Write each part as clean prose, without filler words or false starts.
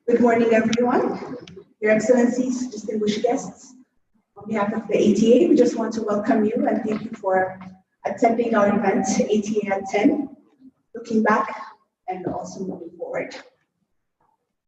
Good morning, everyone. Your Excellencies, distinguished guests. On behalf of the ATA, we just want to welcome you and thank you for attending our event, ATA at 10, looking back and also moving forward.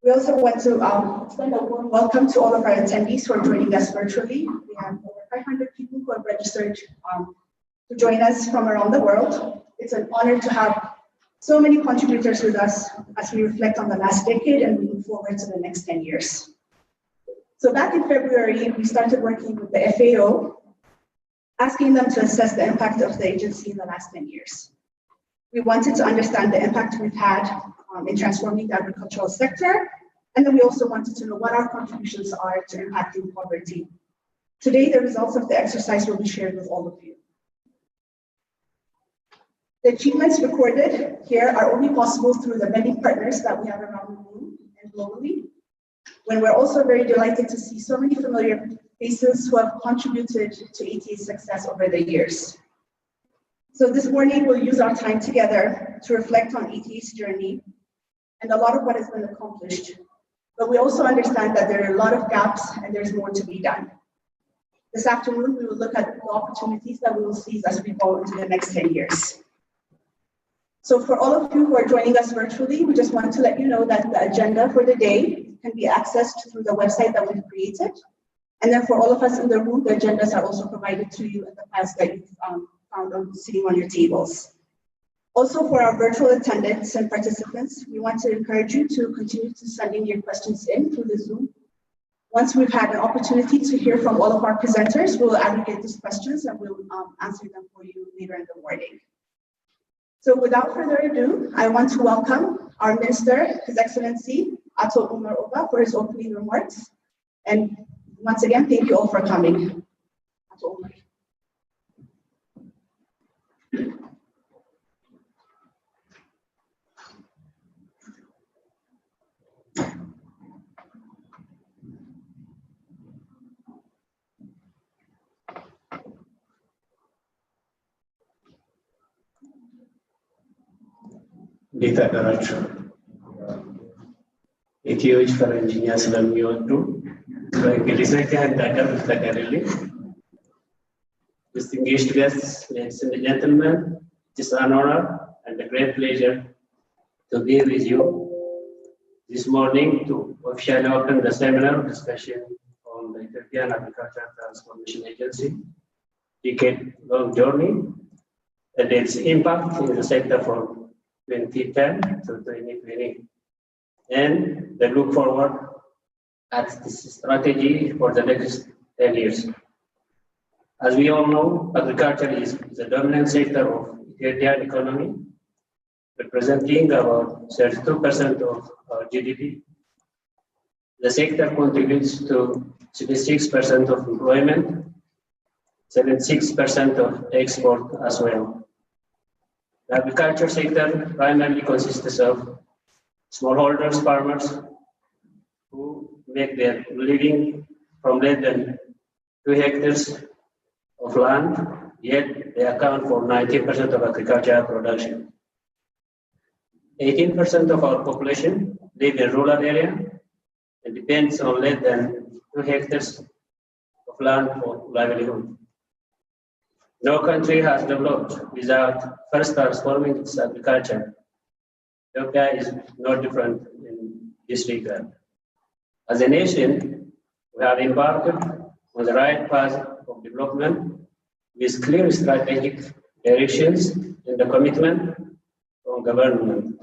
We also want to extend a warm welcome to all of our attendees who are joining us virtually. We have over 500 people who have registered to join us from around the world. It's an honor to have so many contributors with us as we reflect on the last decade and we move forward to the next 10 years. So back in February, we started working with the FAO, asking them to assess the impact of the agency in the last 10 years. We wanted to understand the impact we've had in transforming the agricultural sector, and then we also wanted to know what our contributions are to impacting poverty. Today, the results of the exercise will be shared with all of you. The achievements recorded here are only possible through the many partners that we have around the room and globally, when we're also very delighted to see so many familiar faces who have contributed to ATA's success over the years. So this morning, we'll use our time together to reflect on ATA's journey and a lot of what has been accomplished. But we also understand that there are a lot of gaps and there's more to be done. This afternoon, we will look at the opportunities that we will seize as we go into the next 10 years. So for all of you who are joining us virtually, we just want to let you know that the agenda for the day can be accessed through the website that we've created. And then for all of us in the room, the agendas are also provided to you in the files that you've found sitting on your tables. Also, for our virtual attendants and participants, we want to encourage you to continue to send in your questions in through the Zoom. Once we've had an opportunity to hear from all of our presenters, we'll aggregate these questions and we'll answer them for you later in the morning. So without further ado, I want to welcome our Minister, His Excellency, Ato Umar Oba, for his opening remarks. And once again, thank you all for coming. Ato Umar. Dita Karachu. Ethiopian for engineers learn you too. Like research and data with the Kareli. Distinguished guests, ladies and gentlemen, it is an honor and a great pleasure to be with you this morning to officially open the seminar discussion on the Ethiopian Agricultural Transformation Agency decade-long journey and its impact in the sector from 2010 to 2020, and the look forward at this strategy for the next 10 years. As we all know, agriculture is the dominant sector of Ethiopian economy, representing about 32% of our GDP. The sector contributes to 66% of employment, 76% of export as well. The agriculture sector primarily consists of smallholders, farmers who make their living from less than 2 hectares of land, yet they account for 90% of agricultural production. 18% of our population live in rural area and depends on less than 2 hectares of land for livelihood. No country has developed without first transforming its agriculture. Ethiopia is no different in this regard. As a nation, we have embarked on the right path of development with clear strategic directions and the commitment from government.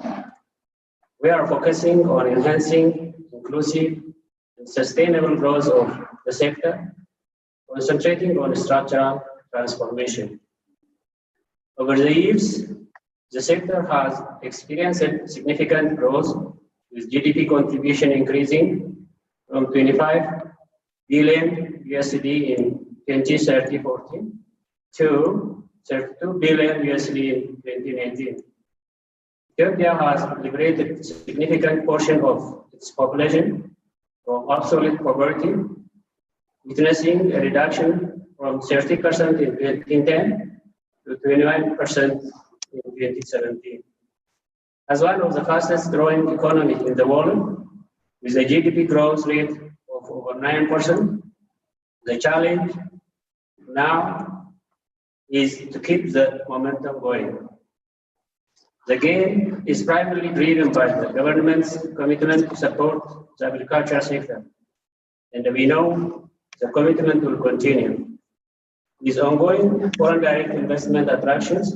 We are focusing on enhancing inclusive and sustainable growth of the sector, concentrating on structural transformation. Over the years, the sector has experienced significant growth, with GDP contribution increasing from 25 billion USD in 2013-14 to 32 billion USD in 2019. Ethiopia has liberated a significant portion of its population from absolute poverty, witnessing a reduction from 30% in 2010 to 21% in 2017. As one of the fastest growing economies in the world, with a GDP growth rate of over 9%, the challenge now is to keep the momentum going. The gain is primarily driven by the government's commitment to support the agriculture sector, and we know the commitment will continue. With ongoing foreign direct investment attractions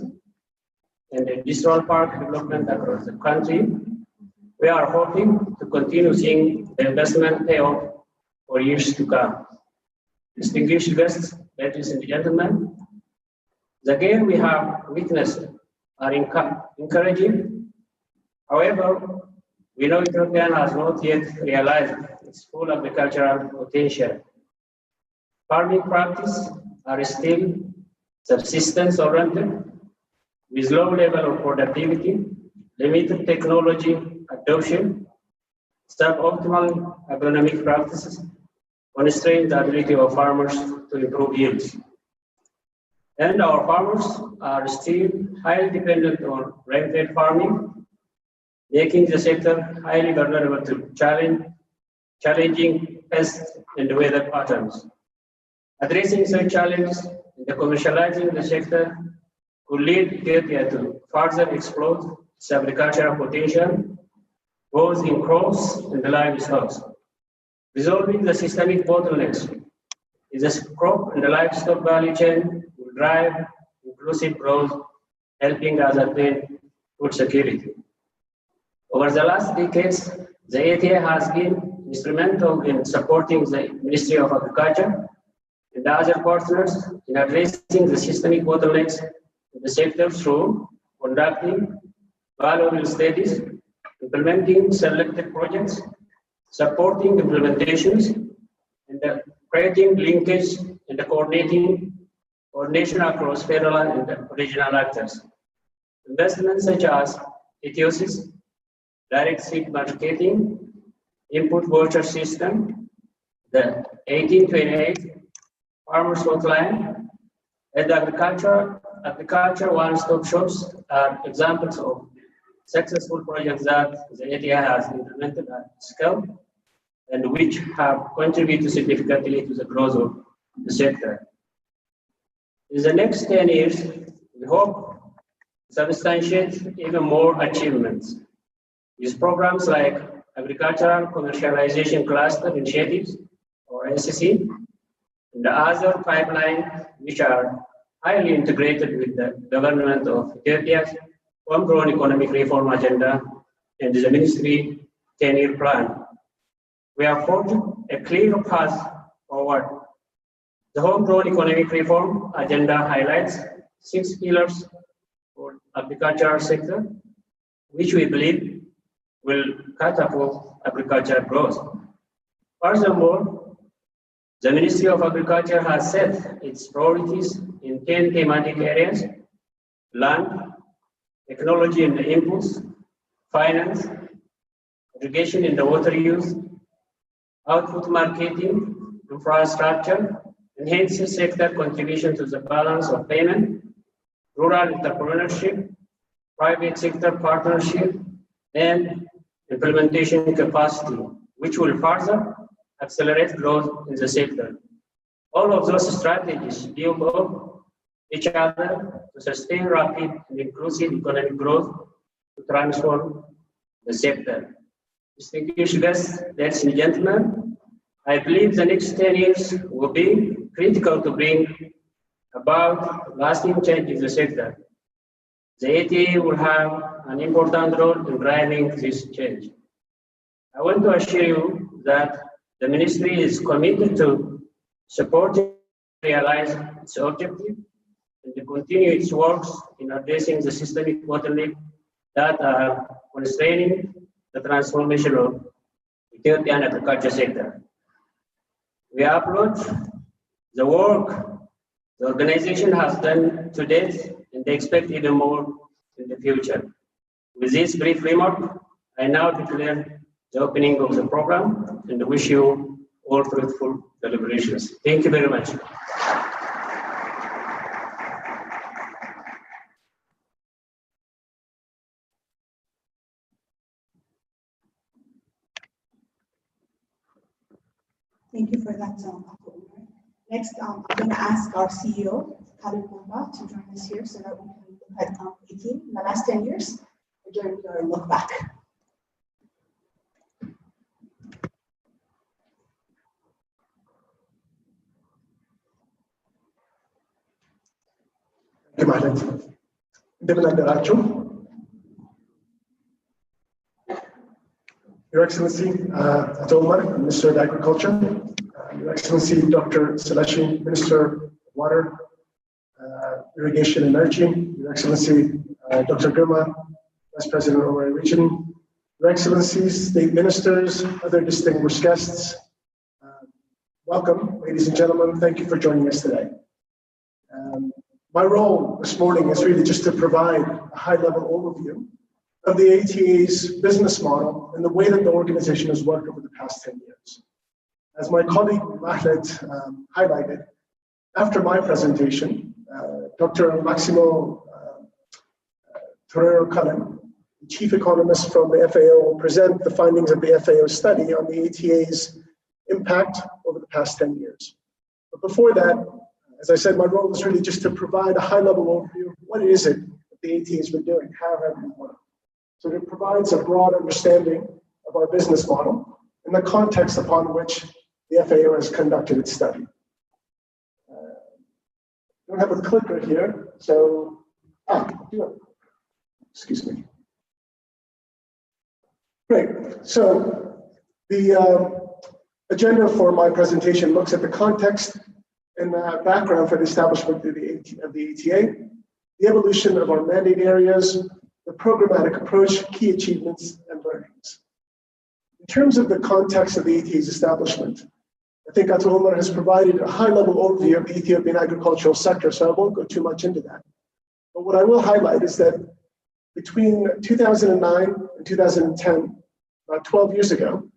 and industrial park development across the country, we are hoping to continue seeing the investment pay off for years to come. Distinguished guests, ladies and gentlemen, the gain we have witnessed are encouraging. However, we know Ethiopia has not yet realized its full agricultural potential. Farming practices are still subsistence-oriented, with low level of productivity, limited technology adoption, suboptimal agronomic practices, constrain the ability of farmers to improve yields. And our farmers are still highly dependent on rain-fed farming, making the sector highly vulnerable to challenging pests and weather patterns. Addressing such challenges and commercializing the sector could lead Ethiopia to further explore its agricultural potential, both in crops and livestock. Resolving the systemic bottlenecks in the crop and the livestock value chain will drive inclusive growth, helping us attain food security. Over the last decades, the ETA has been instrumental in supporting the Ministry of Agriculture and other partners in addressing the systemic bottlenecks in the sector through conducting valuable studies, implementing selected projects, supporting implementations, and creating linkage and coordination across federal and regional actors. Investments such as ETOSIS, direct seed marketing, input voucher system, the 1828 farmers hotline, and agriculture one-stop shops are examples of successful projects that the ETA has implemented at scale and which have contributed significantly to the growth of the sector. In the next 10 years, we hope to substantiate even more achievements with programs like Agricultural Commercialization Cluster Initiatives, or ACC, and the other pipelines which are highly integrated with the government of Ethiopia's homegrown economic reform agenda and the ministry 10-year plan. We have forged a clear path forward. The homegrown economic reform agenda highlights 6 pillars for agricultural sector, which we believe will catapult agricultural growth. Furthermore, the Ministry of Agriculture has set its priorities in 10 thematic areas: land, technology and inputs, finance, irrigation and water use, output marketing, infrastructure, enhancing sector contribution to the balance of payment, rural entrepreneurship, private sector partnership, and implementation capacity, which will further accelerate growth in the sector. All of those strategies build up each other to sustain rapid and inclusive economic growth to transform the sector. Distinguished guests, ladies and gentlemen, I believe the next 10 years will be critical to bring about lasting change in the sector. The ATA will have an important role in driving this change. I want to assure you that the ministry is committed to supporting realize its objective and to continue its works in addressing the systemic bottlenecks that are constraining the transformation of Ethiopian agriculture sector. We applaud the work the organization has done to date and they expect even more in the future. With this brief remark, I now declare the opening of the program and wish you all fruitful deliberations. Thank you very much. that, Ako. Next, I'm going to ask our CEO, Khalid Bomba, to join us here so that we can look at 18, in the last 10 years, during our look back. Thank you, Madam. Your Excellency, Ato Umar, Minister of Agriculture, Your Excellency, Dr. Seleshi, Minister of Water, Irrigation and Energy, Your Excellency, Dr. Girma, Vice President of our region, Your Excellencies, State Ministers, other distinguished guests, welcome, ladies and gentlemen. Thank you for joining us today. My role this morning is really just to provide a high-level overview of the ATA's business model and the way that the organization has worked over the past 10 years. As my colleague Mahlet highlighted, after my presentation, Dr. Maximo Torero-Cullen, the chief economist from the FAO, will present the findings of the FAO study on the ATA's impact over the past 10 years. But before that, as I said, my role is really just to provide a high-level overview of what is it that the ATA has been doing, how have we worked. So it provides a broad understanding of our business model and the context upon which the FAO has conducted its study. I don't have a clicker here, so, excuse me. Great, so the agenda for my presentation looks at the context and background for the establishment of the ATA, the evolution of our mandate areas, the programmatic approach, key achievements, and learnings. In terms of the context of the ATA's establishment, I think Ato Umar has provided a high-level overview of the Ethiopian agricultural sector, so I won't go too much into that. But what I will highlight is that between 2009 and 2010, about 12 years ago,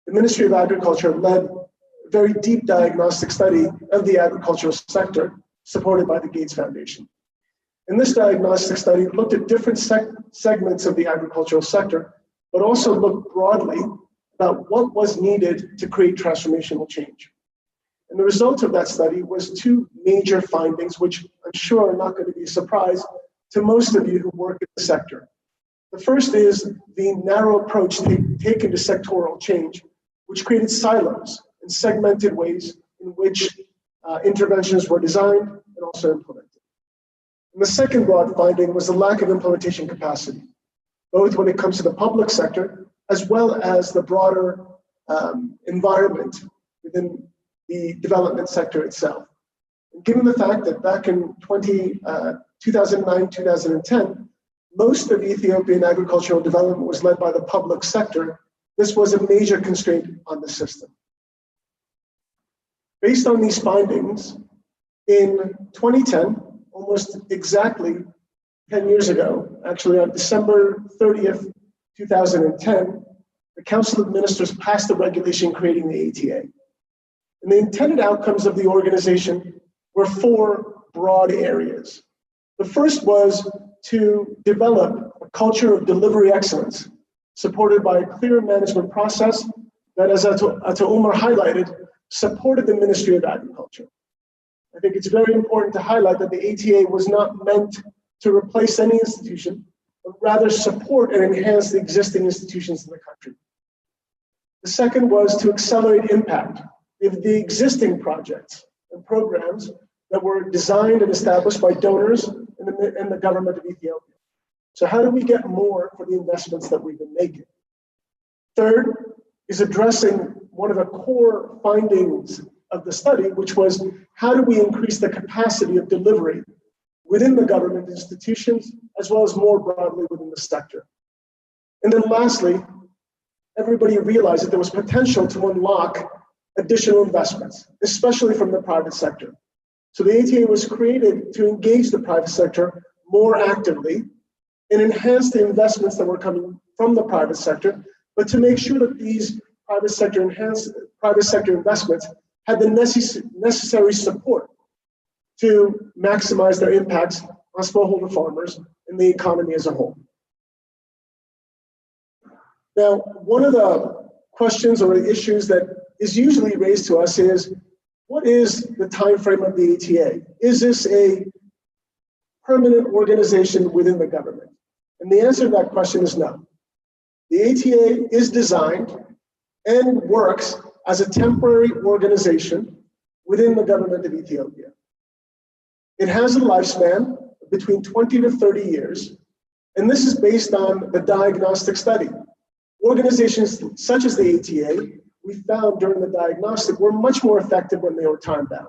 the Ministry of Agriculture led a very deep diagnostic study of the agricultural sector supported by the Gates Foundation. And this diagnostic study looked at different segments of the agricultural sector, but also looked broadly about what was needed to create transformational change. And the result of that study was two major findings, which I'm sure are not going to be a surprise to most of you who work in the sector. The first is the narrow approach taken to sectoral change, which created silos and segmented ways in which interventions were designed and also implemented. And the second broad finding was the lack of implementation capacity, both when it comes to the public sector as well as the broader environment within the development sector itself. And given the fact that back in 2009, 2010, most of Ethiopian agricultural development was led by the public sector, this was a major constraint on the system. Based on these findings, in 2010, almost exactly 10 years ago, actually on December 30th, 2010, the Council of Ministers passed a regulation creating the ATA. And the intended outcomes of the organization were four broad areas. The first was to develop a culture of delivery excellence, supported by a clear management process that, as Ato Umar highlighted, supported the Ministry of Agriculture. I think it's very important to highlight that the ATA was not meant to replace any institution, but rather support and enhance the existing institutions in the country. The second was to accelerate impact of the existing projects and programs that were designed and established by donors and the government of Ethiopia. So how do we get more for the investments that we've been making? Third is addressing one of the core findings of the study, which was how do we increase the capacity of delivery within the government institutions, as well as more broadly within the sector. And then lastly, everybody realized that there was potential to unlock additional investments, especially from the private sector. So the ATA was created to engage the private sector more actively and enhance the investments that were coming from the private sector, but to make sure that these private sector investments had the necessary support to maximize their impacts on smallholder farmers and the economy as a whole. Now, one of the questions or the issues that is usually raised to us is, what is the time frame of the ATA? Is this a permanent organization within the government? And the answer to that question is no. The ATA is designed and works as a temporary organization within the government of Ethiopia. It has a lifespan between 20 to 30 years, and this is based on the diagnostic study. Organizations such as the ATA, we found during the diagnostic, were much more effective when they were time-bound,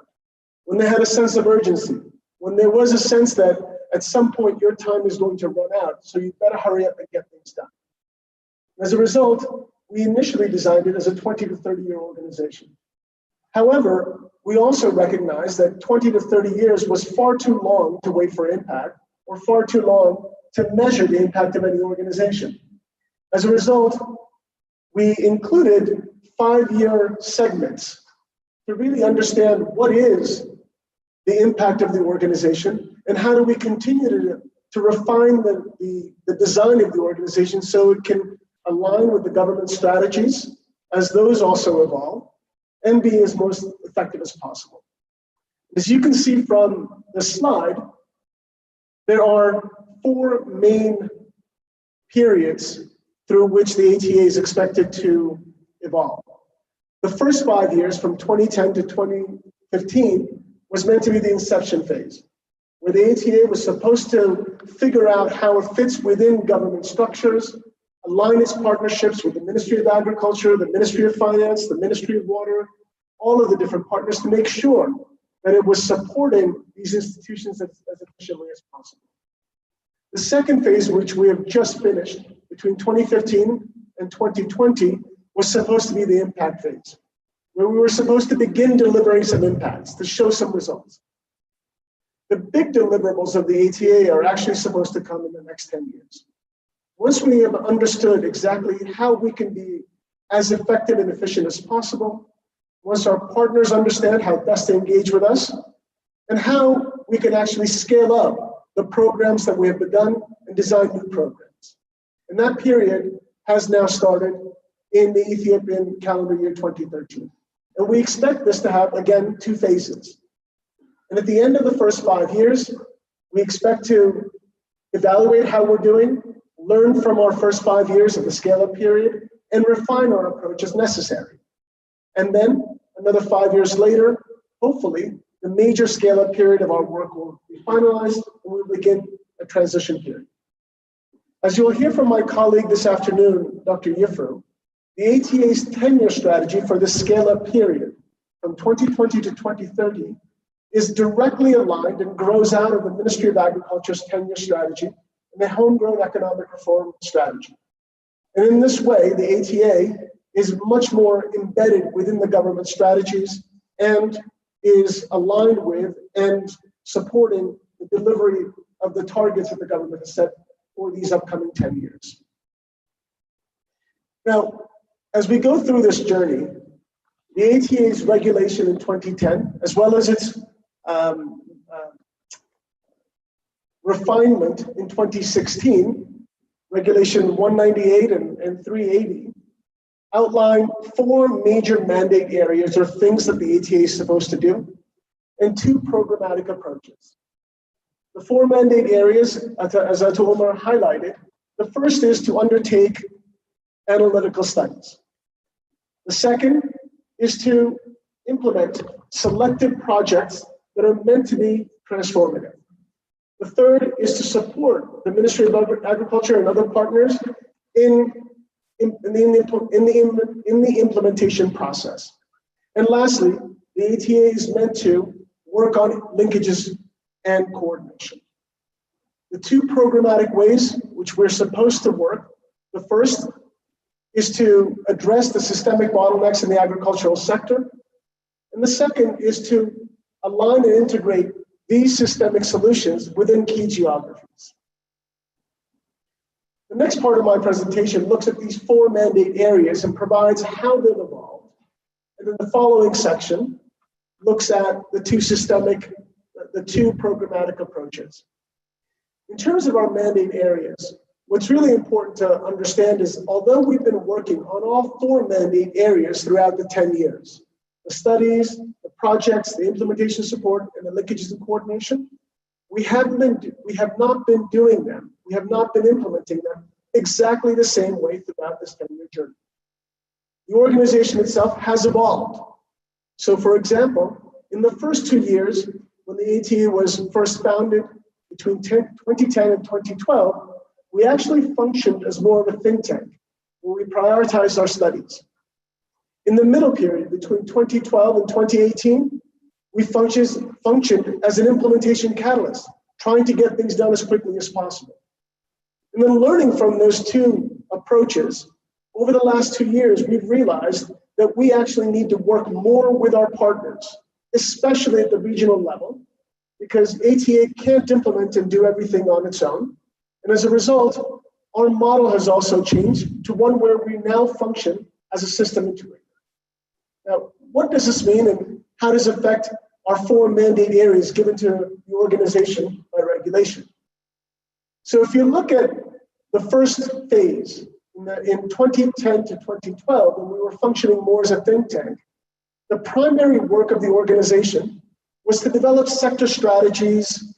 when they had a sense of urgency, when there was a sense that at some point your time is going to run out, so you better hurry up and get things done. As a result, we initially designed it as a 20 to 30-year organization. However, we also recognized that 20 to 30 years was far too long to wait for impact, or far too long to measure the impact of any organization. As a result, we included 5-year segments to really understand what is the impact of the organization and how do we continue to refine the design of the organization so it can align with the government strategies as those also evolve and be as most effective as possible. As you can see from the slide, there are 4 main periods through which the ATA is expected to evolve. The first 5 years, from 2010 to 2015, was meant to be the inception phase, where the ATA was supposed to figure out how it fits within government structures, align its partnerships with the Ministry of Agriculture, the Ministry of Finance, the Ministry of Water, all of the different partners to make sure that it was supporting these institutions as efficiently as possible. The second phase, which we have just finished, between 2015 and 2020, was supposed to be the impact phase, where we were supposed to begin delivering some impacts, to show some results. The big deliverables of the ATA are actually supposed to come in the next 10 years. Once we have understood exactly how we can be as effective and efficient as possible, once our partners understand how best to engage with us, and how we can actually scale up the programs that we have begun and design new programs. And that period has now started in the Ethiopian calendar year 2013. And we expect this to have, again, 2 phases. And at the end of the first 5 years, we expect to evaluate how we're doing, learn from our first 5 years of the scale-up period, and refine our approach as necessary. And then another 5 years later, hopefully, the major scale-up period of our work will be finalized, and we'll begin a transition period. As you will hear from my colleague this afternoon, Dr. Yifru, the ATA's 10-year strategy for the scale-up period from 2020 to 2030 is directly aligned and grows out of the Ministry of Agriculture's 10-year strategy and the Homegrown Economic Reform strategy. And in this way, the ATA is much more embedded within the government strategies and is aligned with and supporting the delivery of the targets that the government has set for these upcoming 10 years. Now, as we go through this journey, the ATA's regulation in 2010, as well as its refinement in 2016, Regulation 198 and 380, outline 4 major mandate areas or things that the ATA is supposed to do, and 2 programmatic approaches. The 4 mandate areas, as Atulma highlighted, the first is to undertake analytical studies. The second is to implement selective projects that are meant to be transformative. The third is to support the Ministry of Agriculture and other partners in the implementation process. And lastly, the ATA is meant to work on linkages and coordination. The 2 programmatic ways which we're supposed to work, the first is to address the systemic bottlenecks in the agricultural sector. And the second is to align and integrate these systemic solutions within key geographies. The next part of my presentation looks at these 4 mandate areas and provides how they've evolved. And then the following section looks at the 2 programmatic approaches. In terms of our mandate areas, what's really important to understand is, although we've been working on all 4 mandate areas throughout the 10 years, the studies, the projects, the implementation support, and the linkages and coordination, we have not been doing them. We have not been implementing them exactly the same way throughout this 10-year journey. The organization itself has evolved. So for example, in the first 2 years, when the ATA was first founded between 2010 and 2012, we actually functioned as more of a think tank, where we prioritized our studies. In the middle period, between 2012 and 2018, we functioned as an implementation catalyst, trying to get things done as quickly as possible. And then learning from those 2 approaches, over the last 2 years, we've realized that we actually need to work more with our partners, especially at the regional level, because ATA can't implement and do everything on its own. And as a result, our model has also changed to one where we now function as a system integrator. Now, what does this mean, and how does it affect our 4 mandate areas given to the organization by regulation? So if you look at the first phase, in 2010 to 2012, when we were functioning more as a think tank, the primary work of the organization was to develop sector strategies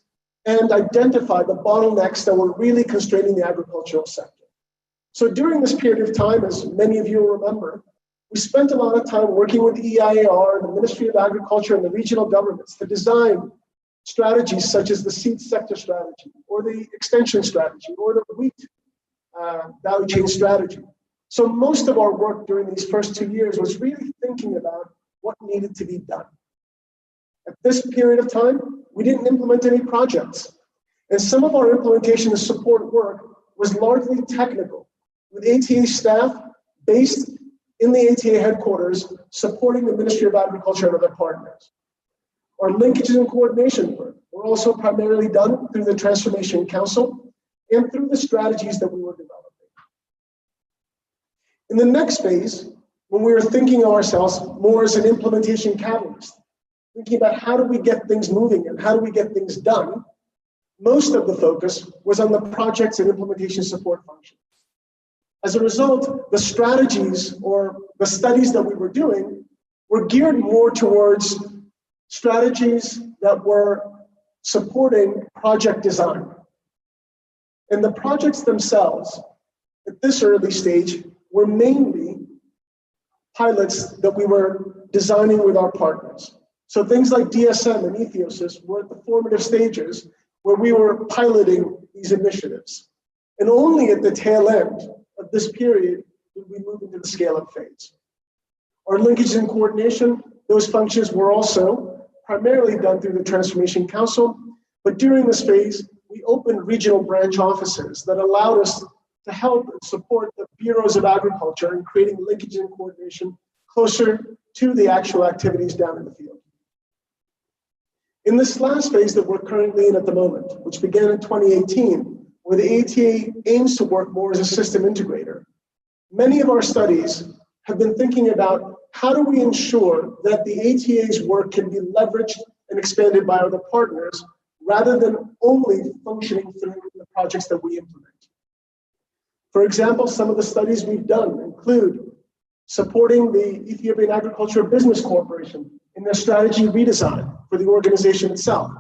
and identify the bottlenecks that were really constraining the agricultural sector. So during this period of time, as many of you will remember, we spent a lot of time working with the EIAR, the Ministry of Agriculture, and the regional governments to design strategies such as the seed sector strategy, or the extension strategy, or the wheat value chain strategy. So most of our work during these first 2 years was really thinking about what needed to be done. At this period of time, we didn't implement any projects. And some of our implementation and support work was largely technical, with ATA staff based in the ATA headquarters supporting the Ministry of Agriculture and other partners. Our linkages and coordination work were also primarily done through the Transformation Council and through the strategies that we were developing. In the next phase, when we were thinking of ourselves more as an implementation catalyst, thinking about how do we get things moving and how do we get things done, most of the focus was on the projects and implementation support functions. As a result, the strategies or the studies that we were doing were geared more towards strategies that were supporting project design. And the projects themselves, at this early stage, were mainly pilots that we were designing with our partners. So things like DSM and Ethiosis were at the formative stages where we were piloting these initiatives. And only at the tail end of this period did we move into the scale-up phase. Our linkage and coordination, those functions were also primarily done through the Transformation Council, but during this phase, we opened regional branch offices that allowed us to help and support the bureaus of agriculture in creating linkage and coordination closer to the actual activities down in the field. In this last phase that we're currently in at the moment, which began in 2018, where the ATA aims to work more as a system integrator, many of our studies have been thinking about how do we ensure that the ATA's work can be leveraged and expanded by other partners rather than only functioning through the projects that we implement. For example, some of the studies we've done include supporting the Ethiopian Agricultural Business Corporation in their strategy redesign for the organization itself,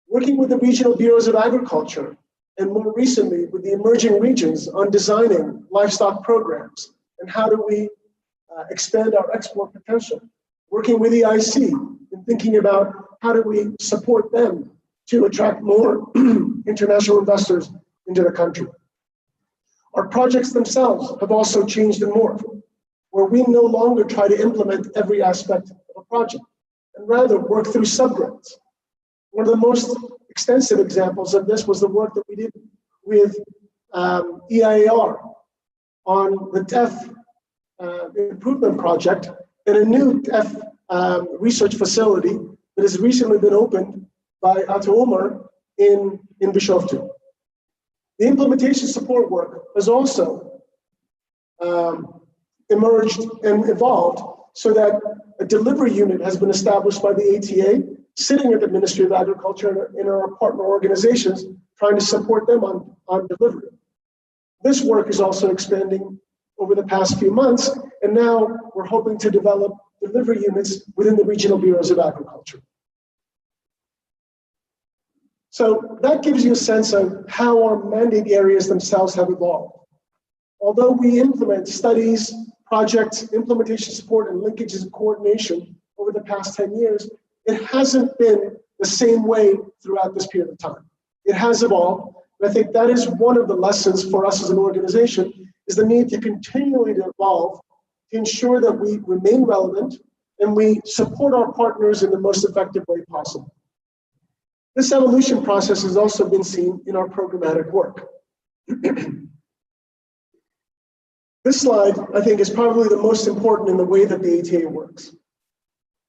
working with the regional bureaus of agriculture, and more recently with the emerging regions on designing livestock programs and how do we expand our export potential, working with the IC and thinking about how do we support them to attract more international investors into the country. Our projects themselves have also changed and morphed, where we no longer try to implement every aspect of a project and rather work through subgrants. One of the most extensive examples of this was the work that we did with EIAR on the deaf improvement project and a new deaf research facility that has recently been opened by Ato Omar in Bishoftu. The implementation support work has also emerged and evolved so that a delivery unit has been established by the ATA, sitting at the Ministry of Agriculture and in our partner organizations, trying to support them on delivery. This work is also expanding over the past few months, and now we're hoping to develop delivery units within the regional bureaus of agriculture. So that gives you a sense of how our mandate areas themselves have evolved. Although we implement studies, projects, implementation support, and linkages and coordination over the past 10 years, it hasn't been the same way throughout this period of time. It has evolved, and I think that is one of the lessons for us as an organization, is the need to continually evolve to ensure that we remain relevant and we support our partners in the most effective way possible. This evolution process has also been seen in our programmatic work. This slide, I think, is probably the most important in the way that the ATA works.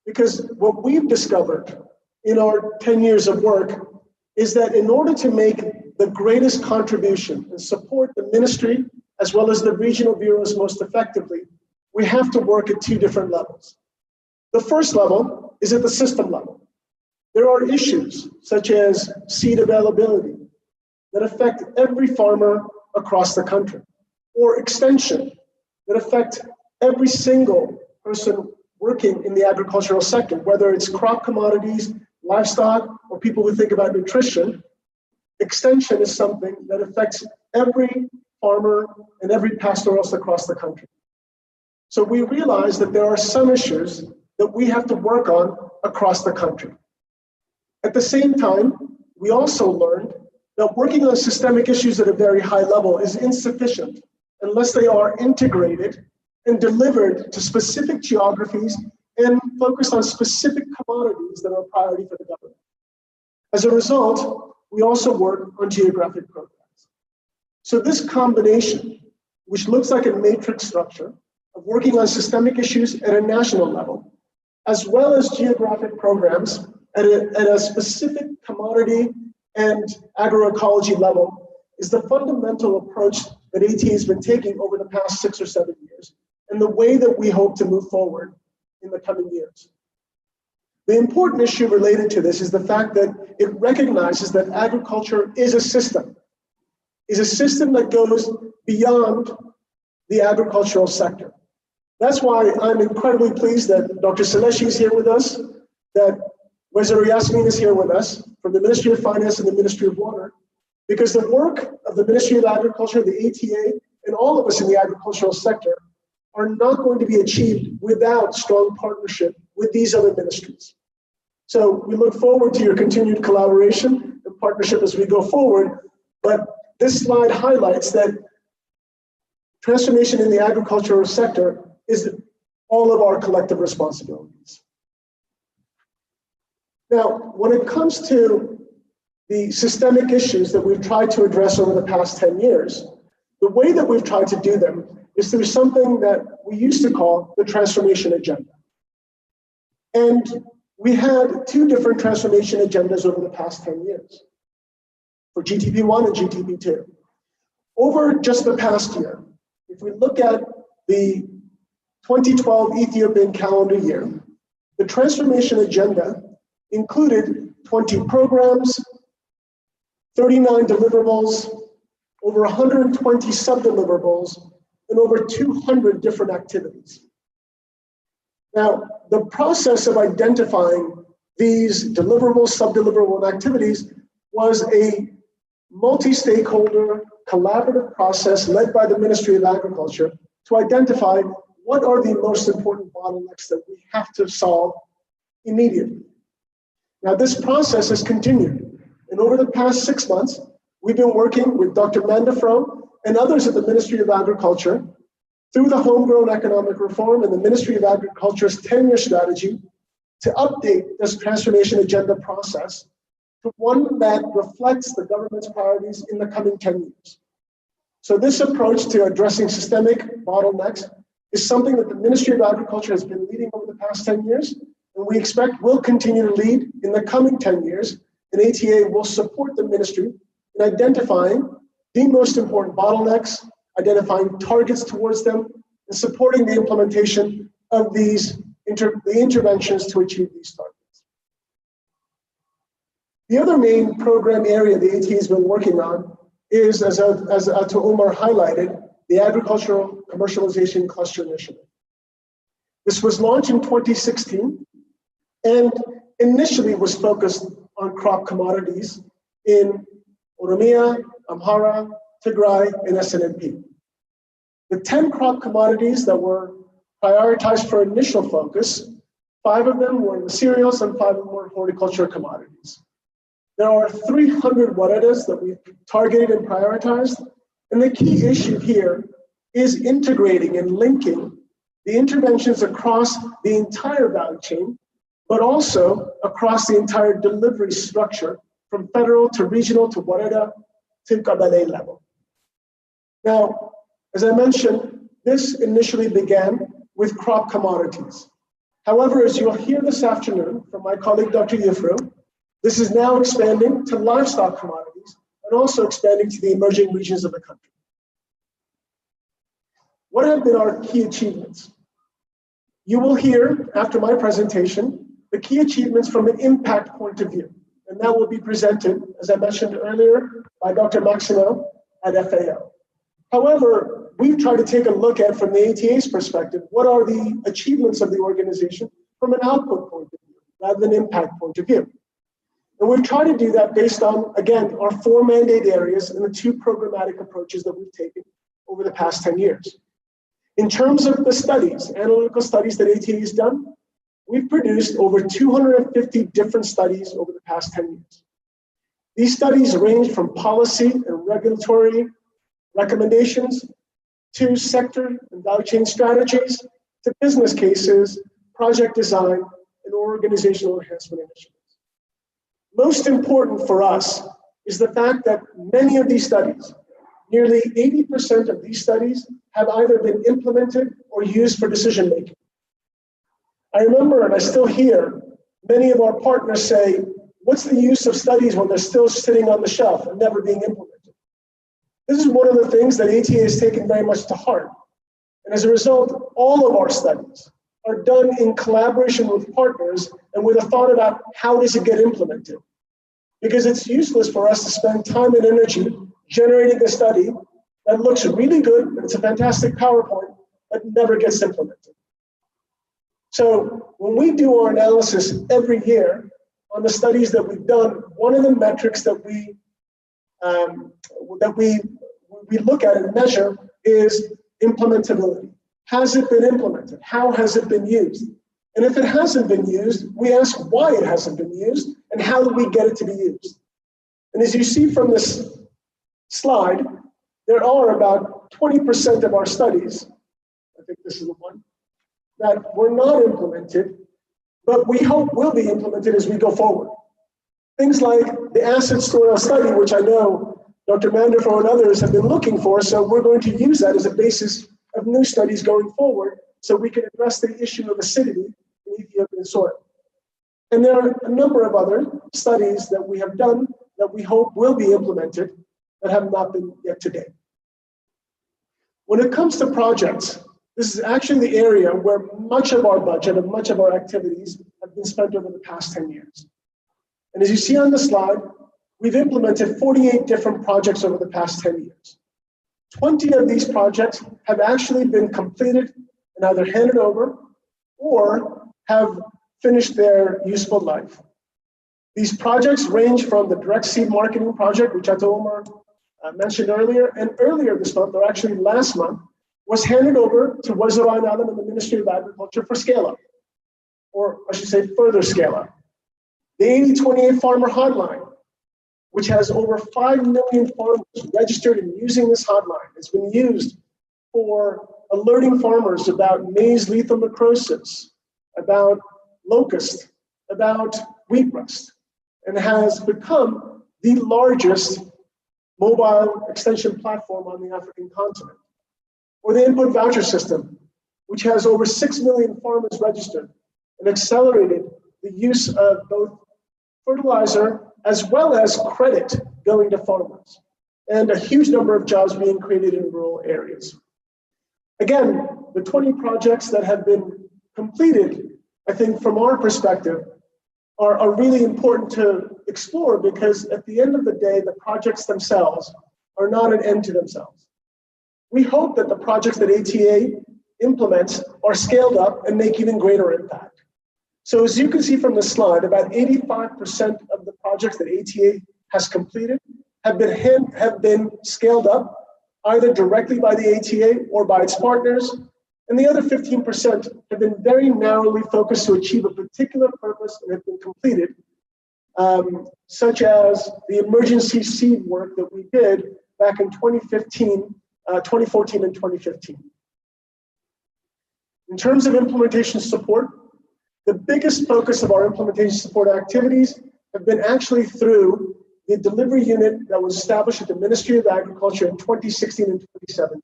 Because what we've discovered in our 10 years of work is that in order to make the greatest contribution and support the ministry as well as the regional bureaus most effectively, we have to work at two different levels. The first level is at the system level. There are issues such as seed availability that affect every farmer across the country, or extension that affect every single person working in the agricultural sector, whether it's crop commodities, livestock, or people who think about nutrition. Extension is something that affects every farmer and every pastoralist across the country. So we realize that there are some issues that we have to work on across the country. At the same time, we also learned that working on systemic issues at a very high level is insufficient unless they are integrated and delivered to specific geographies and focused on specific commodities that are a priority for the government. As a result, we also work on geographic programs. So this combination, which looks like a matrix structure of working on systemic issues at a national level, as well as geographic programs at a specific commodity and agroecology level, is the fundamental approach that ATA has been taking over the past 6 or 7 years, and the way that we hope to move forward in the coming years. The important issue related to this is the fact that it recognizes that agriculture is a system that goes beyond the agricultural sector. That's why I'm incredibly pleased that Dr. Saleshi is here with us, that Wazir Yasmin is here with us from the Ministry of Finance and the Ministry of Water, because the work of the Ministry of Agriculture, the ATA, and all of us in the agricultural sector are not going to be achieved without strong partnership with these other ministries. So we look forward to your continued collaboration and partnership as we go forward, but this slide highlights that transformation in the agricultural sector is all of our collective responsibilities. Now, when it comes to the systemic issues that we've tried to address over the past 10 years, the way that we've tried to do them is through something that we used to call the transformation agenda. And we had 2 different transformation agendas over the past 10 years, for GTP1 and GTP2. Over just the past year, if we look at the 2012 Ethiopian calendar year, the transformation agenda included 20 programs, 39 deliverables, over 120 sub-deliverables, and over 200 different activities. Now, the process of identifying these deliverables, sub-deliverable activities was a multi-stakeholder collaborative process led by the Ministry of Agriculture to identify what are the most important bottlenecks that we have to solve immediately. Now, this process has continued, and over the past 6 months, we've been working with Dr. Mandafro and others at the Ministry of Agriculture through the Homegrown Economic Reform and the Ministry of Agriculture's 10-year strategy to update this transformation agenda process to one that reflects the government's priorities in the coming 10 years. So this approach to addressing systemic bottlenecks is something that the Ministry of Agriculture has been leading over the past 10 years, and we expect will continue to lead in the coming 10 years, and ATA will support the ministry in identifying the most important bottlenecks, identifying targets towards them, and supporting the implementation of these interventions to achieve these targets. The other main program area the ATA has been working on is, as Ato Umar highlighted, the Agricultural Commercialization Cluster Initiative. This was launched in 2016 and initially was focused on crop commodities in Oromia, Amhara, Tigray, and SNMP. The 10 crop commodities that were prioritized for initial focus, 5 of them were cereals and 5 of them were horticulture commodities. There are 300 waredas that we've targeted and prioritized, and the key issue here is integrating and linking the interventions across the entire value chain, but also across the entire delivery structure from federal to regional to wareda to Kabale level. Now, as I mentioned, this initially began with crop commodities. However, as you'll hear this afternoon from my colleague, Dr. Yifru, this is now expanding to livestock commodities and also expanding to the emerging regions of the country. What have been our key achievements? You will hear after my presentation the key achievements from an impact point of view, and that will be presented, as I mentioned earlier, by Dr. Maximo at FAO. However, we've tried to take a look at, from the ATA's perspective, what are the achievements of the organization from an output point of view, rather than impact point of view. And we've tried to do that based on, again, our 4 mandate areas and the 2 programmatic approaches that we've taken over the past 10 years. In terms of the studies, analytical studies that ATA has done, we've produced over 250 different studies over the past 10 years. These studies range from policy and regulatory recommendations to sector and value chain strategies to business cases, project design, and organizational enhancement initiatives. Most important for us is the fact that many of these studies, nearly 80% of these studies, have either been implemented or used for decision making. I remember, and I still hear, many of our partners say, what's the use of studies when they're still sitting on the shelf and never being implemented? This is one of the things that ATA has taken very much to heart. And as a result, all of our studies are done in collaboration with partners and with a thought about how does it get implemented. Because it's useless for us to spend time and energy generating a study that looks really good, and it's a fantastic PowerPoint, but never gets implemented. So when we do our analysis every year on the studies that we've done, one of the metrics that we look at and measure is implementability. Has it been implemented? How has it been used? And if it hasn't been used, we ask why it hasn't been used and how do we get it to be used? And as you see from this slide, there are about 20% of our studies, I think this is the one, that were not implemented, but we hope will be implemented as we go forward. Things like the asset store study, which I know Dr. Manderfo and others have been looking for, so we're going to use that as a basis of new studies going forward so we can address the issue of acidity in Ethiopian soil. And there are a number of other studies that we have done that we hope will be implemented that have not been yet to date. When it comes to projects, this is actually the area where much of our budget and much of our activities have been spent over the past 10 years. And as you see on the slide, we've implemented 48 different projects over the past 10 years. 20 of these projects have actually been completed and either handed over or have finished their useful life. These projects range from the direct seed marketing project, which Ato Omar mentioned earlier, and earlier this month, or actually last month, was handed over to Wazir Alam and the Ministry of Agriculture for scale-up, or I should say further scale-up. The 8028 Farmer Hotline, which has over 5 million farmers registered and using this hotline. It's been used for alerting farmers about maize lethal necrosis, about locust, about wheat rust, and has become the largest mobile extension platform on the African continent. Or the input voucher system, which has over 6 million farmers registered and accelerated the use of both fertilizer as well as credit going to farmers, and a huge number of jobs being created in rural areas. Again, the 20 projects that have been completed, I think from our perspective, are really important to explore because at the end of the day, the projects themselves are not an end to themselves. We hope that the projects that ATA implements are scaled up and make even greater impact. So as you can see from the slide, about 85% of the projects that ATA has completed have been scaled up either directly by the ATA or by its partners, and the other 15% have been very narrowly focused to achieve a particular purpose and have been completed, such as the emergency seed work that we did back in 2014 and 2015. In terms of implementation support, the biggest focus of our implementation support activities have been actually through the delivery unit that was established at the Ministry of Agriculture in 2016 and 2017.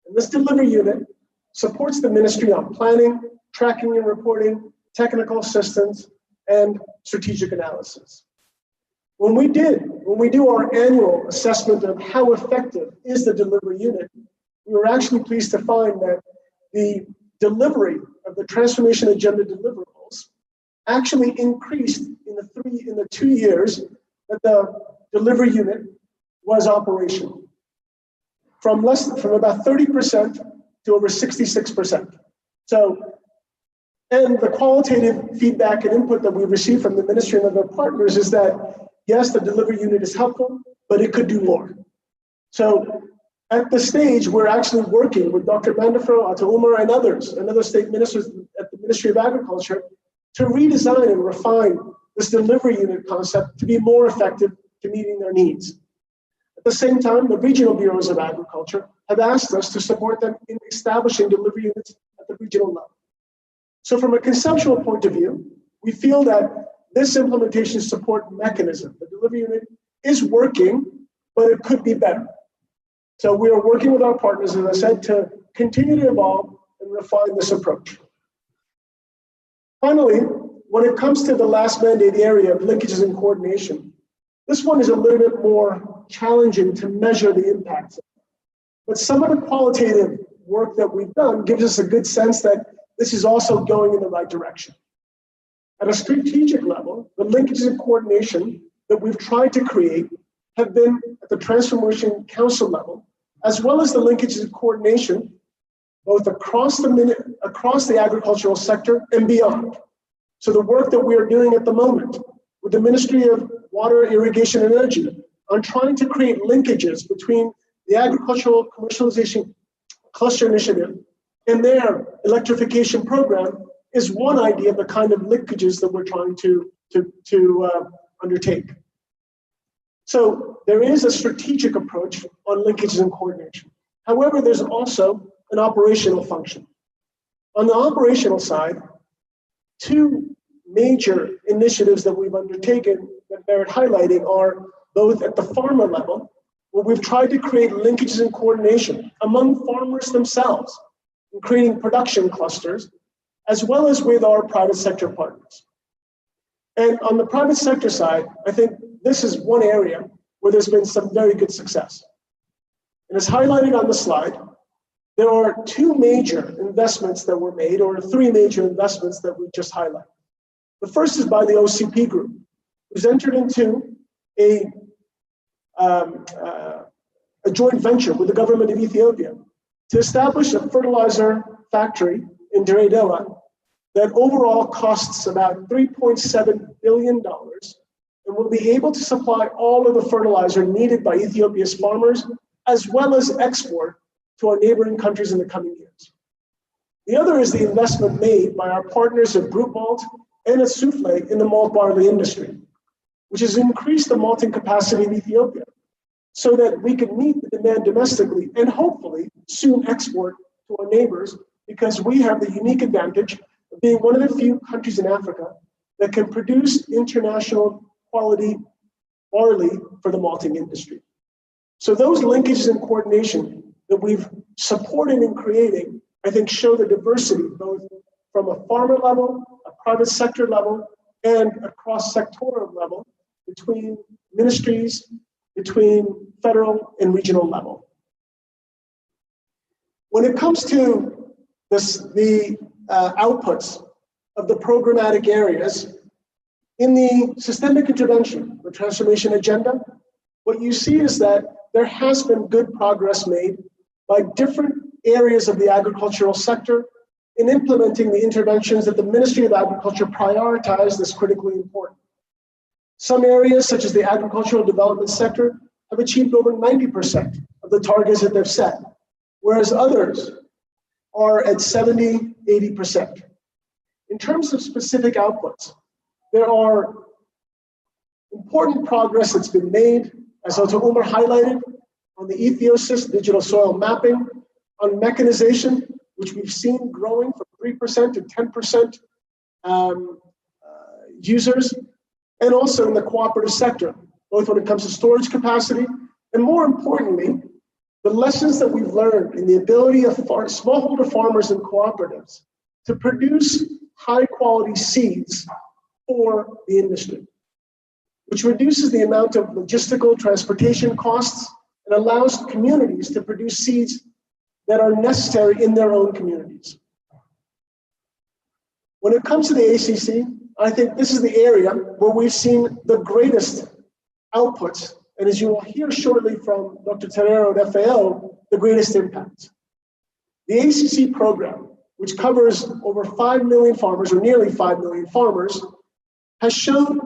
And this delivery unit supports the ministry on planning, tracking and reporting, technical assistance, and strategic analysis. When we do our annual assessment of how effective is the delivery unit, we were actually pleased to find that the delivery of the transformation agenda deliverables actually increased in the 2 years that the delivery unit was operational, from about 30% to over 66%. So, and the qualitative feedback and input that we received from the ministry and other partners is that, yes, the delivery unit is helpful, but it could do more. So at this stage, we're actually working with Dr. Mandafro, Atta Umar, and others, and other state ministers at the Ministry of Agriculture to redesign and refine this delivery unit concept to be more effective to meeting their needs. At the same time, the regional bureaus of agriculture have asked us to support them in establishing delivery units at the regional level. So from a conceptual point of view, we feel that this implementation support mechanism, the delivery unit, is working, but it could be better. So we are working with our partners, as I said, to continue to evolve and refine this approach. Finally, when it comes to the last mandate area of linkages and coordination, this one is a little bit more challenging to measure the impacts. But some of the qualitative work that we've done gives us a good sense that this is also going in the right direction. At a strategic level, the linkages and coordination that we've tried to create have been at the Transformation Council level, as well as the linkages and coordination both across the agricultural sector and beyond. So the work that we are doing at the moment with the Ministry of Water, Irrigation and Energy on trying to create linkages between the Agricultural Commercialization Cluster Initiative and their electrification program is one idea of the kind of linkages that we're trying to undertake. So there is a strategic approach on linkages and coordination. However, there's also an operational function. On the operational side, two major initiatives that we've undertaken that merit highlighting are both at the farmer level, where we've tried to create linkages and coordination among farmers themselves in creating production clusters, as well as with our private sector partners. And on the private sector side, I think this is one area where there's been some very good success. And as highlighted on the slide, there are two major investments that were made, or three major investments that we just highlighted. The first is by the OCP Group, who's entered into a joint venture with the government of Ethiopia to establish a fertilizer factory in Dire Dawa that overall costs about $3.7 billion and will be able to supply all of the fertilizer needed by Ethiopia's farmers, as well as export to our neighboring countries in the coming years. The other is the investment made by our partners at Brute Malt and at Souffle in the malt barley industry, which has increased the malting capacity of Ethiopia so that we can meet the demand domestically and hopefully soon export to our neighbors, because we have the unique advantage of being one of the few countries in Africa that can produce international quality barley for the malting industry. So those linkages and coordination that we've supported in creating, I think, show the diversity both from a farmer level, a private sector level, and a cross-sectoral level between ministries, between federal and regional level. When it comes to the outputs of the programmatic areas, in the systemic intervention, the transformation agenda, what you see is that there has been good progress made by different areas of the agricultural sector in implementing the interventions that the Ministry of Agriculture prioritized as critically important. Some areas, such as the agricultural development sector, have achieved over 90% of the targets that they've set, whereas others are at 70, 80%. In terms of specific outputs, there are important progress that's been made, as Dr. Umar highlighted, on the Ethiosis digital soil mapping, on mechanization, which we've seen growing from 3% to 10% users, and also in the cooperative sector, both when it comes to storage capacity, and more importantly, the lessons that we've learned in the ability of smallholder farmers and cooperatives to produce high quality seeds for the industry, which reduces the amount of logistical transportation costs and allows communities to produce seeds that are necessary in their own communities. When it comes to the ACC, I think this is the area where we've seen the greatest outputs, and as you will hear shortly from Dr. Terrero at FAO, the greatest impact. The ACC program, which covers over 5 million farmers, or nearly 5 million farmers, has shown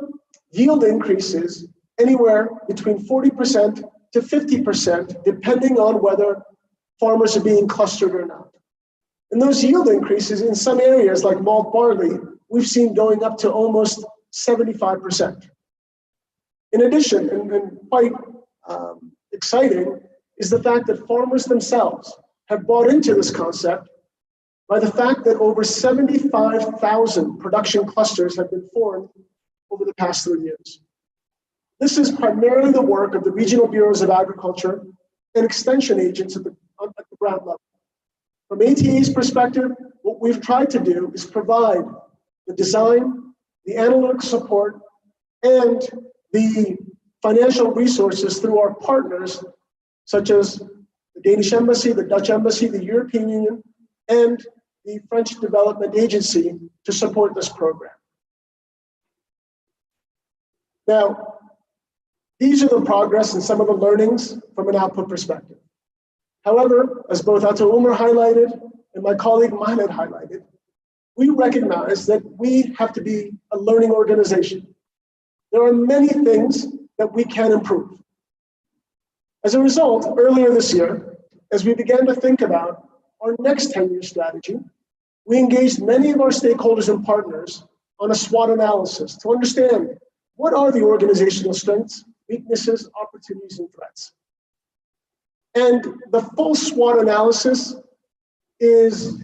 yield increases anywhere between 40% to 50%, depending on whether farmers are being clustered or not. And those yield increases in some areas like malt barley, we've seen going up to almost 75%. In addition, and quite exciting, is the fact that farmers themselves have bought into this concept by the fact that over 75,000 production clusters have been formed over the past 3 years. This is primarily the work of the regional bureaus of agriculture and extension agents at the ground level. From ATA's perspective, what we've tried to do is provide the design, the analytical support, and the financial resources through our partners, such as the Danish Embassy, the Dutch Embassy, the European Union, and the French Development Agency to support this program. Now, these are the progress and some of the learnings from an output perspective. However, as both Ato Umar highlighted and my colleague Mahmoud highlighted, we recognize that we have to be a learning organization. There are many things that we can improve. As a result, earlier this year, as we began to think about our next 10-year strategy, we engaged many of our stakeholders and partners on a SWOT analysis to understand what are the organizational strengths, weaknesses, opportunities, and threats. And the full SWOT analysis is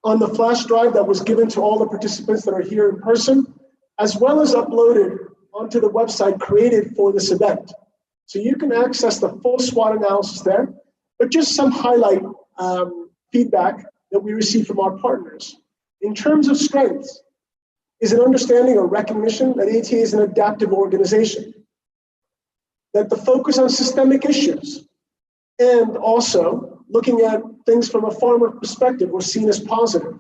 on the flash drive that was given to all the participants that are here in person, as well as uploaded onto the website created for this event. So you can access the full SWOT analysis there, but just some highlight feedback that we received from our partners. In terms of strengths, is an understanding or recognition that ATA is an adaptive organization, that the focus on systemic issues and also looking at things from a farmer perspective were seen as positive,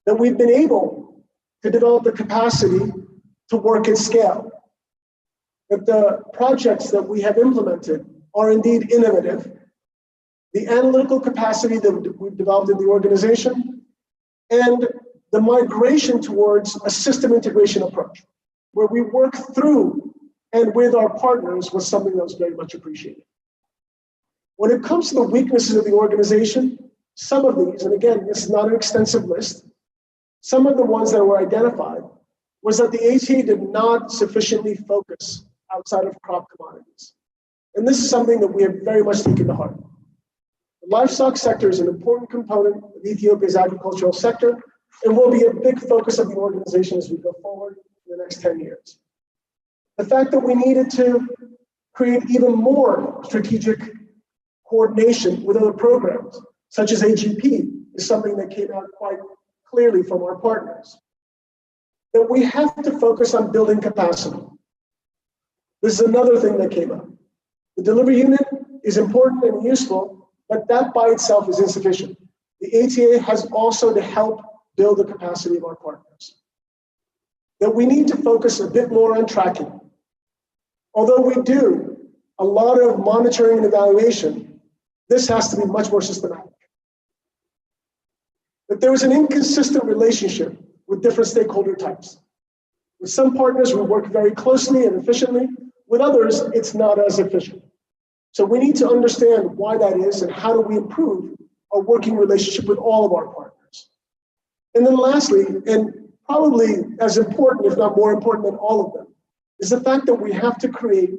that we've been able to develop the capacity to work at scale, that the projects that we have implemented are indeed innovative, the analytical capacity that we've developed in the organization, and the migration towards a system integration approach, where we work through and with our partners was something that was very much appreciated. When it comes to the weaknesses of the organization, some of these, and again, this is not an extensive list, some of the ones that were identified was that the ATA did not sufficiently focus outside of crop commodities. And this is something that we have very much taken to heart. The livestock sector is an important component of Ethiopia's agricultural sector and will be a big focus of the organization as we go forward in the next 10 years. The fact that we needed to create even more strategic coordination with other programs, such as AGP, is something that came out quite clearly from our partners. That we have to focus on building capacity. This is another thing that came up. The delivery unit is important and useful, but that by itself is insufficient. The ATA has also to help build the capacity of our partners. That we need to focus a bit more on tracking. Although we do a lot of monitoring and evaluation, this has to be much more systematic. That there is an inconsistent relationship with different stakeholder types. With some partners, we work very closely and efficiently. With others, it's not as efficient. So we need to understand why that is and how do we improve our working relationship with all of our partners. And then lastly, and probably as important, if not more important than all of them, is the fact that we have to create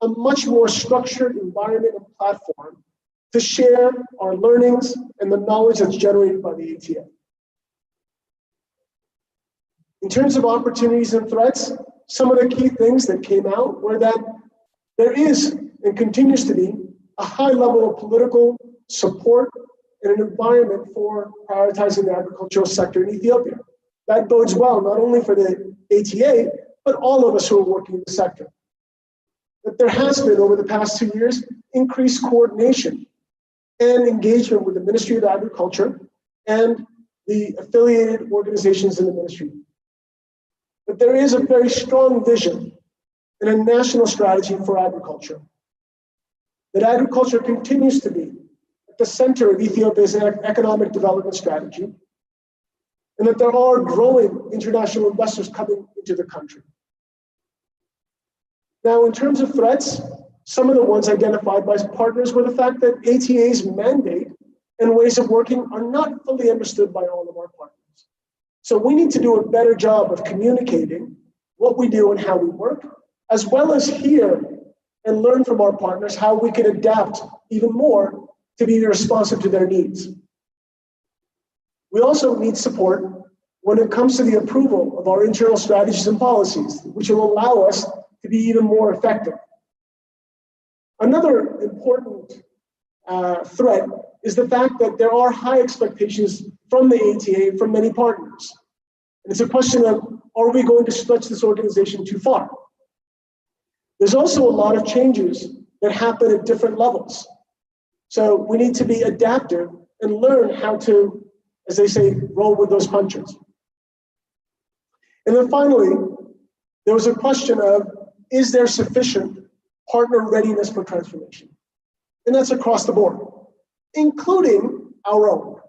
a much more structured environment and platform to share our learnings and the knowledge that's generated by the ATA. In terms of opportunities and threats, some of the key things that came out were that there is and continues to be a high level of political support and an environment for prioritizing the agricultural sector in Ethiopia. That bodes well, not only for the ATA, but all of us who are working in the sector. That there has been, over the past 2 years, increased coordination and engagement with the Ministry of Agriculture and the affiliated organizations in the ministry. But there is a very strong vision and a national strategy for agriculture. That agriculture continues to be at the center of Ethiopia's economic development strategy, and that there are growing international investors coming into the country. Now, in terms of threats, some of the ones identified by partners were the fact that ATA's mandate and ways of working are not fully understood by all of our partners. So we need to do a better job of communicating what we do and how we work, as well as hear and learn from our partners how we can adapt even more to be responsive to their needs. We also need support when it comes to the approval of our internal strategies and policies, which will allow us to be even more effective. Another important threat is the fact that there are high expectations from the ATA from many partners. And it's a question of, are we going to stretch this organization too far? There's also a lot of changes that happen at different levels. So we need to be adaptive and learn how to, as they say, roll with those punches. And then finally, there was a question of, is there sufficient partner readiness for transformation? And that's across the board, including our own.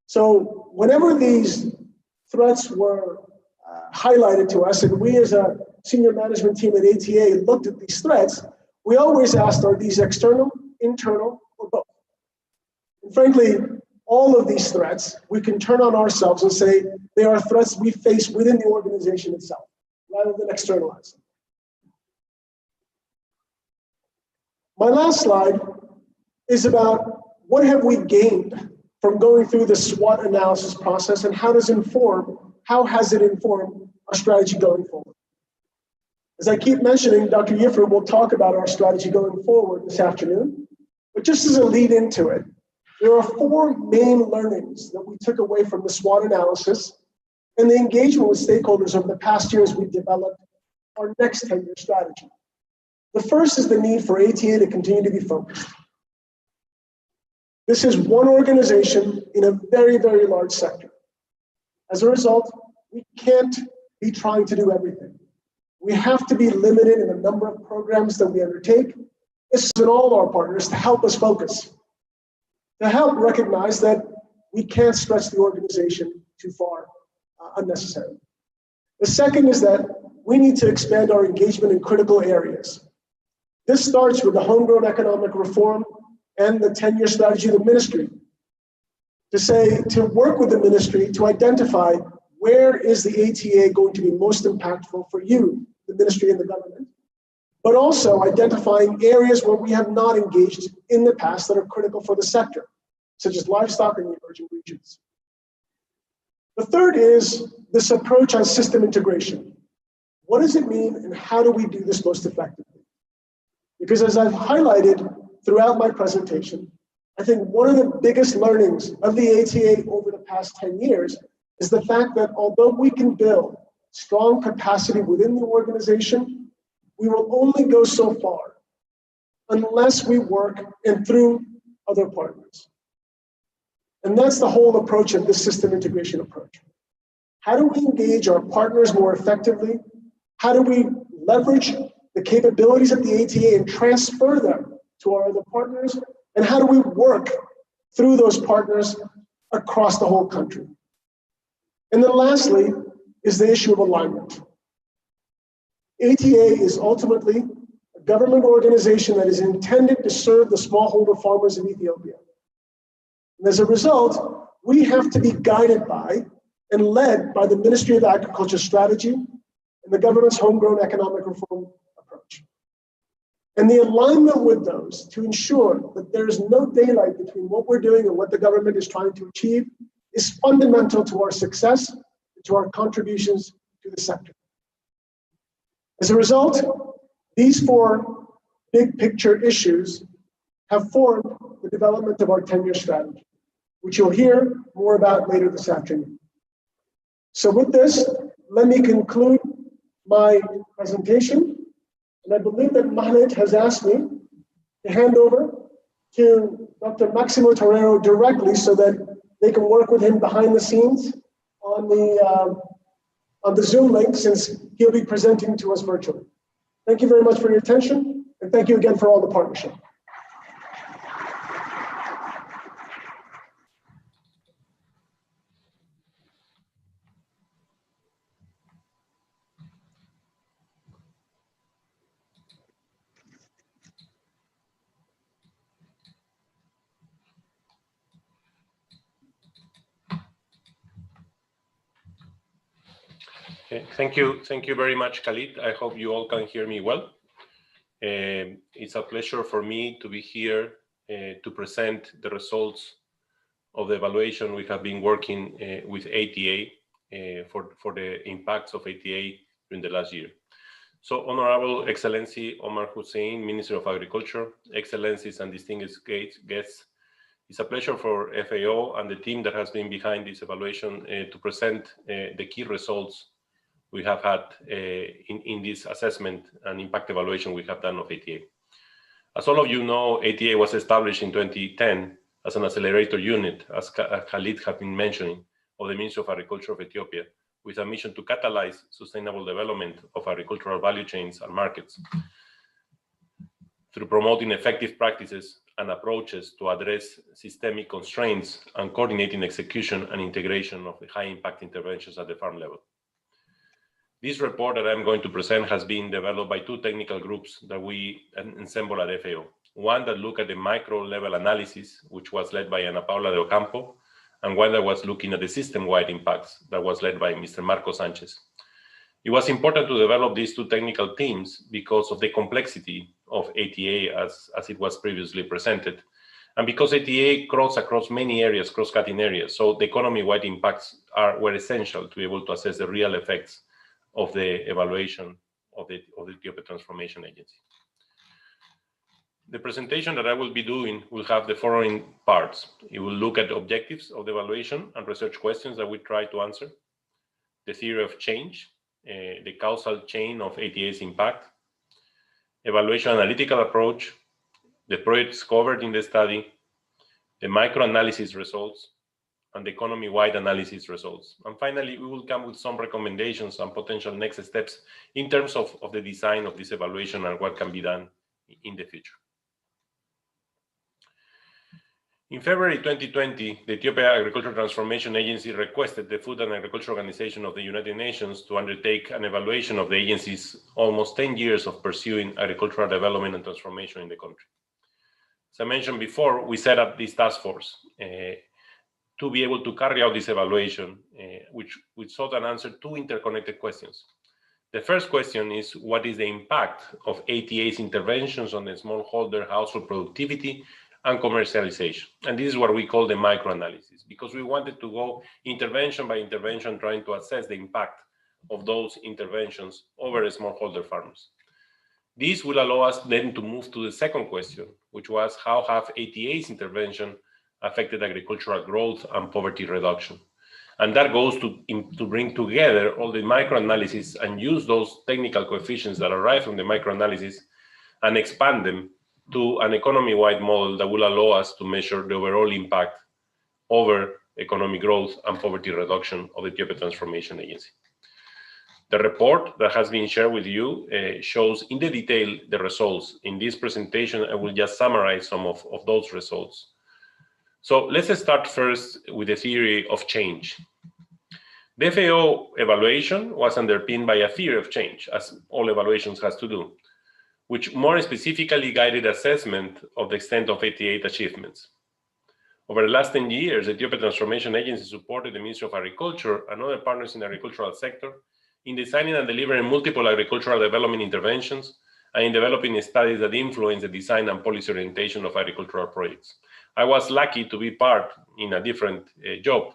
So whenever these threats were highlighted to us, and we as a senior management team at ATA looked at these threats, we always asked, are these external, internal, or both? And frankly, all of these threats, we can turn on ourselves and say they are threats we face within the organization itself, rather than externalize them. My last slide is about what have we gained from going through the SWOT analysis process, and how has it informed our strategy going forward? As I keep mentioning, Dr. Yiffer will talk about our strategy going forward this afternoon, but just as a lead into it, there are 4 main learnings that we took away from the SWOT analysis and the engagement with stakeholders over the past year as we developed our next 10-year strategy. The first is the need for ATA to continue to be focused. This is one organization in a very, very large sector. As a result, we can't be trying to do everything. We have to be limited in the number of programs that we undertake. This is in all our partners to help us focus, to help recognize that we can't stretch the organization too far unnecessarily. The second is that we need to expand our engagement in critical areas. This starts with the homegrown economic reform and the 10-year strategy of the ministry. To work with the ministry to identify where is the ATA going to be most impactful for you, the ministry and the government, but also identifying areas where we have not engaged in the past that are critical for the sector, such as livestock and the emerging regions. The third is this approach on system integration. What does it mean and how do we do this most effectively? Because as I've highlighted throughout my presentation, I think one of the biggest learnings of the ATA over the past 10 years is the fact that although we can build strong capacity within the organization, we will only go so far unless we work and through other partners. And that's the whole approach of this system integration approach. How do we engage our partners more effectively? How do we leverage the capabilities of the ATA and transfer them to our other partners, and how do we work through those partners across the whole country. And then lastly is the issue of alignment. ATA is ultimately a government organization that is intended to serve the smallholder farmers in Ethiopia. And as a result, we have to be guided by and led by the Ministry of Agriculture strategy and the government's homegrown economic reform approach. And the alignment with those to ensure that there is no daylight between what we're doing and what the government is trying to achieve is fundamental to our success and to our contributions to the sector. As a result, these four big picture issues have formed the development of our 10-year strategy, which you'll hear more about later this afternoon. So with this, let me conclude my presentation. And I believe that Mahlet has asked me to hand over to Dr. Maximo Torero directly so that they can work with him behind the scenes on the Zoom link, since he'll be presenting to us virtually. Thank you very much for your attention, and thank you again for all the partnership. Okay, thank you very much, Khalid. I hope you all can hear me well. It's a pleasure for me to be here to present the results of the evaluation we have been working with ATA for the impacts of ATA during the last year. So, Honorable Excellency Omar Hussein, Minister of Agriculture, Excellencies and distinguished guests, it's a pleasure for FAO and the team that has been behind this evaluation to present the key results we have had in this assessment and impact evaluation we have done of ATA. As all of you know, ATA was established in 2010 as an accelerator unit, as Khalid has been mentioning, of the Ministry of Agriculture of Ethiopia, with a mission to catalyze sustainable development of agricultural value chains and markets through promoting effective practices and approaches to address systemic constraints and coordinating execution and integration of the high-impact interventions at the farm level. This report that I'm going to present has been developed by two technical groups that we assemble at FAO. One that looked at the micro-level analysis, which was led by Ana Paula de Ocampo, and one that was looking at the system-wide impacts, that was led by Mr. Marco Sanchez. It was important to develop these two technical teams because of the complexity of ATA as it was previously presented, and because ATA crosses across many areas, cross-cutting areas, so the economy-wide impacts were essential to be able to assess the real effects of the evaluation of the Ethiopia Transformation Agency. The presentation that I will be doing will have the following parts. It will look at the objectives of the evaluation and research questions that we try to answer, the theory of change, the causal chain of ATA's impact, evaluation analytical approach, the projects covered in the study, the microanalysis results, and the economy-wide analysis results. And finally, we will come with some recommendations and potential next steps in terms of the design of this evaluation and what can be done in the future. In February 2020, the Ethiopia Agricultural Transformation Agency requested the Food and Agriculture Organization of the United Nations to undertake an evaluation of the agency's almost 10 years of pursuing agricultural development and transformation in the country. As I mentioned before, we set up this task force to be able to carry out this evaluation, which sought and answered two interconnected questions. The first question is, what is the impact of ATA's interventions on the smallholder household productivity and commercialization? And this is what we call the microanalysis, because we wanted to go intervention by intervention, trying to assess the impact of those interventions over smallholder farmers. This will allow us then to move to the second question, which was, how have ATA's intervention affected agricultural growth and poverty reduction? And that goes to bring together all the microanalysis and use those technical coefficients that arrive from the microanalysis and expand them to an economy-wide model that will allow us to measure the overall impact over economic growth and poverty reduction of the Ethiopia Transformation Agency. The report that has been shared with you shows in the detail the results. In this presentation, I will just summarize some of those results. So let's start first with the theory of change. The FAO evaluation was underpinned by a theory of change, as all evaluations has to do, which more specifically guided assessment of the extent of 88 achievements. Over the last 10 years, the Ethiopia Transformation Agency supported the Ministry of Agriculture and other partners in the agricultural sector in designing and delivering multiple agricultural development interventions and in developing studies that influence the design and policy orientation of agricultural projects. I was lucky to be part in a different job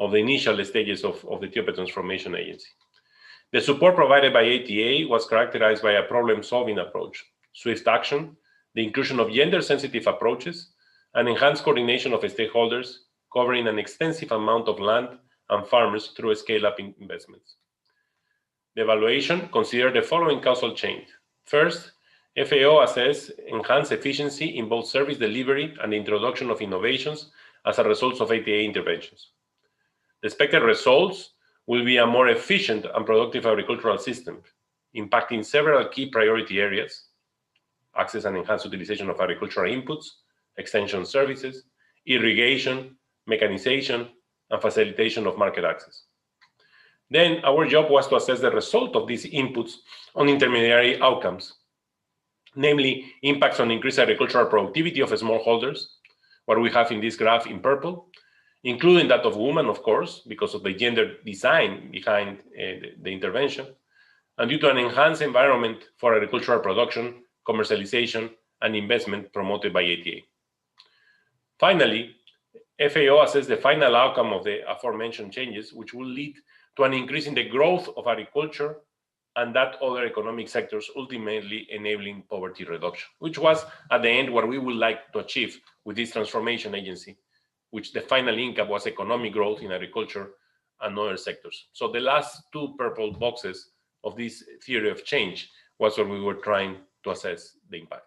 of the initial stages of the Ethiopia Transformation Agency. The support provided by ATA was characterized by a problem-solving approach, swift action, the inclusion of gender-sensitive approaches, and enhanced coordination of stakeholders, covering an extensive amount of land and farmers through scale-up investments. The evaluation considered the following causal chain. First, FAO assessed enhanced efficiency in both service delivery and the introduction of innovations as a result of ATA interventions. The expected results will be a more efficient and productive agricultural system, impacting several key priority areas: access and enhanced utilization of agricultural inputs, extension services, irrigation, mechanization, and facilitation of market access. Then our job was to assess the result of these inputs on intermediary outcomes, namely impacts on increased agricultural productivity of smallholders, what we have in this graph in purple, including that of women, of course, because of the gender design behind the intervention, and due to an enhanced environment for agricultural production, commercialization, and investment promoted by ATA. Finally, FAO assessed the final outcome of the aforementioned changes, which will lead to an increase in the growth of agriculture and that other economic sectors, ultimately enabling poverty reduction, which was at the end what we would like to achieve with this transformation agency, which the final income was economic growth in agriculture and other sectors. So the last two purple boxes of this theory of change was what we were trying to assess the impact.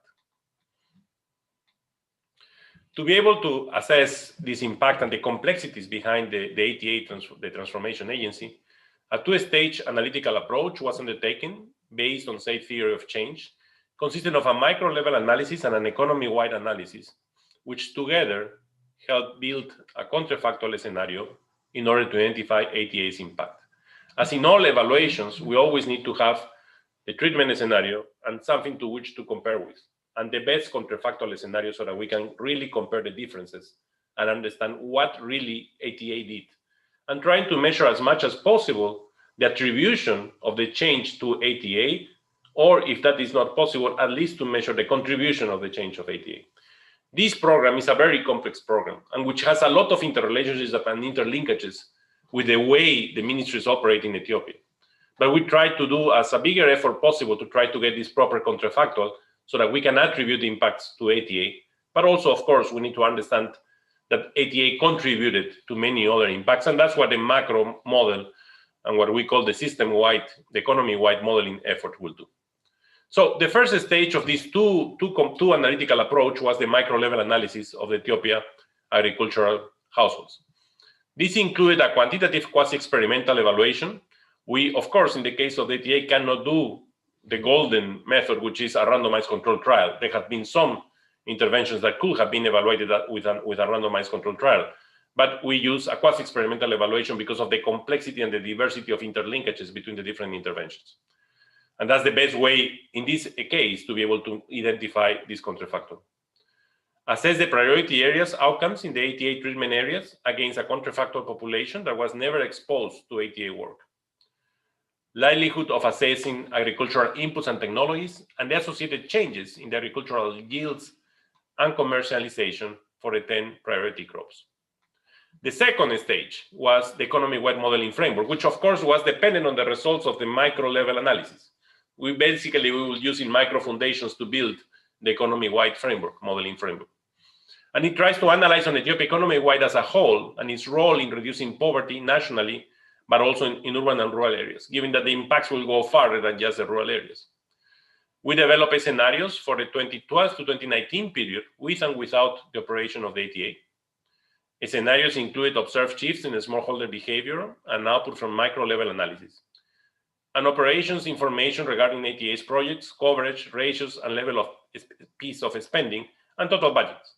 To be able to assess this impact and the complexities behind the ATA, the Transformation Agency, a two-stage analytical approach was undertaken based on safe theory of change, consisting of a micro-level analysis and an economy-wide analysis, which together helped build a counterfactual scenario in order to identify ATA's impact. As in all evaluations, we always need to have the treatment scenario and something to which to compare with, and the best counterfactual scenario so that we can really compare the differences and understand what really ATA did, and trying to measure as much as possible the attribution of the change to ATA, or if that is not possible, at least to measure the contribution of the change of ATA. This program is a very complex program, and which has a lot of interrelationships and interlinkages with the way the ministries operate in Ethiopia. But we try to do as a bigger effort possible to try to get this proper counterfactual so that we can attribute the impacts to ATA. But also, of course, we need to understand that ATA contributed to many other impacts, and that's what the macro model and what we call the system-wide, the economy-wide modeling effort will do. So the first stage of this two analytical approach was the micro-level analysis of the Ethiopia agricultural households. This included a quantitative quasi-experimental evaluation. We, of course, in the case of the ATA, cannot do the golden method, which is a randomized control trial. There have been some interventions that could have been evaluated with a randomized control trial, but we use a quasi-experimental evaluation because of the complexity and the diversity of interlinkages between the different interventions. And that's the best way, in this case, to be able to identify this counterfactual. Assess the priority areas outcomes in the ATA treatment areas against a counterfactual population that was never exposed to ATA work. Likelihood of assessing agricultural inputs and technologies and the associated changes in the agricultural yields and commercialization for the 10 priority crops. The second stage was the economy-wide modeling framework, which of course was dependent on the results of the micro-level analysis. We will use in micro foundations to build the economy-wide framework, modeling framework. And it tries to analyze on Ethiopia economy-wide as a whole and its role in reducing poverty nationally, but also in urban and rural areas, given that the impacts will go farther than just the rural areas. We developed scenarios for the 2012 to 2019 period with and without the operation of the ATA. Scenarios included observed shifts in smallholder behavior and output from micro-level analysis. and operations information regarding ATA's projects, coverage, ratios, and level of piece of spending, and total budgets,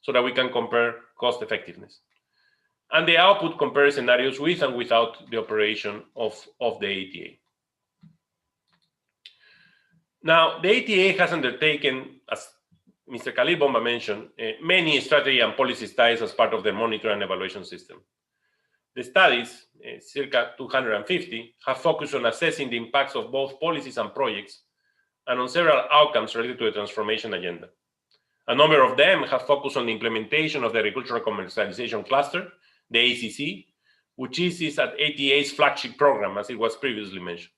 so that we can compare cost effectiveness. And the output compares scenarios with and without the operation of the ATA. Now, the ATA has undertaken, as Mr. Khalil Bomba mentioned, many strategy and policy studies as part of the monitor and evaluation system. The studies, circa 250, have focused on assessing the impacts of both policies and projects, and on several outcomes related to the transformation agenda. A number of them have focused on the implementation of the agricultural commercialization cluster, the ACC, which is at ATA's flagship program, as it was previously mentioned.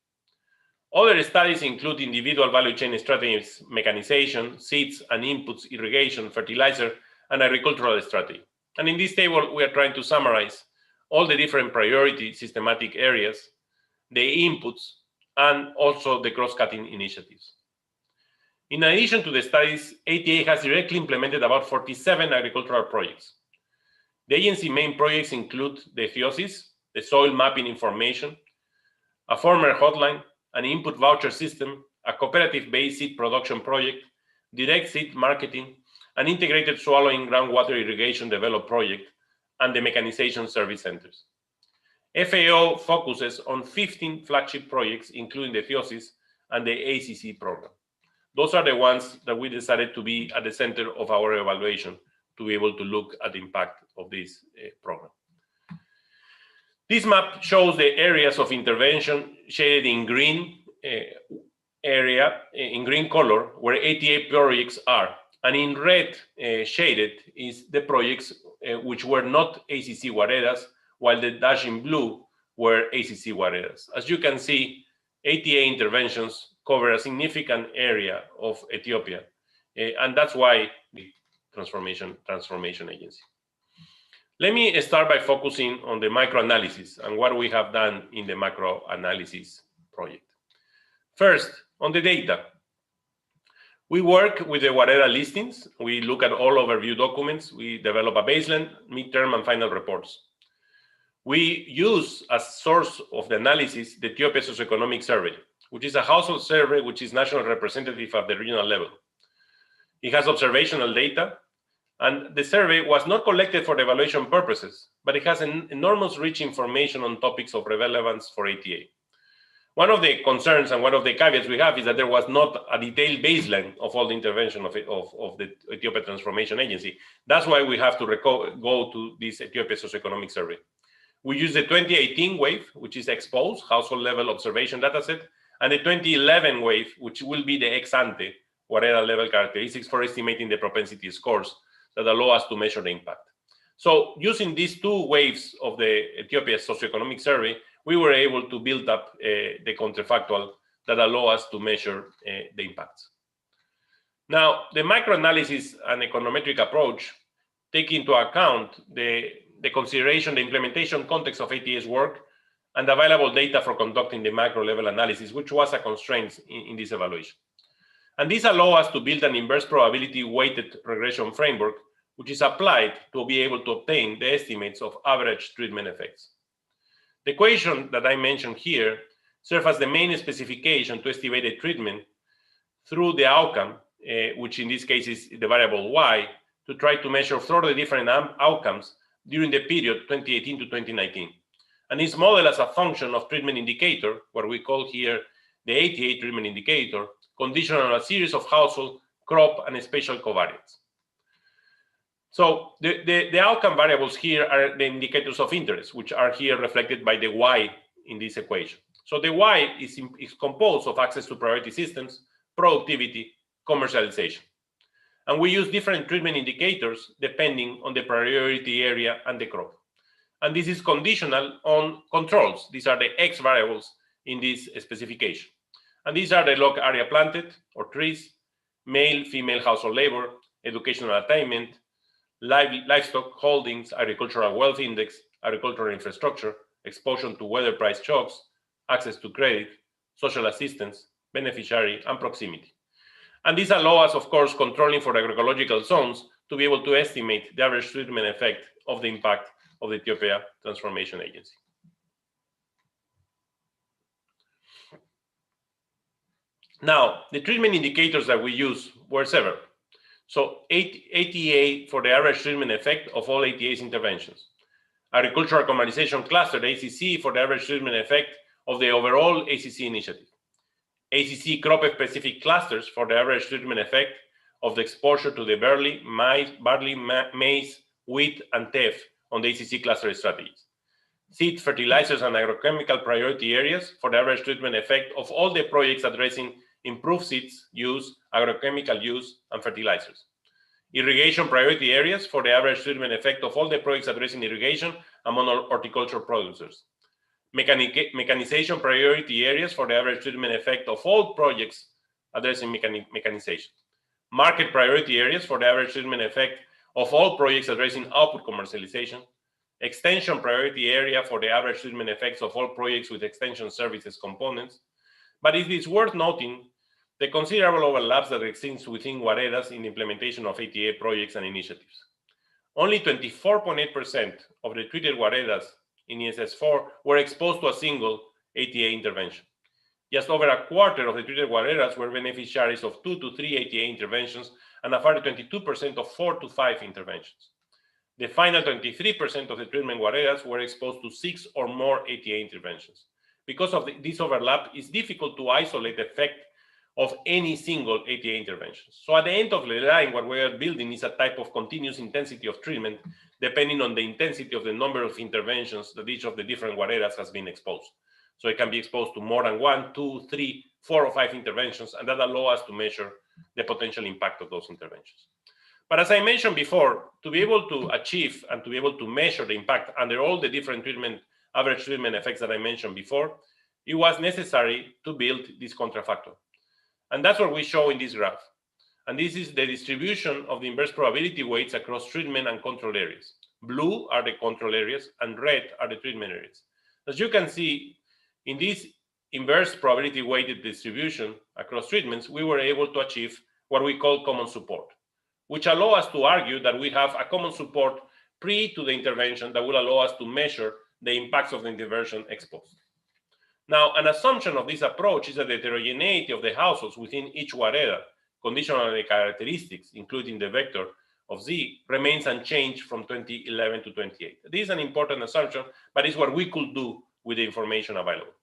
Other studies include individual value chain strategies, mechanization, seeds and inputs, irrigation, fertilizer, and agricultural strategy. And in this table, we are trying to summarize all the different priority systematic areas, the inputs, and also the cross-cutting initiatives. In addition to the studies, ATA has directly implemented about 47 agricultural projects. The agency main projects include the theosis, the soil mapping information, a farmer hotline, an input voucher system, a cooperative-based seed production project, direct seed marketing, an integrated swallowing groundwater irrigation development project, and the mechanization service centers. FAO focuses on 15 flagship projects, including the theosis and the ACC program. Those are the ones that we decided to be at the center of our evaluation to be able to look at the impact of this program. This map shows the areas of intervention shaded in green in green color, where ATA projects are, and in red shaded is the projects which were not ACC Guareras, while the dash in blue were ACC Guareras. As you can see, ATA interventions cover a significant area of Ethiopia, and that's why the transformation agency. Let me start by focusing on the microanalysis and what we have done in the macroanalysis project. First, on the data. We work with the Guarera listings. We look at all overview documents. We develop a baseline, midterm, and final reports. We use as source of the analysis the Ethiopia Socioeconomic Survey, which is a household survey which is national representative at the regional level. It has observational data, and the survey was not collected for evaluation purposes, but it has an enormous rich information on topics of relevance for ATA. One of the concerns and one of the caveats we have is that there was not a detailed baseline of all the intervention of the Ethiopia Transformation Agency. That's why we have to go to this Ethiopia Socioeconomic Survey. We use the 2018 wave, which is exposed, household level observation dataset, and the 2011 wave, which will be the ex-ante, Guarera level characteristics for estimating the propensity scores that allow us to measure the impact. So using these two waves of the Ethiopia Socioeconomic Survey, we were able to build up the counterfactual that allow us to measure the impacts. Now, the microanalysis and econometric approach take into account the consideration, the implementation context of ATA's work, and available data for conducting the macro level analysis, which was a constraint in this evaluation. And this allows us to build an inverse probability weighted regression framework, which is applied to be able to obtain the estimates of average treatment effects. The equation that I mentioned here serves as the main specification to estimate the treatment through the outcome, which in this case is the variable y, to try to measure 30 different outcomes during the period 2018 to 2019. And is modeled as a function of treatment indicator, what we call here the ATA treatment indicator, conditional on a series of household, crop, and spatial covariates. So the outcome variables here are the indicators of interest, which are here reflected by the y in this equation. So the y is composed of access to priority systems, productivity, commercialization. And we use different treatment indicators depending on the priority area and the crop. And this is conditional on controls. These are the x variables in this specification. And these are the log area planted or trees, male, female household labor, educational attainment, livestock holdings, agricultural wealth index, agricultural infrastructure, exposure to weather price shocks, access to credit, social assistance, beneficiary, and proximity. And this allows us, of course, controlling for agroecological zones to be able to estimate the average treatment effect of the impact of the Ethiopia Transformation Agency. Now, the treatment indicators that we use were several. So ATA for the average treatment effect of all ATA's interventions. Agricultural Commercialization Cluster, ACC, for the average treatment effect of the overall ACC initiative. ACC crop-specific clusters for the average treatment effect of the exposure to the barley, maize, wheat, and teff on the ACC cluster strategies. Seed, fertilizers, and agrochemical priority areas for the average treatment effect of all the projects addressing improved seeds use, agrochemical use, and fertilizers. Irrigation priority areas for the average treatment effect of all the projects addressing irrigation among horticultural producers. Mechanization priority areas for the average treatment effect of all projects addressing mechanization. Market priority areas for the average treatment effect of all projects addressing output commercialization. Extension priority area for the average treatment effects of all projects with extension services components. But it is worth noting the considerable overlaps that exist within Guareras in the implementation of ATA projects and initiatives. Only 24.8% of the treated Guareras in ESS4 were exposed to a single ATA intervention. Just over a quarter of the treated Guareras were beneficiaries of 2 to 3 ATA interventions, and a further 22% of 4 to 5 interventions. The final 23% of the treatment Guareras were exposed to 6 or more ATA interventions. Because of this overlap, it's difficult to isolate the effect of any single ATA intervention. So at the end of the line, what we are building is a type of continuous intensity of treatment, depending on the intensity of the number of interventions that each of the different Guareras has been exposed. So it can be exposed to more than 1, 2, 3, 4, or 5 interventions, and that allows us to measure the potential impact of those interventions. But as I mentioned before, to be able to achieve and to be able to measure the impact under all the different average treatment effects that I mentioned before, it was necessary to build this contrafactor. And that's what we show in this graph. And this is the distribution of the inverse probability weights across treatment and control areas. Blue are the control areas, and red are the treatment areas. As you can see, in this inverse probability weighted distribution across treatments, we were able to achieve what we call common support, which allow us to argue that we have a common support pre to the intervention that will allow us to measure the impacts of the intervention exposed. Now, an assumption of this approach is that the heterogeneity of the households within each Guarera, conditional on the characteristics, including the vector of Z, remains unchanged from 2011 to 28. This is an important assumption, but it's what we could do with the information available.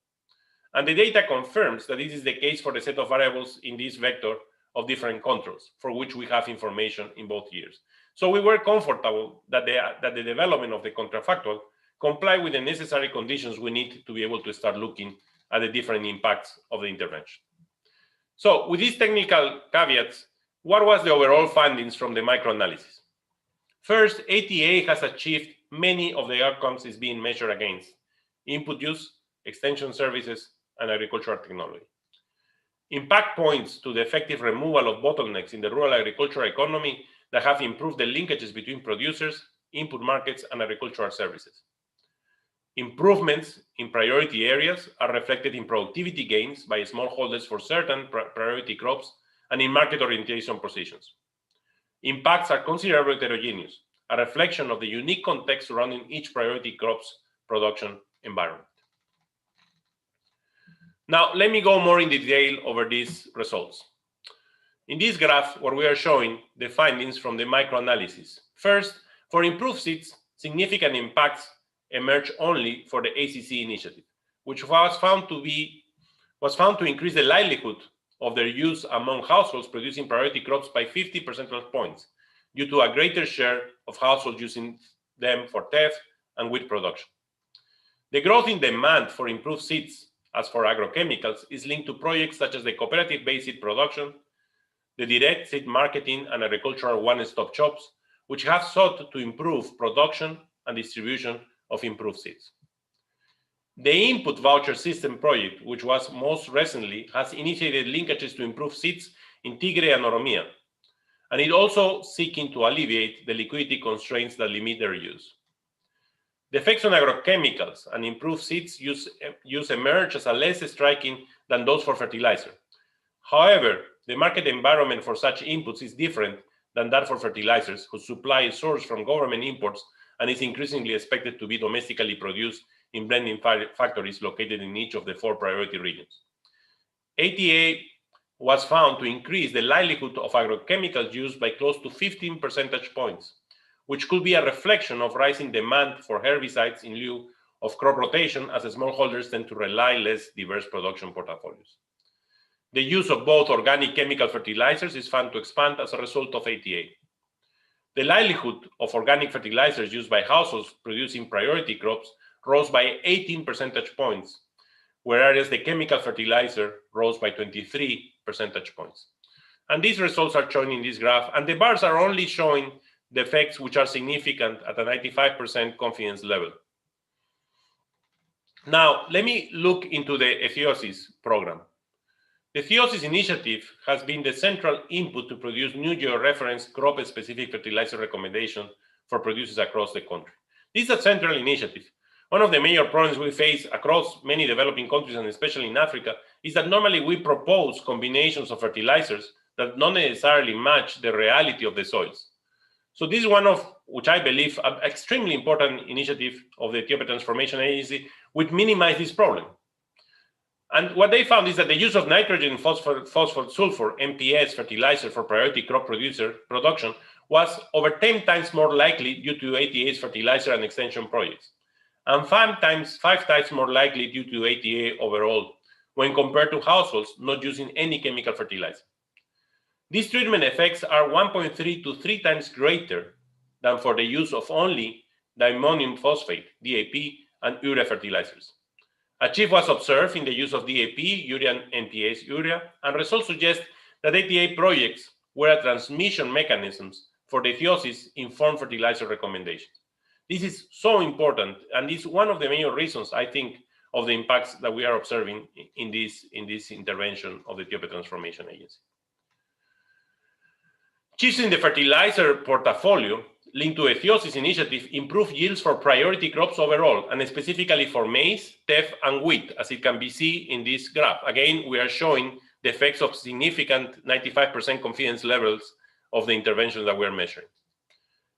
And the data confirms that this is the case for the set of variables in this vector of different controls, for which we have information in both years. So we were comfortable that the development of the contrafactual comply with the necessary conditions we need to be able to start looking at the different impacts of the intervention. So with these technical caveats, what was the overall findings from the microanalysis? First, ATA has achieved many of the outcomes it's being measured against: input use, extension services, and agricultural technology. Impact points to the effective removal of bottlenecks in the rural agricultural economy that have improved the linkages between producers, input markets, and agricultural services. Improvements in priority areas are reflected in productivity gains by smallholders for certain priority crops and in market orientation positions. Impacts are considerably heterogeneous, a reflection of the unique context surrounding each priority crop's production environment. Now, let me go more in detail over these results. In this graph, what we are showing the findings from the microanalysis. First, for improved seeds, significant impacts emerge only for the ACC initiative, which was found to increase the likelihood of their use among households producing priority crops by 50 percentage points, due to a greater share of households using them for teff and wheat production. The growth in demand for improved seeds, as for agrochemicals, is linked to projects such as the cooperative-based seed production, the direct seed marketing, and agricultural one-stop shops, which have sought to improve production and distribution of improved seeds. The input voucher system project, which was most recently, has initiated linkages to improve seeds in Tigre and Oromia, and it also seeking to alleviate the liquidity constraints that limit their use. The effects on agrochemicals and improved seeds use emerge as less striking than those for fertilizer. However, the market environment for such inputs is different than that for fertilizers, whose supply is sourced from government imports and is increasingly expected to be domestically produced in blending factories located in each of the 4 priority regions. ATA was found to increase the likelihood of agrochemicals use by close to 15 percentage points, which could be a reflection of rising demand for herbicides in lieu of crop rotation, as smallholders tend to rely less diverse production portfolios. The use of both organic chemical fertilizers is found to expand as a result of ATA. The likelihood of organic fertilizers used by households producing priority crops rose by 18 percentage points, whereas the chemical fertilizer rose by 23 percentage points. And these results are shown in this graph, and the bars are only showing the effects which are significant at a 95% confidence level. Now, let me look into the Ethiosis program. The Ethiosis initiative has been the central input to produce new georeferenced crop-specific fertilizer recommendations for producers across the country. This is a central initiative. One of the major problems we face across many developing countries, and especially in Africa, is that normally we propose combinations of fertilizers that not necessarily match the reality of the soils. So this is one of, which I believe, an extremely important initiative of the Ethiopia Transformation Agency, which minimize this problem. And what they found is that the use of nitrogen, phosphorus, sulfur, NPS fertilizer for priority crop production was over 10 times more likely due to ATA's fertilizer and extension projects, and 5 times more likely due to ATA overall when compared to households not using any chemical fertilizer. These treatment effects are 1.3 to 3 times greater than for the use of only diammonium phosphate, DAP, and urea fertilizers. A shift was observed in the use of DAP, urea, and NPS urea, and results suggest that ATA projects were a transmission mechanisms for the Ethiosis informed fertilizer recommendations. This is so important, and is one of the major reasons, I think, of the impacts that we are observing in this intervention of the Ethiopia Transformation Agency. Shifts in the fertilizer portfolio linked to Ethiosis initiative improve yields for priority crops overall, and specifically for maize, teff, and wheat, as it can be seen in this graph. Again, we are showing the effects of significant 95% confidence levels of the interventions that we are measuring.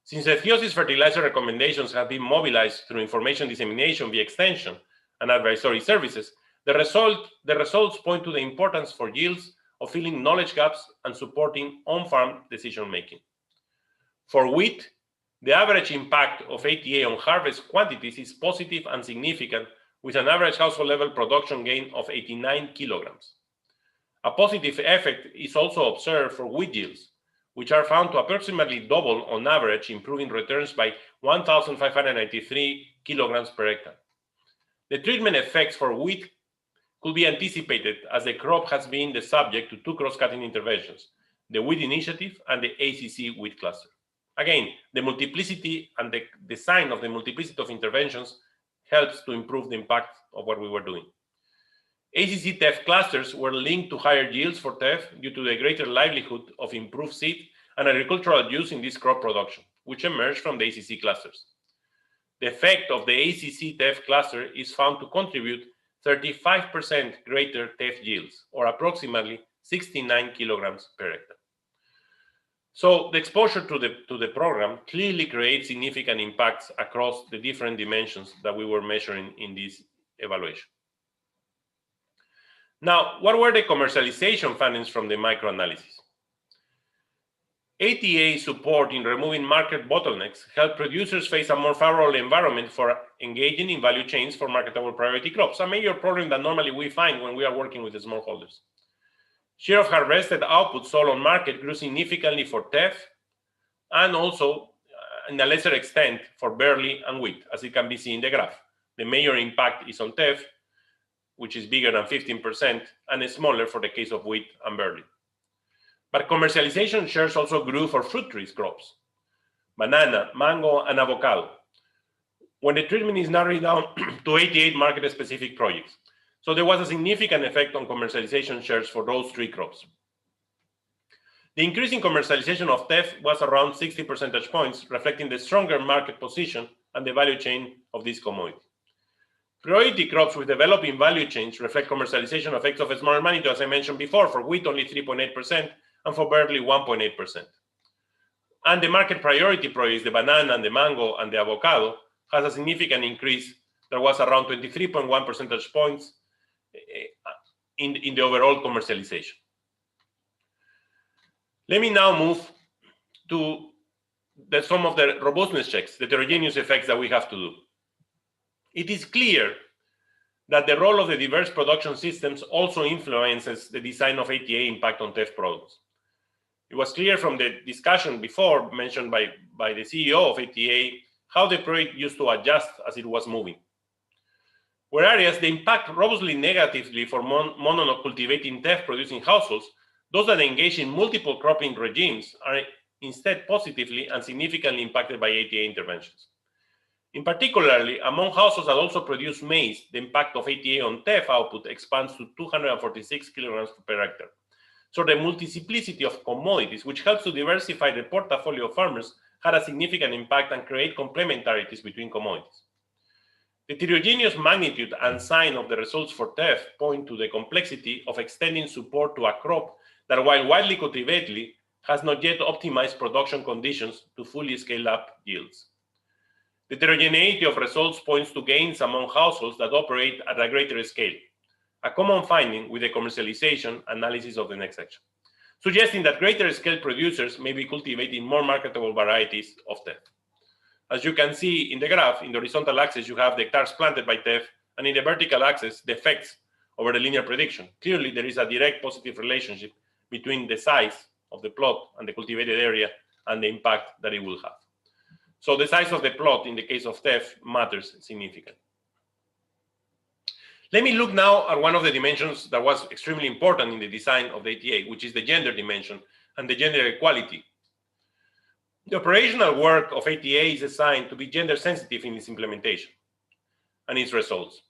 Since Ethiosis fertilizer recommendations have been mobilized through information dissemination via extension and advisory services, the results point to the importance for yields of filling knowledge gaps and supporting on-farm decision-making. For wheat, the average impact of ATA on harvest quantities is positive and significant, with an average household level production gain of 89 kilograms. A positive effect is also observed for wheat yields, which are found to approximately double on average, improving returns by 1,593 kilograms per hectare. The treatment effects for wheat could be anticipated as the crop has been the subject to 2 cross-cutting interventions, the wheat initiative and the ACC wheat cluster. Again, the multiplicity and the design of the multiplicity of interventions helps to improve the impact of what we were doing. ACC teff clusters were linked to higher yields for teff due to the greater likelihood of improved seed and agricultural use in this crop production, which emerged from the ACC clusters. The effect of the ACC teff cluster is found to contribute 35% greater teff yields, or approximately 69 kilograms per hectare. So the exposure to the program clearly creates significant impacts across the different dimensions that we were measuring in this evaluation. Now, what were the commercialization findings from the microanalysis? ATA support in removing market bottlenecks helped producers face a more favorable environment for engaging in value chains for marketable priority crops, a major problem that normally we find when we are working with the smallholders. Share of harvested output sold on market grew significantly for teff, and also, in a lesser extent, for barley and wheat, as it can be seen in the graph. The major impact is on teff, which is bigger than 15%, and smaller for the case of wheat and barley. But commercialization shares also grew for fruit trees crops, banana, mango, and avocado, when the treatment is narrowed down to 88 market-specific projects. So there was a significant effect on commercialization shares for those 3 crops. The increase in commercialization of teff was around 60 percentage points, reflecting the stronger market position and the value chain of this commodity. Priority crops with developing value chains reflect commercialization effects of a smaller magnitude, as I mentioned before, for wheat only 3.8% and for barley 1.8%. And the market priority projects, the banana and the mango and the avocado, has a significant increase that was around 23.1 percentage points in the overall commercialization. Let me now move to some of the robustness checks, the heterogeneous effects that we have to do. It is clear that the role of the diverse production systems also influences the design of ATA impact on TEF products. It was clear from the discussion before mentioned by the CEO of ATA how the project used to adjust as it was moving. Where areas they impact robustly negatively for monocultivating TEF producing households, those that engage in multiple cropping regimes are instead positively and significantly impacted by ATA interventions. In particularly, among households that also produce maize, the impact of ATA on TEF output expands to 246 kilograms per hectare. So the multiplicity of commodities, which helps to diversify the portfolio of farmers, had a significant impact and create complementarities between commodities. The heterogeneous magnitude and sign of the results for TEF point to the complexity of extending support to a crop that, while widely cultivated, has not yet optimized production conditions to fully scale up yields. The heterogeneity of results points to gains among households that operate at a greater scale, a common finding with the commercialization analysis of the next section, suggesting that greater scale producers may be cultivating more marketable varieties of TEF. As you can see in the graph, in the horizontal axis, you have the hectares planted by TEF, and in the vertical axis, the effects over the linear prediction. Clearly, there is a direct positive relationship between the size of the plot and the cultivated area and the impact that it will have. So the size of the plot in the case of TEF matters significantly. Let me look now at one of the dimensions that was extremely important in the design of the ATA, which is the gender dimension and the gender equality. The operational work of ATA is designed to be gender sensitive in its implementation and its results.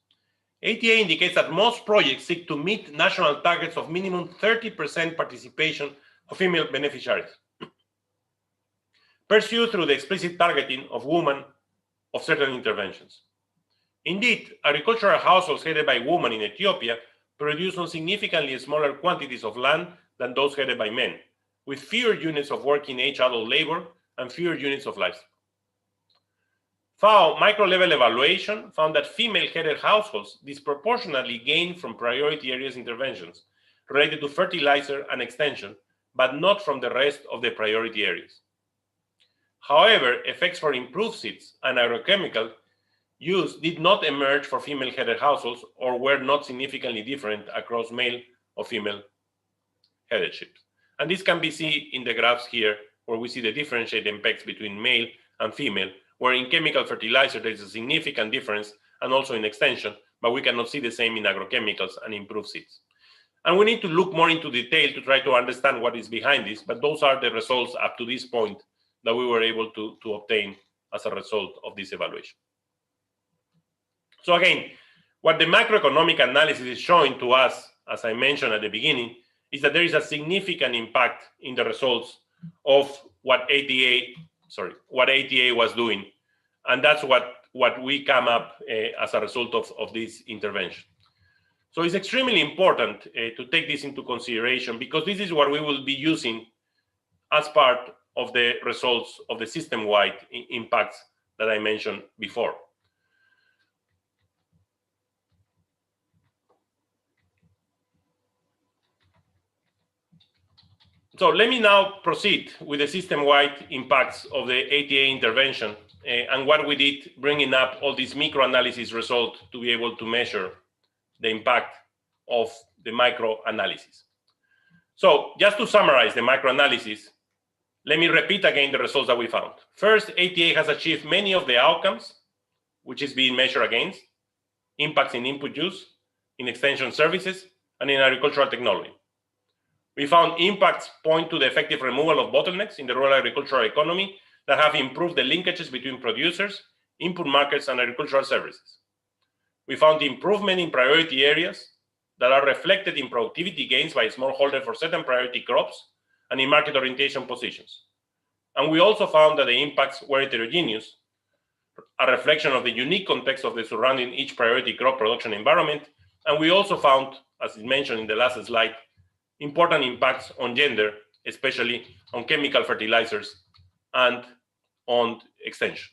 ATA indicates that most projects seek to meet national targets of minimum 30% participation of female beneficiaries, pursued through the explicit targeting of women of certain interventions. Indeed, agricultural households headed by women in Ethiopia produce on significantly smaller quantities of land than those headed by men, with fewer units of working-age adult labor and fewer units of livestock. FAO micro-level evaluation found that female-headed households disproportionately gain from priority areas interventions related to fertilizer and extension, but not from the rest of the priority areas. However, effects for improved seeds and agrochemical use did not emerge for female-headed households or were not significantly different across male or female headerships. And this can be seen in the graphs here, where we see the differentiated impacts between male and female, where in chemical fertilizer there is a significant difference, and also in extension, but we cannot see the same in agrochemicals and improved seeds. And we need to look more into detail to try to understand what is behind this, but those are the results up to this point that we were able to obtain as a result of this evaluation. So again, what the macroeconomic analysis is showing to us, as I mentioned at the beginning, is that there is a significant impact in the results of what ATA was doing, and that's what we come up as a result of this intervention. So it's extremely important to take this into consideration, because this is what we will be using as part of the results of the system-wide impacts that I mentioned before. So let me now proceed with the system-wide impacts of the ATA intervention and what we did, bringing up all these microanalysis results to be able to measure the impact of the microanalysis. So just to summarize the microanalysis, let me repeat again the results that we found. First, ATA has achieved many of the outcomes which is being measured against: impacts in input use, in extension services, and in agricultural technology. We found impacts point to the effective removal of bottlenecks in the rural agricultural economy that have improved the linkages between producers, input markets, and agricultural services. We found improvement in priority areas that are reflected in productivity gains by smallholders for certain priority crops and in market orientation positions. And we also found that the impacts were heterogeneous, a reflection of the unique context of the surrounding each priority crop production environment. And we also found, as mentioned in the last slide, important impacts on gender, especially on chemical fertilizers and on extension.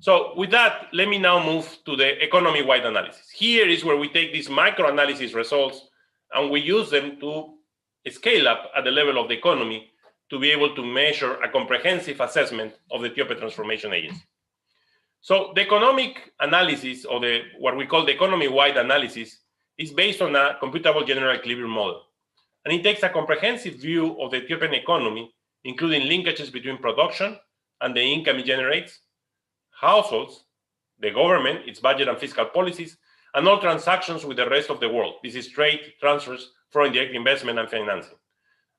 So with that, let me now move to the economy-wide analysis. Here is where we take these microanalysis results and we use them to scale up at the level of the economy to be able to measure a comprehensive assessment of the Ethiopia Transformation Agency. So the economic analysis, or what we call the economy-wide analysis, is based on a computable general equilibrium model. And it takes a comprehensive view of the Ethiopian economy, including linkages between production and the income it generates, households, the government, its budget and fiscal policies, and all transactions with the rest of the world. This is trade, transfers, foreign direct investment, and financing.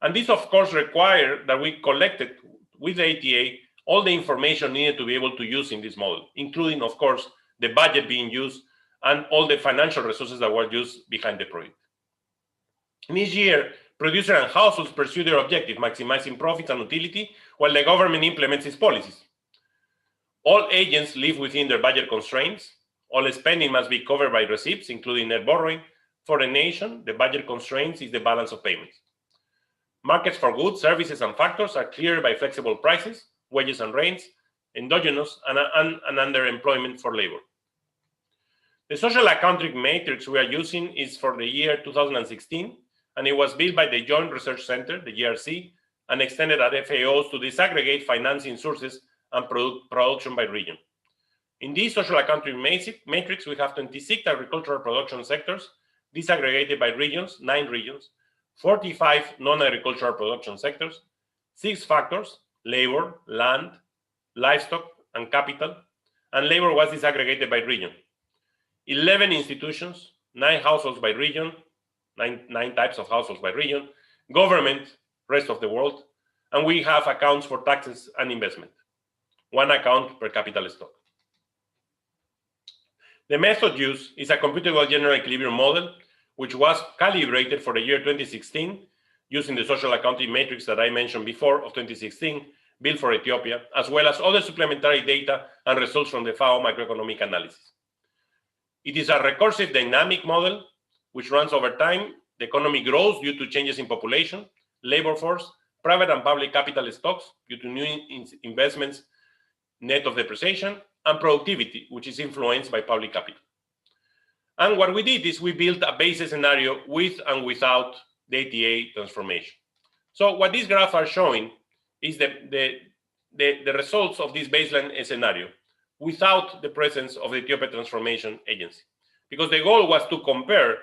And this, of course, requires that we collected with the ATA all the information needed to be able to use in this model, including, of course, the budget being used and all the financial resources that were used behind the project. In each year, producers and households pursue their objective, maximizing profits and utility, while the government implements its policies. All agents live within their budget constraints. All spending must be covered by receipts, including net borrowing. For the nation, the budget constraints is the balance of payments. Markets for goods, services, and factors are cleared by flexible prices, wages and rents, endogenous and underemployment for labor. The social accounting matrix we are using is for the year 2016, and it was built by the Joint Research Center, the GRC, and extended at FAOs to disaggregate financing sources and production by region. In this social accounting matrix, we have 26 agricultural production sectors, disaggregated by regions, 9 regions, 45 non-agricultural production sectors, 6 factors, labor, land, livestock, and capital, and labor was disaggregated by region. 11 institutions, 9 households by region, nine types of households by region, government, rest of the world, and we have accounts for taxes and investment. 1 account per capital stock. The method used is a computable general equilibrium model, which was calibrated for the year 2016 using the social accounting matrix that I mentioned before of 2016, built for Ethiopia, as well as other supplementary data and results from the FAO macroeconomic analysis. It is a recursive dynamic model which runs over time. The economy grows due to changes in population, labor force, private and public capital stocks due to new investments, net of depreciation, and productivity, which is influenced by public capital. And what we did is we built a base scenario with and without the ATA transformation. So what these graphs are showing is the results of this baseline scenario without the presence of the Ethiopia Transformation Agency. Because the goal was to compare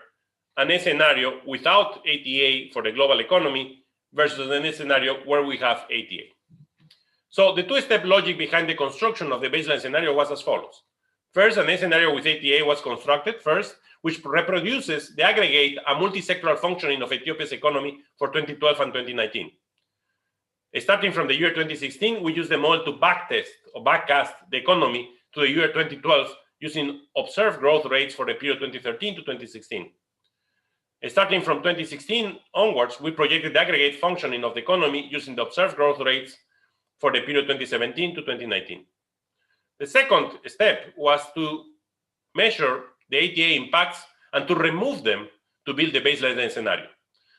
an scenario without ATA for the global economy versus a scenario where we have ATA. So the two-step logic behind the construction of the baseline scenario was as follows. First, an scenario with ATA was constructed first, which reproduces the aggregate and multi-sectoral functioning of Ethiopia's economy for 2012 and 2019. Starting from the year 2016, we use the model to backtest or backcast the economy to the year 2012 using observed growth rates for the period 2013 to 2016. Starting from 2016 onwards, we projected the aggregate functioning of the economy using the observed growth rates for the period 2017 to 2019. The second step was to measure the ATA impacts and to remove them to build the baseline scenario.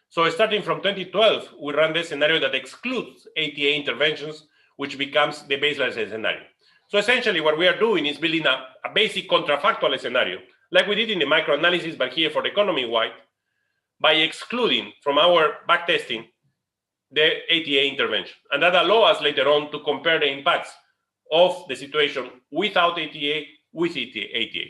So starting from 2012, we ran the scenario that excludes ATA interventions, which becomes the baseline scenario. So essentially what we are doing is building a basic contrafactual scenario, like we did in the microanalysis, but here for the economy-wide, by excluding from our backtesting the ATA intervention. And that allows us later on to compare the impacts of the situation without ATA with ATA.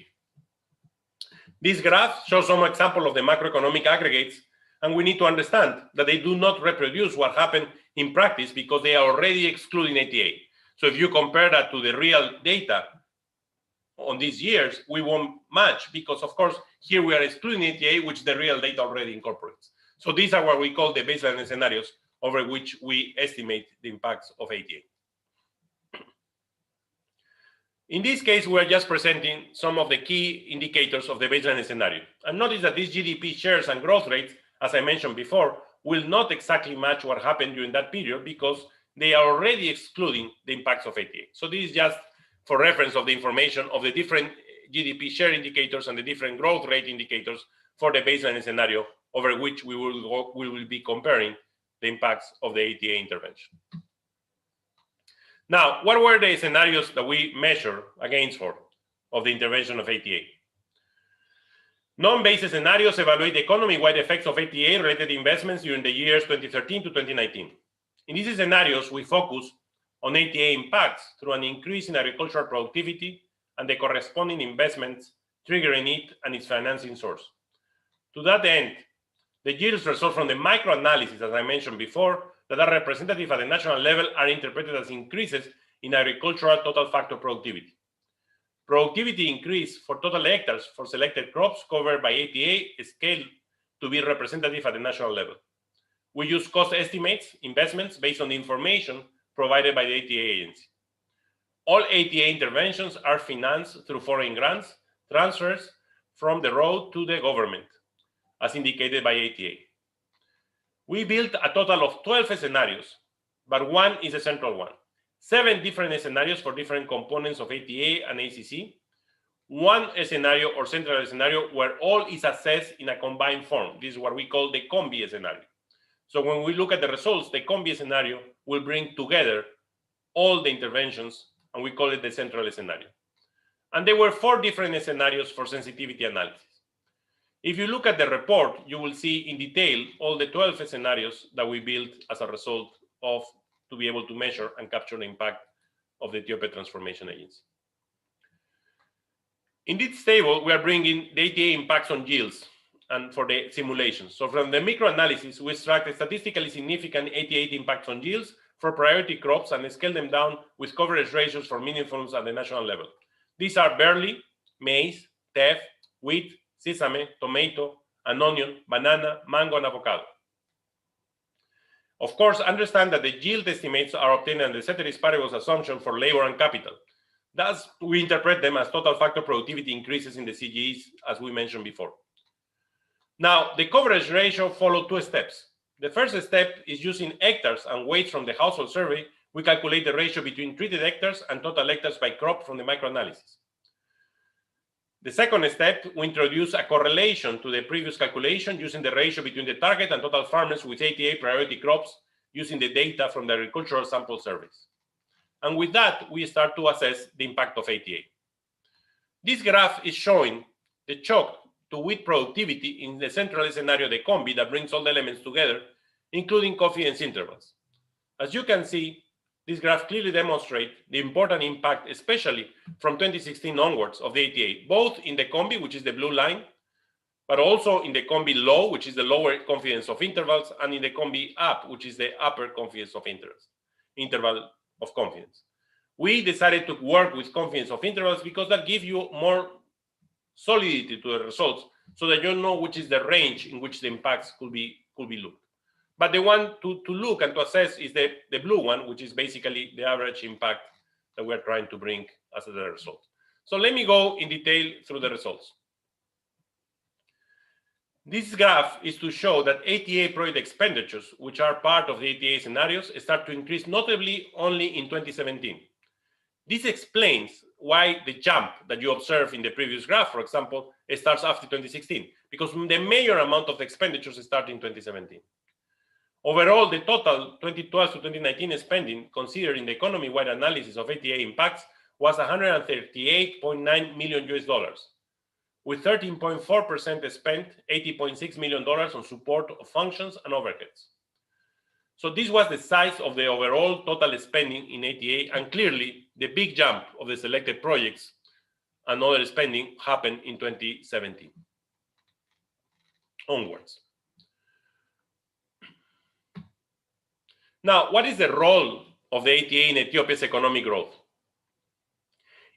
This graph shows some example of the macroeconomic aggregates, and we need to understand that they do not reproduce what happened in practice because they are already excluding ATA. So if you compare that to the real data on these years, we won't match because, of course, here we are excluding ATA, which the real data already incorporates. So these are what we call the baseline scenarios over which we estimate the impacts of ATA. In this case, we are just presenting some of the key indicators of the baseline scenario. And notice that these GDP shares and growth rates, as I mentioned before, will not exactly match what happened during that period because they are already excluding the impacts of ATA. So this is just for reference of the information of the different GDP share indicators and the different growth rate indicators for the baseline scenario over which we will be comparing the impacts of the ATA intervention. Now, what were the scenarios that we measure against for of the intervention of ATA? Non-based scenarios evaluate the economy-wide effects of ATA-related investments during the years 2013 to 2019. In these scenarios, we focus on ATA impacts through an increase in agricultural productivity and the corresponding investments triggering it and its financing source. To that end, the yields result from the microanalysis, as I mentioned before, that are representative at the national level are interpreted as increases in agricultural total factor productivity. Productivity increase for total hectares for selected crops covered by ATA is scaled to be representative at the national level. We use cost estimates, investments based on the information provided by the ATA agency. All ATA interventions are financed through foreign grants, transfers from the road to the government, as indicated by ATA. We built a total of 12 scenarios, but one is a central one. 7 different scenarios for different components of ATA and ACC. One scenario or central scenario where all is assessed in a combined form. This is what we call the combi scenario. So when we look at the results, the combi scenario will bring together all the interventions, and we call it the central scenario. And there were 4 different scenarios for sensitivity analysis. If you look at the report, you will see in detail all the 12 scenarios that we built as a result of to be able to measure and capture the impact of the Ethiopia Transformation Agency. In this table, we are bringing the ATA impacts on yields and for the simulations. So from the microanalysis, we extract statistically significant ATA impacts on yields for priority crops and scale them down with coverage ratios for meaningfulness at the national level. These are barley, maize, teff, wheat, sesame, tomato, and onion, banana, mango, and avocado. Of course, understand that the yield estimates are obtained under the ceteris paribus assumption for labor and capital. Thus, we interpret them as total factor productivity increases in the CGEs, as we mentioned before. Now, the coverage ratio followed 2 steps. The first step is using hectares and weights from the household survey. We calculate the ratio between treated hectares and total hectares by crop from the microanalysis. The second step, we introduce a correlation to the previous calculation using the ratio between the target and total farmers with ATA priority crops using the data from the agricultural sample surveys. And with that, we start to assess the impact of ATA. This graph is showing the shock to wheat productivity in the central scenario, the combi, that brings all the elements together, including confidence intervals. As you can see, this graph clearly demonstrates the important impact, especially from 2016 onwards, of the ATA, both in the combi, which is the blue line, but also in the combi low, which is the lower confidence of intervals, and in the combi up, which is the upper confidence of interval of confidence. We decided to work with confidence of intervals because that gives you more solidity to the results, so that you know which is the range in which the impacts could be looked. But the one to look and to assess is the blue one, which is basically the average impact that we're trying to bring as a result. So let me go in detail through the results. This graph is to show that ATA project expenditures, which are part of the ATA scenarios, start to increase notably only in 2017. This explains why the jump that you observe in the previous graph, for example, starts after 2016, because the major amount of expenditures start in 2017. Overall, the total 2012 to 2019 spending, considering the economy-wide analysis of ATA impacts, was $138.9 million, with 13.4% spent, $80.6 million on support of functions and overheads. So this was the size of the overall total spending in ATA, and clearly the big jump of the selected projects and other spending happened in 2017 onwards. Now, what is the role of the ATA in Ethiopia's economic growth?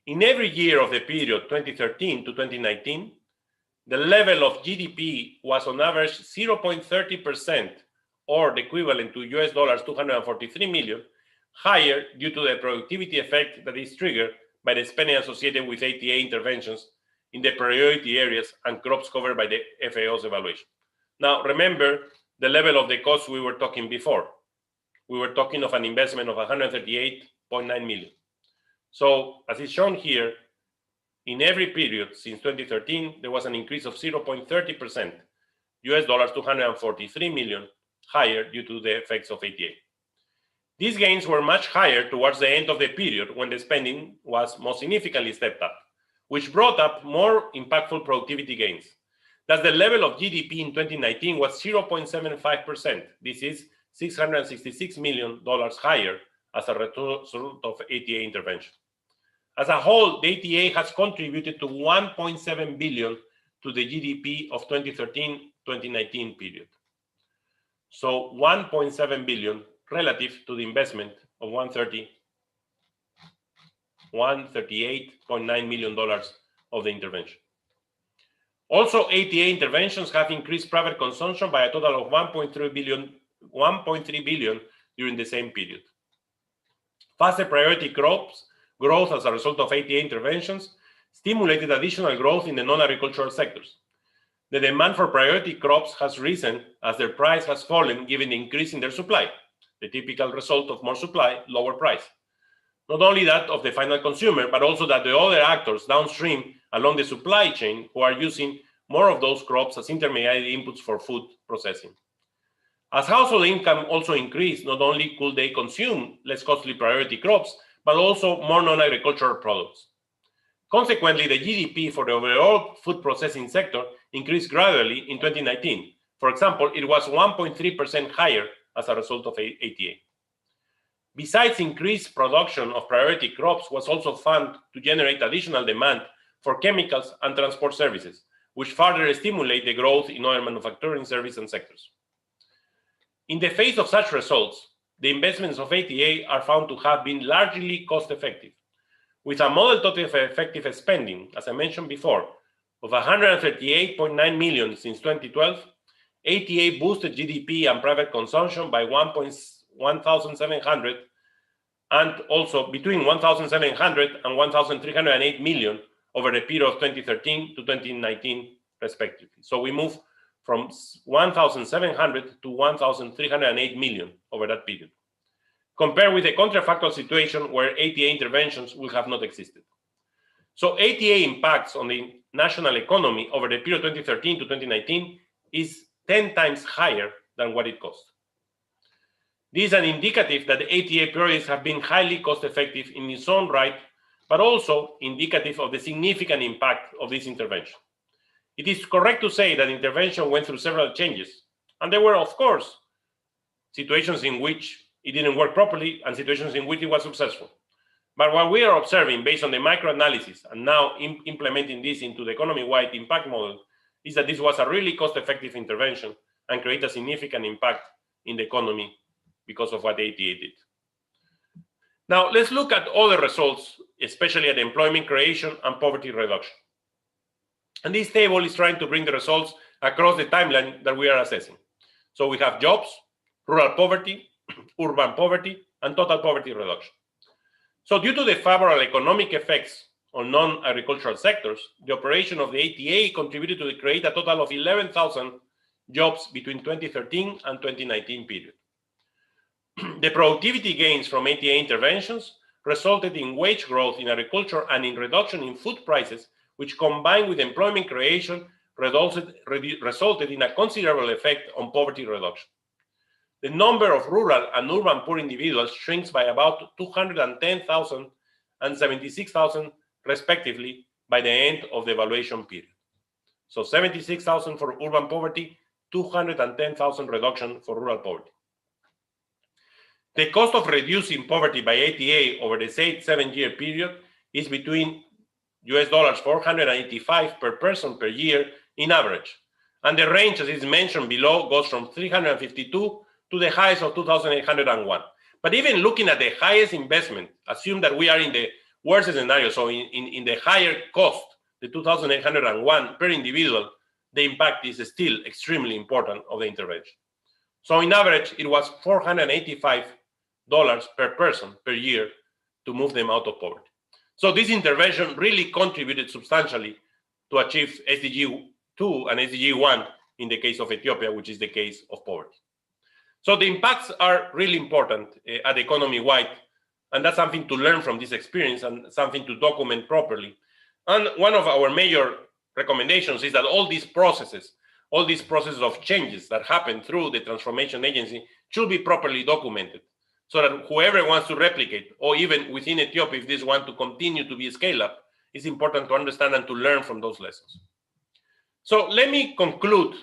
In every year of the period 2013 to 2019, the level of GDP was on average 0.30%, or the equivalent to US dollars 243 million, higher due to the productivity effect that is triggered by the spending associated with ATA interventions in the priority areas and crops covered by the FAO's evaluation. Now, remember the level of the cost we were talking before. We were talking of an investment of 138.9 million. So, as is shown here, in every period since 2013, there was an increase of 0.30%, US dollars 243 million, higher due to the effects of ATA. These gains were much higher towards the end of the period when the spending was most significantly stepped up, which brought up more impactful productivity gains. Thus, the level of GDP in 2019 was 0.75%. This is $666 million higher as a result of ATA intervention. As a whole, the ATA has contributed to $1.7 billion to the GDP of 2013-2019 period. So $1.7 billion relative to the investment of $138.9 million of the intervention. Also, ATA interventions have increased private consumption by a total of $1.3 billion during the same period. Faster priority crops growth as a result of ATA interventions stimulated additional growth in the non-agricultural sectors. The demand for priority crops has risen as their price has fallen given the increase in their supply, the typical result of more supply, lower price. Not only that of the final consumer, but also that the other actors downstream along the supply chain who are using more of those crops as intermediate inputs for food processing. As household income also increased, not only could they consume less costly priority crops, but also more non-agricultural products. Consequently, the GDP for the overall food processing sector increased gradually in 2019. For example, it was 1.3% higher as a result of ATA. Besides, increased production of priority crops was also found to generate additional demand for chemicals and transport services, which further stimulate the growth in other manufacturing services and sectors. In the face of such results, the investments of ATA are found to have been largely cost-effective. With a model total effective spending, as I mentioned before, of $138.9 million since 2012, ATA boosted GDP and private consumption by 1,700 and also between 1,700 and 1,308 million over the period of 2013 to 2019, respectively. So we move from 1,700 to 1,308 million over that period, compared with the counterfactual situation where ATA interventions would have not existed. So ATA impacts on the national economy over the period 2013 to 2019 is 10 times higher than what it cost. This is an indicative that the ATA projects have been highly cost-effective in its own right, but also indicative of the significant impact of this intervention. It is correct to say that intervention went through several changes, and there were, of course, situations in which it didn't work properly and situations in which it was successful. But what we are observing based on the microanalysis and now implementing this into the economy-wide impact model is that this was a really cost-effective intervention and create a significant impact in the economy because of what ATA did. Now, let's look at other results, especially at employment creation and poverty reduction. And this table is trying to bring the results across the timeline that we are assessing. So we have jobs, rural poverty, urban poverty, and total poverty reduction. So due to the favorable economic effects on non-agricultural sectors, the operation of the ATA contributed to create a total of 11,000 jobs between 2013 and 2019 period. The productivity gains from ATA interventions resulted in wage growth in agriculture and in reduction in food prices, which combined with employment creation resulted in a considerable effect on poverty reduction. The number of rural and urban poor individuals shrinks by about 210,000 and 76,000 respectively by the end of the evaluation period. So 76,000 for urban poverty, 210,000 reduction for rural poverty. The cost of reducing poverty by ATA over the 7-year period is between $485 per person per year in average. And the range, as is mentioned below, goes from 352 to the highest of 2,801. But even looking at the highest investment, assume that we are in the worst scenario, so in the higher cost, the 2,801 per individual, the impact is still extremely important of the intervention. So in average, it was $485 per person per year to move them out of poverty. So this intervention really contributed substantially to achieve SDG 2 and SDG 1 in the case of Ethiopia, which is the case of poverty. So the impacts are really important at the economy-wide, and that's something to learn from this experience and something to document properly. And one of our major recommendations is that all these processes of changes that happen through the transformation agency should be properly documented, so that whoever wants to replicate, or even within Ethiopia, if this want to continue to be scaled up, it's important to understand and to learn from those lessons. So let me conclude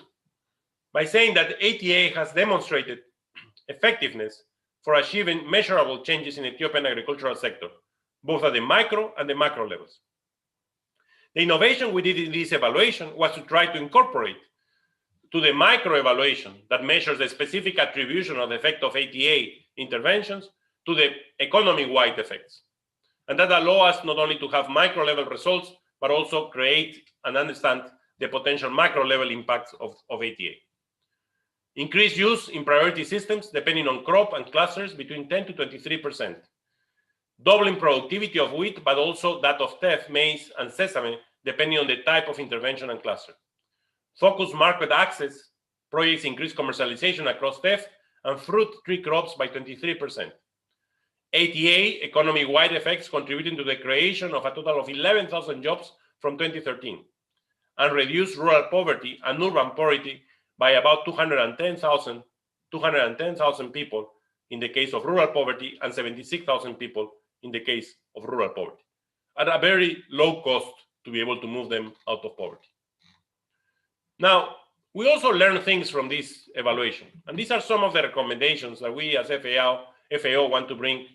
by saying that ATA has demonstrated effectiveness for achieving measurable changes in the Ethiopian agricultural sector, both at the micro and the macro levels. The innovation we did in this evaluation was to try to incorporate to the micro evaluation that measures the specific attribution of the effect of ATA interventions to the economy-wide effects. And that allows us not only to have micro-level results, but also create and understand the potential macro-level impacts of ATA. Increased use in priority systems depending on crop and clusters between 10 to 23%. Doubling productivity of wheat, but also that of teff, maize, and sesame, depending on the type of intervention and cluster. Focused market access projects increase commercialization across teff and fruit tree crops by 23%. ATA, economy-wide effects, contributing to the creation of a total of 11,000 jobs from 2013, and reduce rural poverty and urban poverty by about 210,000 people in the case of rural poverty and 76,000 people in the case of rural poverty, at a very low cost to be able to move them out of poverty. Now, we also learn things from this evaluation, and these are some of the recommendations that we as FAO want to bring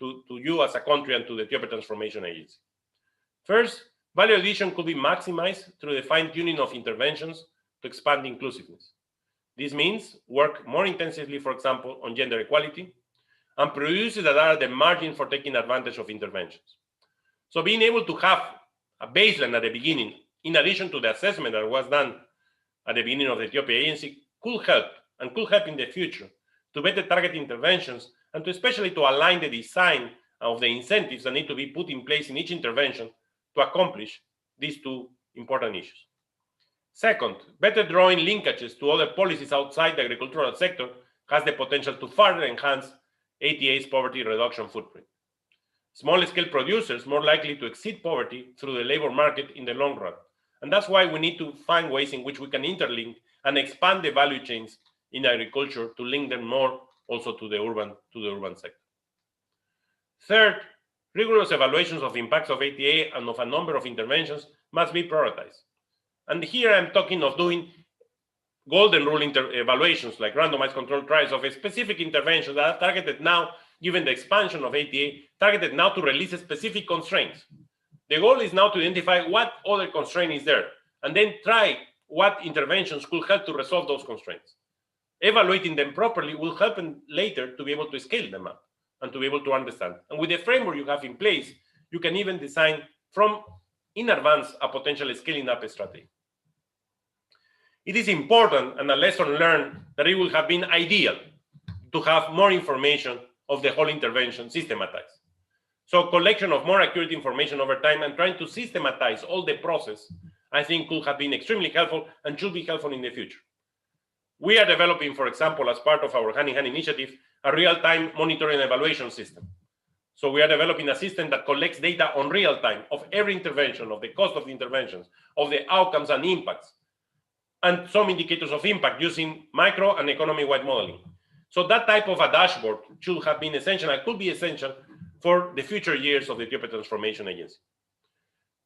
to you as a country and to the Ethiopia Transformation Agency. First, value addition could be maximized through the fine-tuning of interventions to expand inclusiveness. This means work more intensively, for example, on gender equality, and produces that are at the margin for taking advantage of interventions. So being able to have a baseline at the beginning, in addition to the assessment that was done at the beginning of the Ethiopia Agency, could help, and could help in the future to better target interventions and to especially to align the design of the incentives that need to be put in place in each intervention to accomplish these two important issues. Second, better drawing linkages to other policies outside the agricultural sector has the potential to further enhance ATA's poverty reduction footprint. Small-scale producers more likely to exceed poverty through the labor market in the long run. And that's why we need to find ways in which we can interlink and expand the value chains in agriculture to link them more also to the urban sector. Third, rigorous evaluations of impacts of ATA and of a number of interventions must be prioritized. And here I'm talking of doing golden rule evaluations like randomized controlled trials of a specific intervention that are targeted now, given the expansion of ATA, targeted now to release specific constraints. The goal is now to identify what other constraint is there, and then try what interventions could help to resolve those constraints. Evaluating them properly will help them later to be able to scale them up and to be able to understand. And with the framework you have in place, you can even design from in advance a potential scaling up strategy. It is important and a lesson learned that it would have been ideal to have more information of the whole intervention systematized. So collection of more accurate information over time and trying to systematize all the process, I think could have been extremely helpful and should be helpful in the future. We are developing, for example, as part of our hand-in-hand initiative, a real-time monitoring and evaluation system. So we are developing a system that collects data on real time of every intervention, of the cost of the interventions, of the outcomes and impacts, and some indicators of impact using micro and economy-wide modeling. So that type of a dashboard should have been essential and could be essential for the future years of the Ethiopia Transformation Agency.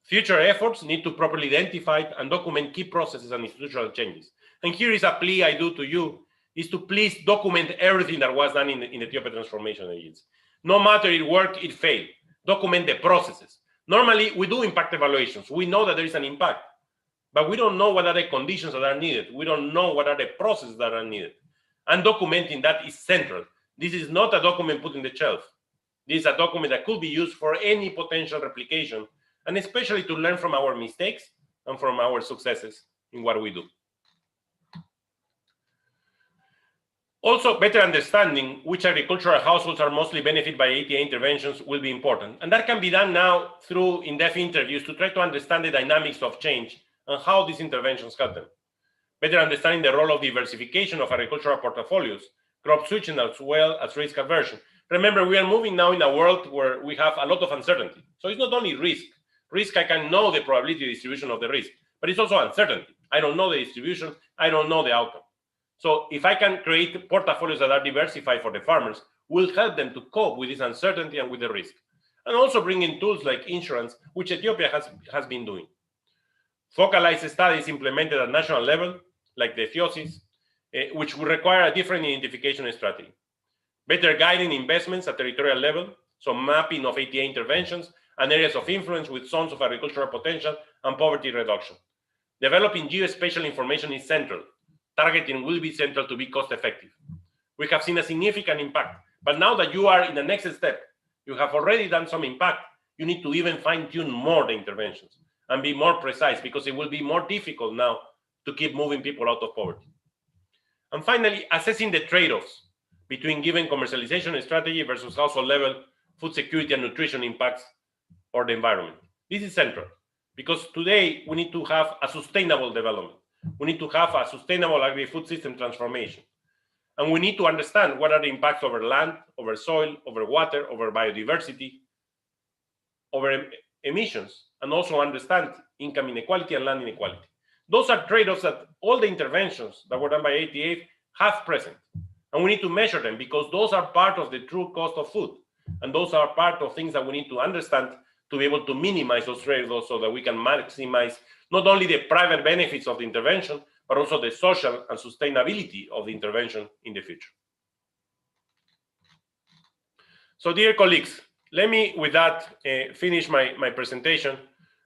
Future efforts need to properly identify and document key processes and institutional changes. And here is a plea I do to you, is to please document everything that was done in the Ethiopia Transformation Agency. No matter it worked, it failed. Document the processes. Normally, we do impact evaluations. We know that there is an impact, but we don't know what are the conditions that are needed. We don't know what are the processes that are needed. And documenting that is central. This is not a document put in the shelf. This is a document that could be used for any potential replication, and especially to learn from our mistakes and from our successes in what we do. Also, better understanding which agricultural households are mostly benefited by ATA interventions will be important. And that can be done now through in-depth interviews to try to understand the dynamics of change and how these interventions help them. Better understanding the role of diversification of agricultural portfolios, crop switching as well as risk aversion. Remember, we are moving now in a world where we have a lot of uncertainty. So it's not only risk. Risk, I can know the probability distribution of the risk, but it's also uncertainty. I don't know the distribution. I don't know the outcome. So if I can create portfolios that are diversified for the farmers, will help them to cope with this uncertainty and with the risk. And also bring in tools like insurance, which Ethiopia has been doing. Focalized studies implemented at national level, like the theosis, which will require a different identification strategy. better guiding investments at territorial level, so mapping of ATA interventions and areas of influence with zones of agricultural potential and poverty reduction. Developing geospatial information is central. Targeting will be central to be cost effective. We have seen a significant impact, but now that you are in the next step, you have already done some impact, you need to even fine-tune more the interventions and be more precise, because it will be more difficult now to keep moving people out of poverty. And finally, assessing the trade-offs between given commercialization strategy versus household level food security and nutrition impacts or the environment. This is central, because today we need to have a sustainable development. We need to have a sustainable agri-food system transformation. And we need to understand what are the impacts over land, over soil, over water, over biodiversity, over emissions, and also understand income inequality and land inequality. Those are trade-offs that all the interventions that were done by ATA have present. And we need to measure them, because those are part of the true cost of food. And those are part of things that we need to understand to be able to minimize those trade-offs, so that we can maximize not only the private benefits of the intervention, but also the social and sustainability of the intervention in the future. So dear colleagues, let me with that finish my presentation.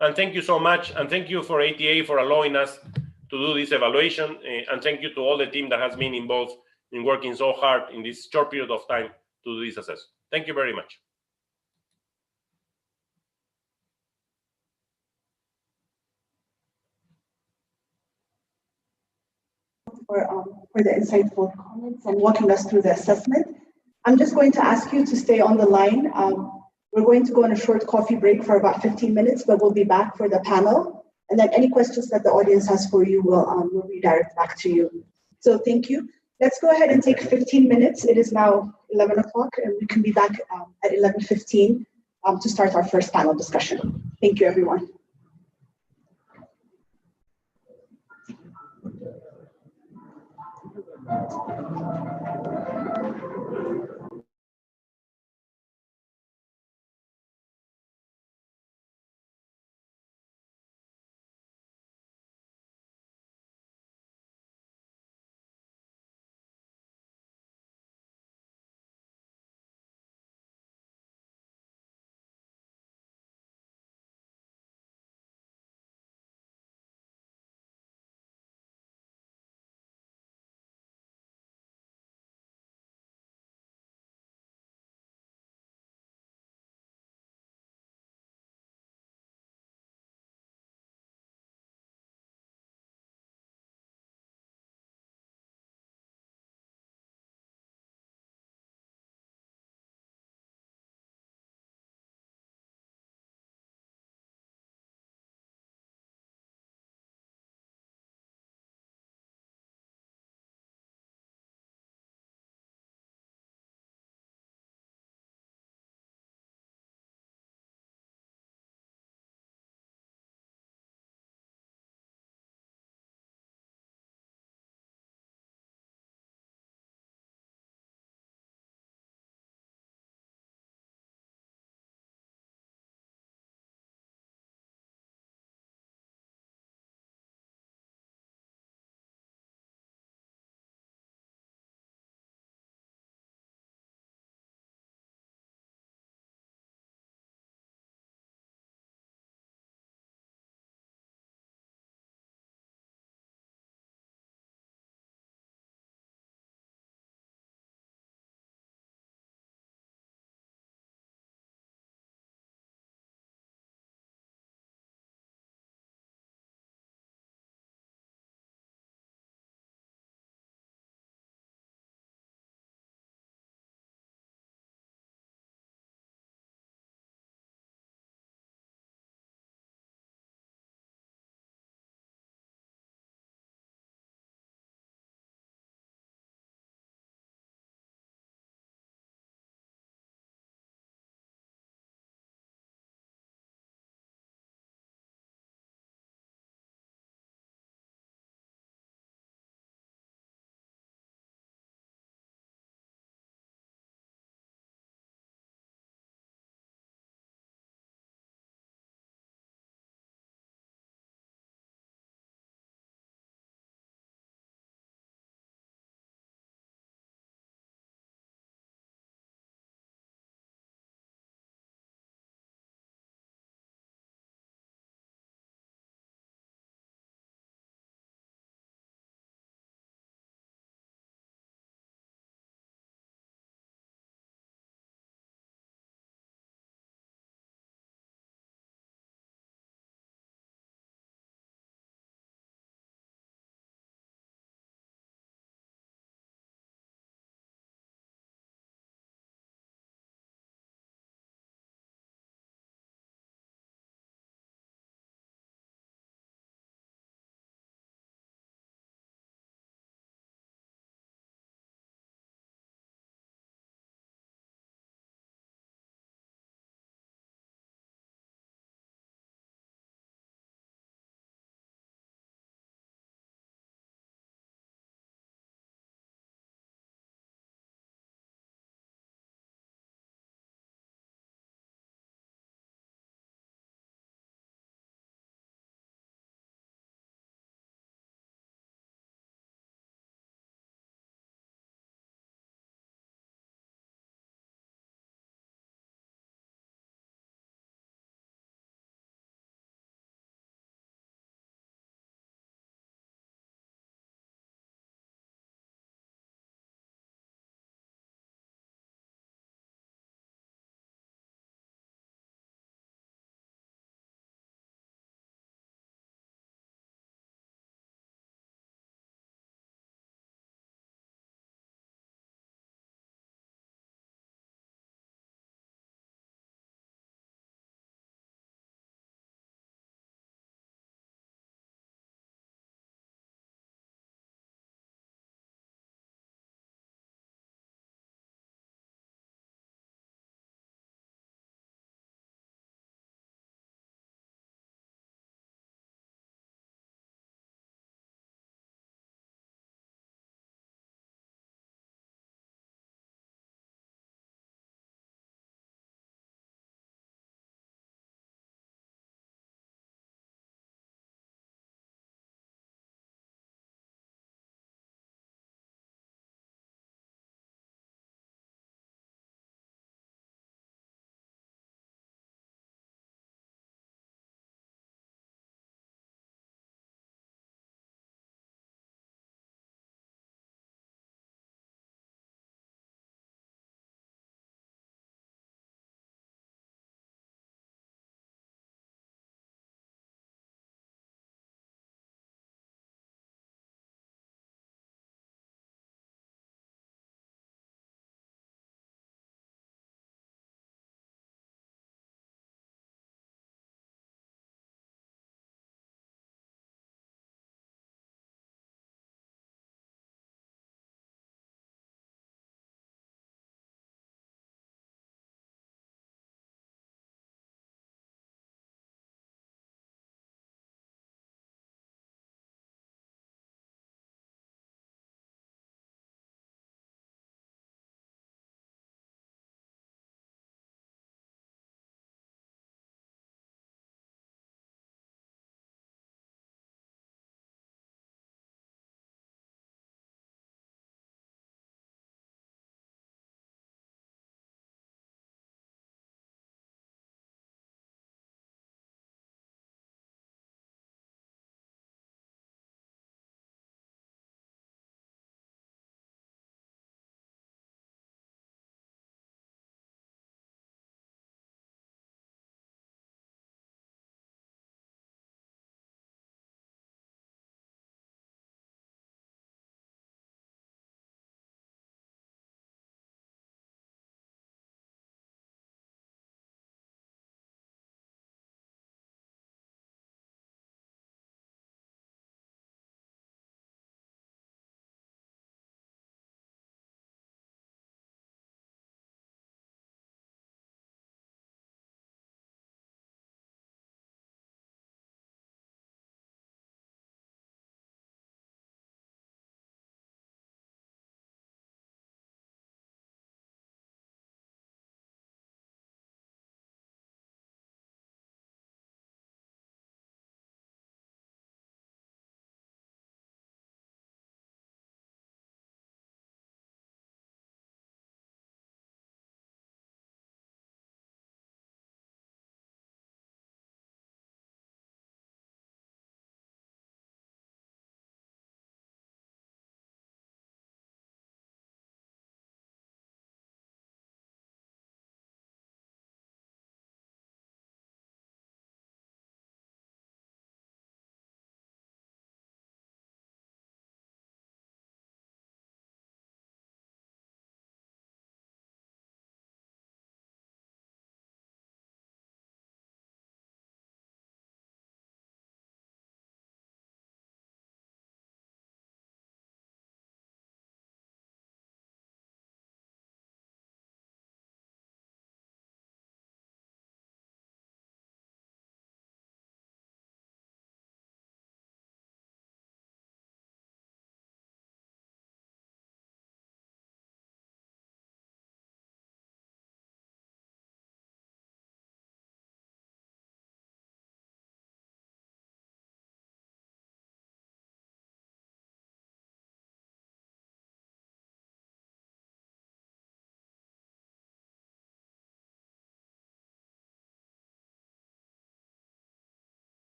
And thank you so much. And thank you for ATA for allowing us to do this evaluation. And thank you to all the team that has been involved in working so hard in this short period of time to do this assessment. Thank you very much. For the insightful comments and walking us through the assessment. I'm just going to ask you to stay on the line. We're going to go on a short coffee break for about 15 minutes, but we'll be back for the panel. And then any questions that the audience has for you, we'll redirect back to you. So thank you. Let's go ahead and take 15 minutes. It is now 11 o'clock, and we can be back at 11:15 to start our first panel discussion. Thank you, everyone.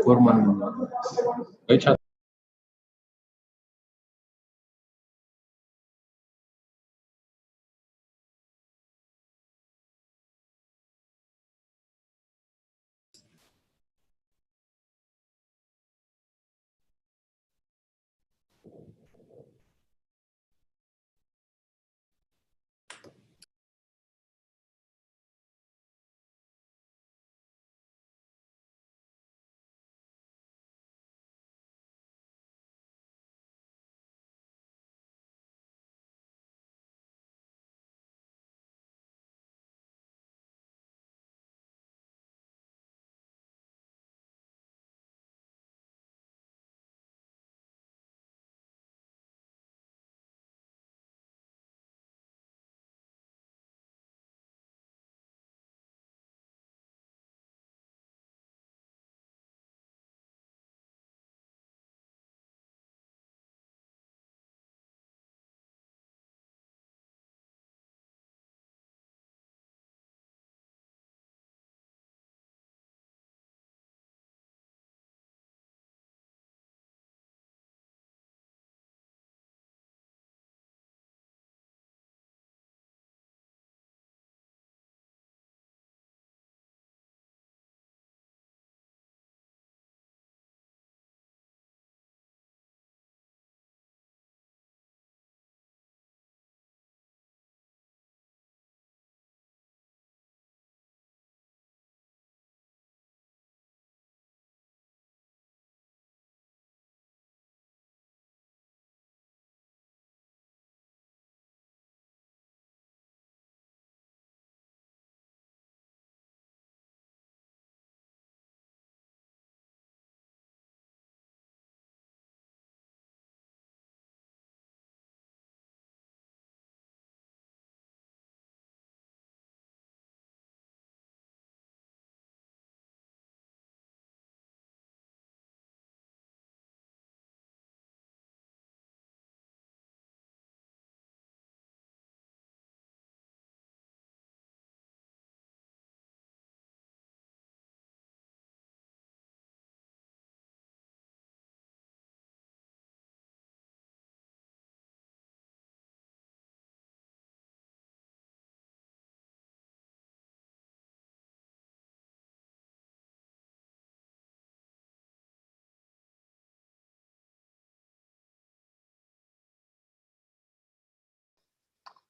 forman fecha.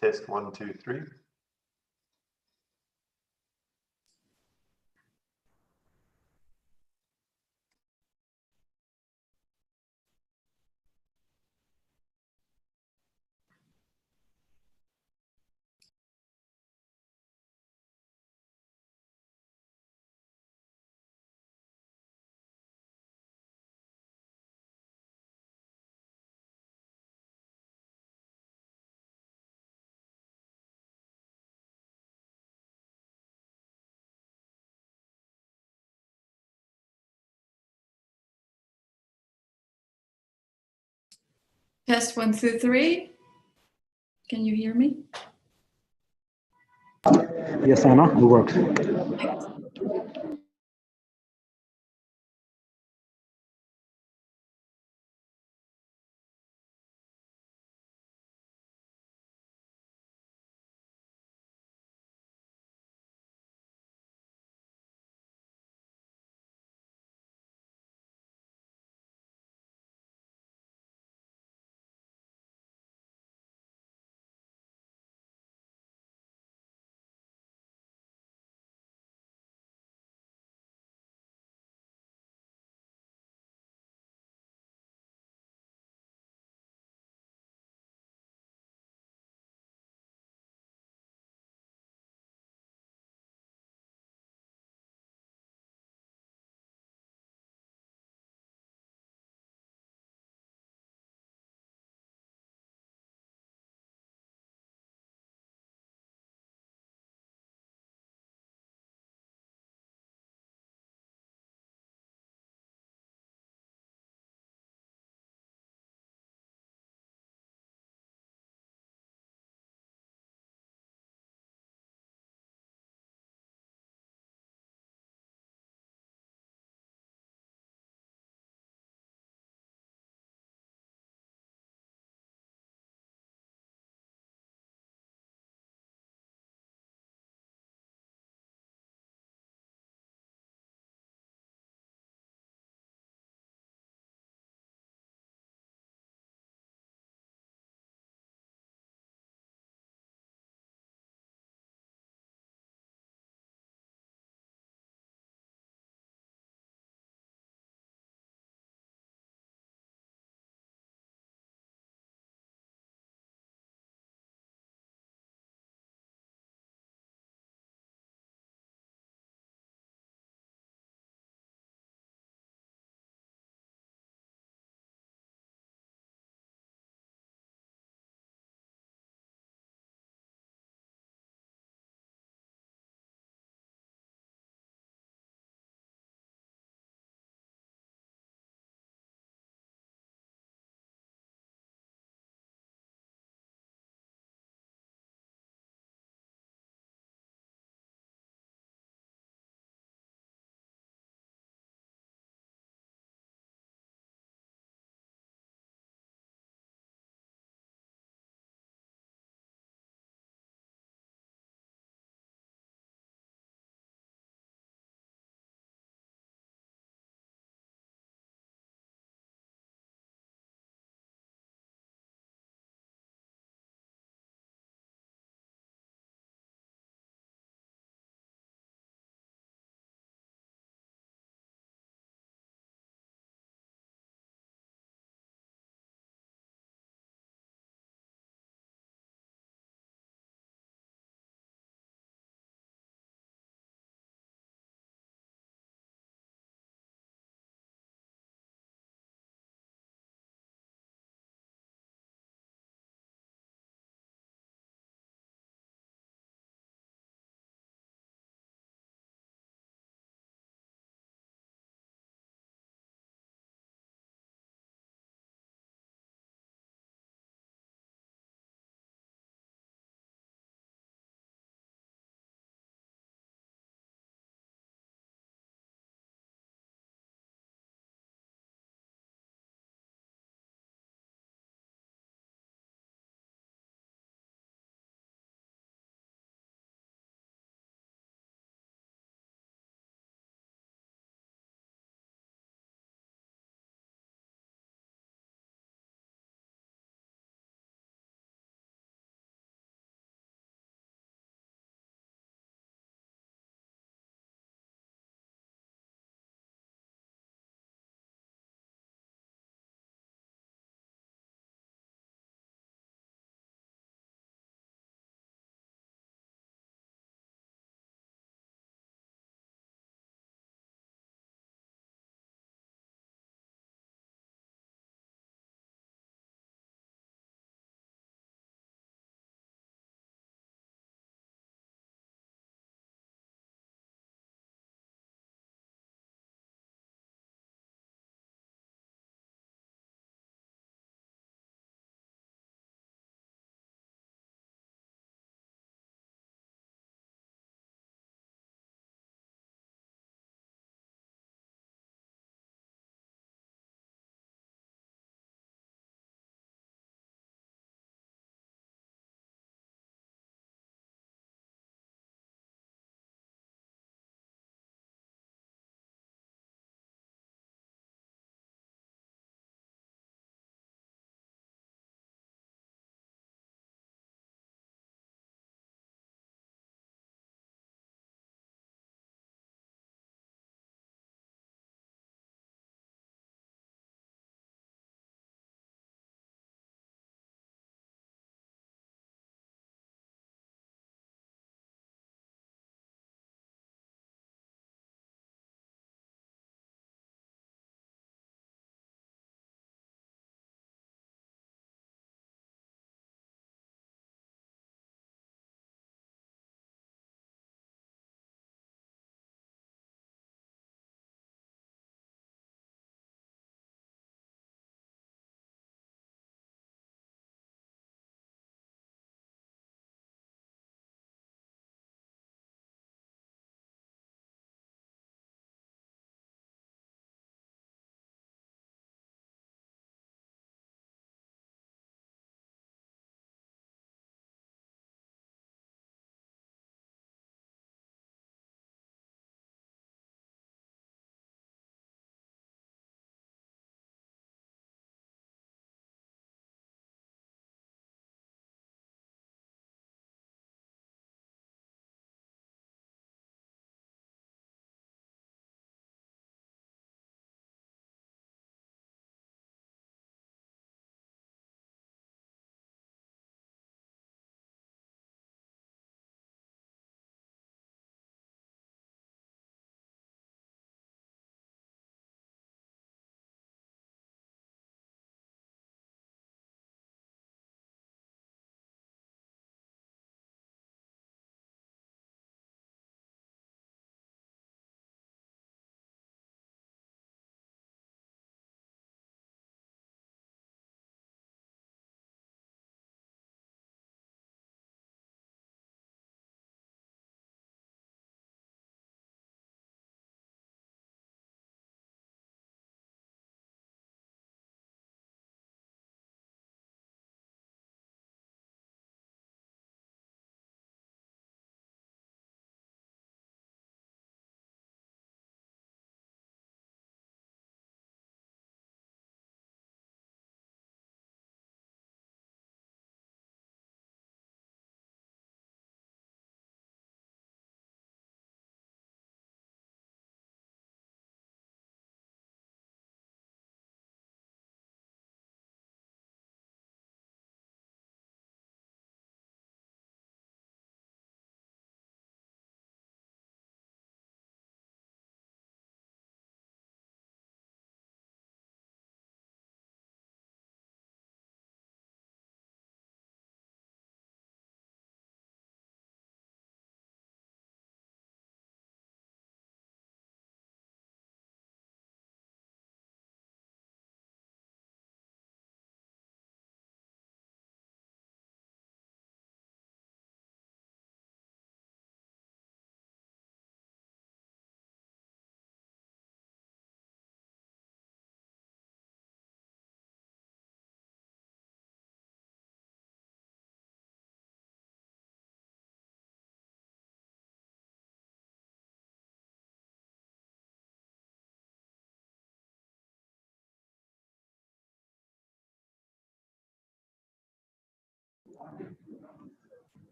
Test 1, 2, 3. Test 1 through 3. Can you hear me? Yes, Anna, it works.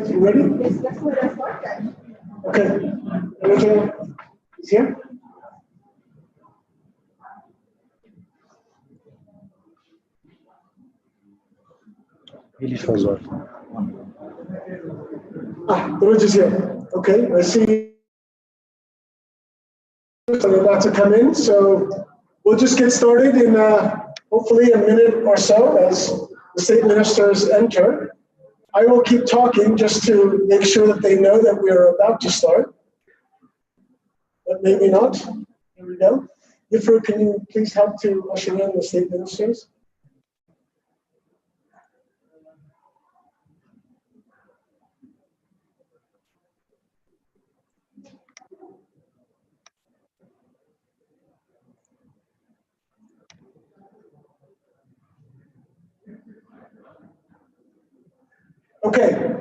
You ready? Yes, that's what I thought then. Okay. Anything is here? The ridge is here. Okay, I see. They're about to come in, so we'll just get started in hopefully a minute or so as the state ministers enter. I will keep talking just to make sure that they know that we are about to start, but maybe not. Here we go. Yifru, can you please help to usher in the state ministers? Okay,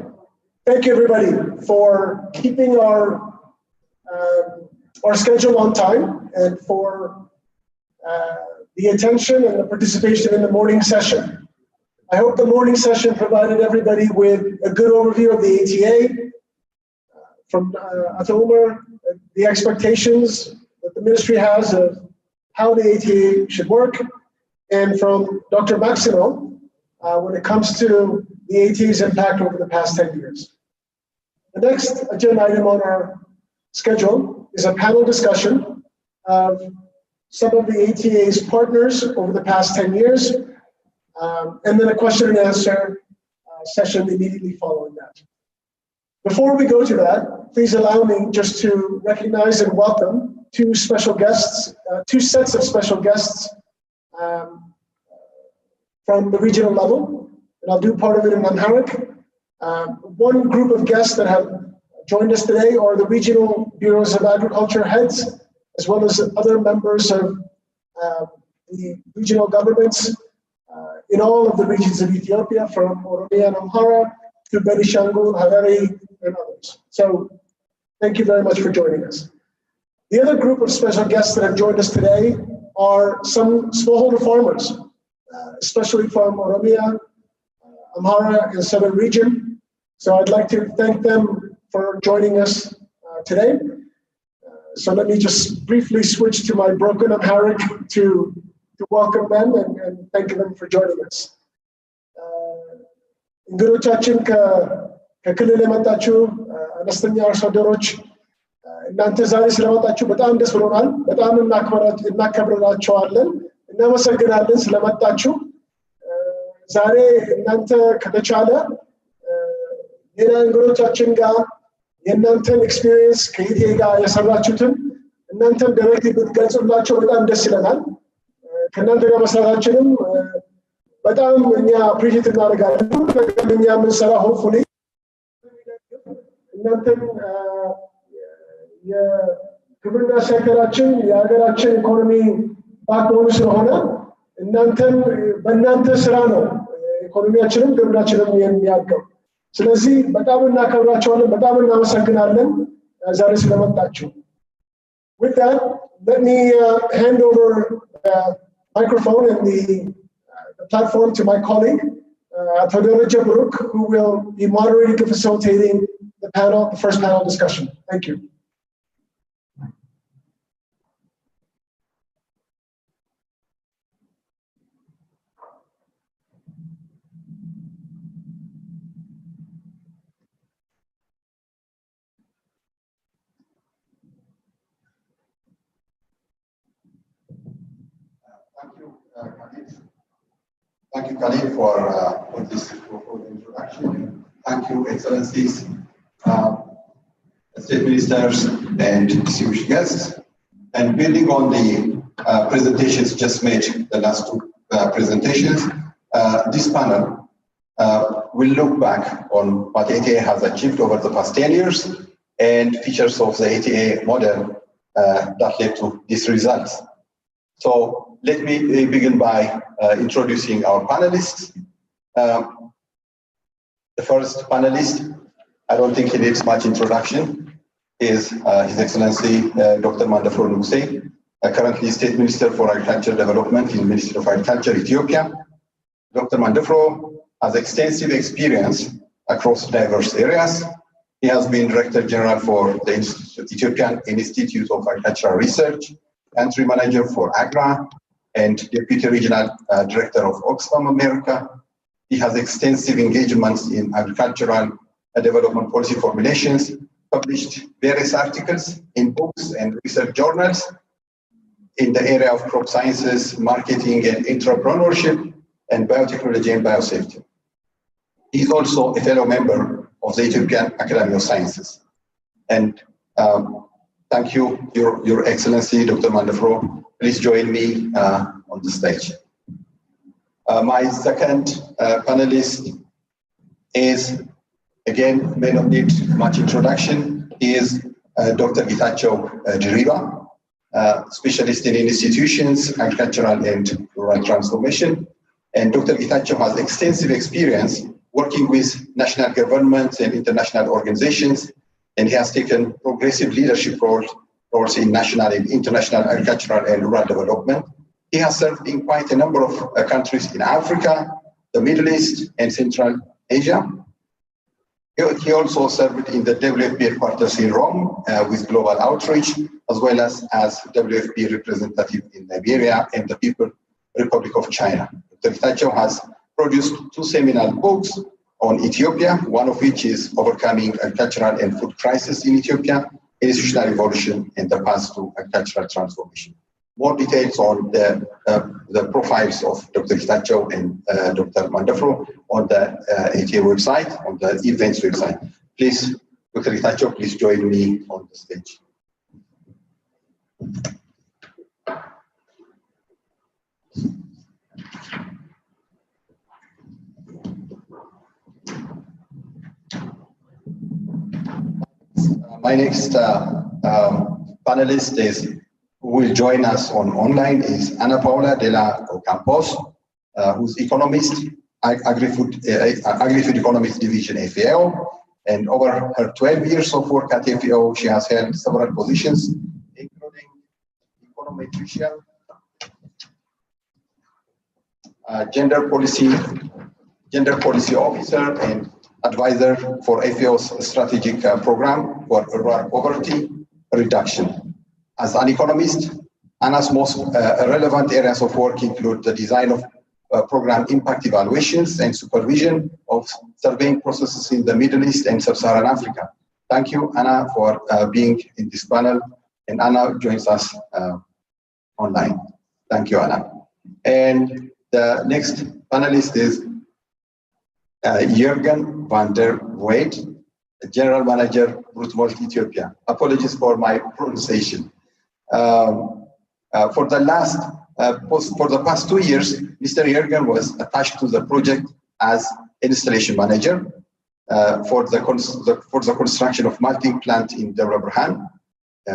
thank you everybody for keeping our schedule on time and for the attention and the participation in the morning session. I hope the morning session provided everybody with a good overview of the ATA from Ato Umar, the expectations that the ministry has of how the ATA should work, and from Dr. Maximo when it comes to the ATA's impact over the past 10 years. The next agenda item on our schedule is a panel discussion of some of the ATA's partners over the past 10 years, and then a question and answer session immediately following that. Before we go to that, please allow me just to recognize and welcome two special guests, two sets of special guests from the regional level, and I'll do part of it in Amharic. One group of guests that have joined us today are the regional bureaus of agriculture heads, as well as other members of the regional governments in all of the regions of Ethiopia, from Oromia and Amhara to Benishangul, Harare, and others. So thank you very much for joining us. The other group of special guests that have joined us today are some smallholder farmers, especially from Oromia, Amhara, and Southern region. So I'd like to thank them for joining us today. So let me just briefly switch to my broken Amharic to welcome them and thank them for joining us. እንግዶቻችን ከክልል የመጣችሁ አነስተኛ አርሶ አደሮች እናንተ ዛሬ ስለመጣችሁ በጣም ደስ ብሎናል። በጣም እናከብራችኋለን፣ እናመሰግናለን ስለመጣችሁ። ዛሬ እናንተ ከተቻለ ሌላ እንግዶቻችን ጋር የእናንተን ኤክስፒሪየንስ ከኢቲኤ ጋር የሰራችሁትን እናንተም ዳይሬክትሊ ብትገልጹላቸው በጣም ደስ ይለናል። ከእናንተ ጋር መስራታችንም በጣም እኛ አፕሪሺየት እናደርጋለን። እኛ የምንሰራ ሆፕፉሊ እናንተም የግብርና ሴክተራችን የሀገራችን ኢኮኖሚ ባክቦን ስለሆነ እናንተም በእናንተ ስራ ነው ኢኮኖሚያችንም ግብርናችንም የሚያድገው። ስለዚህ በጣም እናከብራችኋለን፣ በጣም እናመሰግናለን ዛሬ ስለመጣችሁ። With that, let me hand over the microphone and the platform to my colleague, Todereja Brook, who will be moderating and facilitating the panel, the first panel discussion. Thank you. Thank you, Khalid, for this introduction. Thank you, Excellencies, State Ministers, and distinguished guests. And building on the presentations just made, the last two presentations, this panel will look back on what ATA has achieved over the past 10 years and features of the ATA model that led to these results. So let me begin by introducing our panelists. The first panelist, I don't think he needs much introduction, is His Excellency Dr. Mandafur Nuguse, currently State Minister for Agriculture Development in the Ministry of Agriculture, Ethiopia. Dr. Mandefro has extensive experience across diverse areas. He has been Director General for the Ethiopian Institute of Agricultural Research, Country Manager for AGRA, and Deputy Regional Director of Oxfam America. He has extensive engagements in agricultural development policy formulations, published various articles in books and research journals in the area of crop sciences, marketing and entrepreneurship, and biotechnology and biosafety. He is also a fellow member of the Ethiopian Academy of Sciences. And thank you, Your Excellency, Dr. Mandefro. Please join me on the stage. My second panelist is, again, may not need much introduction. He is Dr. Getachew Diriba, specialist in institutions, agricultural and rural transformation. And Dr. Getachew has extensive experience working with national governments and international organizations, and he has taken progressive leadership roles in national and international agricultural and rural development. He has served in quite a number of countries in Africa, the Middle East, and Central Asia. He also served in the WFP headquarters in Rome with global outreach, as well as WFP representative in Liberia and the People's Republic of China. Dr. Getachew has produced 2 seminal books on Ethiopia, one of which is Overcoming Agricultural and Food Crisis in Ethiopia, Institutional Evolution and the Path to Agricultural Transformation. More details on the profiles of Dr. Getachew and Dr. Mandefro on the ATA website, on the events website. Please, Dr. Getachew, please join me on the stage. My next panelist who will join us online is Ana Paula de la Campos, who's economist, Agri-Food Economics Division, FAO. And over her 12 years of work at FAO, she has held several positions, including econometrician, gender policy officer, and advisor for FAO's strategic program for rural poverty reduction. As an economist, Anna's most relevant areas of work include the design of program impact evaluations and supervision of surveying processes in the Middle East and Sub-Saharan Africa. Thank you, Anna, for being in this panel. And Anna joins us online. Thank you, Anna. And the next panelist is Jürgen van der Weydt, General Manager, Rootmalt, Ethiopia. Apologies for my pronunciation. For the past 2 years, Mr. Jürgen was attached to the project as installation manager for the construction of malting plant in Debre Birhan.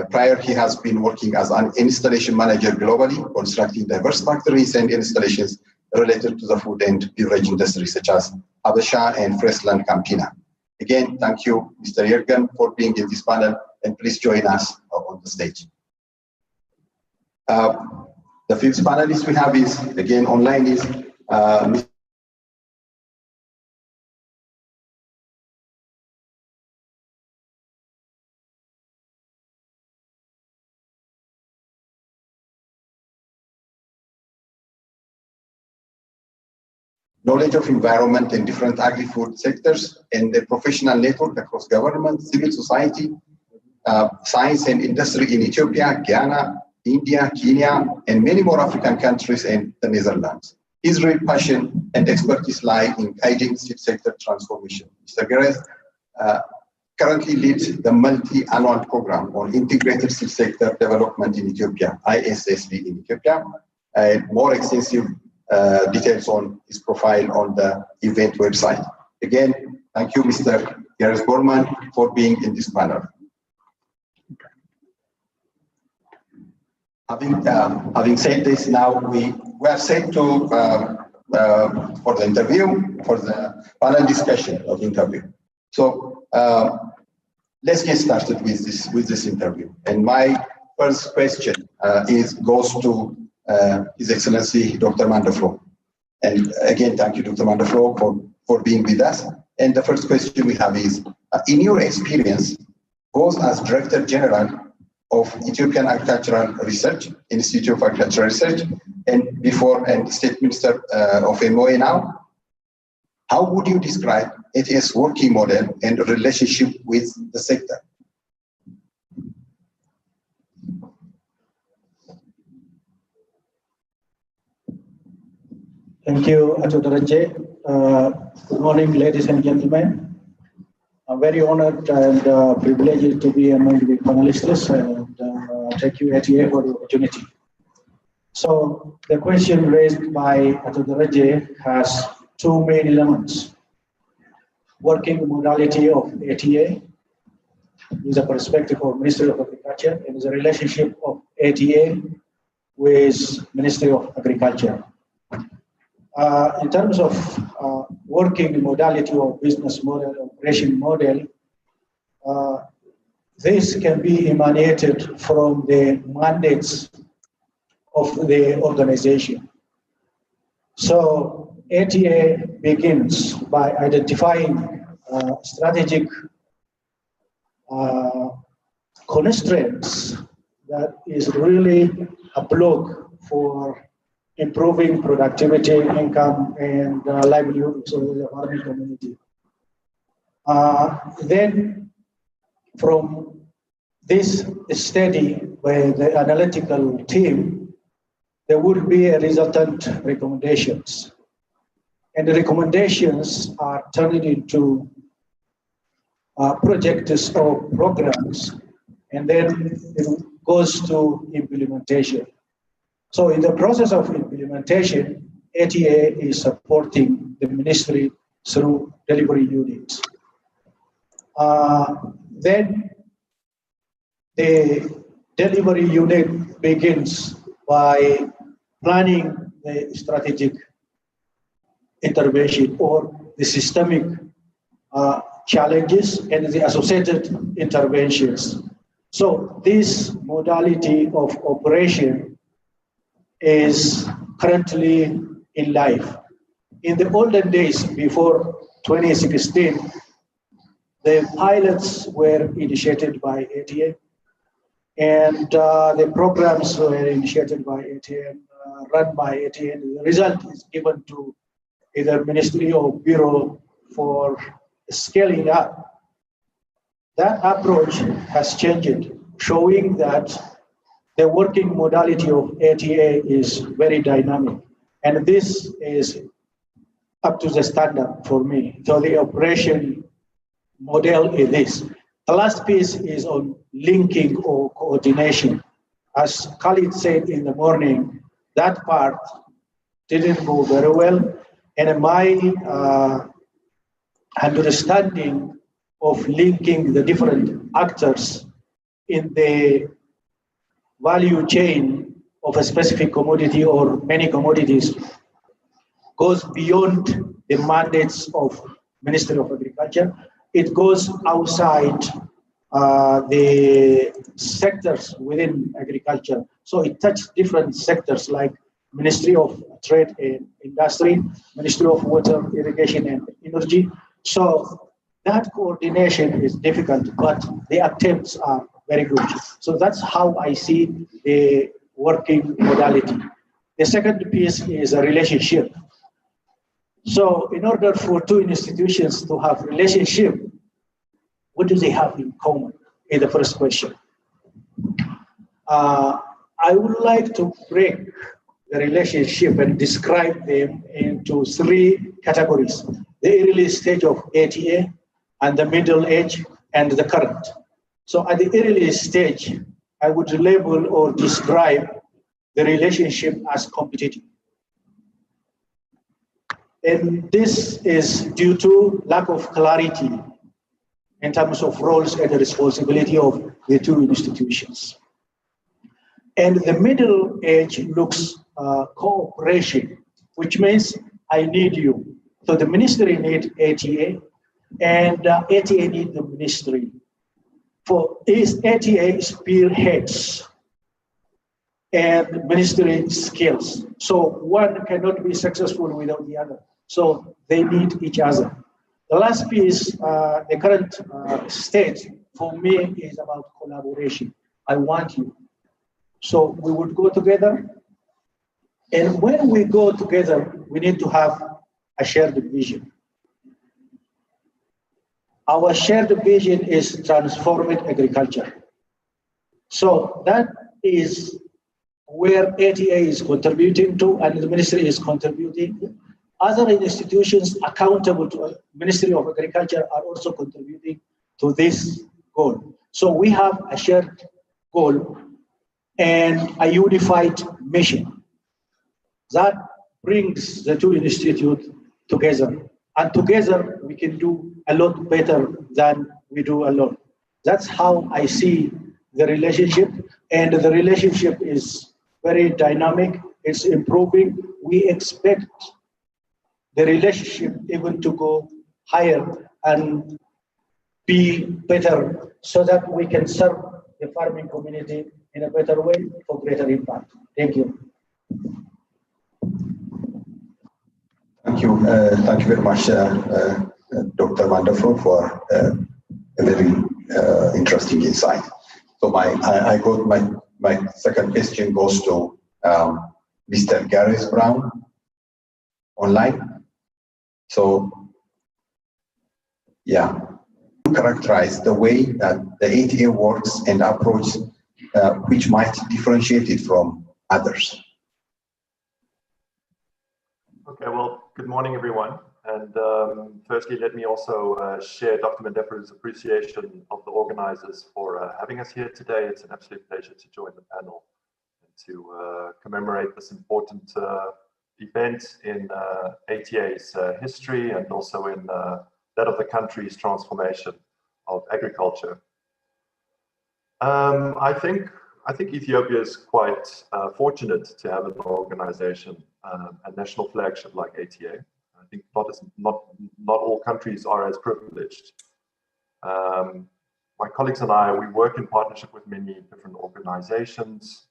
Prior, he has been working as an installation manager globally, constructing diverse factories and installations related to the food and beverage industry, such as Habesha and Friesland Campina. Again, thank you, Mr. Jürgen, for being in this panel, and please join us on the stage. The fifth panelist we have is, again, online is knowledge of environment in different agri-food sectors and a professional network across government, civil society, science and industry in Ethiopia, Ghana, India, Kenya, and many more African countries and the Netherlands. His real passion and expertise lie in guiding seed sector transformation. Mr. Gerez currently leads the multi-annual program on integrated seed sector development in Ethiopia, ISSD in Ethiopia, and more extensive details on his profile on the event website. Again, thank you, Mr. Gerez Borman, for being in this panel. Having said this, now we are set to for the interview, for the panel discussion of the interview. So let's get started with this interview. And my first question goes to His Excellency Dr. Mandaflo. And again, thank you, Dr. Mandaflo, for being with us. And the first question we have is, in your experience, both as Director General of Ethiopian Agricultural Research, Institute of Agricultural Research, and before and State Minister of MOA now, how would you describe ATA's working model and relationship with the sector? Thank you, Ato Daraje. Good morning, ladies and gentlemen. I'm very honored and privileged to be among the panelists, and thank you, ATA, for the opportunity. So the question raised by Ato Daraje has two main elements: working modality of ATA with the perspective of Ministry of Agriculture, and the relationship of ATA with Ministry of Agriculture. In terms of working modality or business model, operation model, this can be emanated from the mandates of the organization. So ATA begins by identifying strategic constraints that is really a block for improving productivity, income, and livelihood of the farming community. Then, from this study by the analytical team, there would be a resultant recommendations. And the recommendations are turned into projects or programs, and then it goes to implementation. So in the process of implementation, ATA is supporting the ministry through delivery units. Then the delivery unit begins by planning the strategic intervention or the systemic challenges and the associated interventions. So this modality of operation is currently in life. In the olden days, before 2016, the pilots were initiated by ATA, and the programs were initiated by ATA and run by ATA. And the result is given to either ministry or bureau for scaling up. That approach has changed, showing that the working modality of ATA is very dynamic, and this is up to the standard for me. So the operation model is this. The last piece is on linking or coordination. As Khalid said in the morning, that part didn't go very well, and my understanding of linking the different actors in the value chain of a specific commodity or many commodities goes beyond the mandates of Ministry of Agriculture. It goes outside the sectors within agriculture. So it touches different sectors like Ministry of Trade and Industry, Ministry of Water, Irrigation and Energy. So that coordination is difficult, but the attempts are very good. So that's how I see the working modality. The second piece is a relationship. So in order for two institutions to have relationship, what do they have in common? Is the first question. I would like to break the relationship and describe them into three categories: the early stage of ATA, and the middle age, and the current. So at the early stage, I would label or describe the relationship as competitive. And this is due to lack of clarity in terms of roles and the responsibility of the two institutions. And the middle age looks cooperation, which means I need you. So the ministry needs ATA, and ATA needs the ministry. For ATA spearheads and ministry skills. So one cannot be successful without the other. So they need each other. The last piece, the current state for me is about collaboration. I want you. So we would go together. And when we go together, we need to have a shared vision. Our shared vision is transforming agriculture. So that is where ATA is contributing to, and the ministry is contributing. Other institutions accountable to Ministry of Agriculture are also contributing to this goal. So we have a shared goal and a unified mission that brings the two institutes together. And together we can do a lot better than we do alone. That's how I see the relationship, and the relationship is very dynamic, it's improving. We expect the relationship even to go higher and be better so that we can serve the farming community in a better way for greater impact. Thank you. Thank you very much, Dr. Mandafro, for a very interesting insight. So I got my second question goes to Mr. Gareth Brown online. So, yeah, characterize the way that the ATA works and approach, which might differentiate it from others. Okay, well, good morning, everyone. And firstly, let me also share Dr. Mandefro's appreciation of the organizers for having us here today. It's an absolute pleasure to join the panel and to commemorate this important event in ATA's history and also in that of the country's transformation of agriculture. I think Ethiopia is quite fortunate to have an organization, a national flagship like ATA. I think not all countries are as privileged. My colleagues and I, we work in partnership with many different organizations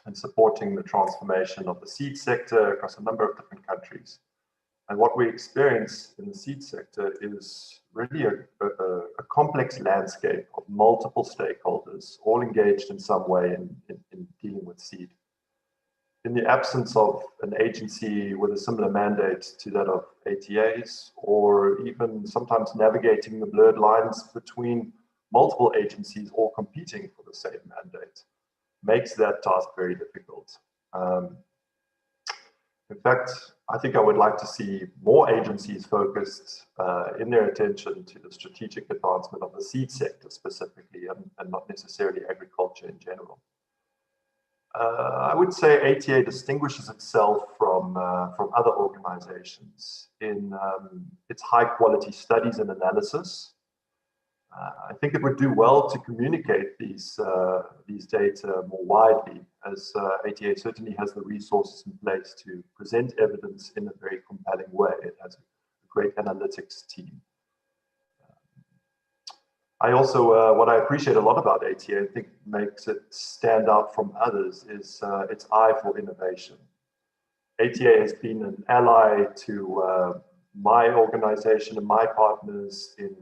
and supporting the transformation of the seed sector across a number of different countries. And what we experience in the seed sector is really a complex landscape of multiple stakeholders, all engaged in some way in dealing with seed. In the absence of an agency with a similar mandate to that of ATA's, or even sometimes navigating the blurred lines between multiple agencies all competing for the same mandate, makes that task very difficult. In fact, I think I would like to see more agencies focused in their attention to the strategic advancement of the seed sector specifically, and not necessarily agriculture in general. I would say ATA distinguishes itself from other organizations in its high quality studies and analysis. I think it would do well to communicate these data more widely, as ATA certainly has the resources in place to present evidence in a very compelling way. It has a great analytics team. I also, what I appreciate a lot about ATA, I think makes it stand out from others, is its eye for innovation. ATA has been an ally to my organization and my partners in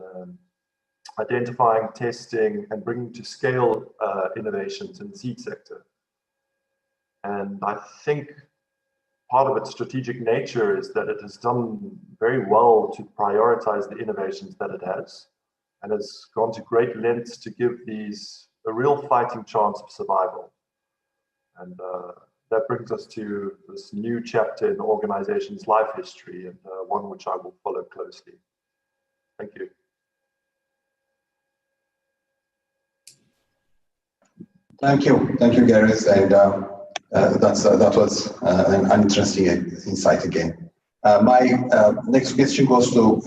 identifying, testing, and bringing to scale innovations in the seed sector. And I think part of its strategic nature is that it has done very well to prioritize the innovations that it has, and has gone to great lengths to give these a real fighting chance of survival. And that brings us to this new chapter in the organization's life history, and one which I will follow closely. Thank you. Thank you, Gareth, and that was an interesting insight again. My next question goes to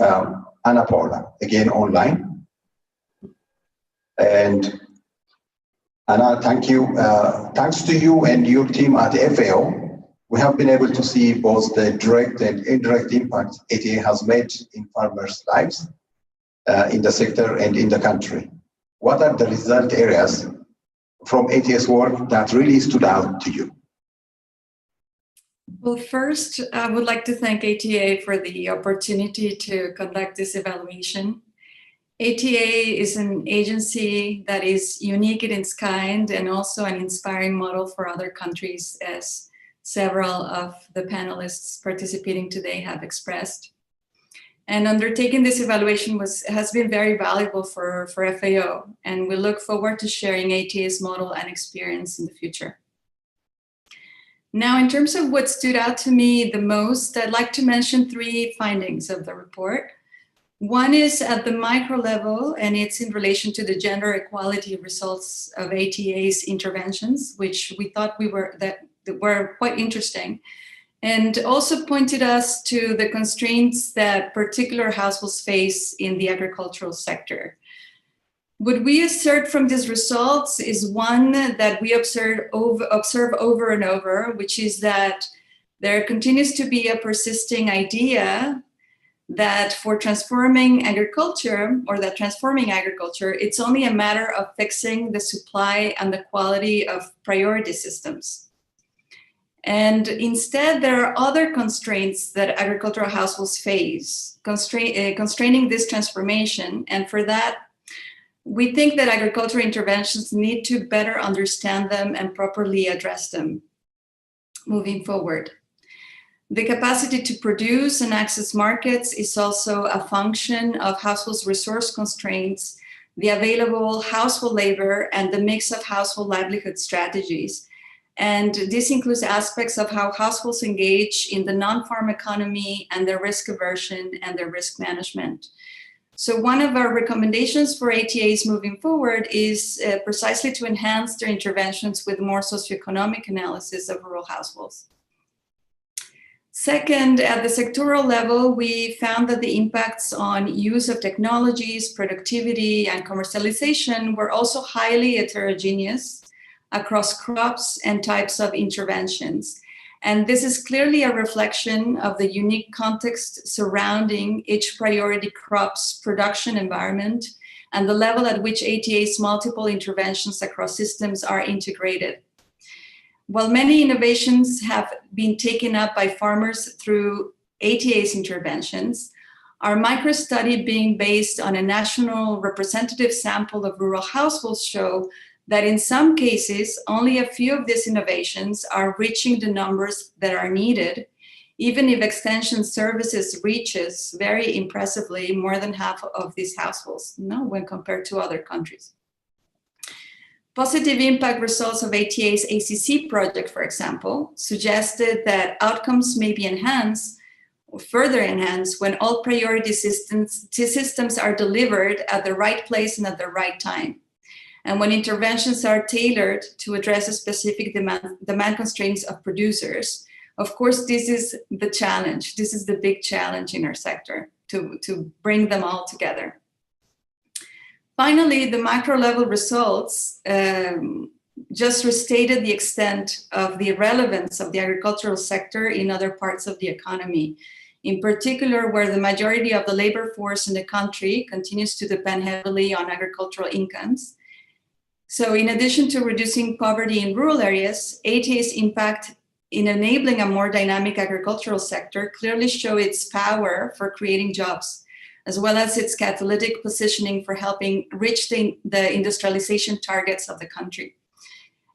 Anna Paula, again online. And Anna, thank you. Thanks to you and your team at FAO, we have been able to see both the direct and indirect impact ATA has made in farmers' lives, in the sector and in the country. What are the result areas from ATA's work that really stood out to you? Well, first, I would like to thank ATA for the opportunity to conduct this evaluation. ATA is an agency that is unique in its kind and also an inspiring model for other countries, as several of the panelists participating today have expressed. And undertaking this evaluation has been very valuable for FAO, and we look forward to sharing ATA's model and experience in the future. Now, in terms of what stood out to me the most, I'd like to mention 3 findings of the report. One is at the micro level, and it's in relation to the gender equality results of ATA's interventions, which we thought that were quite interesting, and also pointed us to the constraints that particular households face in the agricultural sector. What we assert from these results is one that we observe over and over, which is that there continues to be a persisting idea that for transforming agriculture, it's only a matter of fixing the supply and the quality of priority systems. And instead, there are other constraints that agricultural households face, constraining this transformation. And for that, we think that agricultural interventions need to better understand them and properly address them moving forward. The capacity to produce and access markets is also a function of households' resource constraints, the available household labor, and the mix of household livelihood strategies. And this includes aspects of how households engage in the non-farm economy and their risk aversion and their risk management. So one of our recommendations for ATAs moving forward is precisely to enhance their interventions with more socioeconomic analysis of rural households. Second, at the sectoral level, we found that the impacts on use of technologies, productivity, and commercialization were also highly heterogeneous across crops and types of interventions. And this is clearly a reflection of the unique context surrounding each priority crop's production environment and the level at which ATA's multiple interventions across systems are integrated. While many innovations have been taken up by farmers through ATA's interventions, our micro-study being based on a national representative sample of rural households show that in some cases, only a few of these innovations are reaching the numbers that are needed, even if extension services reaches very impressively more than half of these households, when compared to other countries. Positive impact results of ATA's ACC project, for example, suggested that outcomes may be enhanced or further enhanced when all priority systems are delivered at the right place and at the right time. And when interventions are tailored to address a specific demand constraints of producers. Of course, this is the challenge. This is the big challenge in our sector, to bring them all together. Finally, the macro level results just restated the extent of the relevance of the agricultural sector in other parts of the economy, in particular where the majority of the labor force in the country continues to depend heavily on agricultural incomes. So in addition to reducing poverty in rural areas, ATA's impact in enabling a more dynamic agricultural sector clearly show its power for creating jobs, as well as its catalytic positioning for helping reach the industrialization targets of the country.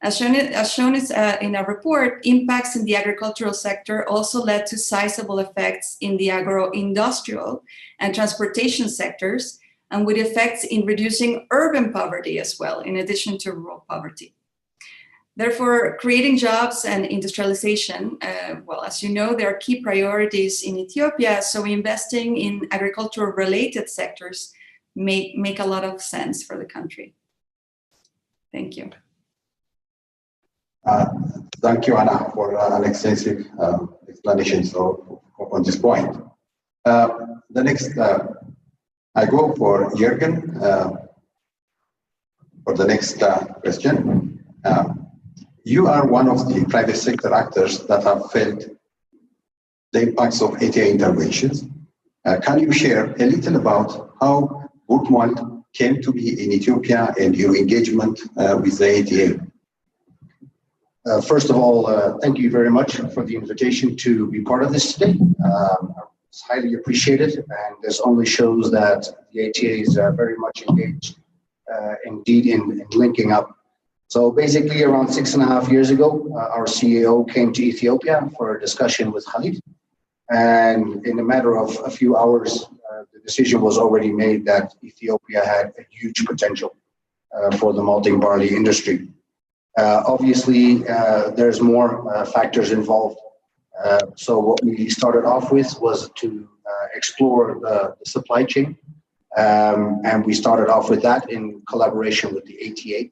As shown in our report, impacts in the agricultural sector also led to sizable effects in the agro-industrial and transportation sectors, and with effects in reducing urban poverty as well, in addition to rural poverty. Therefore, creating jobs and industrialization, well, as you know, there are key priorities in Ethiopia, so investing in agricultural-related sectors make a lot of sense for the country. Thank you. Thank you, Anna, for an extensive explanation on this point. The next, I go for Jürgen for the next question. You are one of the private sector actors that have felt the impacts of ATA interventions. Can you share a little about how Buchwald came to be in Ethiopia and your engagement with the ATA. First of all, thank you very much for the invitation to be part of this today. It's highly appreciated, and this only shows that the ATA is very much engaged indeed in linking up. So basically around 6.5 years ago, our CEO came to Ethiopia for a discussion with Khalid. And in a matter of a few hours, the decision was already made that Ethiopia had a huge potential for the malting barley industry. Obviously, there's more factors involved. So what we started off with was to explore the supply chain. And we started off with that in collaboration with the ATA.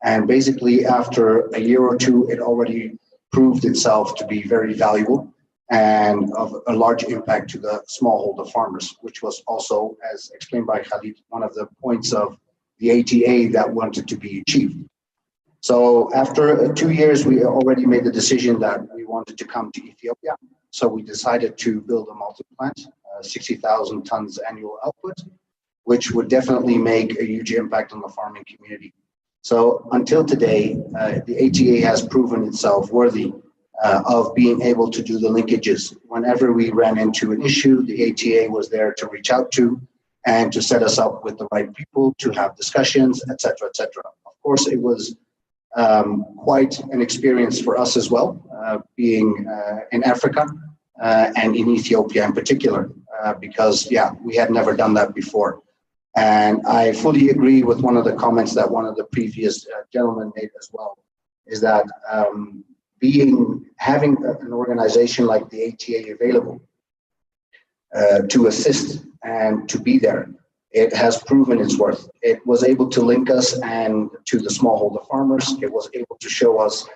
And basically, after a year or two, it already proved itself to be very valuable and of a large impact to the smallholder farmers, which was also, as explained by Khalid, one of the points of the ATA that wanted to be achieved. So after 2 years, we already made the decision that we wanted to come to Ethiopia. So we decided to build a malting plant, 60,000 tons annual output, which would definitely make a huge impact on the farming community. So until today, the ATA has proven itself worthy of being able to do the linkages. Whenever we ran into an issue, the ATA was there to reach out to and to set us up with the right people to have discussions, et cetera, et cetera. Of course, it was quite an experience for us as well, being in Africa and in Ethiopia in particular, because, yeah, we had never done that before. And I fully agree with one of the comments that one of the previous gentlemen made as well, is that having an organization like the ATA available to assist and to be there, it has proven its worth. It was able to link us and to the smallholder farmers. It was able to show us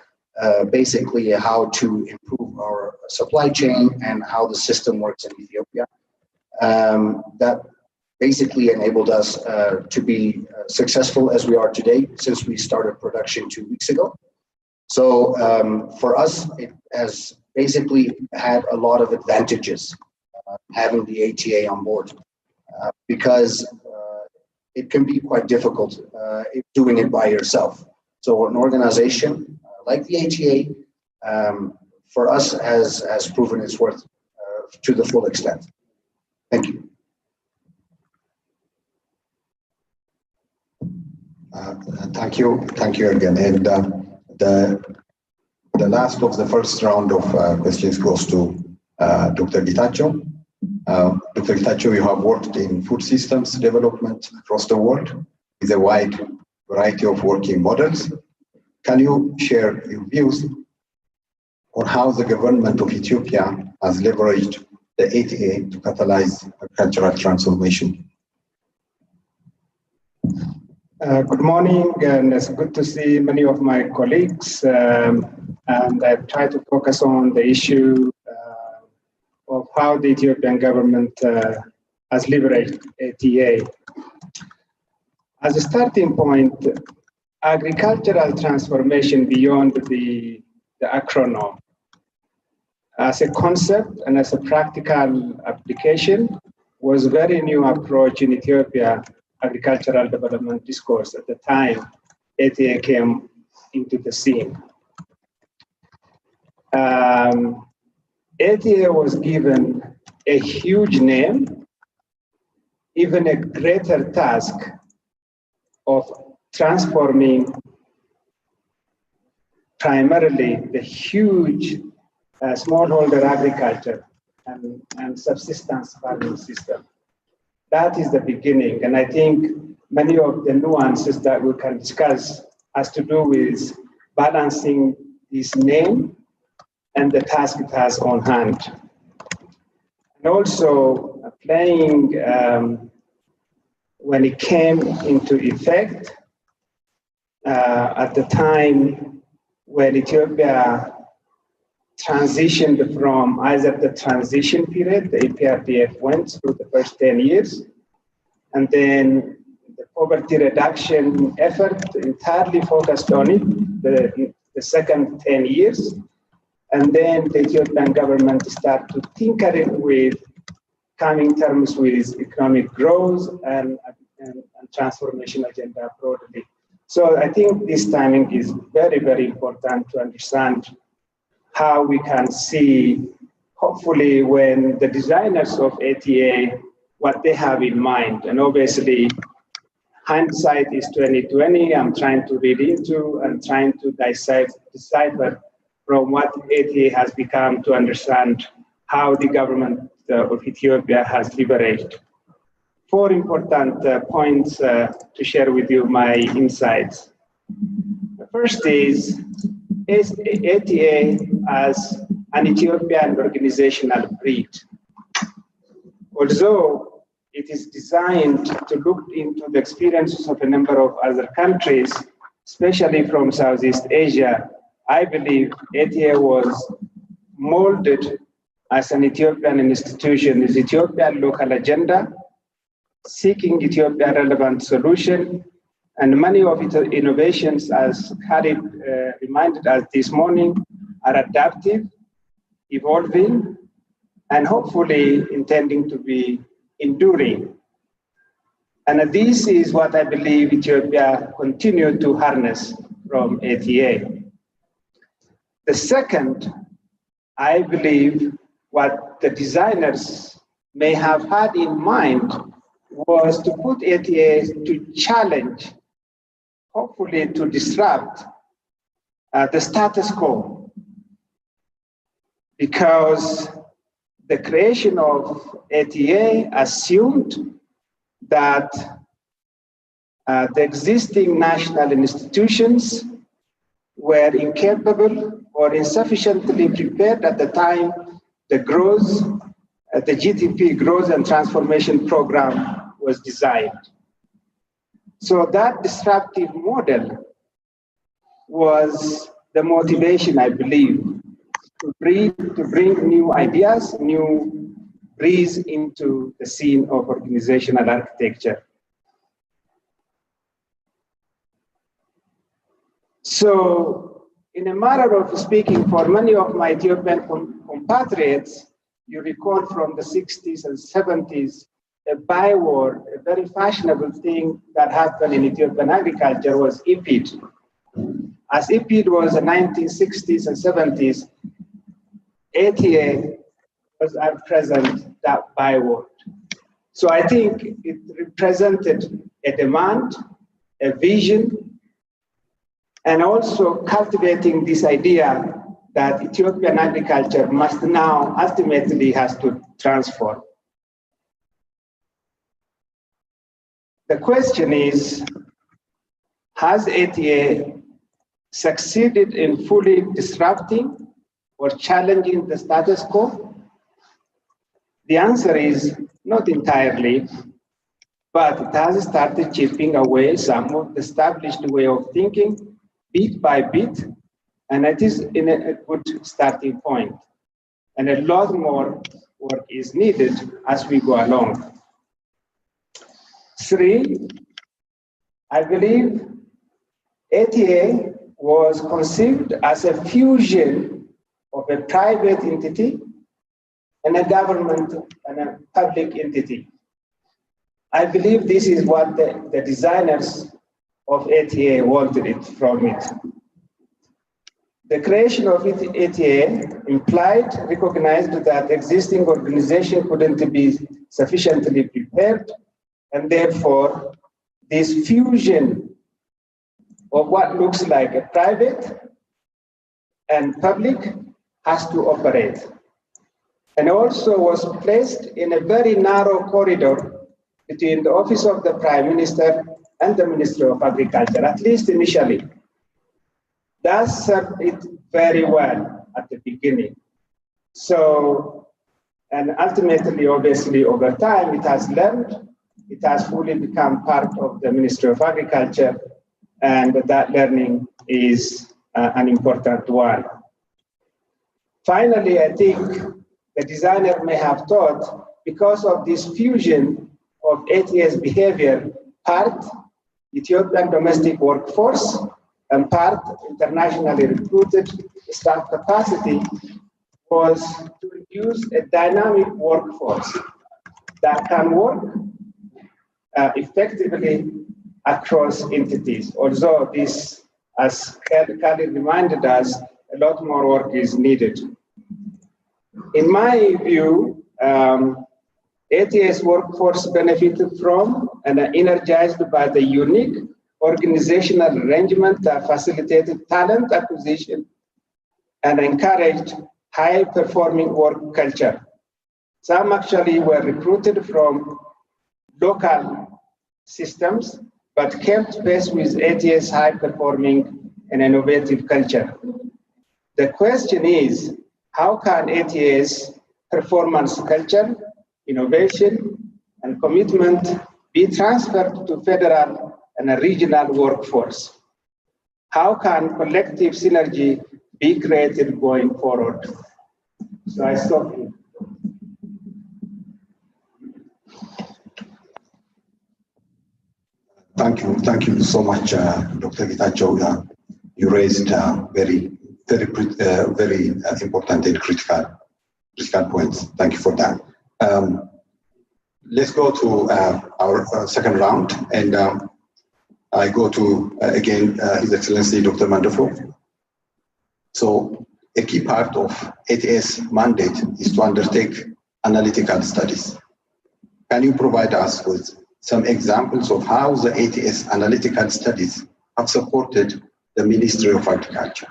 basically how to improve our supply chain and how the system works in Ethiopia. That basically enabled us to be successful as we are today since we started production 2 weeks ago. So for us, it has basically had a lot of advantages having the ATA on board because it can be quite difficult doing it by yourself. So an organization like the ATA for us has proven its worth to the full extent. Thank you. Thank you again. And the last of the first round of questions goes to Dr. Gitacho. Dr. Gitacho, you have worked in food systems development across the world with a wide variety of working models. Can you share your views on how the government of Ethiopia has leveraged the ATA to catalyze agricultural transformation? Good morning, and it's good to see many of my colleagues. And I've tried to focus on the issue of how the Ethiopian government has leveraged ATA. As a starting point, agricultural transformation beyond the acronym, as a concept and as a practical application, was a very new approach in Ethiopia agricultural development discourse at the time ATA came into the scene. ATA was given a huge name, even a greater task of transforming primarily the huge smallholder agriculture and subsistence farming system. That is the beginning, and I think many of the nuances that we can discuss has to do with balancing this name and the task it has on hand. And also playing, when it came into effect, at the time when Ethiopia transitioned from either the transition period, the EPRDF went through the first 10 years, and then the poverty reduction effort entirely focused on it, the second 10 years. And then the Ethiopian government started tinkering with coming terms with economic growth and transformation agenda broadly. So I think this timing is very, very important to understand how we can see, hopefully, when the designers of ATA, what they have in mind. And obviously, hindsight is 2020. I'm trying to read into and trying to decipher from what ATA has become to understand how the government of Ethiopia has leveraged. 4 important points to share with you my insights. The first is ATA as an Ethiopian organizational breed. Although it is designed to look into the experiences of a number of other countries, especially from Southeast Asia, I believe ATA was molded as an Ethiopian institution, with Ethiopian local agenda, seeking Ethiopian relevant solution, and many of its innovations, as Khalid reminded us this morning, are adaptive, evolving, and hopefully intending to be enduring. And this is what I believe Ethiopia continued to harness from ATA. The second, I believe what the designers may have had in mind was to put ATA to challenge, hopefully to disrupt the status quo, because the creation of ATA assumed that the existing national institutions were incapable or insufficiently prepared at the time the GDP growth and transformation program was designed. So that disruptive model was the motivation, I believe, to bring new ideas, new breeze into the scene of organizational architecture. So, in a matter of speaking, for many of my Ethiopian compatriots, you recall from the 60s and 70s, a byword, a very fashionable thing that happened in Ethiopian agriculture was EPID. As EPID was the 1960s and 70s, ATA was at present that byword. So I think it represented a demand, a vision, and also cultivating this idea that Ethiopian agriculture must now ultimately has to transform. The question is, has ATA succeeded in fully disrupting or challenging the status quo? The answer is not entirely, but it has started chipping away some of the established way of thinking bit by bit, and it is in a good starting point. And a lot more work is needed as we go along. 3, I believe ATA was conceived as a fusion of a private entity and a government and a public entity. I believe this is what the designers of ATA wanted it from it. The creation of ATA recognized that the existing organization couldn't be sufficiently prepared, and therefore this fusion of what looks like a private and public has to operate. And also was placed in a very narrow corridor between the office of the Prime Minister and the Ministry of Agriculture, at least initially. That served it very well at the beginning. So, and ultimately, obviously, over time, it has learned, it has fully become part of the Ministry of Agriculture, and that learning is an important one. Finally, I think the designer may have thought, because of this fusion of ATA's behavior, part Ethiopian domestic workforce and part internationally recruited staff capacity, was to produce a dynamic workforce that can work effectively across entities. Although this, as Kelly reminded us, a lot more work is needed. In my view, ATS workforce benefited from and are energized by the unique organizational arrangement that facilitated talent acquisition and encouraged high-performing work culture. Some actually were recruited from local systems, but kept pace with ATS high-performing and innovative culture. The question is, how can ATS performance culture, innovation, and commitment be transferred to federal and a regional workforce? How can collective synergy be created going forward? So I stop here. Thank you so much, Dr. Gitacho. You raised very important and critical points. Thank you for that. Let's go to our second round, and I go to again His Excellency Dr. Mandofo. So a key part of ATS mandate is to undertake analytical studies. Can you provide us with some examples of how the ATS analytical studies have supported the Ministry of Agriculture?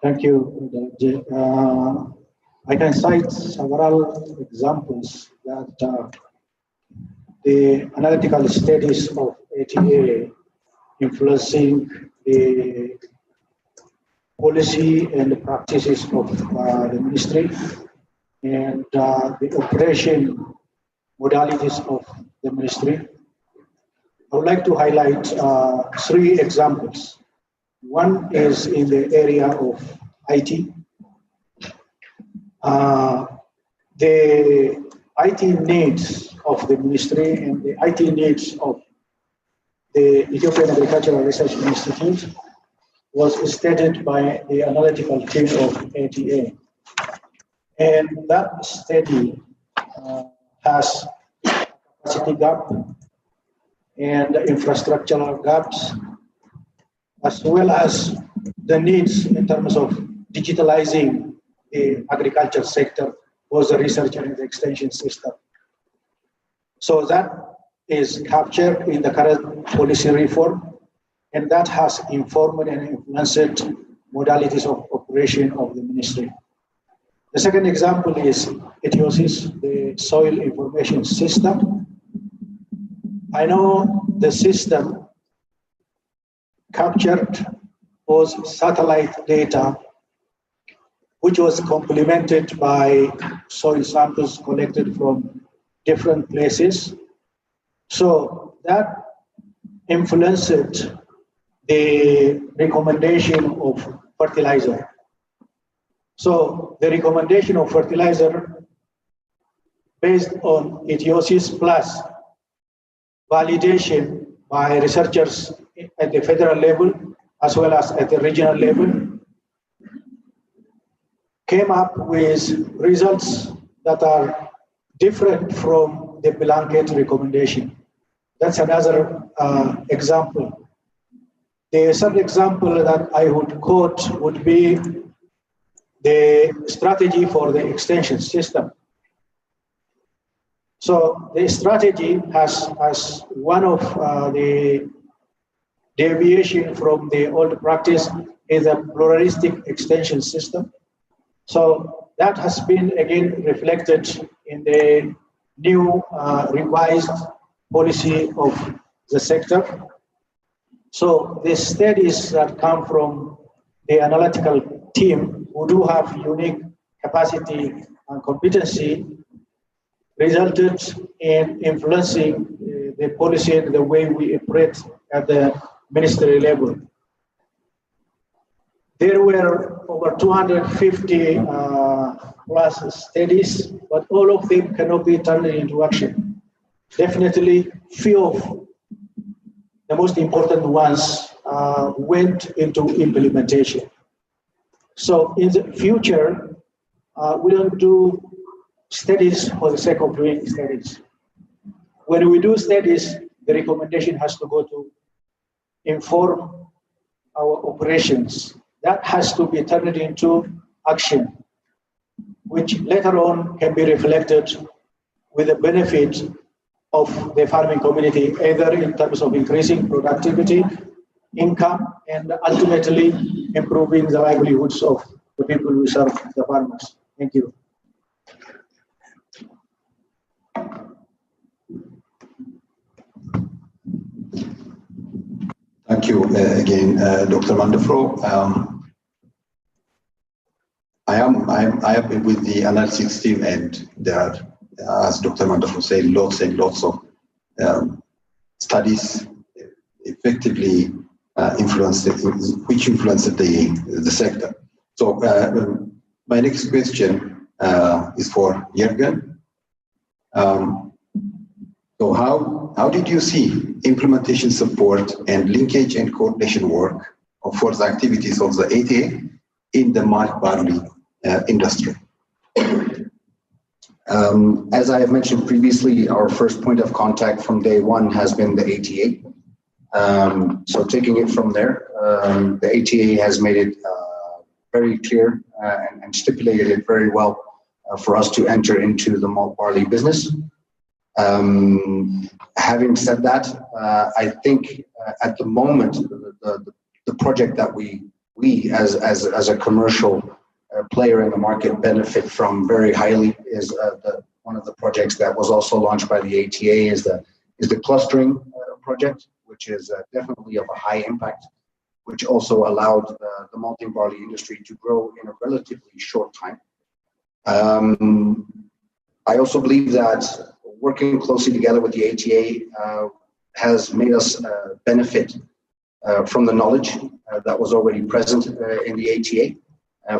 Thank you. I can cite several examples that the analytical studies of ATA influencing the policy and the practices of the ministry and the operation modalities of the ministry. I would like to highlight 3 examples. One is in the area of IT. The IT needs of the ministry and the IT needs of the Ethiopian Agricultural Research Institute was stated by the analytical team of ATA. And that study has capacity gap and infrastructural gaps, as well as the needs in terms of digitalizing the agriculture sector was the research and the extension system. So that is captured in the current policy reform, and that has informed and influenced modalities of operation of the ministry. The second example is ETIOSIS, the soil information system. I know the system captured was satellite data, which was complemented by soil samples collected from different places. So that influenced the recommendation of fertilizer. So the recommendation of fertilizer based on ETIOSIS plus validation by researchers at the federal level as well as at the regional level came up with results that are different from the blanket recommendation. That's another example. The third example that I would quote would be the strategy for the extension system. So the strategy has one of the deviation from the old practice is a pluralistic extension system. So that has been again reflected in the new revised policy of the sector. So the studies that come from the analytical team who do have unique capacity and competency resulted in influencing the policy and the way we operate at the ministry level. There were over 250 plus studies, but all of them cannot be turned into action. Definitely, few of the most important ones went into implementation. So in the future, we don't do studies for the sake of doing studies. when we do studies, the recommendation has to go to inform our operations. That has to be turned into action, which later on can be reflected with the benefit of the farming community, either in terms of increasing productivity, income, and ultimately improving the livelihoods of the people who serve the farmers. Thank you. Thank you again, Dr. Mandafro. I am with the analytics team, and there are, as Dr. Mandafro said, lots and lots of studies effectively which influenced the sector. So my next question is for Jürgen. So how did you see implementation support and linkage and coordination work for the activities of the ATA in the malt barley industry? As I have mentioned previously, our first point of contact from day one has been the ATA. So taking it from there, the ATA has made it very clear and stipulated it very well for us to enter into the malt barley business. Having said that, I think at the moment the project that we as a commercial player in the market benefit from very highly is one of the projects that was also launched by the ATA is the clustering project, which is definitely of a high impact, which also allowed the malting barley industry to grow in a relatively short time. I also believe that working closely together with the ATA has made us benefit from the knowledge that was already present in the ATA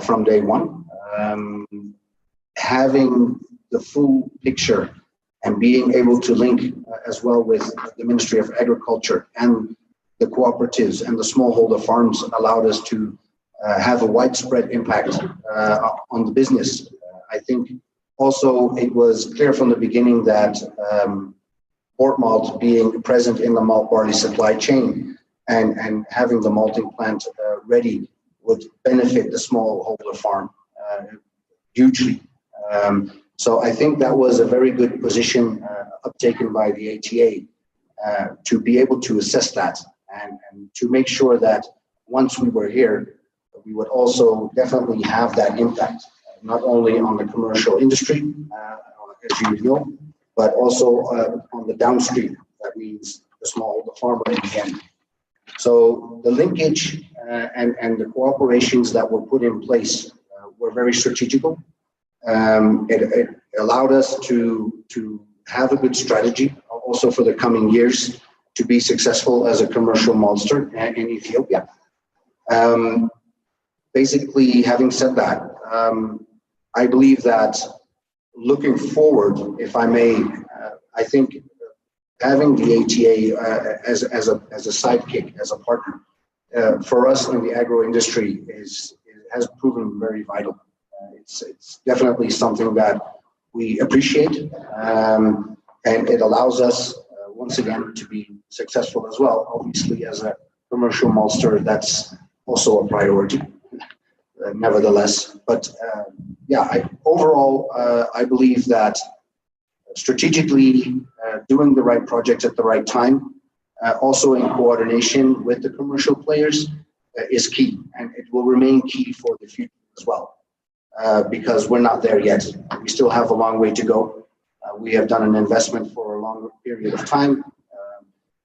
from day one. Having the full picture and being able to link as well with the Ministry of Agriculture and the cooperatives and the smallholder farms allowed us to have a widespread impact on the business. I think also it was clear from the beginning that port malt being present in the malt barley supply chain and having the malting plant ready would benefit the smallholder farm hugely. So I think that was a very good position uptaken by the ATA to be able to assess that and to make sure that once we were here, we would also definitely have that impact, not only on the commercial industry, as you know, but also on the downstream. That means the smallholder farmer in the end. So the linkage and the cooperations that were put in place were very strategical. It allowed us to have a good strategy also for the coming years to be successful as a commercial maltster in Ethiopia. Basically, having said that, I believe that looking forward, if I may, I think having the ATA as a sidekick, as a partner, for us in the agro industry has proven very vital. It's definitely something that we appreciate, and it allows us once again to be successful as well. Obviously, as a commercial maltster, that's also a priority, nevertheless. But overall, I believe that strategically doing the right projects at the right time, also in coordination with the commercial players, is key, and it will remain key for the future as well, because we're not there yet. We still have a long way to go. We have done an investment for a longer period of time.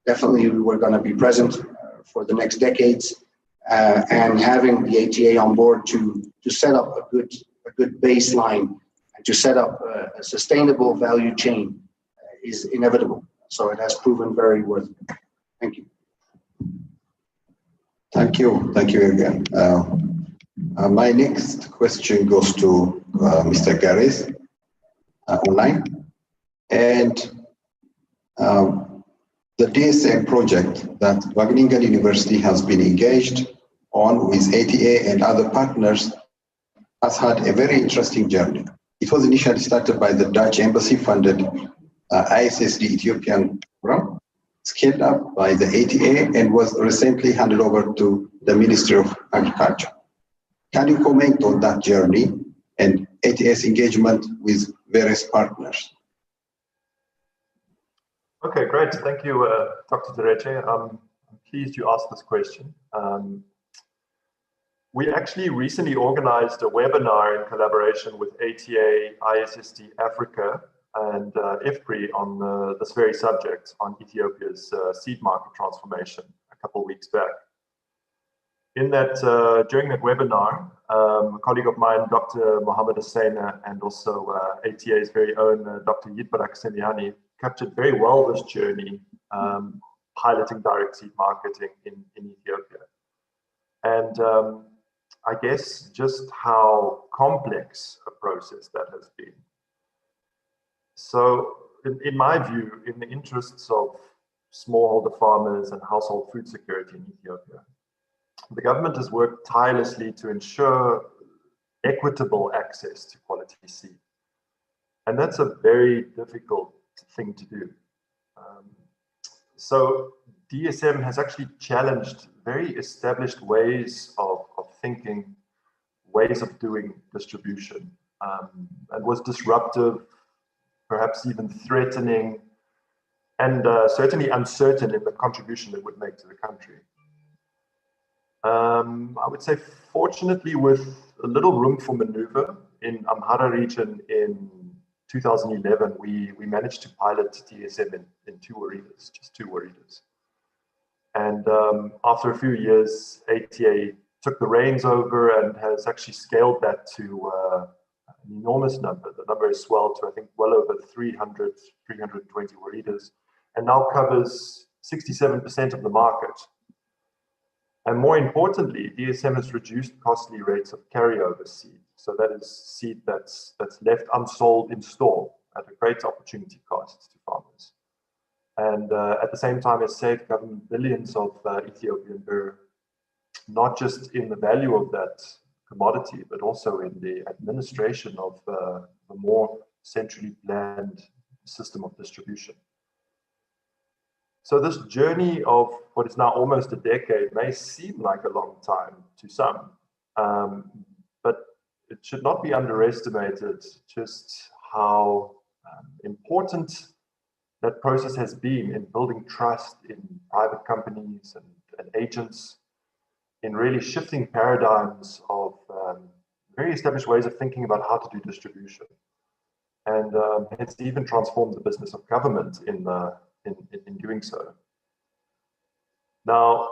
Definitely, we're going to be present for the next decades, and having the ATA on board to set up a good baseline and to set up a sustainable value chain is inevitable. So it has proven very worth it. Thank you. Thank you again. My next question goes to Mr. Gareth online. And the DSM project that Wageningen University has been engaged on with ATA and other partners has had a very interesting journey. It was initially started by the Dutch embassy funded ISSD Ethiopian program, scaled up by the ATA and was recently handed over to the Ministry of Agriculture. Can you comment on that journey and ATA's engagement with various partners? Okay, great. Thank you, Dr. Dereche. I'm pleased you asked this question. We actually recently organized a webinar in collaboration with ATA, ISSD Africa, and IFPRI on this very subject, on Ethiopia's seed market transformation, a couple of weeks back. In that, during that webinar, a colleague of mine, Dr. Mohammed Hussein, and also ATA's very own Dr. Yitbarak Semiani, captured very well this journey, piloting direct seed marketing in Ethiopia. And I guess just how complex a process that has been. So in my view, in the interests of smallholder farmers and household food security in Ethiopia, the government has worked tirelessly to ensure equitable access to quality seed. And that's a very difficult thing to do. So DSM has actually challenged very established ways of thinking, ways of doing distribution, and was disruptive, perhaps even threatening, and certainly uncertain in the contribution it would make to the country. I would say, fortunately, with a little room for maneuver in Amhara region in 2011, we managed to pilot DSM in 2 waredas, just 2 waredas. And after a few years, ATA took the reins over and has actually scaled that to an enormous number. The number has swelled to, I think, well over 300, 320 waredas, and now covers 67% of the market. And more importantly, DSM has reduced costly rates of carryover seed. So that is seed that's left unsold in store at a great opportunity cost to farmers. And at the same time, has saved government billions of Ethiopian birr, not just in the value of that commodity, but also in the administration of a more centrally planned system of distribution. So this journey of what is now almost a decade may seem like a long time to some, but it should not be underestimated just how important that process has been in building trust in private companies and agents, in really shifting paradigms of very established ways of thinking about how to do distribution. And it's even transformed the business of government in doing so. Now,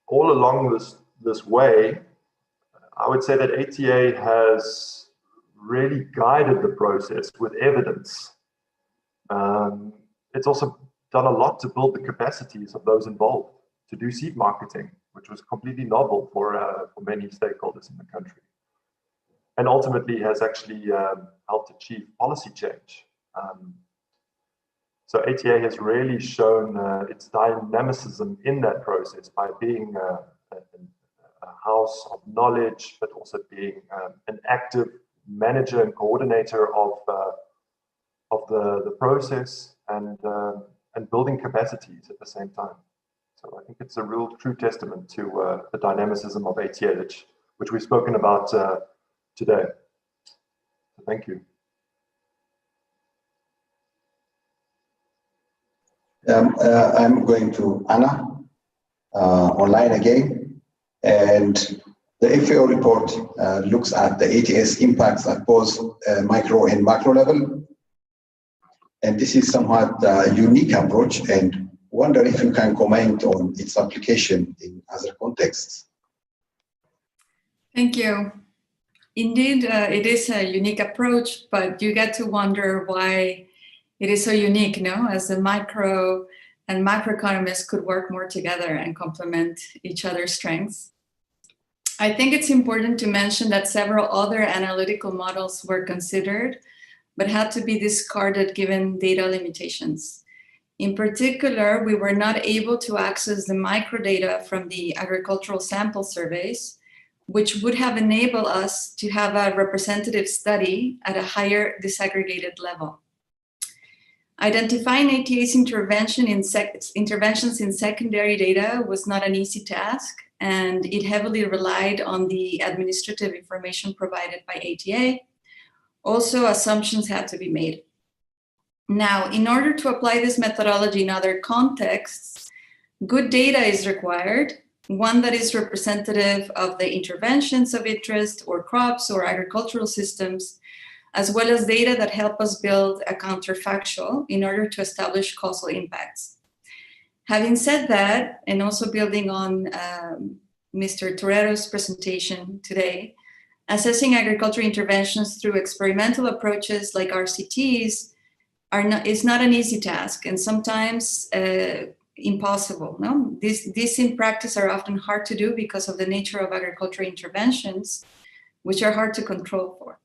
all along this way, I would say that ATA has really guided the process with evidence. It's also done a lot to build the capacities of those involved to do seed marketing, which was completely novel for many stakeholders in the country, and ultimately has actually helped achieve policy change. So ATA has really shown its dynamicism in that process by being a house of knowledge, but also being an active manager and coordinator of the process, and building capacities at the same time. So I think it's a real true testament to the dynamicism of ATA, which we've spoken about today. So thank you. I'm going to Anna online again, and the FAO report looks at the ATS impacts at both micro and macro level, and this is somewhat a unique approach, and wonder if you can comment on its application in other contexts. Thank you. Indeed, it is a unique approach, but you get to wonder why it is so unique, no? As the micro and macroeconomists could work more together and complement each other's strengths. I think it's important to mention that several other analytical models were considered, but had to be discarded given data limitations. In particular, we were not able to access the microdata from the agricultural sample surveys, which would have enabled us to have a representative study at a higher disaggregated level. Identifying ATA's interventions in secondary data was not an easy task, and it heavily relied on the administrative information provided by ATA. Also, assumptions had to be made. Now, in order to apply this methodology in other contexts, good data is required, one that is representative of the interventions of interest or crops or agricultural systems, as well as data that help us build a counterfactual in order to establish causal impacts. Having said that, and also building on Mr. Torero's presentation today, assessing agricultural interventions through experimental approaches like RCTs is not an easy task, and sometimes impossible. No? These in practice are often hard to do because of the nature of agricultural interventions, which are hard to control for.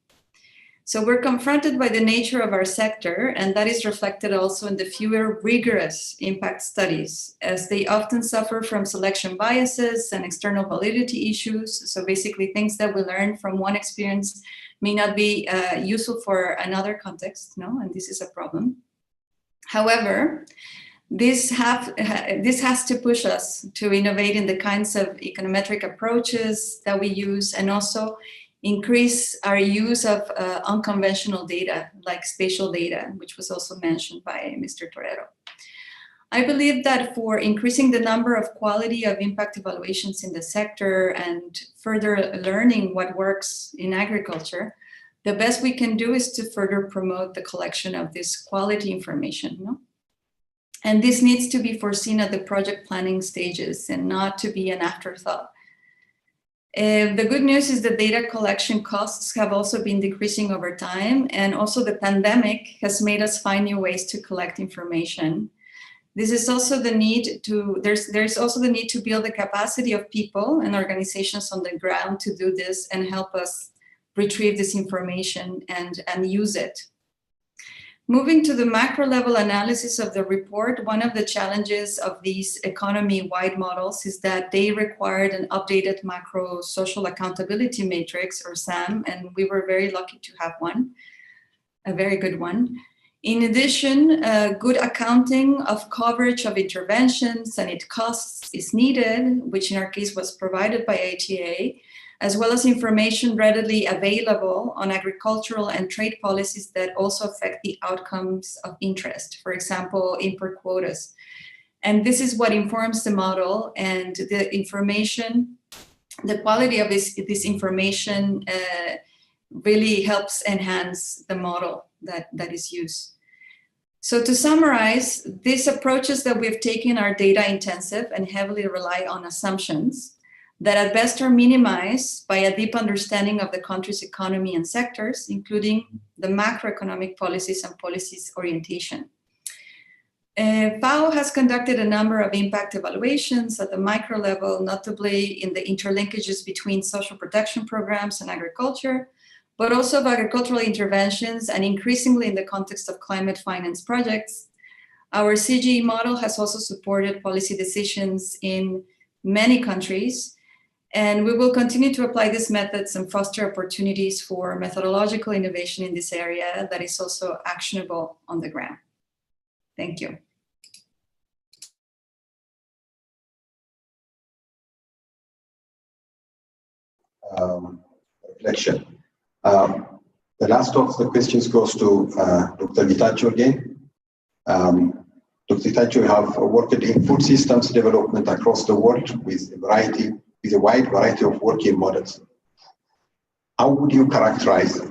So we're confronted by the nature of our sector, and that is reflected also in the fewer rigorous impact studies, as they often suffer from selection biases and external validity issues. So basically things that we learn from one experience may not be useful for another context, no? And this is a problem. However, this has to push us to innovate in the kinds of econometric approaches that we use, and also increase our use of unconventional data, like spatial data, which was also mentioned by Mr. Torero. I believe that for increasing the number of quality of impact evaluations in the sector and further learning what works in agriculture, the best we can do is to further promote the collection of this quality information. No? And this needs to be foreseen at the project planning stages and not to be an afterthought. The good news is that data collection costs have also been decreasing over time, and also the pandemic has made us find new ways to collect information. This is also the need to, there's also the need to build the capacity of people and organizations on the ground to do this and help us retrieve this information and use it. Moving to the macro level analysis of the report, one of the challenges of these economy-wide models is that they required an updated macro social accountability matrix, or SAM, and we were very lucky to have one, a very good one. In addition, good accounting of coverage of interventions and its costs is needed, which in our case was provided by ATA, as well as information readily available on agricultural and trade policies that also affect the outcomes of interest, for example, import quotas. And this is what informs the model, and the information, the quality of this information really helps enhance the model that is used. So to summarize, these approaches that we've taken are data intensive and heavily rely on assumptions that at best are minimized by a deep understanding of the country's economy and sectors, including the macroeconomic policies and policies orientation. FAO has conducted a number of impact evaluations at the micro level, notably in the interlinkages between social protection programs and agriculture, but also of agricultural interventions, and increasingly in the context of climate finance projects. Our CGE model has also supported policy decisions in many countries, and we will continue to apply these methods and foster opportunities for methodological innovation in this area that is also actionable on the ground. Thank you. Reflection. The last of the questions goes to Dr. Gitacho again. Dr. Gitacho, you have worked in food systems development across the world with a wide variety of working models. How would you characterize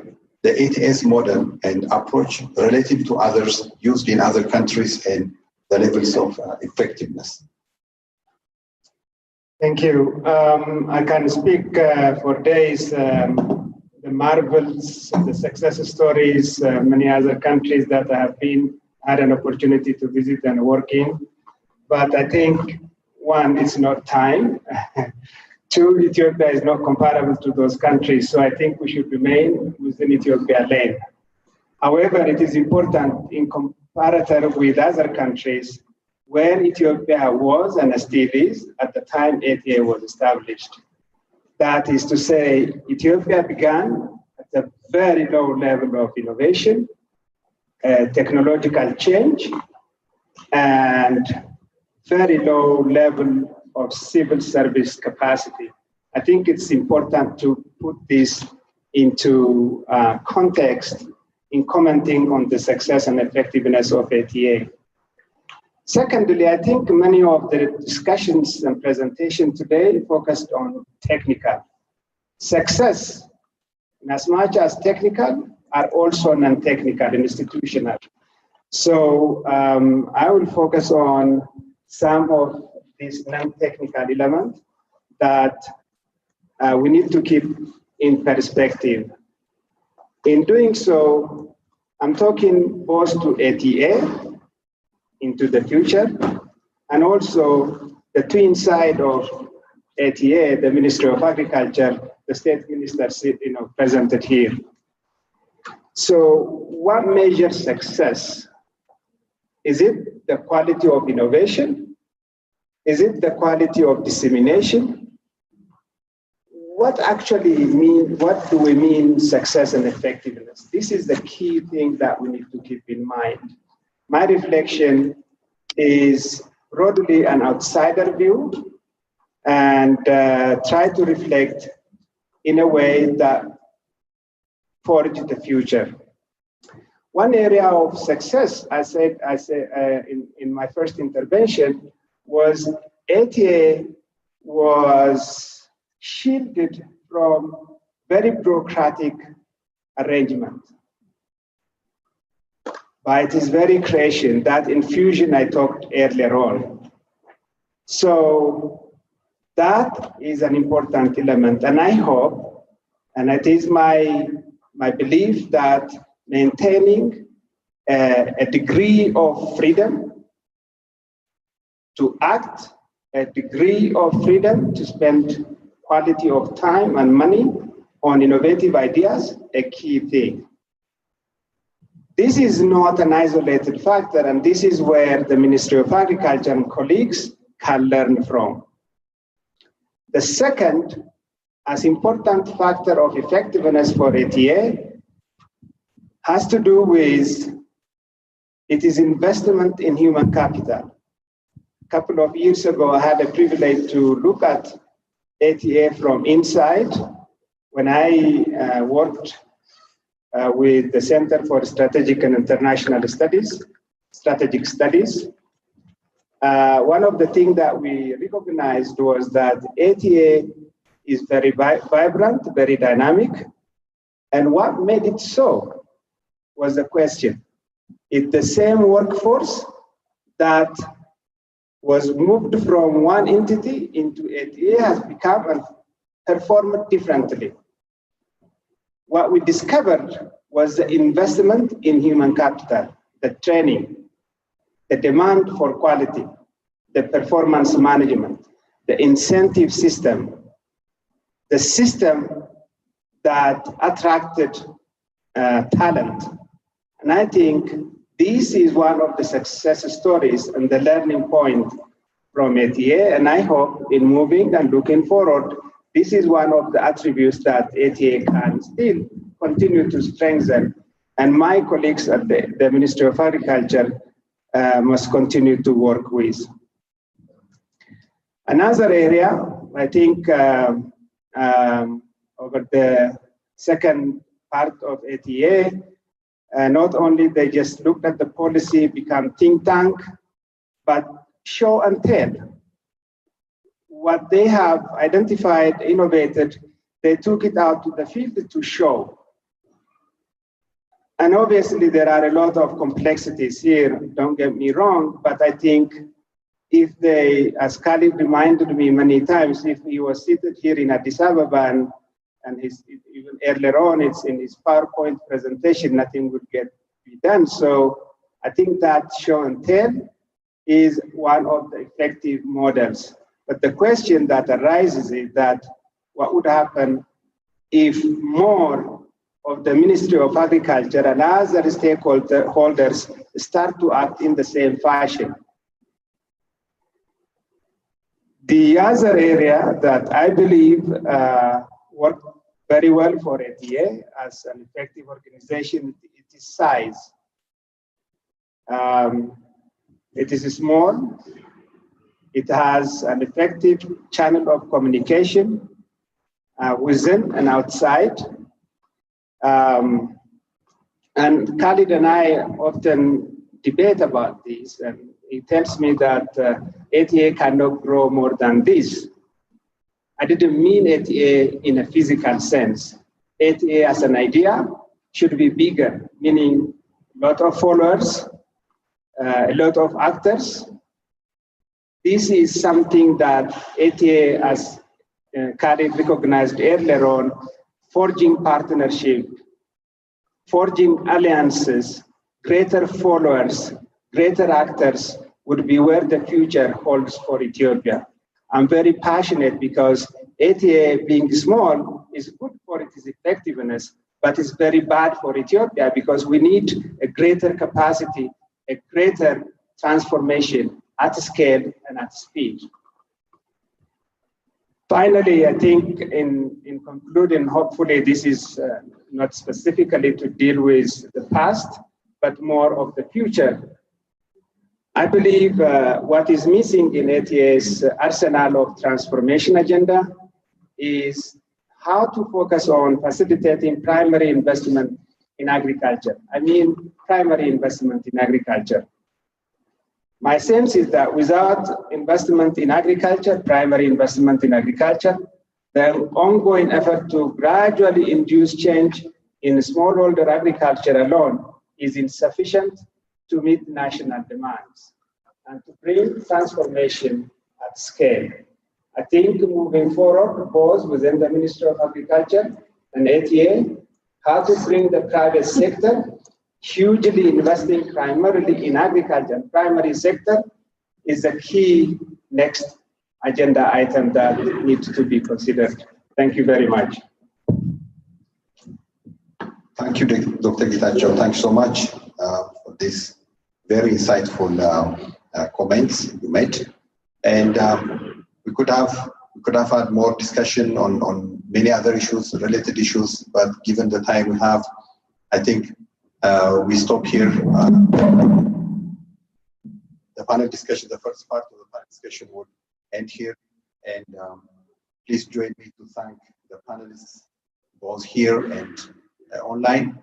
the ATS model and approach relative to others used in other countries and the levels of effectiveness? Thank you. I can speak for days. The marvels, the success stories, many other countries that I have had an opportunity to visit and work in. But I think, one, it's not time. Two, Ethiopia is not comparable to those countries. So I think we should remain within Ethiopia lane. However, it is important in comparator with other countries where Ethiopia was and still is at the time ATA was established. That is to say, Ethiopia began at a very low level of innovation, technological change and very low level of civil service capacity. I think it's important to put this into context in commenting on the success and effectiveness of ATA. Secondly, I think many of the discussions and presentations today focused on technical. Success, in as much as technical, are also non-technical and institutional. So I will focus on some of these non-technical elements that we need to keep in perspective. In doing so, I'm talking both to ATA into the future, and also the twin side of ATA, the Ministry of Agriculture, the state ministers, presented here. So what measures success? Is it the quality of innovation? Is it the quality of dissemination? What do we mean success and effectiveness? This is the key thing that we need to keep in mind. My reflection is broadly an outsider view and try to reflect in a way that forges the future. One area of success, I said in my first intervention, was ATA was shielded from very bureaucratic arrangement by its very creation, that infusion I talked earlier on. So that is an important element, and I hope, and it is my belief that maintaining a degree of freedom to act, a degree of freedom to spend quality of time and money on innovative ideas, a key thing. This is not an isolated factor, and this is where the Ministry of Agriculture and colleagues can learn from. The second, as important factor of effectiveness for ATA has to do with it is investment in human capital. A couple of years ago, I had a privilege to look at ATA from inside when I worked with the Center for Strategic and International Studies, Strategic Studies. One of the things that we recognized was that ATA is very vibrant, very dynamic, and what made it so was the question. It's the same workforce that was moved from one entity into ATA has become and performed differently. What we discovered was the investment in human capital, the training, the demand for quality, the performance management, the incentive system, the system that attracted talent. And I think this is one of the success stories and the learning point from ATA. And I hope in moving and looking forward, this is one of the attributes that ATA can still continue to strengthen. And my colleagues at the Ministry of Agriculture must continue to work with. Another area, I think, over the second part of ATA, not only they just looked at the policy, become think tank, but show and tell. What they have identified, innovated, they took it out to the field to show. And obviously there are a lot of complexities here, don't get me wrong, but I think if they, as Khalid reminded me many times, if he was seated here in Addis Ababa and even earlier on, it's in his PowerPoint presentation, nothing would be done. So I think that show and tell is one of the effective models. But the question that arises is that what would happen if more of the Ministry of Agriculture and other stakeholders start to act in the same fashion? The other area that I believe worked very well for ATA as an effective organization, it is size. It is small. It has an effective channel of communication within and outside. And Khalid and I often debate about this, and he tells me that ATA cannot grow more than this. I didn't mean ATA in a physical sense. ATA as an idea should be bigger, meaning a lot of followers, a lot of actors. This is something that ATA, as Khalid recognized earlier on, forging partnership, forging alliances, greater followers, greater actors would be where the future holds for Ethiopia. I'm very passionate because ATA being small is good for its effectiveness, but it's very bad for Ethiopia because we need a greater capacity, a greater transformation at scale and at speed. Finally, I think in concluding, hopefully this is not specifically to deal with the past, but more of the future. I believe what is missing in ATA's arsenal of transformation agenda is how to focus on facilitating primary investment in agriculture. I mean, primary investment in agriculture. My sense is that without investment in agriculture, primary investment in agriculture, the ongoing effort to gradually induce change in smallholder agriculture alone is insufficient to meet national demands and to bring transformation at scale. I think moving forward, both within the Ministry of Agriculture and ATA, how to bring the private sector hugely investing primarily in agriculture and primary sector is the key next agenda item that needs to be considered. Thank you very much. Thank you, Dr. Getachew. Thanks so much for this very insightful comments you made. And we could have had more discussion on many other issues, related issues, but given the time we have, I think we stop here. The panel discussion, the first part of the panel discussion would end here. And please join me to thank the panelists, both here and online,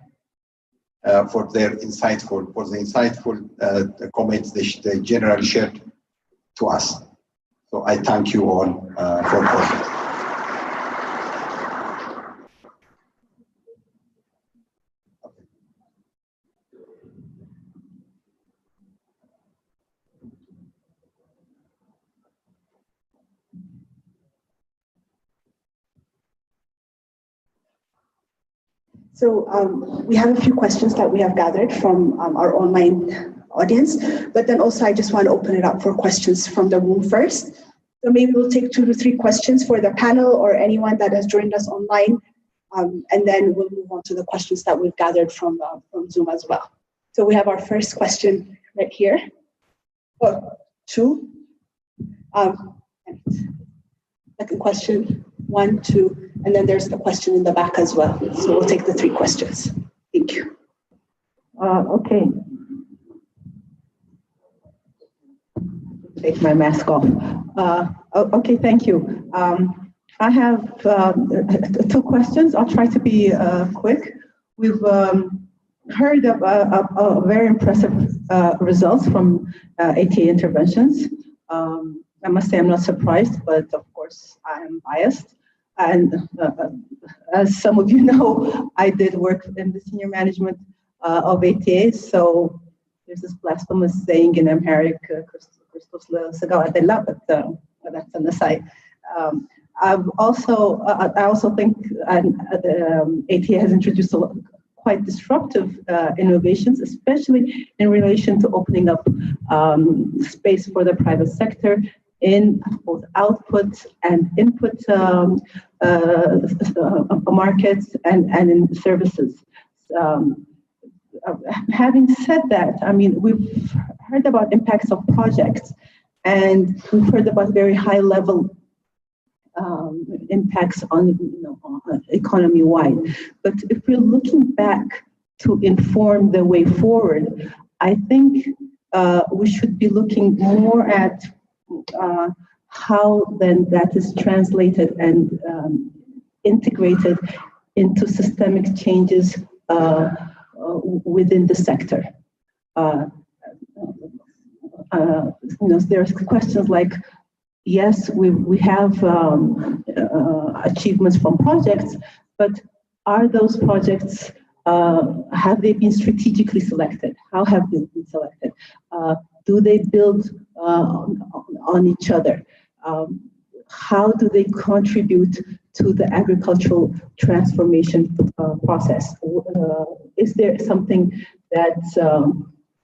for their insightful, comments they generally shared to us. So I thank you all for coming. So we have a few questions that we have gathered from our online audience, but then also I just want to open it up for questions from the room first. So maybe we'll take 2 to 3 questions for the panel or anyone that has joined us online, and then we'll move on to the questions that we've gathered from Zoom as well. So we have our first question right here, or 2. Second question, 1, 2. And then there's the question in the back as well. So we'll take the 3 questions. Thank you. Okay. Take my mask off. Okay, thank you. I have 2 questions. I'll try to be quick. We've heard of very impressive results from ATA interventions. I must say I'm not surprised, but of course I am biased. And as some of you know, I did work in the senior management of ATA, so there's this blasphemous saying in Amharic, Christos Segaladela, but that's on the side. I also think ATA has introduced quite disruptive innovations, especially in relation to opening up space for the private sector in both output and input markets and in services. Having said that, I mean, we've heard about impacts of projects, and we've heard about very high level impacts on, economy-wide. But if we're looking back to inform the way forward, I think we should be looking more at how then that is translated and integrated into systemic changes within the sector. There's questions like, yes, we have achievements from projects, but are those projects, have they been strategically selected? How have they been selected? Do they build on each other? How do they contribute to the agricultural transformation process? Is there something that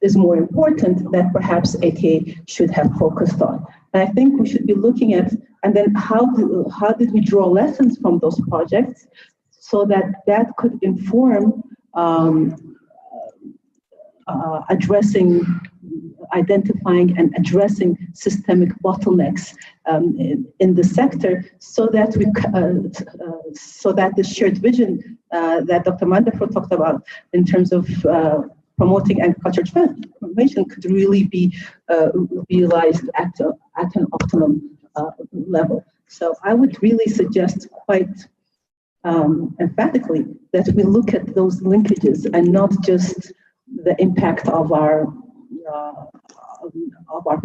is more important that perhaps ATA should have focused on? And I think we should be looking at, and then how did we draw lessons from those projects so that that could inform identifying and addressing systemic bottlenecks in the sector, so that the shared vision that Dr. Mandafro talked about in terms of promoting agriculture transformation could really be realized at an optimum level. So I would really suggest quite emphatically that we look at those linkages and not just the impact of our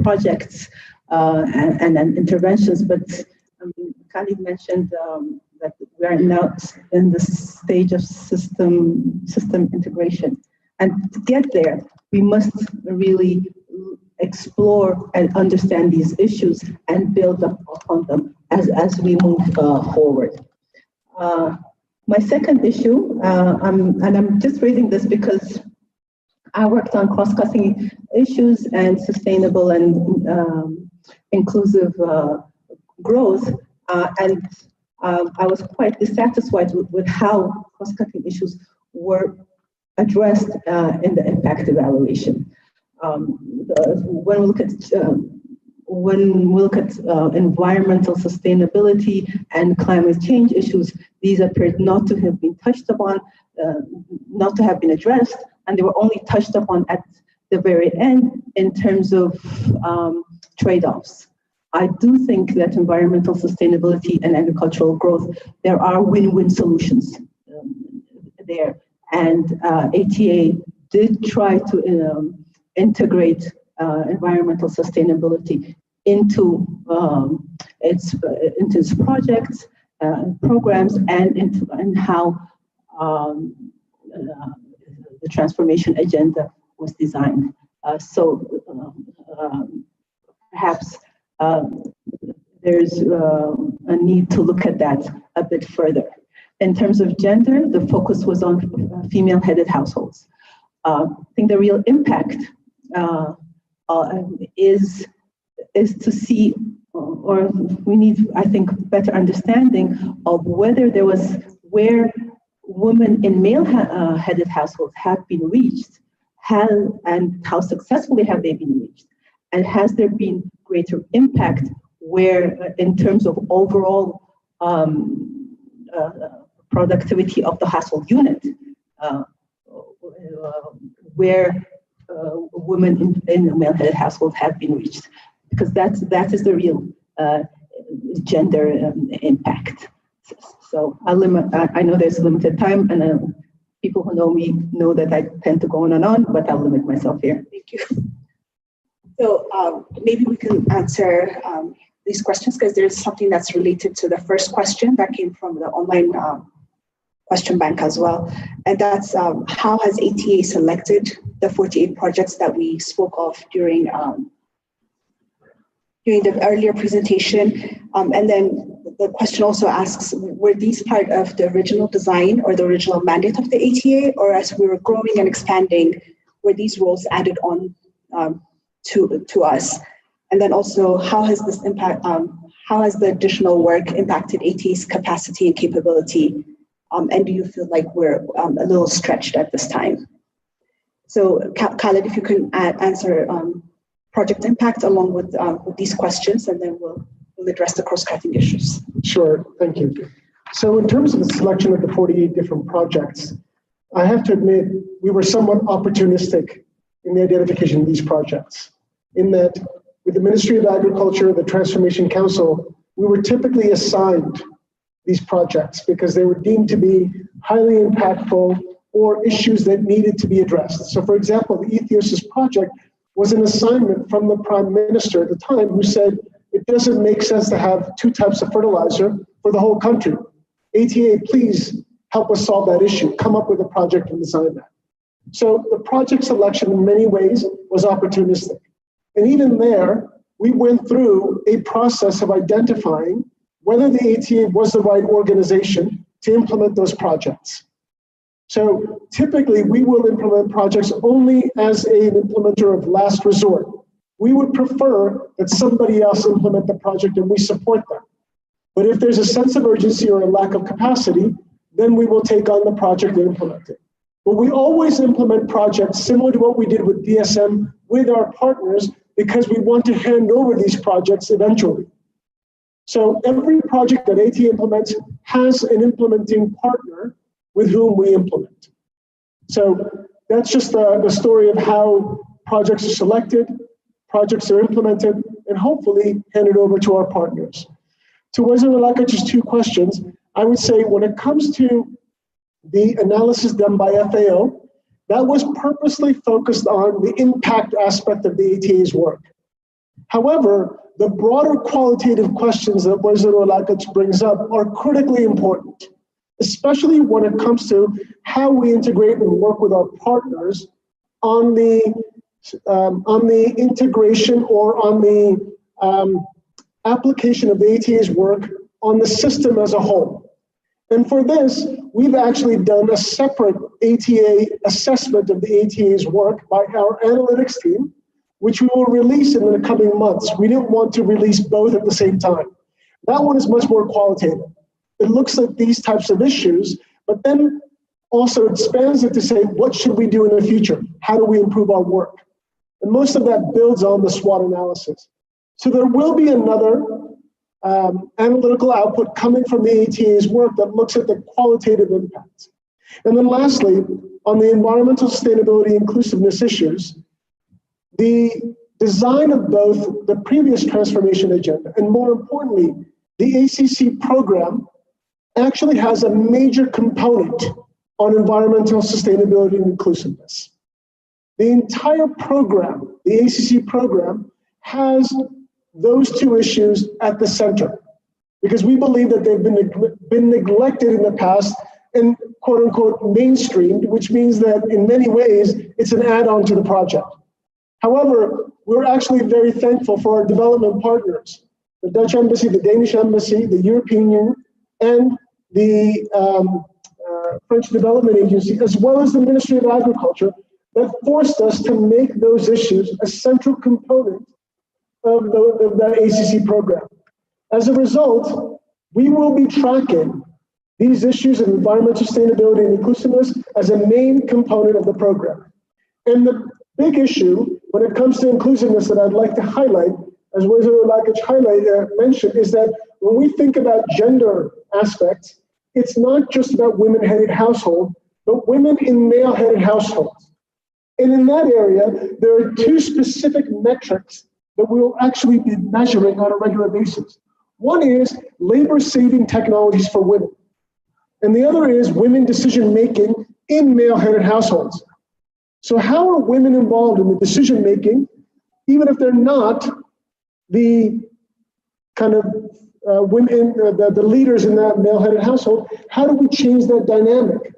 projects and interventions. But Khalid mentioned that we are now in the stage of system integration. And to get there, we must really explore and understand these issues and build up upon them as we move forward. My second issue, I'm just raising this because I worked on cross-cutting issues and sustainable and inclusive growth, and I was quite dissatisfied with how cross-cutting issues were addressed in the impact evaluation. When we look at environmental sustainability and climate change issues, these appeared not to have been touched upon, not to have been addressed, and they were only touched upon at the very end in terms of trade-offs. I do think that environmental sustainability and agricultural growth, there are win-win solutions there. And ATA did try to integrate environmental sustainability into its projects, programs, and how the transformation agenda was designed. Perhaps there's a need to look at that a bit further. In terms of gender, the focus was on female-headed households. I think the real impact is to see, or we need, I think, better understanding of whether there was where women in male-headed households have been reached, and how successfully have they been reached, and has there been greater impact where, in terms of overall productivity of the household unit, where women in male-headed households have been reached, because that is the real gender impact. So I know there's limited time, and people who know me know that I tend to go on and on, but I'll limit myself here. Thank you. So maybe we can answer these questions, because there's something that's related to the first question that came from the online question bank as well. And that's how has ATA selected the 48 projects that we spoke of during the earlier presentation? And then the question also asks, were these part of the original design or the original mandate of the ATA, or as we were growing and expanding, were these roles added on to us? And then also, how has this impact? How has the additional work impacted ATA's capacity and capability? And do you feel like we're a little stretched at this time? So, Khalid, if you can answer project impact along with these questions, and then we'll address the cross-cutting issues. Sure, thank you. So in terms of the selection of the 48 different projects, I have to admit we were somewhat opportunistic in the identification of these projects. In that, with the Ministry of Agriculture, the Transformation Council, we were typically assigned these projects because they were deemed to be highly impactful or issues that needed to be addressed. So for example, the Ethiosis project was an assignment from the Prime Minister at the time who said, it doesn't make sense to have 2 types of fertilizer for the whole country. ATA, please help us solve that issue. Come up with a project and design that. So the project selection in many ways was opportunistic. And even there, we went through a process of identifying whether the ATA was the right organization to implement those projects. So typically, we will implement projects only as an implementer of last resort. We would prefer that somebody else implement the project and we support them. But if there's a sense of urgency or a lack of capacity, then we will take on the project and implement it. But we always implement projects similar to what we did with DSM with our partners because we want to hand over these projects eventually. So every project that ATA implements has an implementing partner with whom we implement. So that's just the story of how projects are selected, projects are implemented, and hopefully handed over to our partners. To Wazir Alakach's 2 questions, I would say when it comes to the analysis done by FAO, that was purposely focused on the impact aspect of the ATA's work. However, the broader qualitative questions that Wazir Alakach brings up are critically important, especially when it comes to how we integrate and work with our partners on the integration or on the application of the ATA's work on the system as a whole. And for this, we've actually done a separate ATA assessment of the ATA's work by our analytics team, which we will release in the coming months. We didn't want to release both at the same time. That one is much more qualitative. It looks at these types of issues, but then also expands it to say, what should we do in the future? How do we improve our work? And most of that builds on the SWOT analysis. So there will be another analytical output coming from the ATA's work that looks at the qualitative impacts. And then lastly, on the environmental sustainability inclusiveness issues, the design of both the previous transformation agenda and more importantly, the ACC program actually has a major component on environmental sustainability and inclusiveness. The entire program, the ACC program, has those 2 issues at the center because we believe that they've been neglected in the past and quote unquote mainstreamed, which means that in many ways it's an add-on to the project. However, we're actually very thankful for our development partners, the Dutch Embassy, the Danish Embassy, the European Union, and the French Development Agency, as well as the Ministry of Agriculture, that forced us to make those issues a central component of the ACC program. As a result, we will be tracking these issues of environmental sustainability and inclusiveness as a main component of the program. And the big issue when it comes to inclusiveness that I'd like to highlight, as Wazir Alakach mentioned, is that when we think about gender aspects, it's not just about women-headed households, but women in male-headed households. And in that area, there are 2 specific metrics that we will actually be measuring on a regular basis. One is labor-saving technologies for women. And the other is women decision-making in male-headed households. So how are women involved in the decision-making, even if they're not the kind of women, the leaders in that male-headed household? How do we change that dynamic?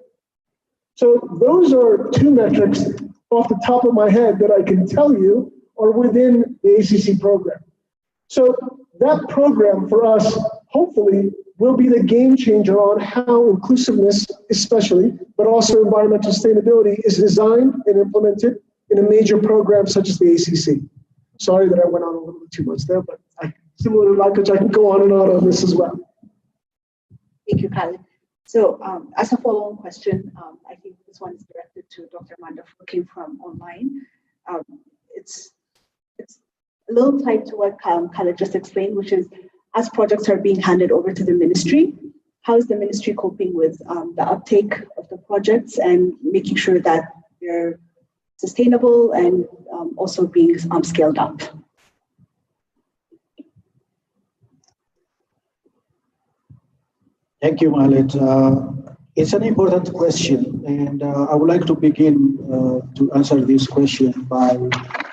So those are 2 metrics off the top of my head that I can tell you are within the ACC program. So that program for us, hopefully, will be the game changer on how inclusiveness, especially, but also environmental sustainability is designed and implemented in a major program such as the ACC. Sorry that I went on a little bit too much there, but similar to Lakach, I can go on and on this as well. Thank you, Khalid. So as a follow-on question, I think this one is directed to Dr. Amanda, who came from online. It's a little tied to what Khalid just explained, which is as projects are being handed over to the ministry, how is the ministry coping with the uptake of the projects and making sure that they're sustainable and also being scaled up? Thank you, Malet. It's an important question, and I would like to begin to answer this question by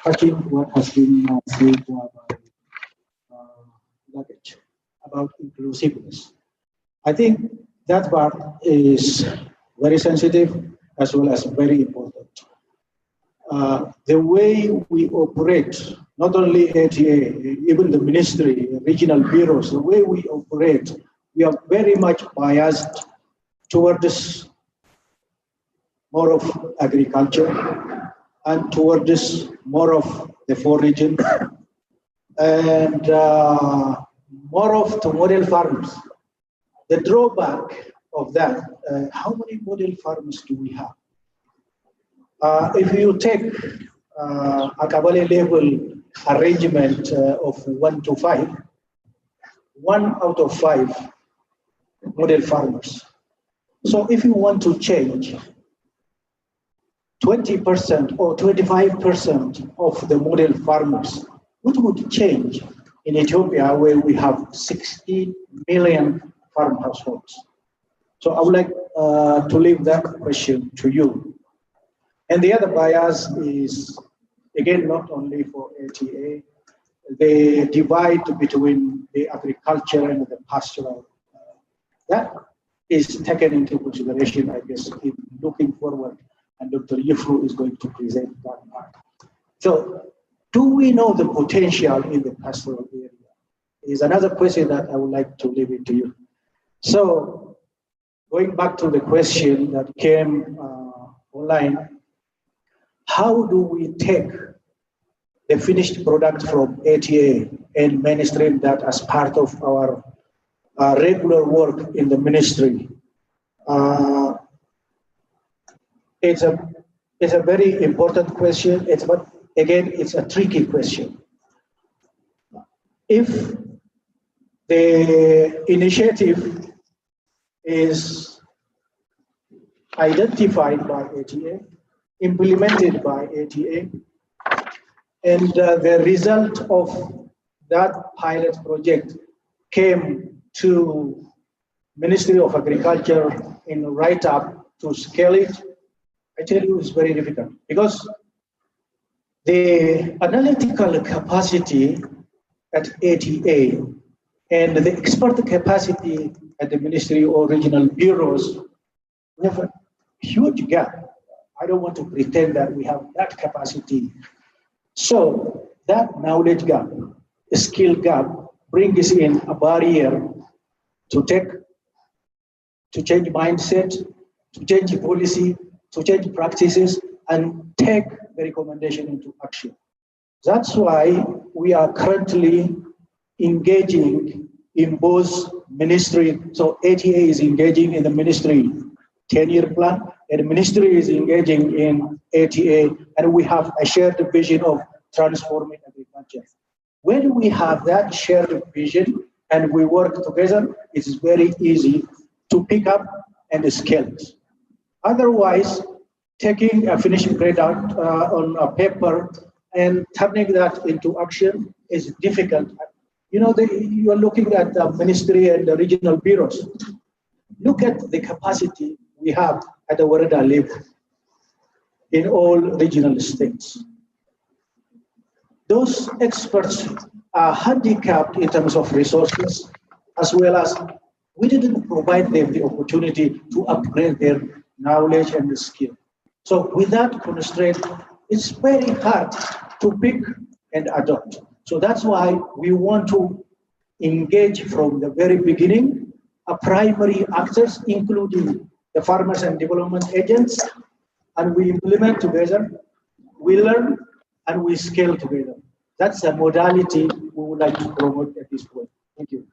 touching what has been said by Luggage about inclusiveness. I think that part is very sensitive as well as very important. The way we operate, not only ATA, even the ministry, regional bureaus, the way we operate, we are very much biased towards more of agriculture and towards more of the foraging and more of the model farms. The drawback of that, how many model farms do we have? If you take a Kabale level arrangement of 1 to 5, 1 out of 5 model farmers. So if you want to change 20% or 25% of the model farmers, what would change in Ethiopia where we have 60 million farm households? So I would like to leave that question to you. And the other bias is, again, not only for ATA, the divide between the agriculture and the pastoral. That is taken into consideration, I guess, in looking forward, and Dr. Yufru is going to present that part. So, do we know the potential in the pastoral area? Is another question that I would like to leave it to you. So, going back to the question that came online, how do we take the finished product from ATA and mainstream that as part of our regular work in the ministry? It's a very important question. But again, it's a tricky question. If the initiative is identified by ATA, implemented by ATA, and the result of that pilot project came to Ministry of Agriculture in a write-up to scale it, I tell you it's very difficult because the analytical capacity at ATA and the expert capacity at the ministry or regional bureaus, we have a huge gap. I don't want to pretend that we have that capacity. So that knowledge gap, skill gap, brings in a barrier to change mindset, to change policy, to change practices, and take the recommendation into action. That's why we are currently engaging in both ministry. So ATA is engaging in the ministry 10-year plan, and the ministry is engaging in ATA, and we have a shared vision of transforming agriculture. When we have that shared vision and we work together, it's very easy to pick up and scale it. Otherwise, taking a finished product on a paper and turning that into action is difficult. You know, you are looking at the ministry and the regional bureaus. Look at the capacity we have at the Warada level in all regional states. Those experts are handicapped in terms of resources, as well as we didn't provide them the opportunity to upgrade their knowledge and skill. So with that constraint, it's very hard to pick and adopt. So that's why we want to engage from the very beginning, primary actors, including the farmers and development agents, and we implement together, we learn, and we scale together. That's a modality we would like to promote at this point. Thank you.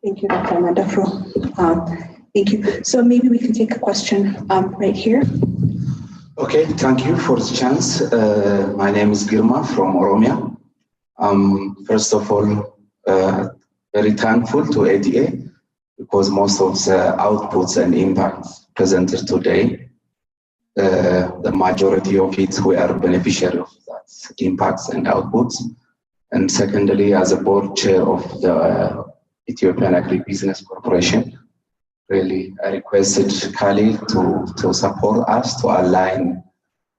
Thank you, Dr. Mandafro. Thank you. So maybe we can take a question right here. Okay, thank you for the chance. My name is Girma from Oromia. First of all, very thankful to ATA because most of the outputs and impacts presented today the majority of it, we are beneficiary of that impacts and outputs. And secondly, as a board chair of the Ethiopian Agribusiness Corporation, really I requested Khalid to support us to align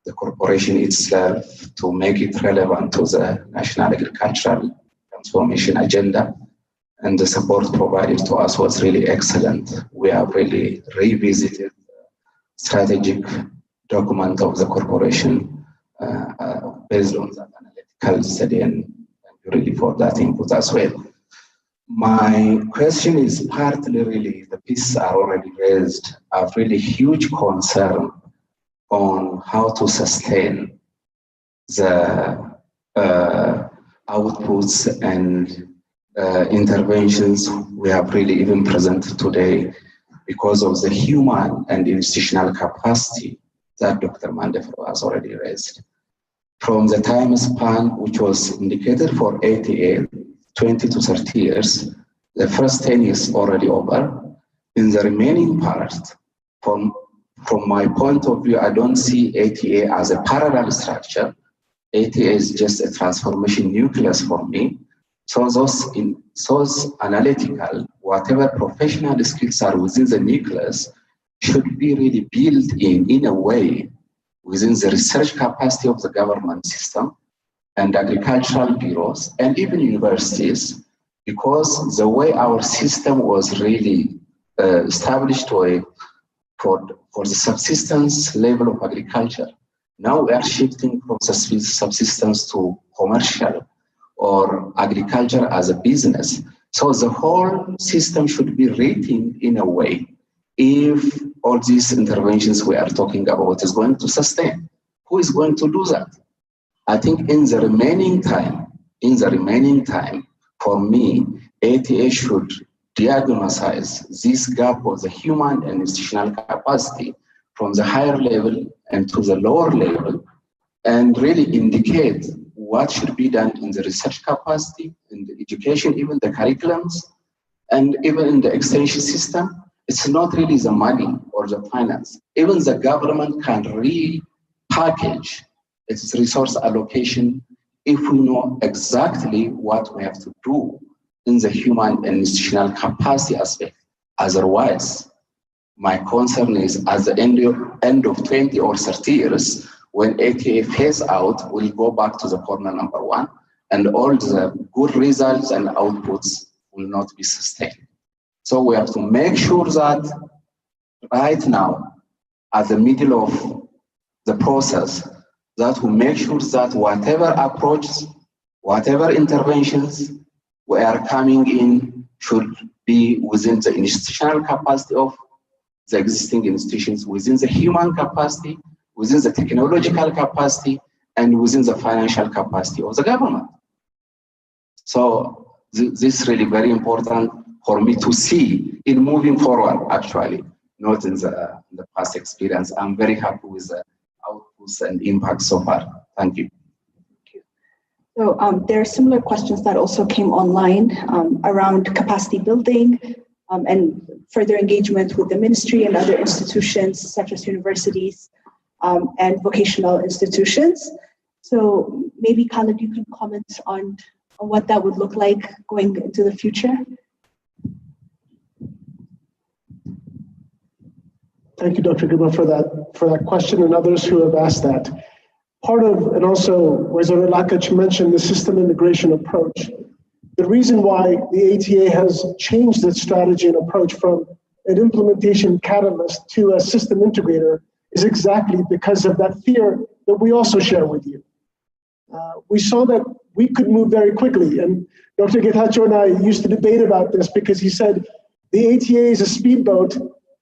the corporation itself to make it relevant to the National Agricultural Transformation Agenda. And the support provided to us was really excellent. We have really revisited the strategic document of the corporation based on that analytical study, and thank you really for that input as well. My question is partly really, the pieces are already raised, of really huge concern on how to sustain the outputs and interventions we have really even presented today because of the human and institutional capacity that Dr. Mandefro has already raised. From the time span which was indicated for ATA, 20 to 30 years, the first 10 years already over. In the remaining part, from my point of view, I don't see ATA as a parallel structure. ATA is just a transformation nucleus for me. So those analytical, whatever professional skills are within the nucleus should be really built in a way within the research capacity of the government system and agricultural bureaus and even universities, because the way our system was really established for the subsistence level of agriculture. Now we are shifting from subsistence to commercial or agriculture as a business. So the whole system should be written in a way if all these interventions we are talking about is going to sustain. Who is going to do that? I think in the remaining time, for me, ATA should diagnose this gap of the human and institutional capacity from the higher level and to the lower level, and really indicate what should be done in the research capacity, in the education, even the curriculums, and even in the extension system. It's not really the money or the finance. Even the government can repackage its resource allocation if we know exactly what we have to do in the human and institutional capacity aspect. Otherwise, my concern is at the end of 20 or 30 years, when ATA phase out, we'll go back to the corner number one, and all the good results and outputs will not be sustained. So we have to make sure that right now, at the middle of the process, that we make sure that whatever approaches, whatever interventions we are coming in should be within the institutional capacity of the existing institutions, within the human capacity, within the technological capacity, and within the financial capacity of the government. So this is really very important for me to see in moving forward, actually, not in the past experience. I'm very happy with the outputs and impacts so far. Thank you. So there are similar questions that also came online around capacity building and further engagement with the ministry and other institutions such as universities and vocational institutions. So maybe Khalid, you can comment on what that would look like going into the future. Thank you, Dr. Guba, for that question and others who have asked that. Part of, and also, Reza Lakac mentioned the system integration approach. The reason why the ATA has changed its strategy and approach from an implementation catalyst to a system integrator is exactly because of that fear that we also share with you. We saw that we could move very quickly, and Dr. Getachew and I used to debate about this because he said the ATA is a speedboat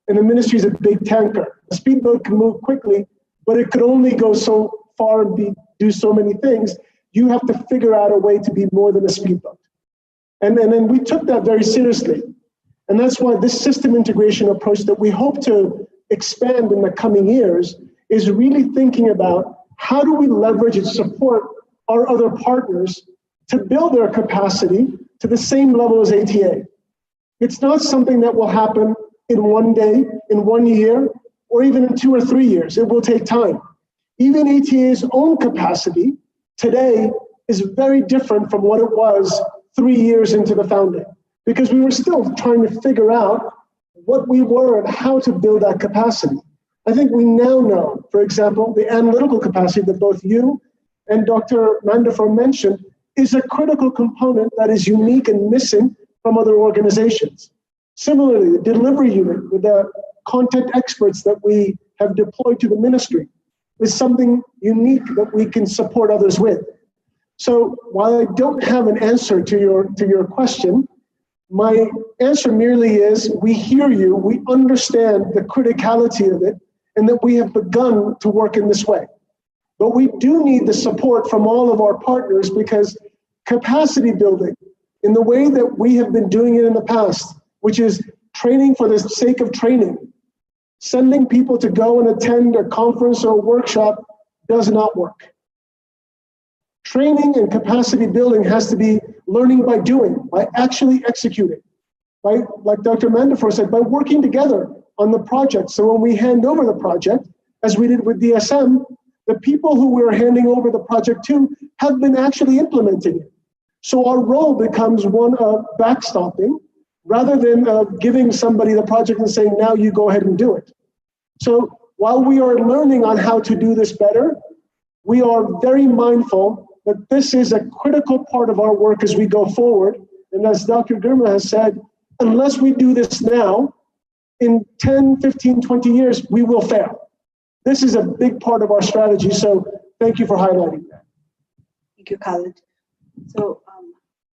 and the ministry is a big tanker. A speedboat can move quickly, but it could only go so far and do so many things. You have to figure out a way to be more than a speedboat. And then we took that very seriously. And that's why this system integration approach that we hope to expand in the coming years is really thinking about how do we leverage and support our other partners to build their capacity to the same level as ATA. It's not something that will happen in one day, in 1 year, or even in 2 or 3 years. It will take time. Even ATA's own capacity today is very different from what it was 3 years into the founding, because we were still trying to figure out what we were and how to build that capacity. I think we now know, for example, the analytical capacity that both you and Dr. Mandafar mentioned is a critical component that is unique and missing from other organizations. Similarly, the delivery unit with the content experts that we have deployed to the ministry is something unique that we can support others with. So while I don't have an answer to your question, my answer merely is we hear you, we understand the criticality of it, and that we have begun to work in this way. But we do need the support from all of our partners, because capacity building in the way that we have been doing it in the past, which is training for the sake of training, sending people to go and attend a conference or a workshop, does not work. Training and capacity building has to be learning by doing, by actually executing, by, like Dr. Mandafar said, by working together on the project. So when we hand over the project, as we did with DSM, the people who we're handing over the project to have been actually implementing it. So our role becomes one of backstopping rather than giving somebody the project and saying, now you go ahead and do it. So while we are learning on how to do this better, we are very mindful that this is a critical part of our work as we go forward. And as Dr. Girma has said, unless we do this now, in 10, 15, 20 years, we will fail. This is a big part of our strategy. So thank you for highlighting that. Thank you, Khalid. So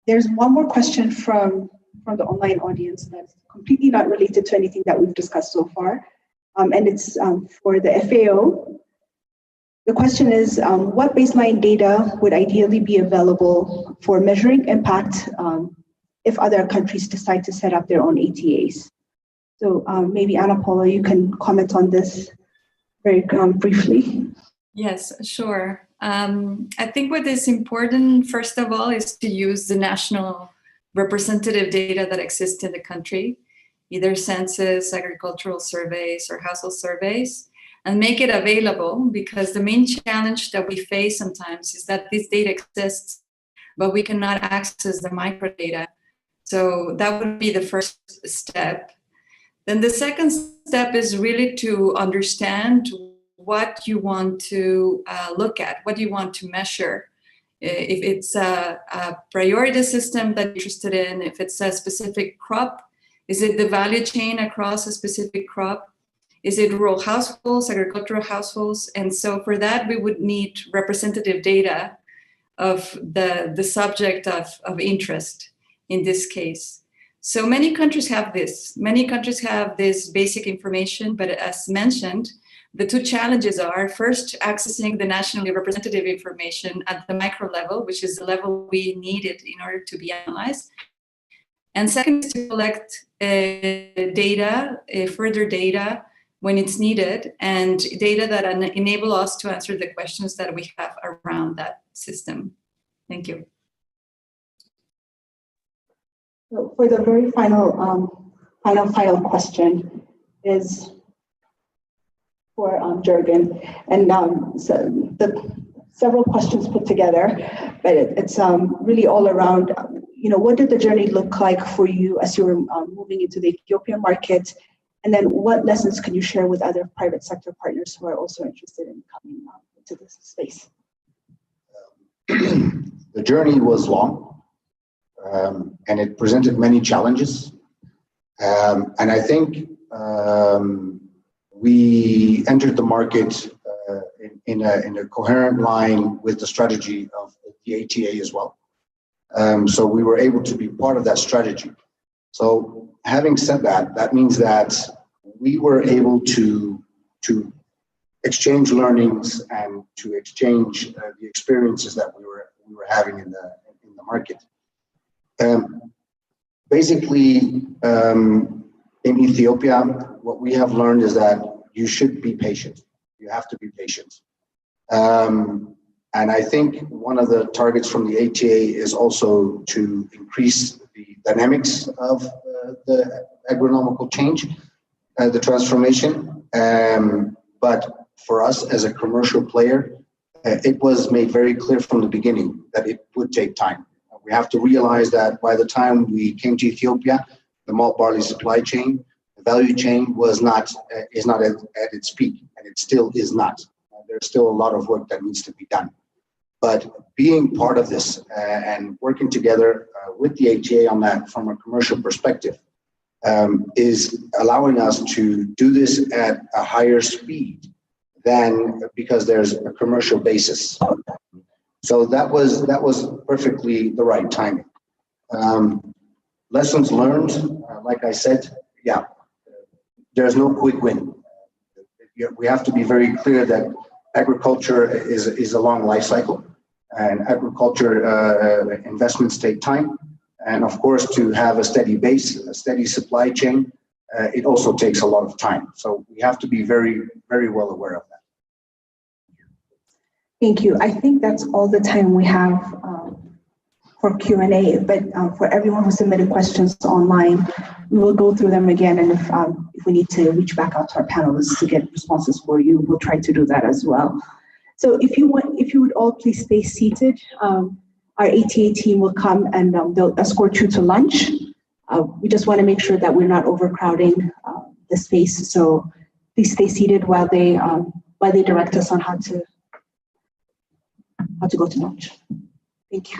there's one more question from the online audience that's completely not related to anything that we've discussed so far. And it's for the FAO. The question is, what baseline data would ideally be available for measuring impact if other countries decide to set up their own ATAs? So maybe Ana Paula, you can comment on this very briefly. Yes, sure. I think what is important, first of all, is to use the national representative data that exists in the country, either census, agricultural surveys, or household surveys, and make it available, because the main challenge that we face sometimes is that this data exists, but we cannot access the microdata. So that would be the first step. Then the second step is really to understand what you want to look at, what you want to measure. If it's a priority system that you're interested in, if it's a specific crop, is it the value chain across a specific crop? Is it rural households, agricultural households? And so for that, we would need representative data of the subject of interest in this case. So many countries have this. Many countries have this basic information, but as mentioned, the two challenges are first accessing the nationally representative information at the micro level, which is the level we needed in order to be analyzed. And second is to collect data, further data when it's needed, and data that enable us to answer the questions that we have around that system. Thank you. So for the very final question is for Jürgen, and so several questions put together, but it's really all around, what did the journey look like for you as you were moving into the Ethiopian market? And then what lessons can you share with other private sector partners who are also interested in coming into this space? The journey was long, and it presented many challenges. And I think we entered the market in a coherent line with the strategy of the ATA as well. So we were able to be part of that strategy. So having said that, that means that we were able to exchange learnings and to exchange the experiences that we were having in the market. Basically, in Ethiopia, what we have learned is that you should be patient. You have to be patient. And I think one of the targets from the ATA is also to increase the dynamics of the agronomical change, the transformation. But for us as a commercial player, it was made very clear from the beginning that it would take time. We have to realize that by the time we came to Ethiopia, the malt barley supply chain, the value chain is not at its peak, and it still is not. There's still a lot of work that needs to be done. But being part of this and working together with the ATA on that from a commercial perspective is allowing us to do this at a higher speed than because there's a commercial basis. So that was perfectly the right timing. Lessons learned, like I said, yeah, there's no quick win. We have to be very clear that agriculture is a long life cycle, and agriculture investments take time. And of course, to have a steady base, a steady supply chain, it also takes a lot of time. So we have to be very, very well aware of that. Thank you. I think that's all the time we have for Q&A, but for everyone who submitted questions online, we will go through them again, and if we need to reach back out to our panelists to get responses for you, we'll try to do that as well. So if you would all please stay seated, our ATA team will come and they'll escort you to lunch. We just want to make sure that we're not overcrowding the space, so please stay seated while they direct us on how to go to lunch. Thank you.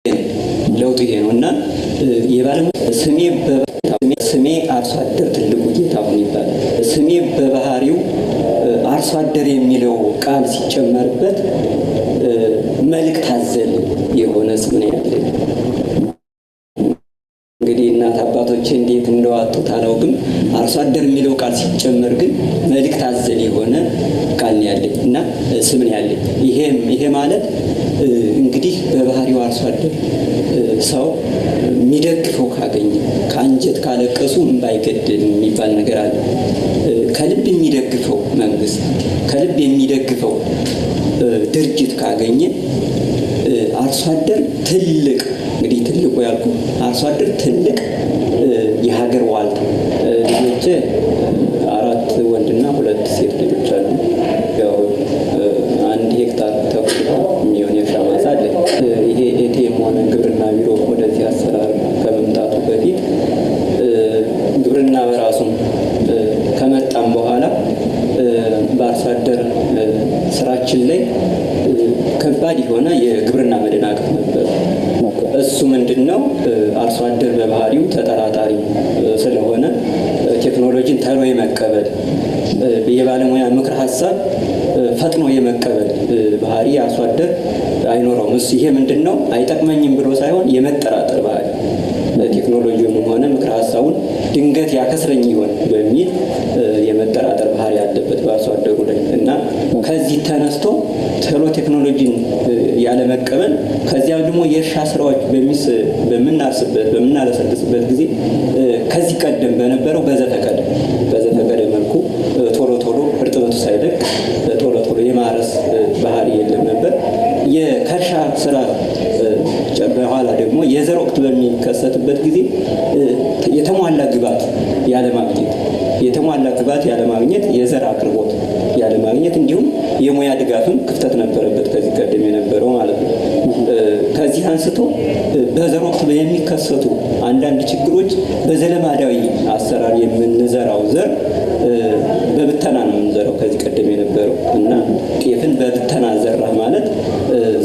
ለውጡ ይሄ ነው እና የባለሙያ ስሜ አርሶ አደር ትልቁ ጌታሁን ይባላል። ስሜ በባህሪው አርሶ አደር የሚለው ቃል ሲጨመርበት መልእክት አዘል የሆነ ስም ነው ያለኝ። እንግዲህ እናት አባቶቼ እንዴት እንደዋጡት አላውቅም። አርሶ አደር የሚለው ቃል ሲጨመር ግን መልእክት አዘል የሆነ ቃል ነው ያለኝ እና ስም ነው ያለኝ። ይሄ ማለት እንግዲህ በባህሪው አርሶ አደር ሰው የሚደግፈው ካገኘ ከአንጀት ካለቀሱ እምባ አይገድልም የሚባል ነገር አለ። ከልብ የሚደግፈው መንግስት፣ ከልብ የሚደግፈው ድርጅት ካገኘ አርሶ አደር ትልቅ እንግዲህ ትልቁ ያልኩ አርሶ አደር ትልቅ የሀገር ዋልታ። ልጆቼ 4 ወንድና 2 ሴት ልጆች አሉ። ያው 1 ሄክታር ተኩል የሚሆን የእርሻ ማሳ አለ። ይሄ ኤቲኤም ሆነ ግብርና ቢሮ ወደዚህ አሰራር ከመምጣቱ በፊት ግብርና በራሱም ከመጣም በኋላ በአርሶ አደር ስራችን ላይ ከባድ የሆነ የግብርና መደናቀፍ ነበር። እሱ ምንድነው? አርሶ አደር በባህሪው ተጠራጣሪ ስለሆነ ቴክኖሎጂን ተሎ የመቀበል የባለሙያ ምክር ሀሳብ ፈጥኖ የመቀበል ባህሪ አርሶ አደር አይኖረውም። እሱ ይሄ ምንድነው? አይጠቅመኝም ብሎ ሳይሆን የመጠራጠር ባህሪ ቴክኖሎጂውም ሆነ ምክር ሀሳቡን ድንገት ያከስረኝ ይሆን በሚል የመጠራጠር ባህሪ ያለበት በአርሶ አደሩ ላይ እና ከዚህ ተነስቶ ቶሎ ቴክኖሎጂን ያለመቀበል ከዚያ ደግሞ የእርሻ ስራዎች በምናርስበት በምናለሰልስበት ጊዜ ከዚህ ቀደም በነበረው በዘፈቀደ መልኩ ቶሎ እርጥበቱ ሳይለቅ ቶሎ የማረስ ባህሪ የለም ነበር። የከርሻ ስራ በኋላ ደግሞ የዘር ወቅት በሚከሰትበት ጊዜ የተሟላ ግብዓት ያለማግኘት የዘር አቅርቦት ያለማግኘት እንዲሁም የሙያ ድጋፍም ክፍተት ነበረበት ከዚህ ቀደም የነበረው ማለት ነው። ከዚህ አንስቶ በዘር ወቅት የሚከሰቱ አንዳንድ ችግሮች በዘለማዳዊ አሰራር የምንዘራው ዘር በብተና ነው የምንዘራው ከዚህ ቀደም የነበረው እና ጤፍን በብተና ዘራ ማለት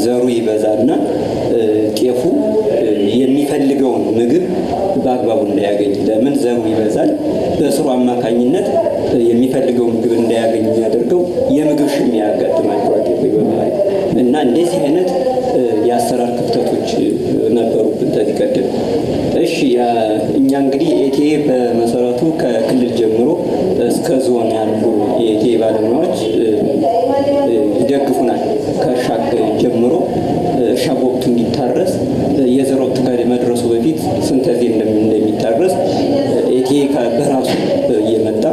ዘሩ ይበዛና ጤፉ የሚፈልገውን ምግብ በአግባቡ እንዳያገኝ። ለምን ዘሩ ይበዛል? በስሩ አማካኝነት የሚፈልገው ምግብ እንዳያገኝ የሚያደርገው የምግብ ሽሚያ ያጋጥማቸዋል በባህሪ እና እንደዚህ አይነት የአሰራር ክፍተቶች ነበሩብን ከዚህ ቀደም። እሺ እኛ እንግዲህ ኤቲኤ በመሰረቱ ከክልል ጀምሮ እስከ ዞን ያሉ የኤቲኤ ባለሙያዎች ይደግፉናል። ከእርሻ ጀምሮ እርሻ በወቅቱ እንዲታረስ የዘር ወቅት ከመድረሱ በፊት ስንት ጊዜ እንደሚታረስ ኤቲኤ በራሱ እየመጣ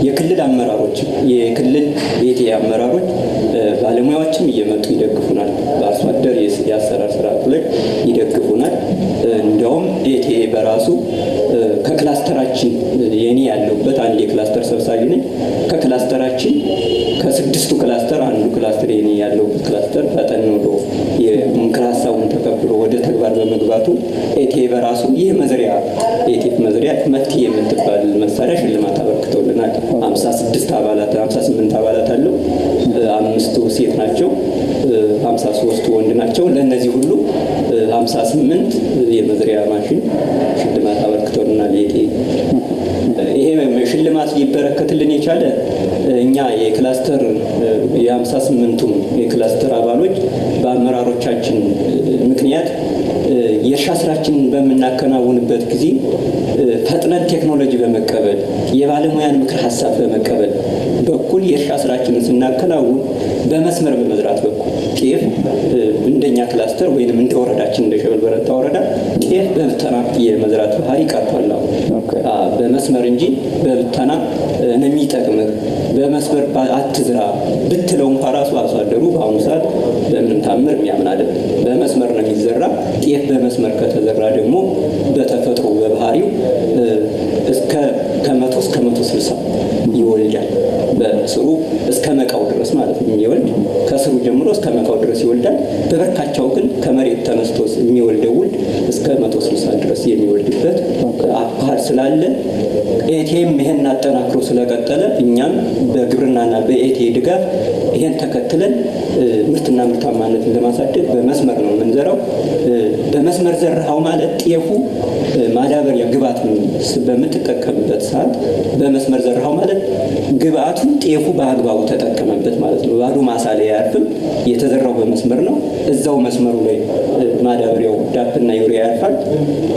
የክልል አመራሮች የክልል ኤቲኤ አመራሮች ባለሙያዎችም እየመጡ ይደግፉናል። በአርሶ አደር የአሰራር ስርዓቱ ላይ ይደግፉናል። እንዲያውም ኤቲኤ በራሱ ከክላስተራችን የኔ ያለሁበት አንድ የክላስተር ሰብሳቢ ነኝ። ከክላስተራችን ከ6ቱ ክላስተር አንዱ ክላስተር የኔ ያለሁበት ክላስተር ፈጠን ብሎ የምክር ሀሳቡን ተቀብሎ ወደ ተግባር በመግባቱ ኤቲኤ በራሱ ይህ መዝሪያ የጤፍ መዝሪያ መፍትሄ የምትባል መሳሪያ ሽልማት አበርክተውልናል። 58 አባላት አለው። 5ቱ ሴት ናቸው፣ 53ቱ ወንድ ናቸው። ለእነዚህ ሁሉ 58 የመዝሪያ ማሽን ሽልማት አበርክተውልናል ኤቲኤ። ይሄ ሽልማት ሊበረከትልን የቻለ እኛ የክላስተር የ58ቱም የክላስተር አባሎች በአመራሮቻችን ምክንያት የእርሻ ስራችንን በምናከናውንበት ጊዜ ፈጥነን ቴክኖሎጂ በመቀበል የባለሙያን ምክር ሀሳብ በመቀበል በኩል የእርሻ ስራችንን ስናከናውን በመስመር በመዝራት በኩል ጤፍ እንደኛ ክላስተር ወይንም እንደ ወረዳችን እንደ ሸበል በረታ ወረዳ ጤፍ በብተና የመዝራት ባህሪ ቀርቷል። በመስመር እንጂ በብተና ነው የሚጠቅምህ። በመስመር አትዝራ ብትለው እንኳን ራሱ አርሶ አደሩ በአሁኑ ሰዓት በምንም ታምር የሚያምን አይደለም። በመስመር ነው የሚዘራ። ጤፍ በመስመር ከተዘራ ደግሞ በተፈጥሮ በባህሪው ከ100 እስከ 160 ይወልዳል። በስሩ እስከ መቃው ድረስ ማለት ነው የሚወልድ ከስሩ ጀምሮ እስከ መቃው ድረስ ይወልዳል። በበርካቻው ግን ከመሬት ተነስቶ የሚወልደው ውልድ እስከ 160 ድረስ የሚወልድበት አፓር ስላለ ኤቲኤም ይሄን አጠናክሮ ስለቀጠለ እኛም በግብርናና በኤቲኤ ድጋፍ ይሄን ተከትለን ምርትና ምርታማነትን ለማሳደግ በመስመር ነው የምንዘራው። በመስመር ዘራው ማለት ጤፉ ማዳበሪያ ግብዓት በምትጠቀምበት ሰዓት በመስመር ዘራው ማለት ግብዓቱን ጤፉ በአግባቡ ተጠቀመበት ማለት ነው። ባዶ ማሳ ላይ አያርፍም። የተዘራው በመስመር ነው። እዛው መስመሩ ላይ ማዳበሪያው ዳፕና ዩሪያ ያርፋል።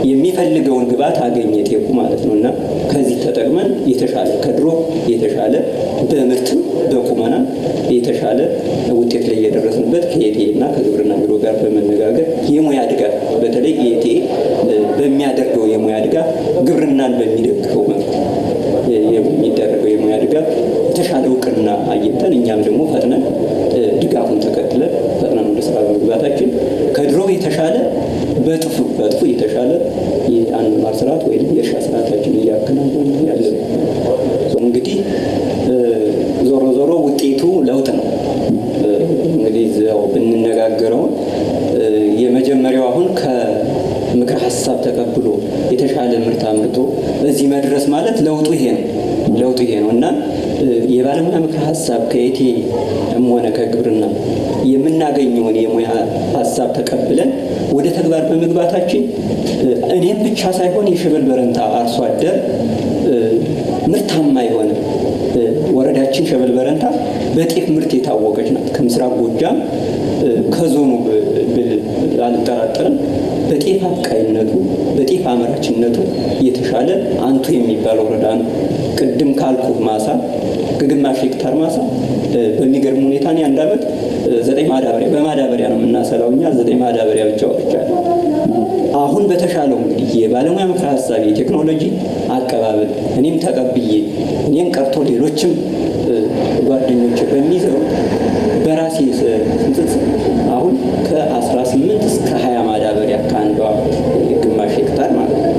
የሚፈልገውን ግብዓት አገኘ ጤፉ ማለት ነው። እና ከዚህ ተጠቅመን የተሻለ ከድሮ የተሻለ በምርትም በቁመና የተሻለ ውጤት ላይ የደረስንበት ከኢቲኤ እና ከግብርና ቢሮ ጋር በመነጋገር የሙያ ድጋፍ በተለይ ኢቲኤ በሚያደርገው የሙያ ድጋፍ ግብርናን በሚደግፈው መልኩ የሚደረገው የሙያ ድጋፍ የተሻለ እውቅና አግኝተን እኛም ደግሞ ፈጥነን ድጋፉን ተከትለን ፈጥነን ወደ ስራ በመግባታችን ከድሮ የተሻለ በጥፉ የተሻለ የአኗኗር ስርዓት ወይም የእርሻ ስርዓታችን እያከናወን ያለ እንግዲህ ዞሮ ዞሮ ውጤቱ ለውጥ ነው። እንግዲህ ያው ብንነጋገረው የመጀመሪያው አሁን ከምክረ ሀሳብ ተቀብሎ የተሻለ ምርት አምርቶ እዚህ መድረስ ማለት ለውጡ ይሄ ነው እና የባለሙያ ምክረ ሀሳብ ከኢቲኤም ሆነ ከግብርና የምናገኘውን የሙያ ሀሳብ ተቀብለን ወደ ተግባር በመግባታችን እኔም ብቻ ሳይሆን የሸበል በረንታ አርሶ አደር ምርታማ የሆነ ወረዳችን ሸበል በረንታ በጤፍ ምርት የታወቀች ናት። ከምስራቅ ጎጃም ከዞኑ አልጠራጠርም በጤፍ አብቃይነቱ በጤፍ አምራችነቱ የተሻለ አንቱ የሚባል ወረዳ ነው። ቅድም ካልኩ ማሳ ከግማሽ ሄክታር ማሳ በሚገርም ሁኔታ ነው አንድ ዓመት 9 ማዳበሪያ በማዳበሪያ ነው የምናሰላው እኛ 9 ማዳበሪያ ብቻ ወጥቻለሁ። አሁን በተሻለው እንግዲህ የባለሙያ ምክረ ሀሳብ የቴክኖሎጂ አቀባበል እኔም ተቀብዬ እኔን ቀርቶ ሌሎችም ጓደኞች በሚዘሩ በራሴ ስንት አሁን ከ18 እስከ 20 ማዳበሪያ ከአንዷ ግማሽ ሄክታር ማለት ነው።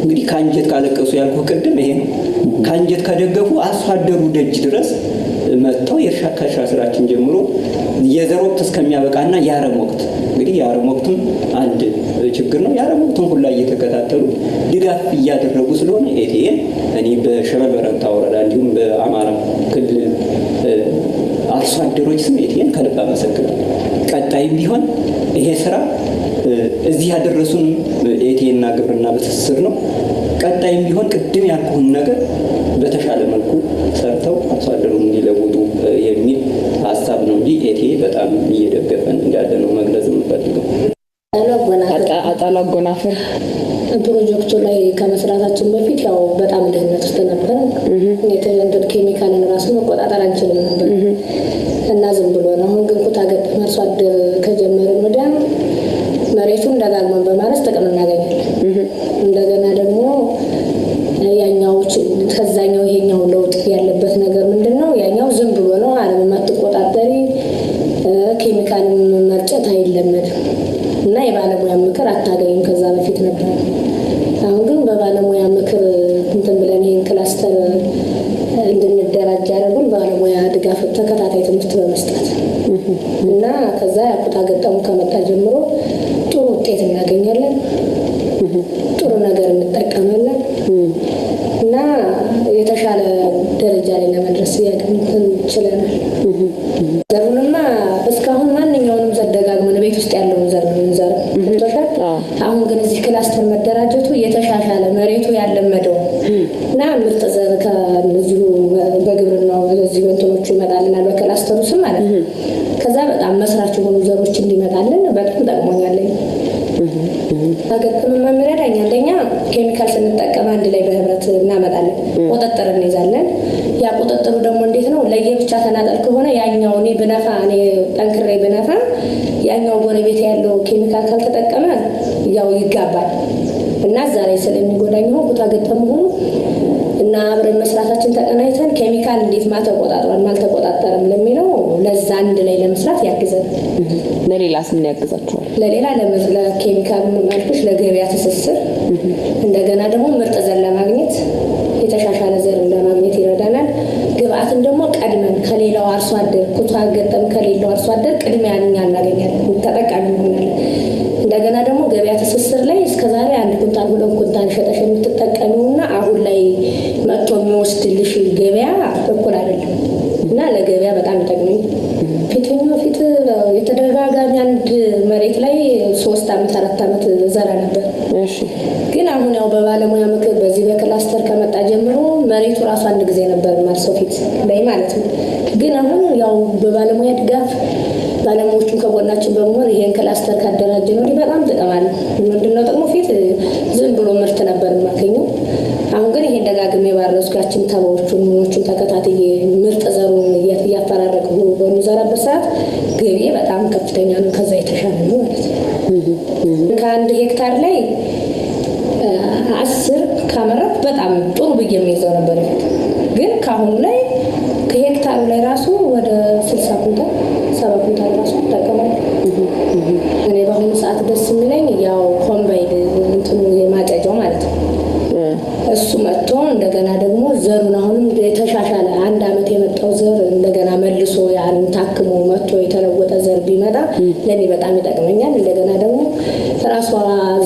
እንግዲህ ከአንጀት ካለቀሱ ያልኩ ቅድም ይሄ ነው። ከአንጀት ከደገፉ አርሶ አደሩ ደጅ ድረስ መጥተው ከእርሻ ስራችን ጀምሮ የዘር ወቅት እስከሚያበቃና የአረም ወቅት እንግዲህ የአረም ወቅትም አንድ ችግር ነው። የአረም ወቅቱን ሁላ እየተከታተሉ ድጋፍ እያደረጉ ስለሆነ ኢቲኤ እኔ በሸበል በረንታ ወረዳ እንዲሁም በአማራ ክልል አርሶ አደሮች ስም ኢቲኤን ከልብ አመሰግናለሁ። ቀጣይም ቢሆን ይሄ ስራ እዚህ ያደረሱን ኢቲኤ እና ግብርና በትስስር ነው። ቀጣይም ቢሆን ቅድም ያልኩህን ነገር በተሻለ መልኩ ሰርተው አርሶ አደሩን እንዲለውጡ የሚል ሀሳብ ነው እንጂ ኢቲኤ በጣም እየደገፈን እንዳለ ነው መግለጽ የምፈልገው። አጣላ ጎናፍር ፕሮጀክቱ ላይ ከመስራታችን በፊት ያው በጣም ድህነት ውስጥ ነበር። የተለንደን ኬሚካልን ራሱ መቆጣጠር አንችልም ነበር እና ዝም ብሎ ነው። አሁን ግን ኩታ ገጠም አርሶ አደር ከጀመርን ወዲያ መሬቱን ደጋግመን በማረስ ጥቅም እናገኛለን። እንደገና ደግሞ ያኛው ከዛኛው ይሄኛው ለውጥ ያለበት ነገር ምንድነው? ያኛው ዝም ብሎ ነው አለም ማጥቆጣጠሪ ኬሚካልን መርጨት አይለመድም እና የባለሙያ ምክር አታገኝም። ከዛ በፊት ነበር። አሁን ግን በባለሙያ ምክር እንትን ብለን ይሄን ክላስተር እንድንደራጅ ያደረጉን ባለሙያ ድጋፍ ተከታታይ ትምህርት በመስጠት እና ከዛ ያኩታ ገጠሙ ከመጣ ጀምሮ ጥሩ ውጤት እናገኛለን። ጥሩ ነገር እንጠቀማለን እና የተሻለ ደረጃ ላይ ለመድረስ ያገኝተን ችለናል። ዘሩንማ እስካሁን ማንኛውንም ዘር ደጋግመን ቤት ውስጥ ያለውን ዘር ነው እንዘራው። አሁን ግን እዚህ ክላስተር መደራጀቱ የተሻሻለ መሬቱ ያለመደው እና ምርጥ ዘር ከዚሁ በግብርናው በዚህ እንትኖቹ ይመጣልናል በክላስተሩ ስም ማለት ነው። ከዛ በጣም መስራች የሆኑ ዘሮች እንዲመጣልን በጣም ጠቅሞኛል። አገጥም መምረዳኛ አንደኛ ኬሚካል ስንጠቀም አንድ ላይ በህብረት እናመጣለን፣ ቁጥጥር እንይዛለን። ያ ቁጥጥሩ ደግሞ እንዴት ነው? ለየብቻ ተናጠል ከሆነ ያኛው እኔ ብነፋ እኔ ጠንክሬ ብነፋ ያኛው ጎረቤት ያለው ኬሚካል ካልተጠቀመ ያው ይጋባል እና ዛሬ ስለሚጎዳኝ ነው ኩታ ገጠም ሆኖ እና አብረን መስራታችን ተቀናይተን ኬሚካል እንዴት ማተቆጣጠር ማልተቆጣጠርም ለሚለው ለዛ አንድ ላይ ለመስራት ያግዘን። ለሌላስ ምን ያግዛችኋል? ለሌላ ለኬሚካል ማልኩሽ ለገበያ ትስስር እንደገና ደግሞ ምርጥ ዘር ለማግኘት የተሻሻለ ዘር ለማግኘት ይረዳናል። ግብአትን ደግሞ ቀድመን ከሌላው አርሶ አደር ኩታ ገጠም ከሌላው አርሶ አደር ቅድሚያ እናገኛለን፣ ተጠቃሚ እንሆናለን። እንደገና ደግሞ ገበያ ትስስር ላይ እስከዛሬ 1 ኩንታል 2 ኩንታል ሸጠሽ የምትጠቀሚውና አሁን ላይ መጥቶ የሚወስድልሽ ገበያ እኩል አይደለም እና ለገበያ በጣም ይጠቅመኝ። ፊት በነበረኝ አንድ መሬት ላይ 3 ዓመት 4 ዓመት ዘራ ነበር። እሺ ግን አሁን ያው በባለሙያ ምክር በዚህ በክላስተር ከመጣ ጀምሮ መሬቱ ራሱ አንድ ጊዜ ነበር ማርሶ ፊት ላይ ማለት ነው። ግን አሁን ያው በባለሙያ ድጋፍ ባለሙያዎቹን ከጎናችን በመሆን ይሄን ክላስተር ካደራጀ ነው በጣም ጥቅም አለ። ምንድነው ጥቅሙ? ፊት ዝም ብሎ ምርት ነበር የማገኘው። አሁን ግን ይሄን ደጋግሜ ባረስኳችን ተባዎቹን ምኖቹን ተከታትዬ ምርጥ ዘሩን እያፈራረቁ በሚዘራበት ሰዓት ገቢ በጣም ከፍተኛ ነው። ከዛ የተሻለ ነው ማለት ነው። ከአንድ ሄክታር ላይ 10 ካመረኩ በጣም ጥሩ ብዬ የሚይዘው ነበር። ግን ከአሁኑ ላይ ከሄክታሩ ላይ ራሱ ወደ 60 ኩንታል 70 ኩንታል ራሱ ተጠቀማለሁ። እኔ በአሁኑ ሰዓት ደስ የሚለኝ ያው ኮምባይን እንትኑ የማጨጃው ማለት ነው እሱ መጥቶ እንደገና ደግሞ ዘሩን አሁንም የተሻሻለ 1 ዓመት የመጣው ዘር እንደገና መልሶ ያን ታክሞ መጥቶ የተለወጠ ዘር ቢመጣ ለኔ በጣም ይጠቅመኛል። እንደገና ደግሞ ራሷ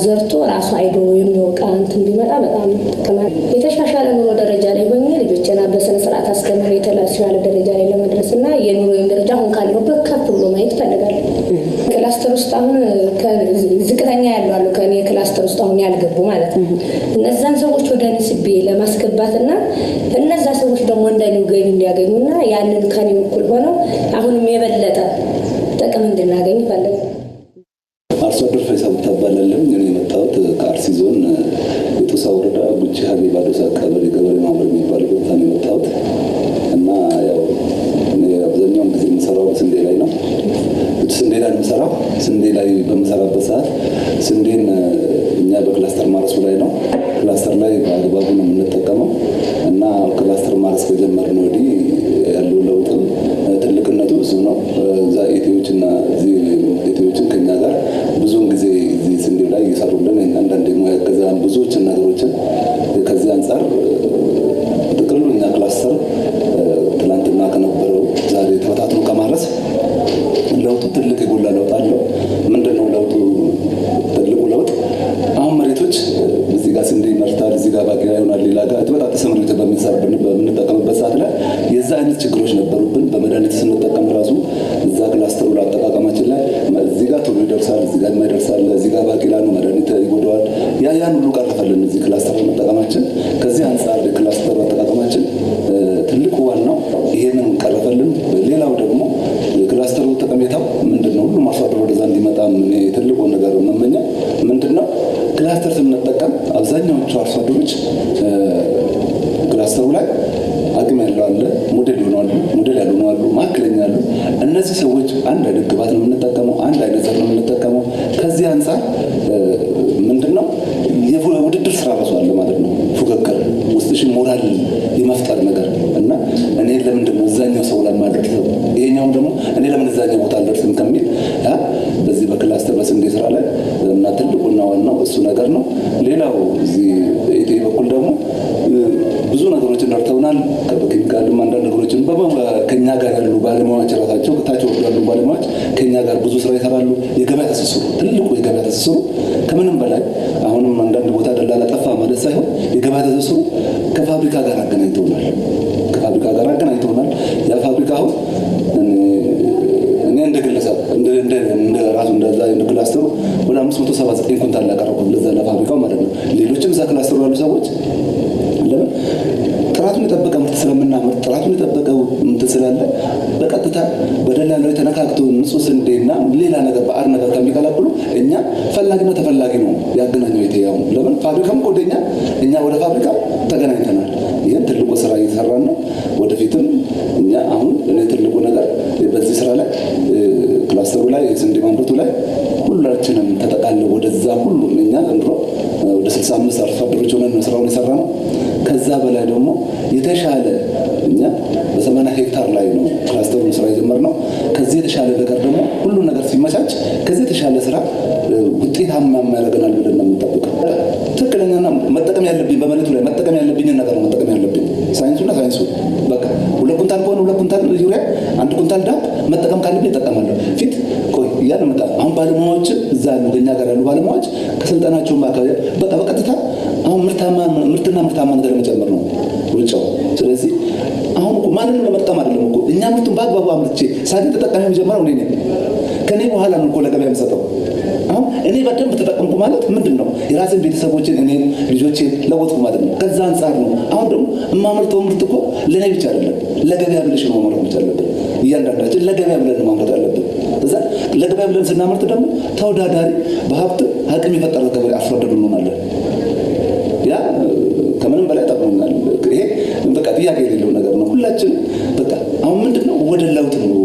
ዘርቶ ራሷ አይዶ የሚወቃ እንትን ቢመጣ በጣም ጥቅማል። የተሻሻለ ኑሮ ደረጃ ላይ ሆኜ ልጆችና በስነ ስርዓት አስተምሬ የተሻለ ደረጃ ላይ ለመድረስና የኑሮዬን ደረጃ አሁን ካለሁበት ከፍ ብሎ ማየት ፈልጋለሁ። ክላስተር ውስጥ አሁን ዝቅተኛ ያለው አሉ ከኔ ክላስተር ውስጥ አሁን ያልገቡ ማለት ነው። እነዛን ሰዎች ወደ ንስቤ ለማስገባትና እነዛ ሰዎች ደግሞ እንደኔው ገቢ እንዲያገኙና ያንን ከኔ እኩል ሆነው አሁንም የበለጠ ጥቅም እንድናገኝ ፈልጋለሁ። አርሶ አደር ፈይሳው ተባለልኝ። እኔ የመጣሁት ከአርሲ ዞን የጡሳ ወረዳ ጉጂ ሀቢ ባዶሳ ቀበሌ ገበሬ ማህበር የሚባል ቦታ ነው የመጣሁት እና ያው እኔ አብዛኛውን ጊዜ የምሰራው ስንዴ ላይ ነው። ስንዴ ላይ የምሰራው ስንዴ ላይ በምሰራበት ሰዓት ስንዴን እኛ በክላስተር ማረሱ ላይ ነው። ክላስተር ላይ በአግባቡ ነው የምንጠቀመው እና ክላስተር ማረስ ከጀመርን ወዲህ ያለው ለውጥ ትልቅነቱ ብዙ ነው። እዛ ኢትዮችና ኢትዮችን ከኛ ጋር ብዙውን ጊዜ እዚህ ስንዴ ላይ እየሰሩልን አንዳንድ ሙያ ያገዛን ብዙዎችን ነገሮችን ከዚህ አንጻር ጥቅሉ እኛ ክላስተር ትላንትና ከነበረው ዛሬ ተበታትኖ ከማረስ ለውጡ ትልቅ የጎላ ለውጥ አለው። ምንድነው ለውጡ? ትልቁ ለውጥ አሁን መሬቶች እዚህ ጋር ስንዴ ይመርታል፣ እዚህ ጋር ባቄላ ይሆናል፣ ሌላ ጋር የተበጣጠሰ መሬት በምንጠቀምበት ሰዓት ላይ የዛ አይነት ችግሮች ነበሩብን። በመድኃኒት ስንጠቀም ራሱ እዛ ክላስተሩ አጠቃቀማችን ላይ እዚህ ጋር ቶሎ ይደርሳል፣ እዚህ ጋር የማይደርሳል፣ እዚህ ጋር ባቄላ ነው መድኃኒት ይጎዳዋል። ያን ሁሉ ቀረፈልን እዚህ ክላስተር መጠቀማችን። ከዚህ አንጻር የክላስተር አጠቃቀማችን ትልቁ ዋናው ይሄንን ቀረፈልን። ሌላው ደግሞ የክላስተሩ ጠቀሜታው ምንድነው? ሁሉም አርሶ አደር ወደዛ እንዲመጣ እኔ ትልቁ ነገር መመኘው ምንድነው? ክላስተር ስንጠቀም አብዛኛዎቹ አርሶ አደሮች ክላስተሩ ላይ አቅም ያለው አለ፣ ሞዴል ይሆናሉ፣ ሞዴል ያልሆኑ አሉ፣ ማዕከለኛ አሉ። እነዚህ ሰዎች አንድ አይነት ግብዓት ነው የምንጠቀመው፣ አንድ አይነት ዘር ነው የምንጠቀመው። ከዚህ አንጻር ምንድነው የውድድር ስራ ራሱ አለ ማለት ነው። ፉክክር ውስጥሽ ሞራል የመፍጠር ነገር እና እኔ ለምንድን ነው እዛኛው ሰው ላይ ማደርሰው ይሄኛውም ደግሞ እኔ ለምን እዛኛው ቦታ አልደርስም ከሚል በዚህ በክላስተር በስንዴ ስራ ላይ እና ትልቁና ዋናው እሱ ነገር ነው። ሌላው እዚህ ኢቴ በኩል ደግሞ ብዙ ነገሮችን ደርተውናል። ከኬሚካልም አንዳንድ ነገሮችን ከኛ ጋር ያሉ ባለሙያዎች ራሳቸው ከታች ያሉ ባለሙያዎች ከኛ ጋር ብዙ ስራ ይሰራሉ። የገበያ ትስስሩ ትልቁ የገበያ ትስስሩ ከምንም በላይ አሁንም አንዳንድ ቦታ ደላላ ጠፋ ማለት ሳይሆን የገበያ ትስስሩ ከፋብሪካ ጋር አገናኝተውናል። ከፋብሪካ ጋር አገናኝተውናል። ያ ፋብሪካ አሁን እኔ እንደ ግለሰብ እንደ ራሱ እንደዛ እንደ ክላስተሩ ወደ 579 ኩንታል ያቀረቡት ለዛ ለፋብሪካው ማለት ነው። ሌሎችም እዛ ክላስተሩ ያሉ ሰዎች ለምን ጥራቱን የጠበቀ ምርት ስለምናመርት ጥራቱን የጠበቀ ምርት ስላለ በቀጥታ በደላላው ተነካክቶ ንጹህ ስንዴና ሌላ ነገር በአር ነገር ከሚቀላቅሉ እኛ ፈላጊና ተፈላጊ ነው ያገናኘው የተያው ለምን ፋብሪካም ወደኛ እኛ ወደ ፋብሪካ ተገናኝተናል። ይሄን ትልቁ ስራ እየሰራን ነው። ወደፊትም እኛ አሁን እኔ ትልቁ ነገር በዚህ ስራ ላይ ክላስተሩ ላይ ስንዴ ማምረቱ ላይ ሁላችንም ተጠቃለው ወደዛ ሁሉ እኛ እንድሮ ወደ 65 አርሶ አደሮች ሆነን ስራውን የሰራነው። ከዛ በላይ ደግሞ የተሻለ እኛ በ80 ሄክታር ላይ ነው ክላስተሩን ስራ የጀመርነው። ከዚህ የተሻለ ነገር ደግሞ ሁሉ ነገር ሲመቻች ከዚህ የተሻለ ስራ ውጤታማ ያደርገናል ብለን ነው የምንጠብቀው። ትክክለኛና መጠቀም ያለብኝ በመሬቱ ላይ መጠቀም ያለብኝ ነገር ነው መጠቀም ያለብኝ ሳይንሱና ሳይንሱ በቃ 2 ኩንታል ከሆነ 2 ኩንታል ዩሪያ 1 ኩንታል ዳፕ መጠቀም ካለብኝ እጠቀማለሁ። ፊት ቆይ ያን መጣ አሁን ባለሙያዎች እዛ ያሉ ከኛ ጋር ያሉ ባለሙያዎች ከስልጠናቸው ማካከል በቀጥታ አሁን ምርትና ምርታማነት ለመጨመር ነው ሩጫው። ስለዚህ አሁን ማንንም ለመጥቀም አይደለም እኮ እኛ ምርቱን በአግባቡ አምርቼ ሳይንስ ተጠቃሚ የጀመረው እኔ ነኝ። ከኔ በኋላ ነው እኮ ለገበያ የምሰጠው። አሁን እኔ በደንብ ተጠቀምኩ ማለት ምንድን ነው? የራሴን ቤተሰቦችን እኔን ልጆቼን ለወጥኩ ማለት ነው። ከዛ አንጻር ነው። አሁን ደግሞ የማመርተው ምርት እኮ ለእኔ ብቻ አይደለም፣ ለገበያ ብለሽ ነው ማምረት ብቻ አለብን። እያንዳንዳችን ለገበያ ብለን ማምረት አለብን። እዛ ለገበያ ብለን ስናመርት ደግሞ ተወዳዳሪ በሀብት አቅም የፈጠረ ገበሬ አርሶ አደር እንሆናለን። ያ ከምንም በላይ ጠቅሞናል። ይሄ በቃ ጥያቄ የሌለው ነገር ነው። ሁላችንም በቃ አሁን ምንድነው ወደ ለውጥ ነው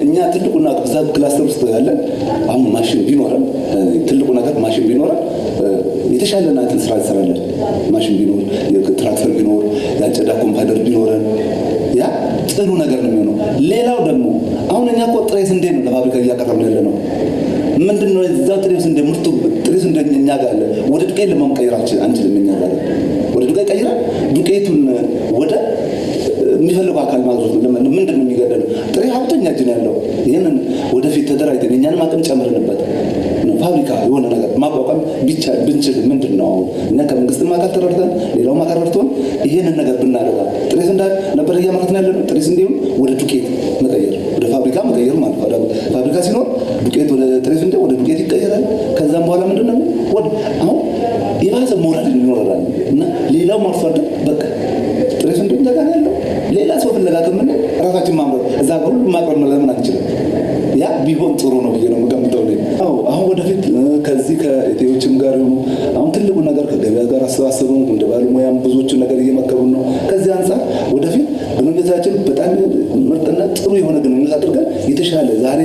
እኛ ትልቁና በዛ ክላስተር ውስጥ ያለን አሁን ማሽን ቢኖረን ትልቁ ነገር ማሽን ቢኖረን የተሻለ ናትን ስራ እንሰራለን። ማሽን ቢኖር ትራክተር ቢኖር ያጨዳ ኮምፓይለር ቢኖረን ያ ጥሩ ነገር ነው የሚሆነው። ሌላው ደግሞ አሁን እኛ እኮ ጥሬ ስንዴ ነው ለፋብሪካ እያቀረብን ያለ ነው። ምንድነው እዛ ጥሬ ስንዴ ምርቱ ጥሬ ስንዴ እኛ ጋር አለ። ወደ ዱቄት ለማምቀየር አንችልም። እኛ ጋር ወደ ዱቄት ቀይራ ዱቄቱን ወደ የሚፈልገው አካል ማግኘት ምንድነው የሚገደለው? ጥሬ ሀብተኛ እጅ ነው ያለው። ይህንን ወደፊት ተደራጅተን እኛንም አቅም ጨምረንበት ፋብሪካ የሆነ ነገር ማቋቋም ቢቻል ብንችል ምንድን ነው እኛ ከመንግስትም አካል ተረድተን ሌላውም አካል ረድቶን ይህንን ነገር ብናደርጋ ጥሬ ስንዴ ነበር እያመረትን ያለ ነው። ጥሬ ስንዴውን ወደ ዱቄት መቀየር፣ ወደ ፋብሪካ መቀየር ማለት ነው። ፋብሪካ ሲኖር ዱቄት ወደ ጥሬ ስንዴ ወደ ዱቄት ይቀየራል። ከዛም በኋላ ምንድነው አሁን የባሰ ሞራል ይኖራል እና ሌላው አርሶ አደር በቃ ጥሬ ስንዴ እኛ ጋር ያለው ሌላ ሰው ፍለጋ ከምን ራሳችን ማምረት እዛ ጋር ሁሉ ማቅረብ ለምን አንችልም? ያ ቢሆን ጥሩ ነው ብዬ ነው የምገምተው። አሁን ወደፊት ከዚህ ከኢትዮችም ጋር ሆኖ አሁን ትልቁ ነገር ከገበያ ጋር አስተሳሰሩ እንደ ባለሙያም ብዙዎቹ ነገር እየመከሩን ነው። ከዚህ አንጻር ወደፊት ግንኙነታችን በጣም ምርጥና ጥሩ የሆነ ግንኙነት አድርገን የተሻለ ዛሬ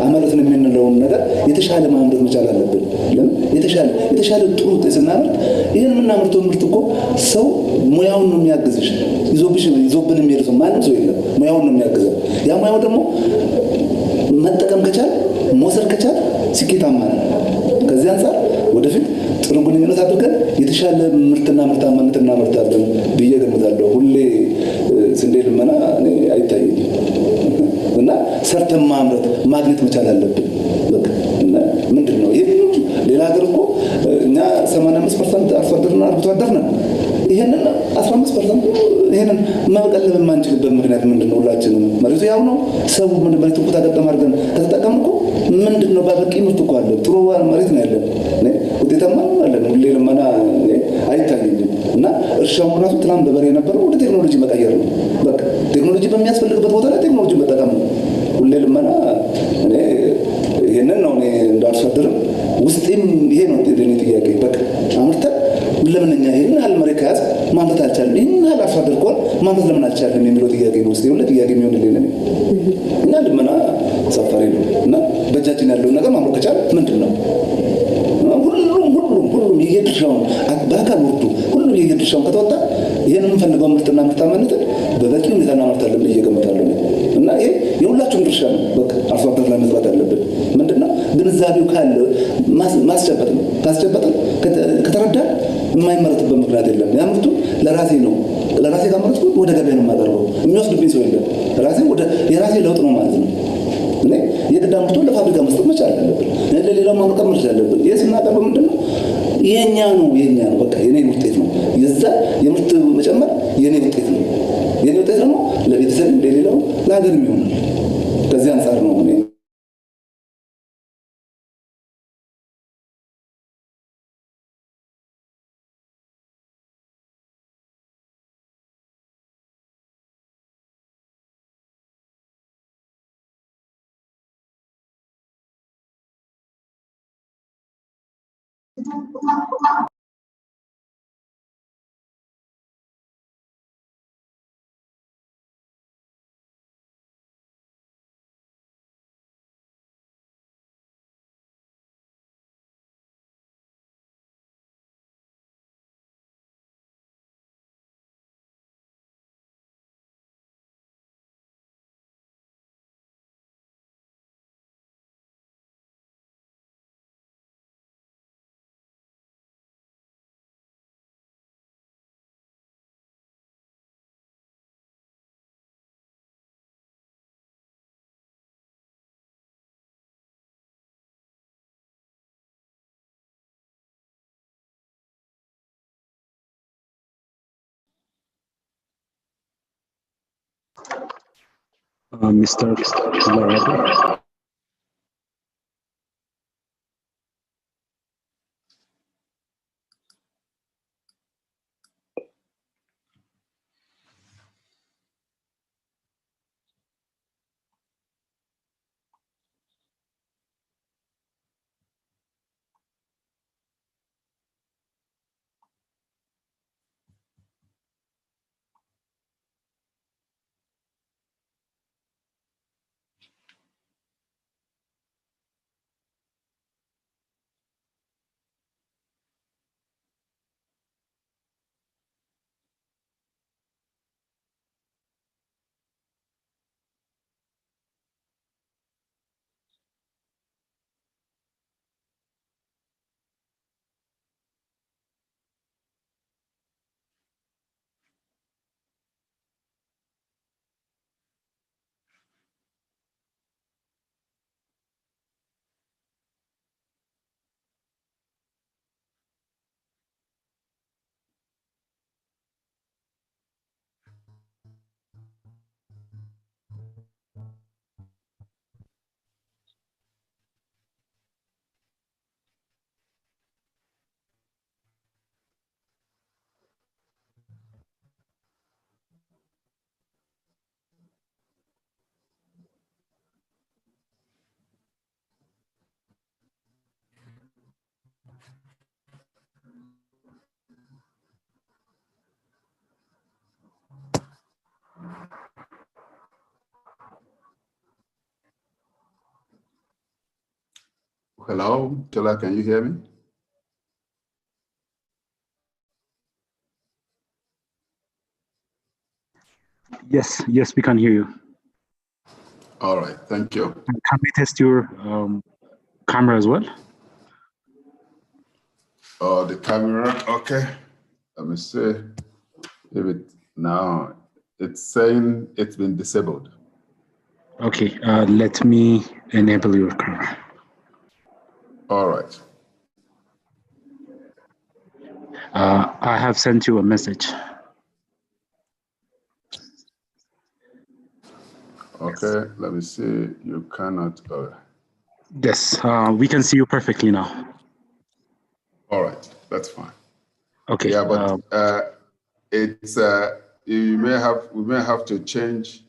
አመረትን የምንለውን ነገር የተሻለ ማምረት መቻል አለብን። ለምን የተሻለ ጥሩ ውጤት ስናመርት ይህን የምናመርተው ምርት እኮ ሰው ሙያውን ነው የሚያግዝሽ። ይዞብን የሚሄድ ሰው ማንም ሰው የለም። ሙያውን ነው የሚያግዘው። ያ ሙያው ደግሞ መጠቀም ከቻል መውሰድ ከቻል ስኬታማ ነው። ከዚህ አንጻር ወደፊት ጥሩ ግንኙነት አድርገን የተሻለ ምርትና ምርታማነት እናመርታለን ብዬ ገምታለሁ። ሁሌ ስንዴ ልመና አይታየኝም እና ሰርተን ማምረት ማግኘት መቻል አለብን። በቃ ምንድን ነው ይህ ሌላ ሀገር እኮ እኛ 85% አርሶ አደርና አርብቶ አደር ነን። ይሄንን 15% ይሄንን መቀለብ የማንችልበት ምክንያት ምንድነው? ሁላችንም መሬቱ ያው ነው። ሰው መሬቱ እኮ ተቀደም አድርገን ከተጠቀምን እኮ ምንድነው በበቂ ምርት እኮ አለ። ጥሩ መሬት ነው ያለን። ውጤታማ ነው ያለን። ሁሌ ልመና አይታየኝም እና እርሻው ራሱ ትናንት በበሬ የነበረው ወደ ቴክኖሎጂ መቀየር ነው። በቃ ቴክኖሎጂ በሚያስፈልግበት ቦታ ላይ ቴክኖሎጂ መጠቀም ነው። ሁሌ ልመና ይሄንን ነው እኔ እንዳርሶ አደር ውስጤም ይሄ ነው ጥያቄ። በቃ አምርተን ለምን እኛ ይሄን ያህል መሬት ከያዝ ማምረት አልቻለም? ይሄን ያህል አርሶ አደር ከሆነ ማምረት ለምን አልቻለም የሚለው ጥያቄ ነው ውስጤ። ሁሌ ጥያቄ የሚሆንልኝ ነው እና ልመና ሰፋሪ ነው እና በእጃችን ያለውን ነገር ማምረት ከቻለ ምንድን ነው ሁሉም የየድርሻውን በአካል ወርዶ ሁሉም የየድርሻውን ከተወጣ ይሄን የምንፈልገው ምርትና ምርታማነትን በበቂ ሁኔታ እናመርታለን ብዬ እገምታለሁ እና ይሄ የሁላችሁም ድርሻ ነው። በቃ አርሶ አደር ላይ መስራት አለብን። ምንድነው ግንዛቤው ካለ ማስጨበጥ ነው። ካስጨበጥን ከተረዳን የማይመረትበት ምክንያት የለም። ያ ምርቱ ለራሴ ነው። ለራሴ ካመረትኩ ወደ ገበያ ነው የማቀርበው። የሚወስድብኝ ሰው የለም። የራሴ ለውጥ ነው ማለት ነው። እኔ የግድ አምርቶ ለፋብሪካ መስጠት መቻል አለብን። ለሌላው ማምረት መቻል አለብን። ይሄ ስናቀርብ ምንድነው የኛ ነው በቃ የኔ ውጤት ነው። የዛ የምርት መጨመር የኔ ውጤት ነው። የኔ ውጤት ደግሞ ለቤተሰብ ለሌላው ለሀገርም ይሆናል። ከዚህ አንጻር ነው እኔ Mr. Larabe. Hello, Tola, can you hear me? Yes, we can hear you. All right, thank you. And can we test your camera as well? Oh, the camera, okay. Let me see if it, now it's saying it's been disabled. Okay, let me enable your camera. All right. I have sent you a message. Okay, let me see. You cannot. Yes, we can see you perfectly now. All right, that's fine. Okay. Yeah, but it's we may have to change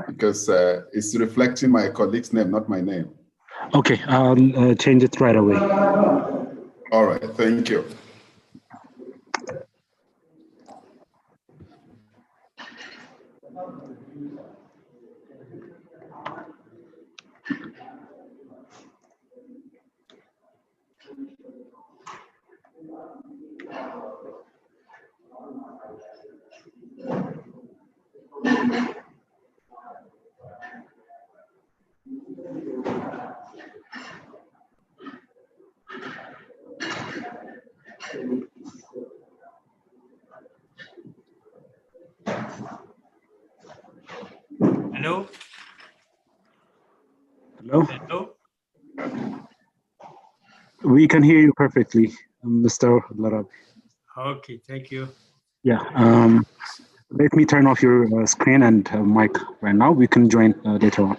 because it's reflecting my colleague's name, not my name. Okay, I'll change it right away. All right, thank you. Hello? Hello? Hello? We can hear you perfectly, Mr. Larab. Okay, thank you. Yeah, let me turn off your screen and mic right now. We can join later on.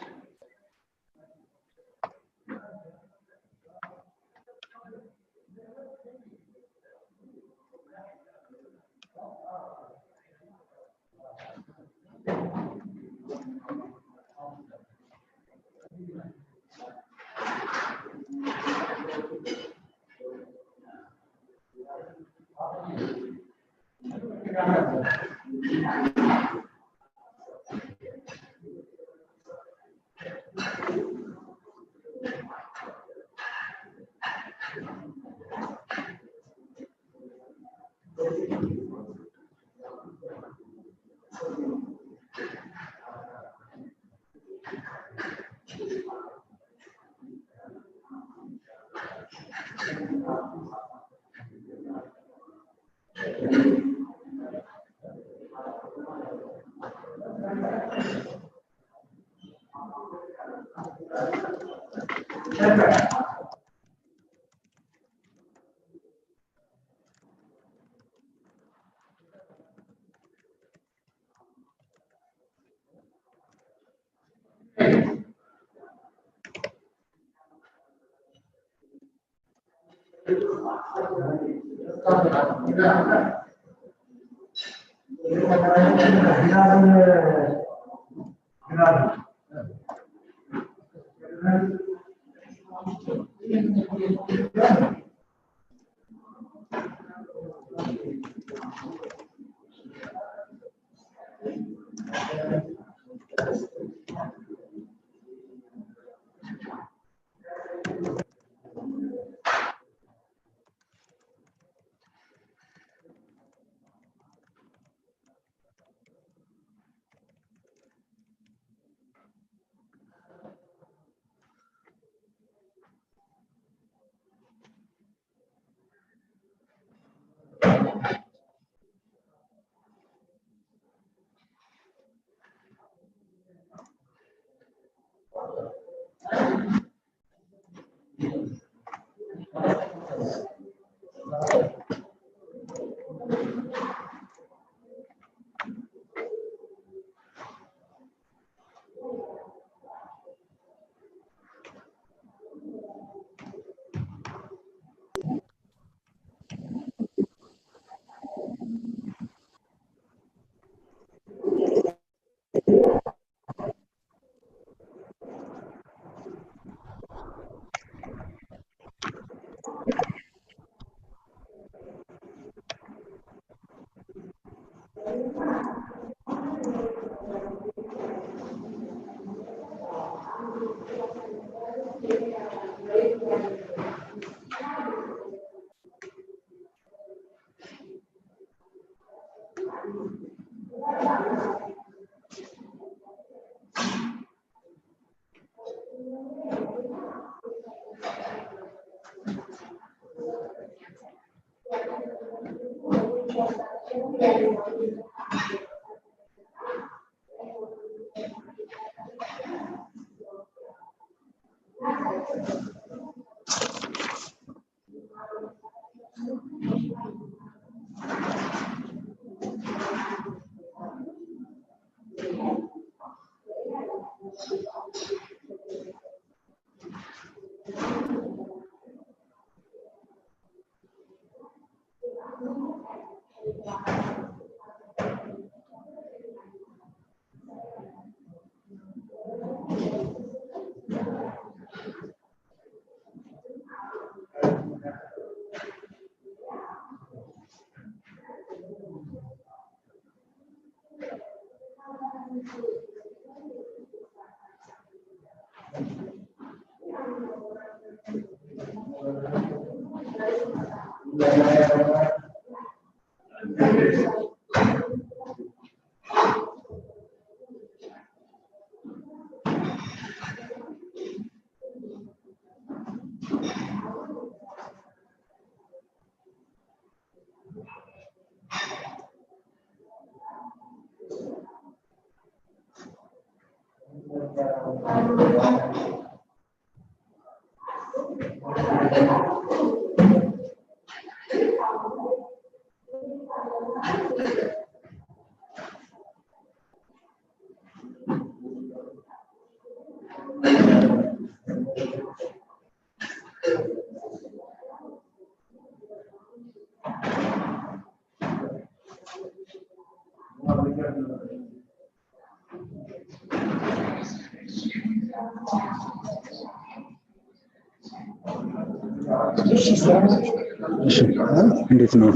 እንዴት ነው?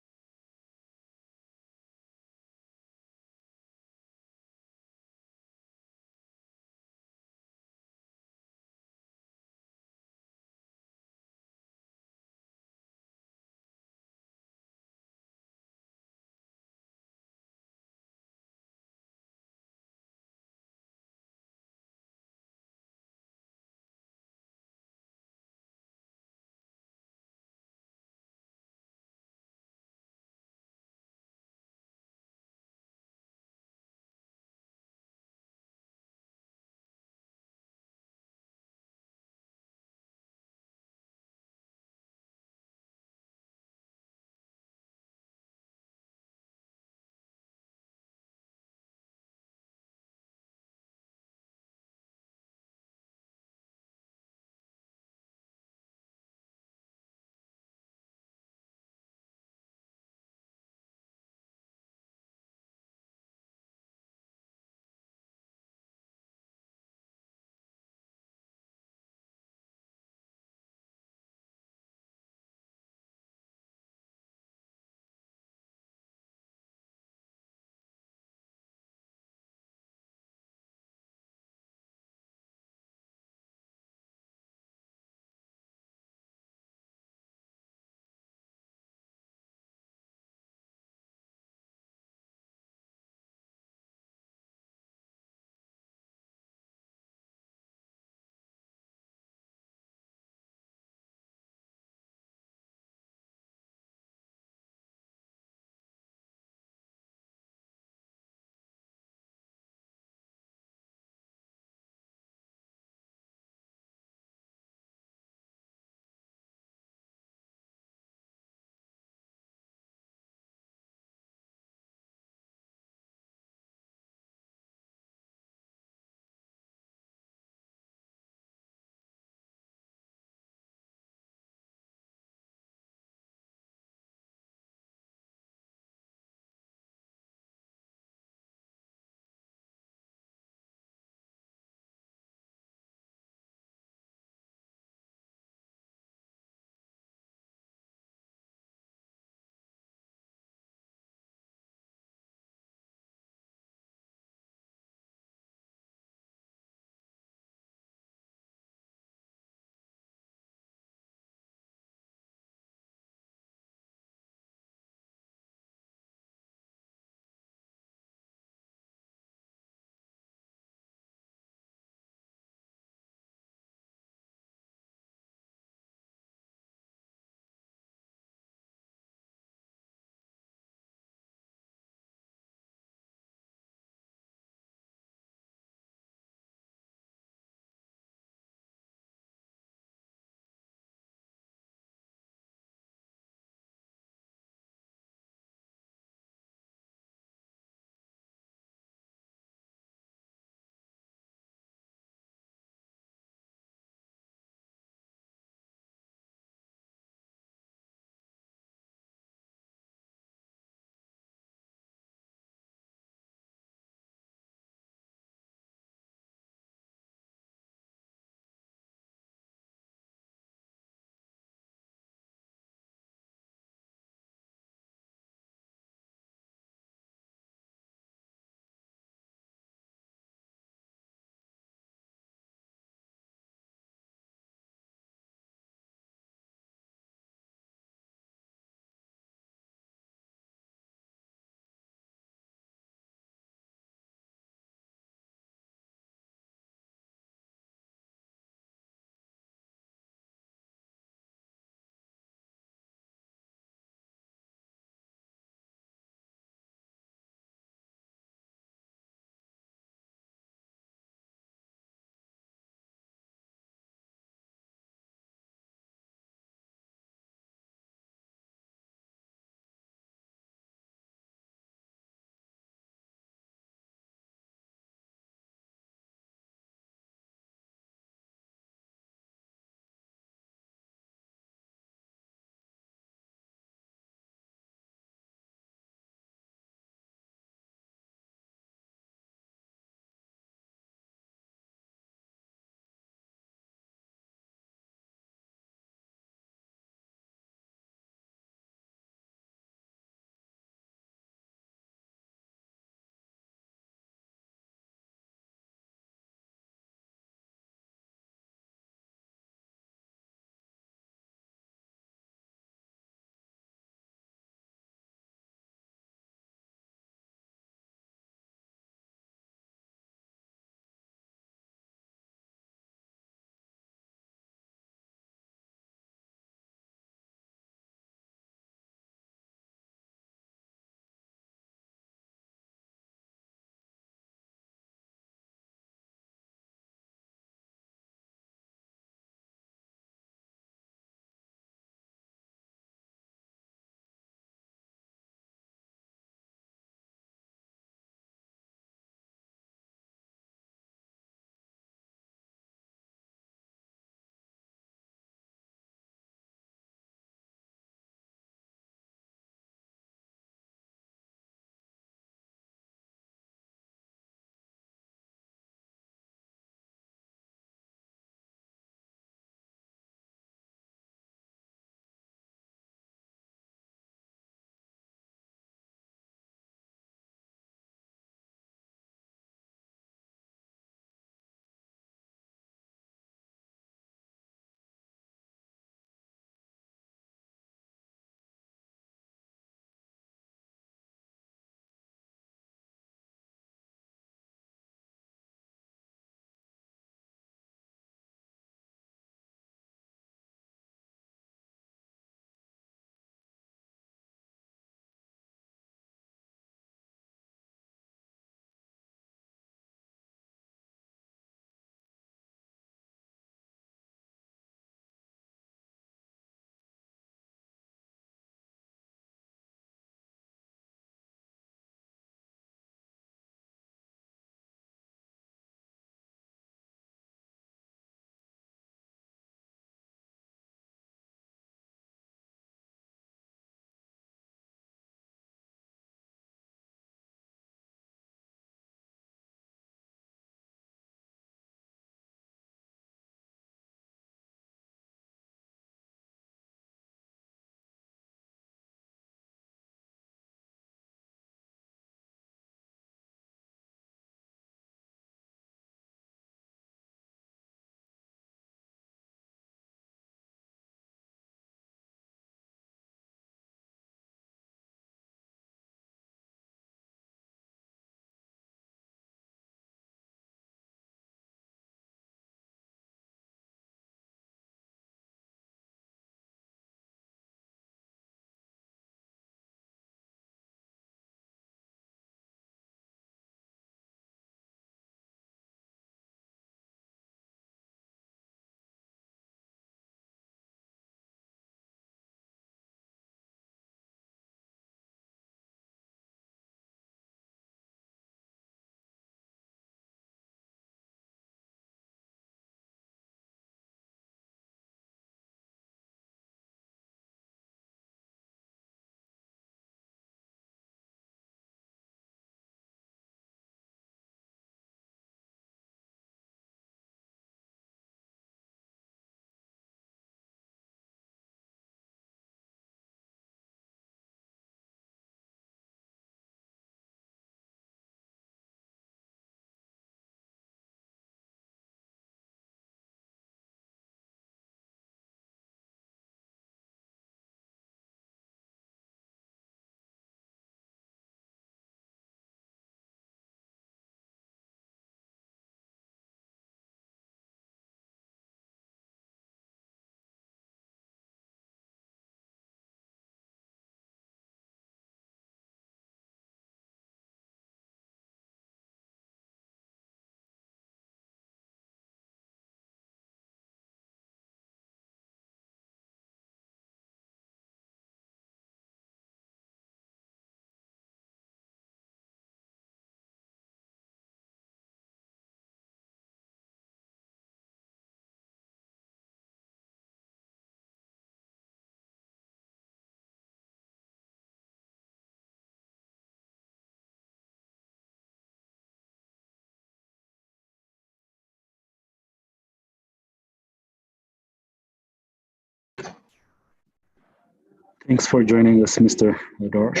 Thanks for joining us, Mr. Dorsch.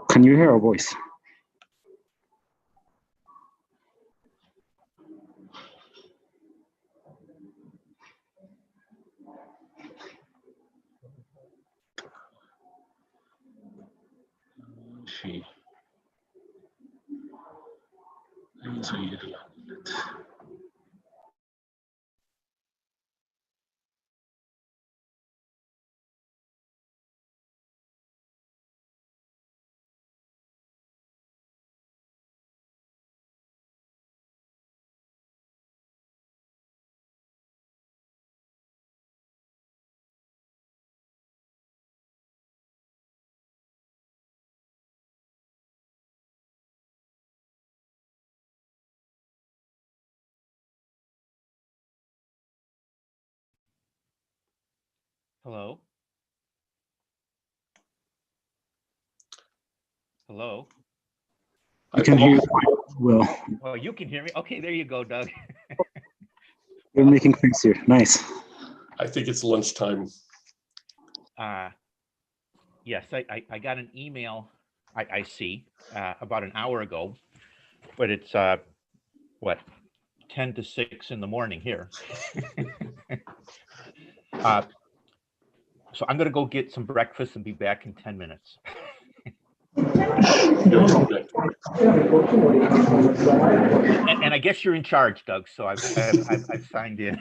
Can you hear our voice? Hello? Hello? I can hear you quite well. Oh, you can hear me? Okay, there you go, Doug. You're making things here. Nice. I think it's lunchtime. Yes, I got an email, I see, about an hour ago, but it's, what, 10 to 6 in the morning here. So I'm going to go get some breakfast and be back in 10 minutes. And I guess you're in charge, Doug, so I've signed in.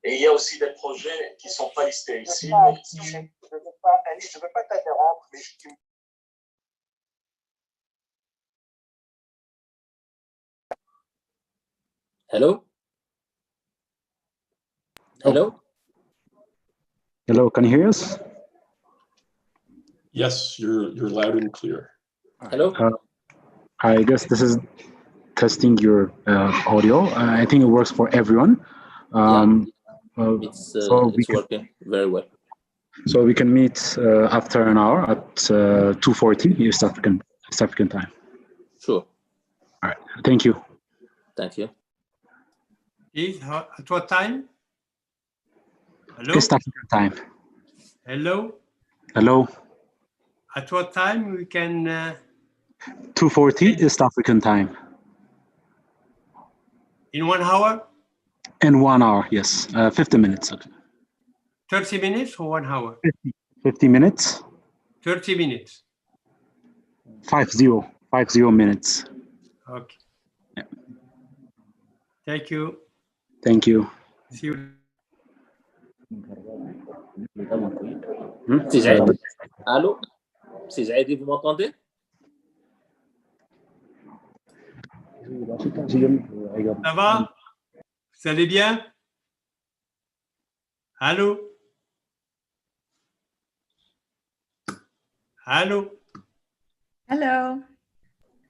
Et il y a aussi des projets qui ne sont pas listés ici. Je ne veux pas t'interrompre, mais tu... Hello? Hello? Hello, can you hear us? Yes, you're loud and clear. Hello? I guess this is testing your audio. I think it works for everyone. It's working very well. So we can meet after an hour at 2:40 East African time. Sure. All right. Thank you. Thank you. At what time? Hello? East African time. Hello? Hello. At what time we can... 2:40 East African time. In 1 hour? In 1 hour, yes. 50 minutes. 30 minutes or 1 hour? 50 minutes. 30 minutes. 50 minutes. Okay. Yeah. Thank you. Thank you. See you. C'est Zaidi. Allô? C'est Zaidi, vous m'entendez? Ça va? Vous allez bien? Allô? Allô? Hello.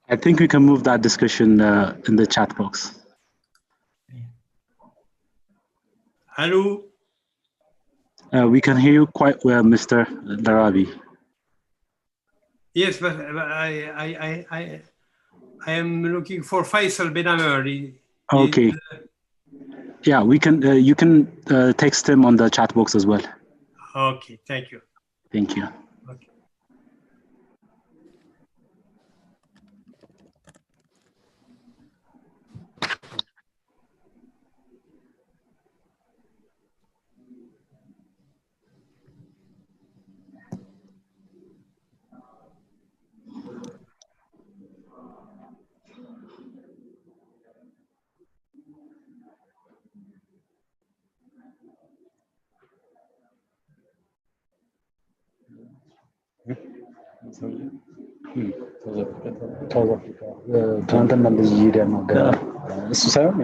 I think we can move that discussion in the chat box. Allô? We can hear you quite well, Mr. Darabi. Yes, but I am looking for Faisal Benamer. Okay. Yeah, we can. You can text him on the chat box as well. Okay, thank you. Thank you. Okay. ትናንትና እንደዚህ እያናገረ እሱ ሳይሆን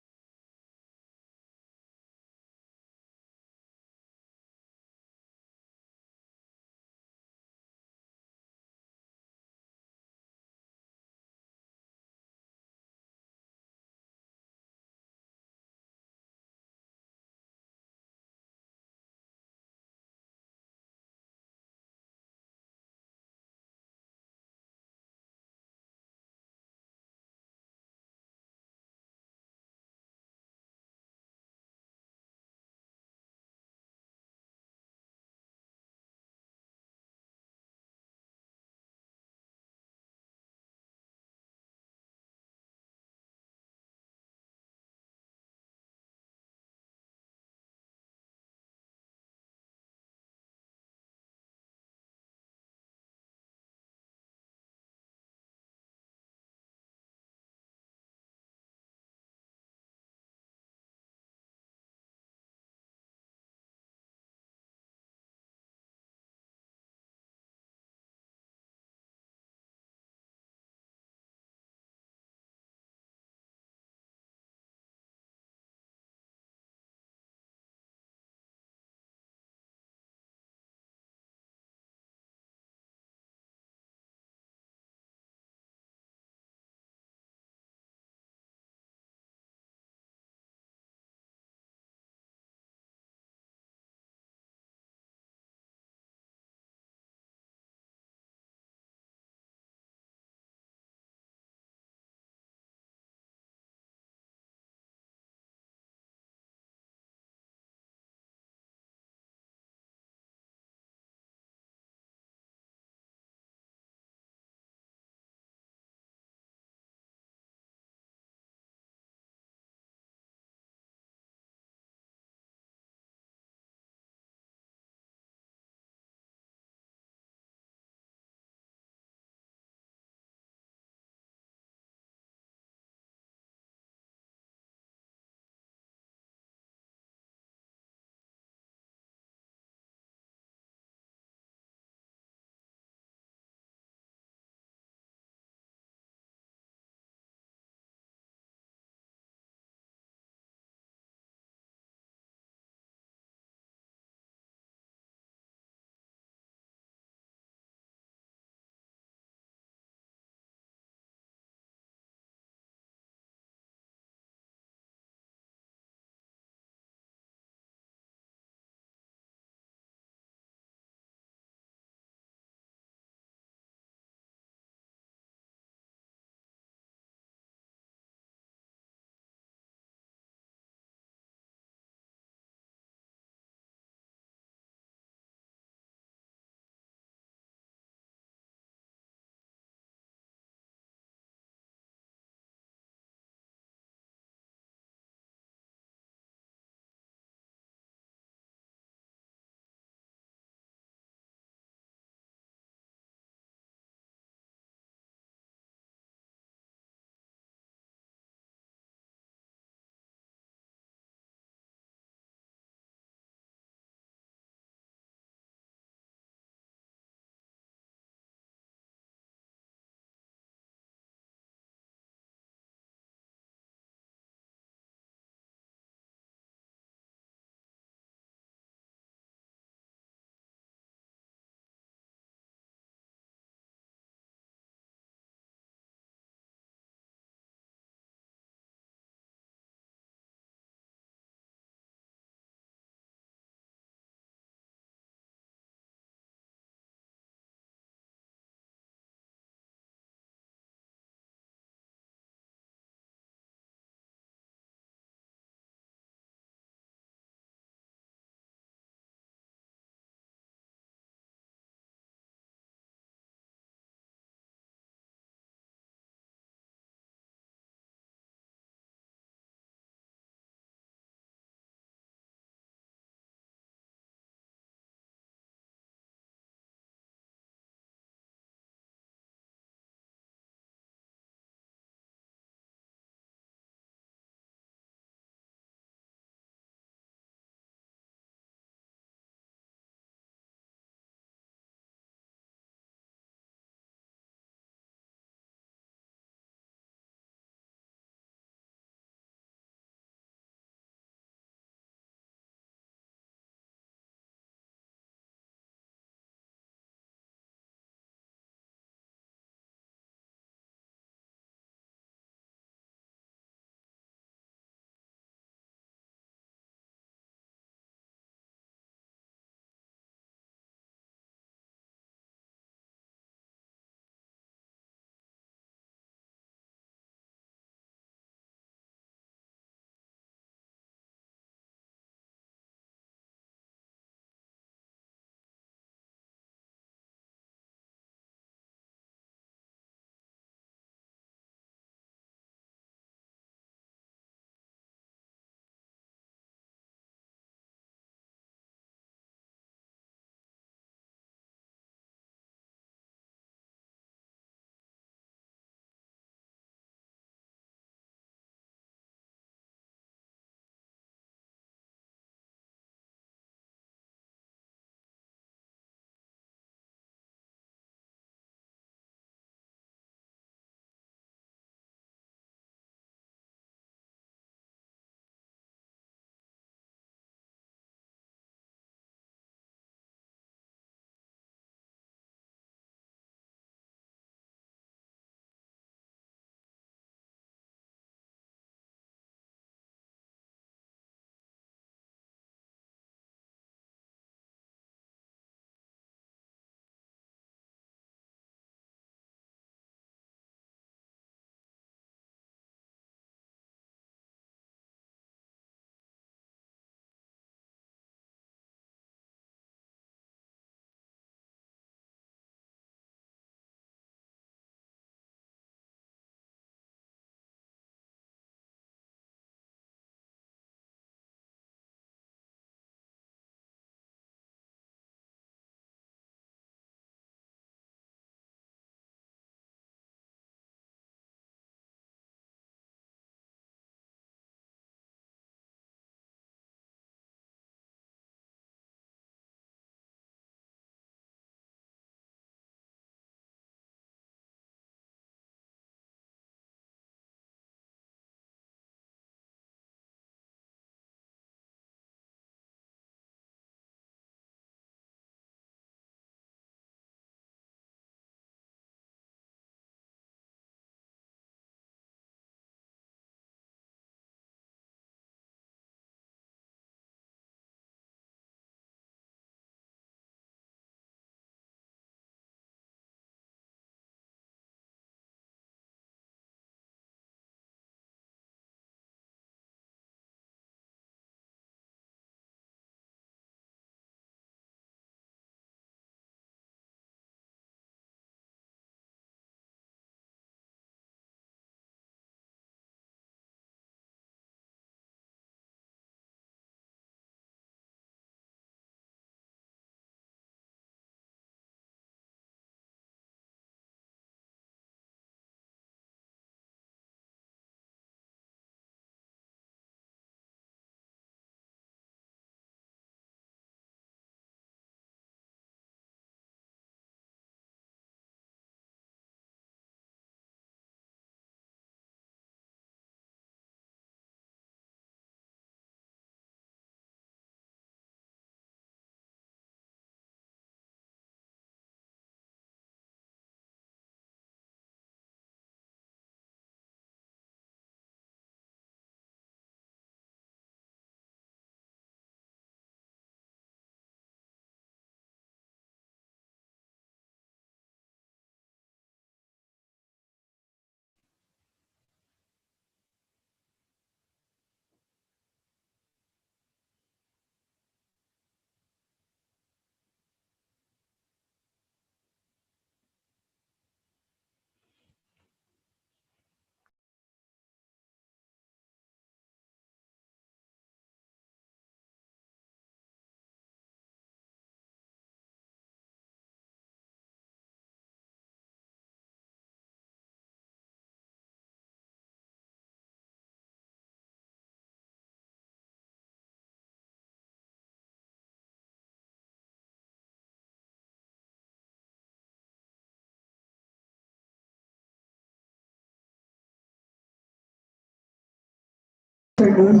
afternoon.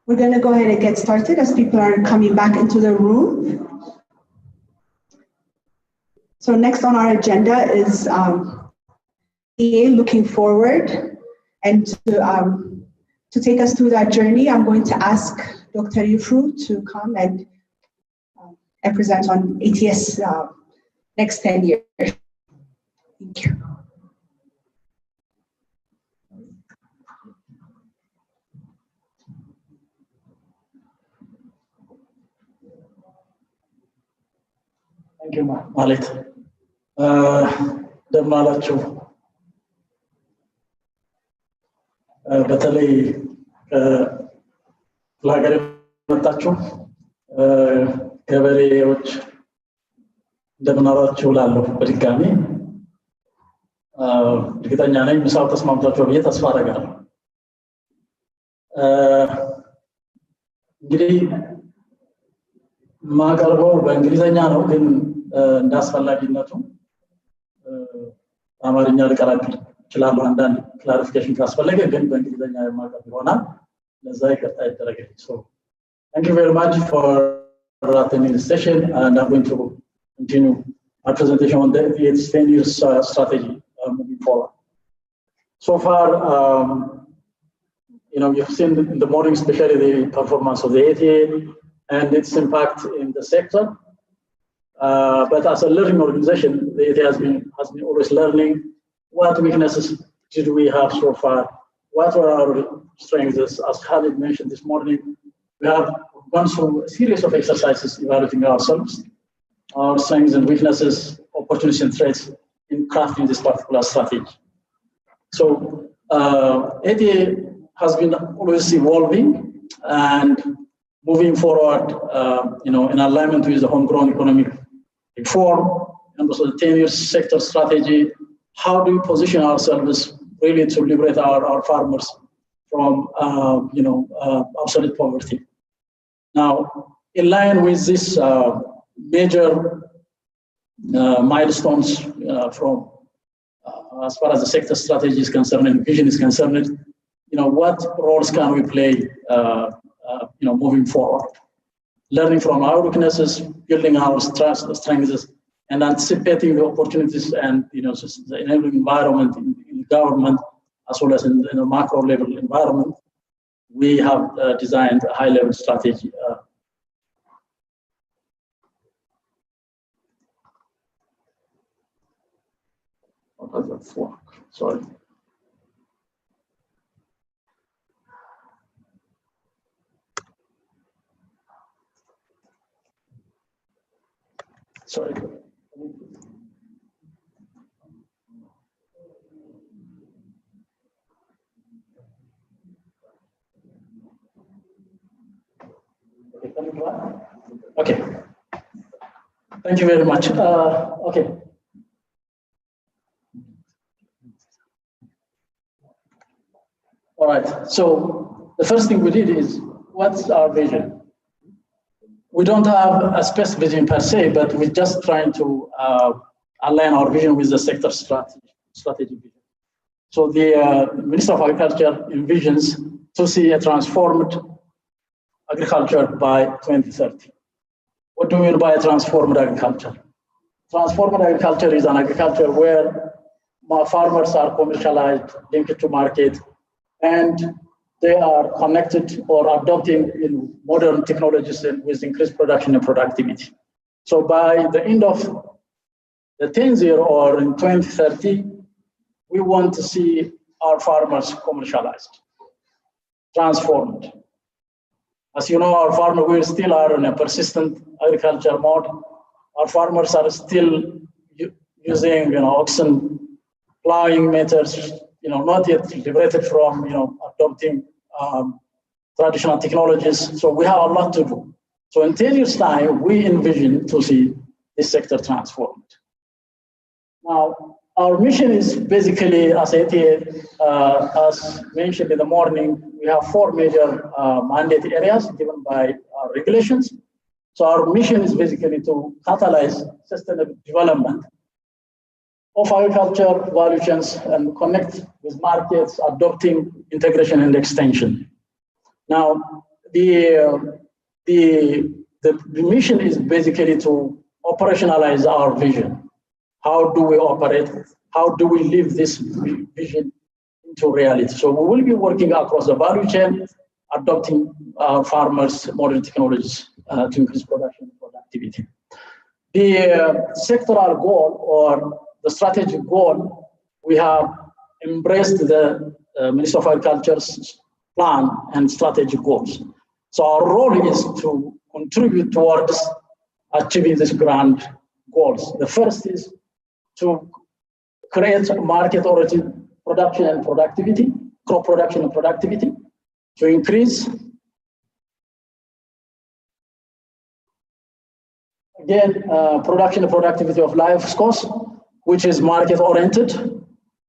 We're going to go ahead and get started as people are coming back into the room. So next on our agenda is looking forward, and to take us through that journey, I'm going to ask Dr. Yufru to come and present on ATS next 10 years. Thank you. Thank you, Malik. እንደምን አላችሁ? በተለይ ክፍለ ሀገር የመጣችሁ ገበሬዎች እንደምን አላችሁ እላለሁ በድጋሚ። እርግጠኛ ነኝ ምሳው ተስማምቷችሁ ብዬ ተስፋ አደርጋለሁ። እንግዲህ ማቀርበው በእንግሊዘኛ ነው፣ ግን እንዳስፈላጊነቱ አማርኛ ልቀላቅል እችላለሁ። አንዳንድ ክላሪፊኬሽን ካስፈለገ ግን በእንግሊዘኛ የማቀርብ ይሆናል። ለዛ ይቅርታ ይደረግልኝ። So thank you very much for attending the session, and I'm going to continue our presentation on the 10 years strategy moving forward. So far, you've seen in the morning, especially the performance of the ATA and its impact in the sector. But as a learning organization, the ATA has been always learning. What weaknesses did we have so far? What were our strengths? As Khalid mentioned this morning, we have gone through a series of exercises evaluating ourselves, our strengths and weaknesses, opportunities and threats in crafting this particular strategy. So ATA has been always evolving and moving forward, in alignment with the homegrown economic reform and also the 10-year sector strategy. How do we position ourselves really to liberate our farmers from, absolute poverty? Now, in line with this major milestones from as far as the sector strategy is concerned and vision is concerned, what roles can we play, moving forward? Learning from our weaknesses, building our strengths, and anticipating the opportunities and the enabling environment in government as well as in a macro level environment. We have designed a high-level strategy. What does that work? Sorry. Sorry. Okay. Thank you very much. Okay. All right. So the first thing we did is, what's our vision? We don't have a specific vision per se, but we're just trying to align our vision with the sector strategy vision. So the Minister of Agriculture envisions to see a transformed agriculture by 2030. What do we mean by transformed agriculture? Transformed agriculture is an agriculture where farmers are commercialized, linked to market, and they are connected or adopting modern technologies with increased production and productivity. So by the end of the 10th year or in 2030, we want to see our farmers commercialized, transformed. As you know, our farmers, we still are in a persistent agriculture mode. Our farmers are still using, oxen plowing methods, not yet liberated from, adopting traditional technologies. So we have a lot to do. So in 10 years' time, we envision to see this sector transformed. Now, our mission is basically, as ATA, as mentioned in the morning, we have 4 major mandate areas given by our regulations. So our mission is basically to catalyze sustainable development of agriculture value chains and connect with markets, adopting integration and extension. Now, the mission is basically to operationalize our vision. How do we operate? How do we live this vision into reality? So we will be working across the value chain, adopting farmers' modern technologies to increase production and productivity. The sectoral goal or the strategic goal, we have embraced the Ministry of Agriculture's plan and strategic goals. So our role is to contribute towards achieving these grand goals. The first is to create market-oriented production and productivity, crop production and productivity, to increase, again, production and productivity of livestock, which is market-oriented,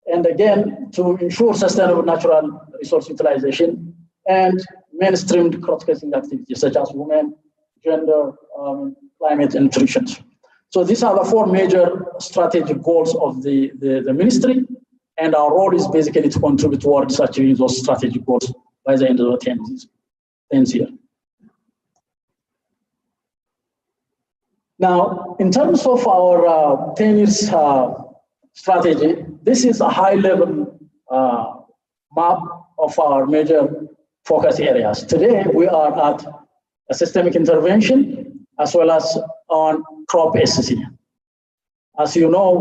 and again, to ensure sustainable natural resource utilization and mainstreamed cross-cutting activities such as women, gender, climate, and nutrition. So these are the four major strategic goals of the ministry, and our role is basically to contribute towards achieving those strategic goals by the end of the 10th year. Now, in terms of our 10 years strategy, this is a high-level map of our major focus areas. Today, we are at a systemic intervention as well as on crop SC. As you know,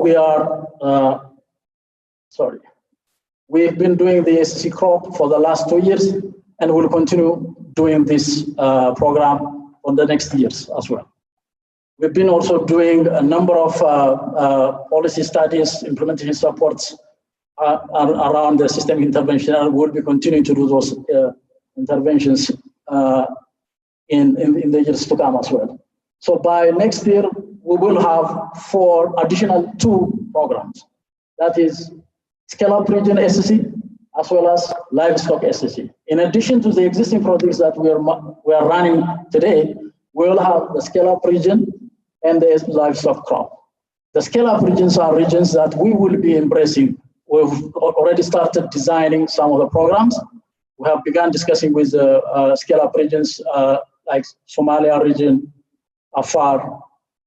we've been doing the SC crop for the last 2 years, and we'll continue doing this program for the next years as well. We've been also doing a number of policy studies, implementation supports around the systemic intervention, and we'll be continuing to do those interventions in the years to come as well. So by next year, we will have 4 additional 2 programs. That is scale-up region SSC as well as livestock SSC. In addition to the existing projects that we are running today, we will have the scale-up region and the livestock crop. The scale-up regions are regions that we will be embracing. We've already started designing some of the programs. We have begun discussing with scale-up regions like Somalia region, Afar,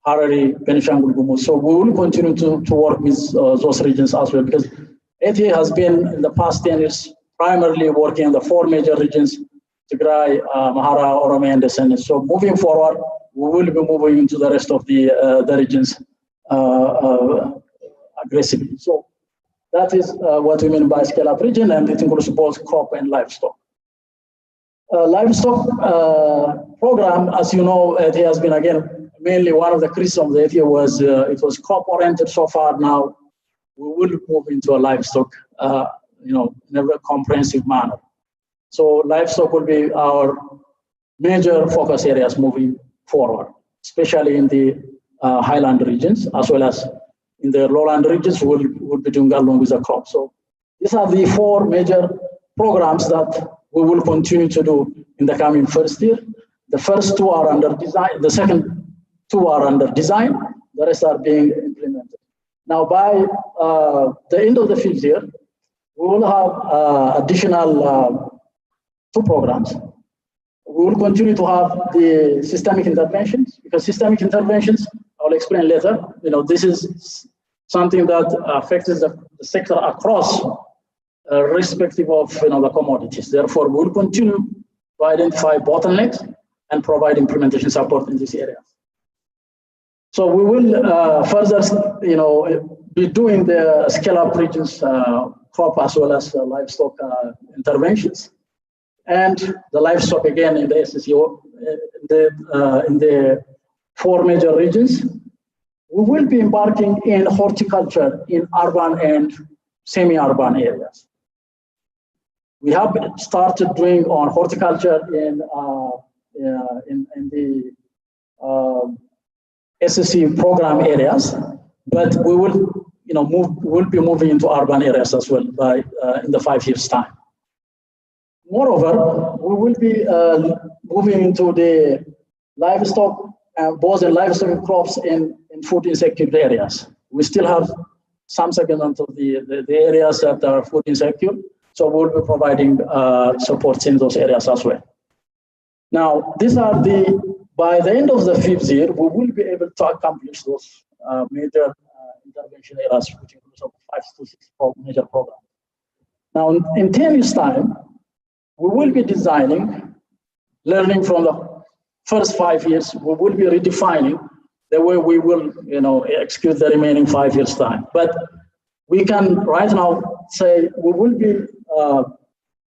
Harari, Benishangul Gumuz. So we will continue to work with those regions as well, because ATA has been in the past 10 years primarily working in the 4 major regions, Tigray, Amhara, Oromia, and Descendants. So moving forward, we will be moving into the rest of the regions aggressively. So that is what we mean by scale-up region, and it includes both crop and livestock. Livestock program, as you know, it has been, again, mainly one of the creases of the ATA was it was crop-oriented so far. Now we will move into a livestock, in a very comprehensive manner. So livestock will be our major focus areas moving forward, especially in the highland regions, as well as in the lowland regions. We'll be doing along with the crop. So these are the 4 major programs that we will continue to do in the coming first year. The first 2 are under design, the second 2 are under design, the rest are being implemented. Now, by the end of the 5th year, we will have additional 2 programs. We will continue to have the systemic interventions, because systemic interventions, I'll explain later, this is something that affects the sector across irrespective of the commodities. Therefore, we will continue to identify bottlenecks and provide implementation support in this area. So we will further, be doing the scale-up regions crop as well as livestock interventions, and the livestock again in the SSEO in the 4 major regions. We will be embarking in horticulture in urban and semi-urban areas. We have started doing on horticulture in the SSC program areas, but we will, we'll be moving into urban areas as well by in the 5 years' time. Moreover, we will be moving into the livestock, both the livestock and crops in food insecurity areas. We still have some segment of the areas that are food insecure. So we'll be providing supports in those areas as well. Now, these are by the end of the 5th year, we will be able to accomplish those major intervention areas, which includes 5 to 6 major programs. Now, in 10 years' time, we will be designing, learning from the first 5 years, we will be redefining the way we will, execute the remaining 5 years' time. But we can right now say we will be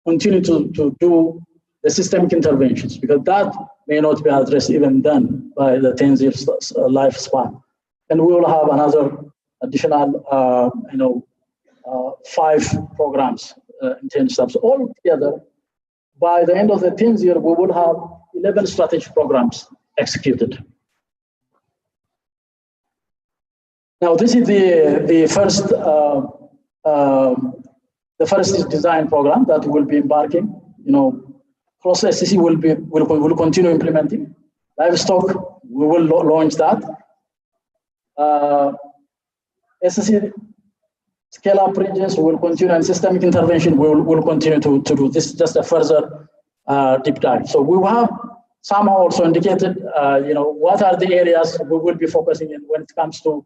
continue to do the systemic interventions, because that may not be addressed even then by the 10 years lifespan. And we will have another additional, 5 programs in 10 steps. All together, by the end of the 10th year, we will have 11 strategic programs executed. Now, this is the first design program that will be embarking. Cross SCC will continue implementing. Livestock, we will launch that. SCC scale-up regions will continue, and systemic intervention will continue to do. This is just a further deep dive. So we will have somehow also indicated, what are the areas we will be focusing in when it comes to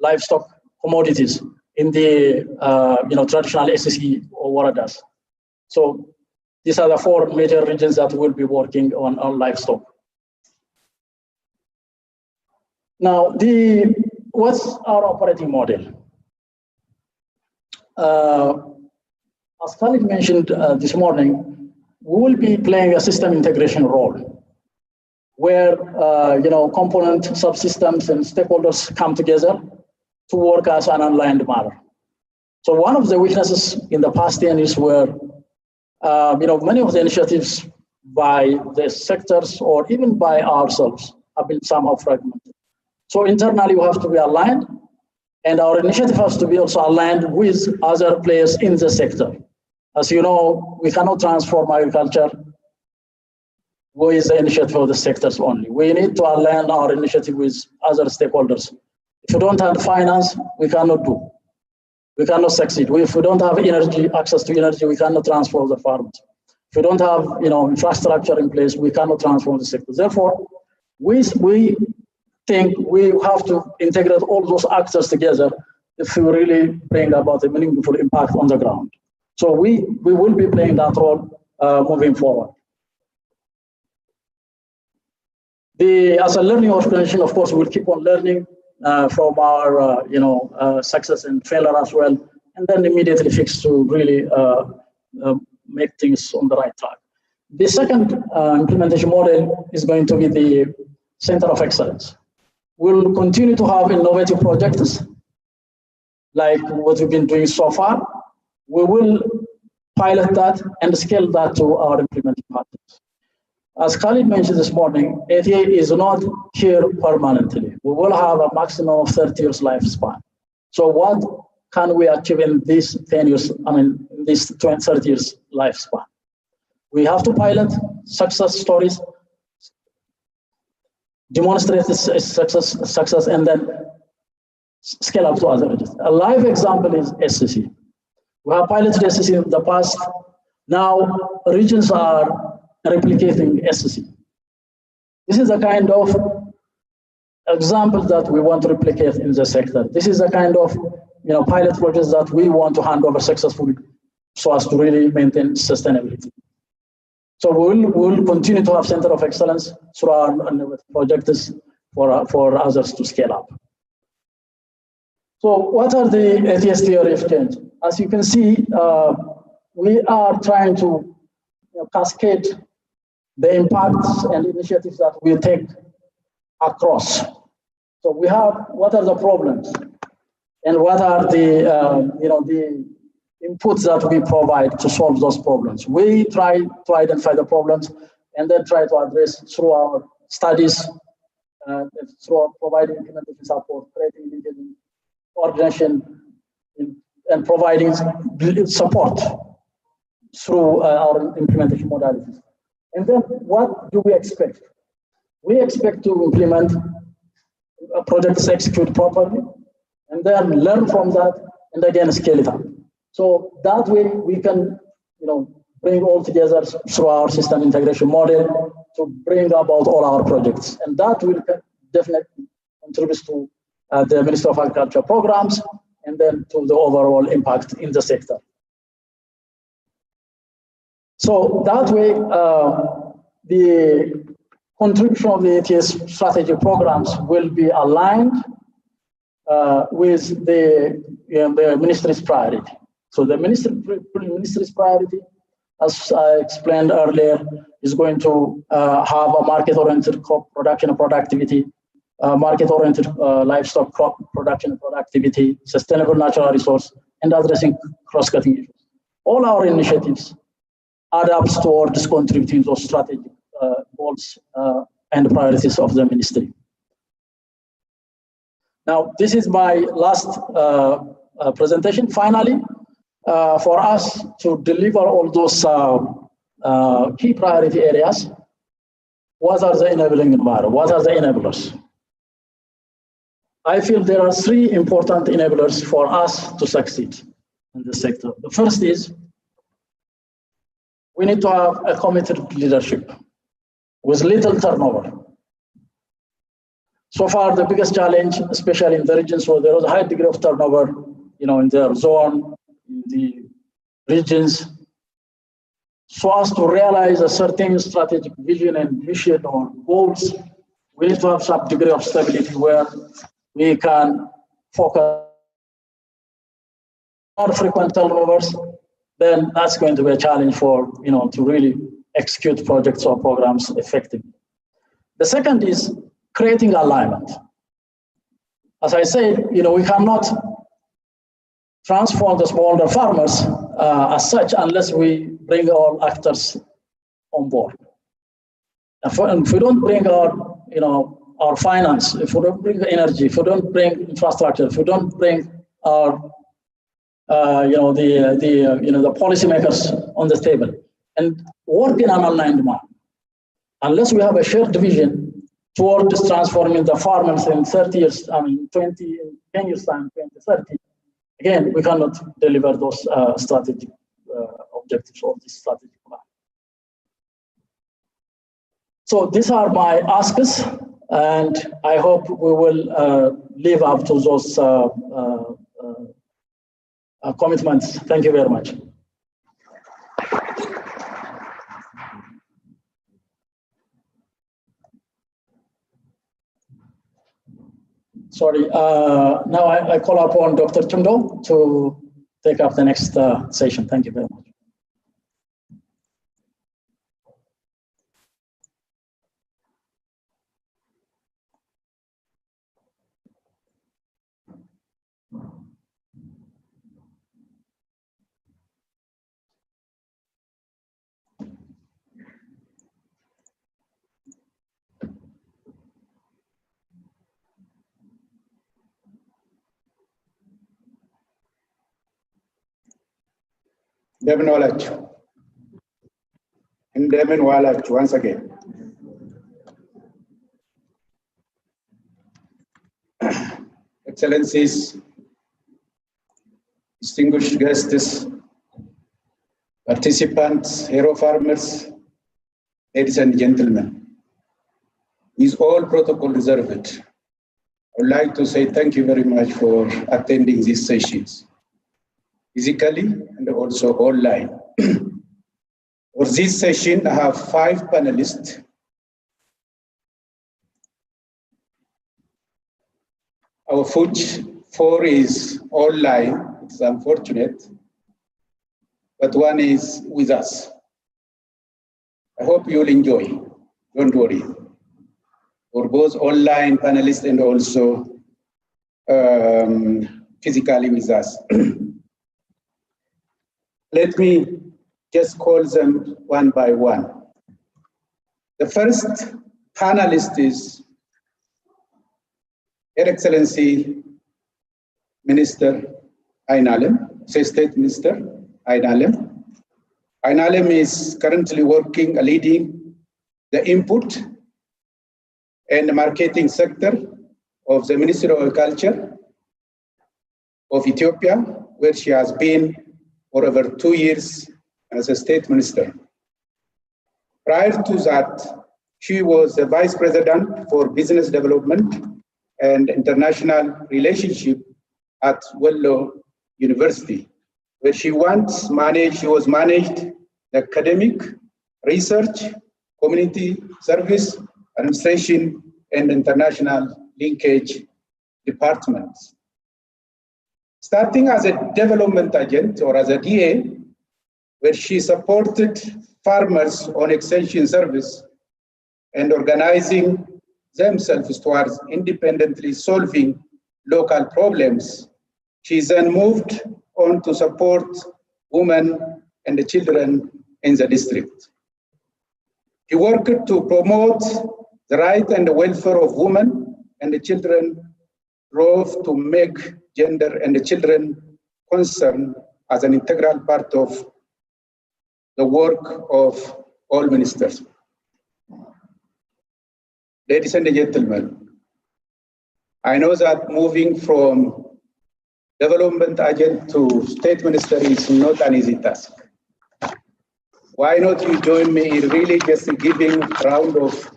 livestock commodities in the traditional SCC or waradas. So these are the 4 major regions that will be working on livestock. Now, what's our operating model? As Khalid mentioned this morning, we will be playing a system integration role, where component subsystems and stakeholders come together to work as an aligned manner. So one of the weaknesses in the past 10 years were, many of the initiatives by the sectors or even by ourselves have been somehow fragmented. So internally, we have to be aligned, and our initiative has to be also aligned with other players in the sector. As you know, we cannot transform agriculture with the initiative of the sectors only. We need to align our initiative with other stakeholders. If you don't have finance, we cannot do. We cannot succeed. If we don't have energy, access to energy, we cannot transform the farmers. If we don't have infrastructure in place, we cannot transform the sector. Therefore, we think we have to integrate all those actors together if we really bring about a meaningful impact on the ground. So we will be playing that role moving forward. As a learning organization, of course, we'll keep on learning from our success and failure as well, and then immediately fix to really make things on the right track. The second implementation model is going to be the Center of Excellence. We'll continue to have innovative projects like what we've been doing so far. We will pilot that and scale that to our implementing partners. As Khalid mentioned this morning, ATA is not here permanently. We will have a maximum of 30 years lifespan. So what can we achieve in this 10 years, this 30 years lifespan? We have to pilot success stories, demonstrate success, and then scale up to other regions. A live example is SCC. We have piloted SCC in the past. Now regions are replicating SCC. This is the kind of example that we want to replicate in the sector. This is the kind of pilot projects that we want to hand over successfully so as to really maintain sustainability. So we'll continue to have Center of Excellence through our projects for others to scale up. So what are the ATS theory of change? As you can see, we are trying to cascade the impacts and initiatives that we take across. So we have what are the problems and what are the inputs that we provide to solve those problems. We try to identify the problems and then try to address through our studies, through providing implementation support, creating engagement, coordination, and providing support through our implementation modalities. And then what do we expect? We expect to implement projects executed properly, and then learn from that, and again scale it up. So that way we can, bring all together through our system integration model to bring about all our projects, and that will definitely contribute to the Ministry of Agriculture programs, and then to the overall impact in the sector. So that way, the contribution of the ATS strategic programs will be aligned with the ministry's priority. So the ministry's priority, as I explained earlier, is going to have a market-oriented crop production and productivity, market-oriented livestock crop production and productivity, sustainable natural resource, and addressing cross-cutting issues. All our initiatives add up towards contributing those strategic goals and priorities of the ministry. Now, this is my last presentation. Finally, for us to deliver all those key priority areas, what are the enabling environment? What are the enablers? I feel there are three important enablers for us to succeed in this sector. The first is we need to have a committed leadership with little turnover. So far, the biggest challenge, especially in the regions where there is a high degree of turnover, in their zone, in the regions, so as to realize a certain strategic vision and mission or goals, we need to have some degree of stability where we can focus on frequent turnovers. Then that's going to be a challenge for, to really execute projects or programs effectively. The second is creating alignment. As I said, we cannot transform the smallholder farmers as such unless we bring all actors on board. If we don't bring our finance, if we don't bring energy, if we don't bring infrastructure, if we don't bring our the policymakers on the table and work in an aligned manner, unless we have a shared vision towards transforming the farmers in 30 years, 10 years time, 2030, again, we cannot deliver those strategic objectives of this strategic plan. So these are my asks, and I hope we will live up to those commitments. Thank you very much. Sorry, now I call upon Dr. Chundo to take up the next session. Thank you very much. እንደምን ዋላችሁ እንደምን ዋላችሁ once again. Excellencies, distinguished guests, participants, hero farmers, ladies and gentlemen, with all protocol reserved, I would like to say thank you very much for attending these sessions, physically and also online. For this session, I have 5 panelists. Our 4 is online. It's unfortunate, but 1 is with us. I hope you'll enjoy. Don't worry. For both online panelists and also physically with us. Let me just call them one by one. The first panelist is Her Excellency Minister Ainalem, State Minister Ainalem. Ainalem is currently leading the input and marketing sector of the Ministry of Agriculture. of Ethiopia, where she has been for over 2 years as a state minister. Prior to that, she was the vice president for business development and international relationship at Wello University, where she was managed the academic, research, community service, administration, and international linkage departments. Starting as a development agent or as a DA, where she supported farmers on extension service and organizing themselves towards independently solving local problems. She then moved on to support women and the children in the district. She worked to promote the right and the welfare of women and the children, drove to make gender and the children concern as an integral part of the work of all ministers. Ladies and gentlemen, I know that moving from development agent to state minister is not an easy task. Why not you join me in really just giving a round of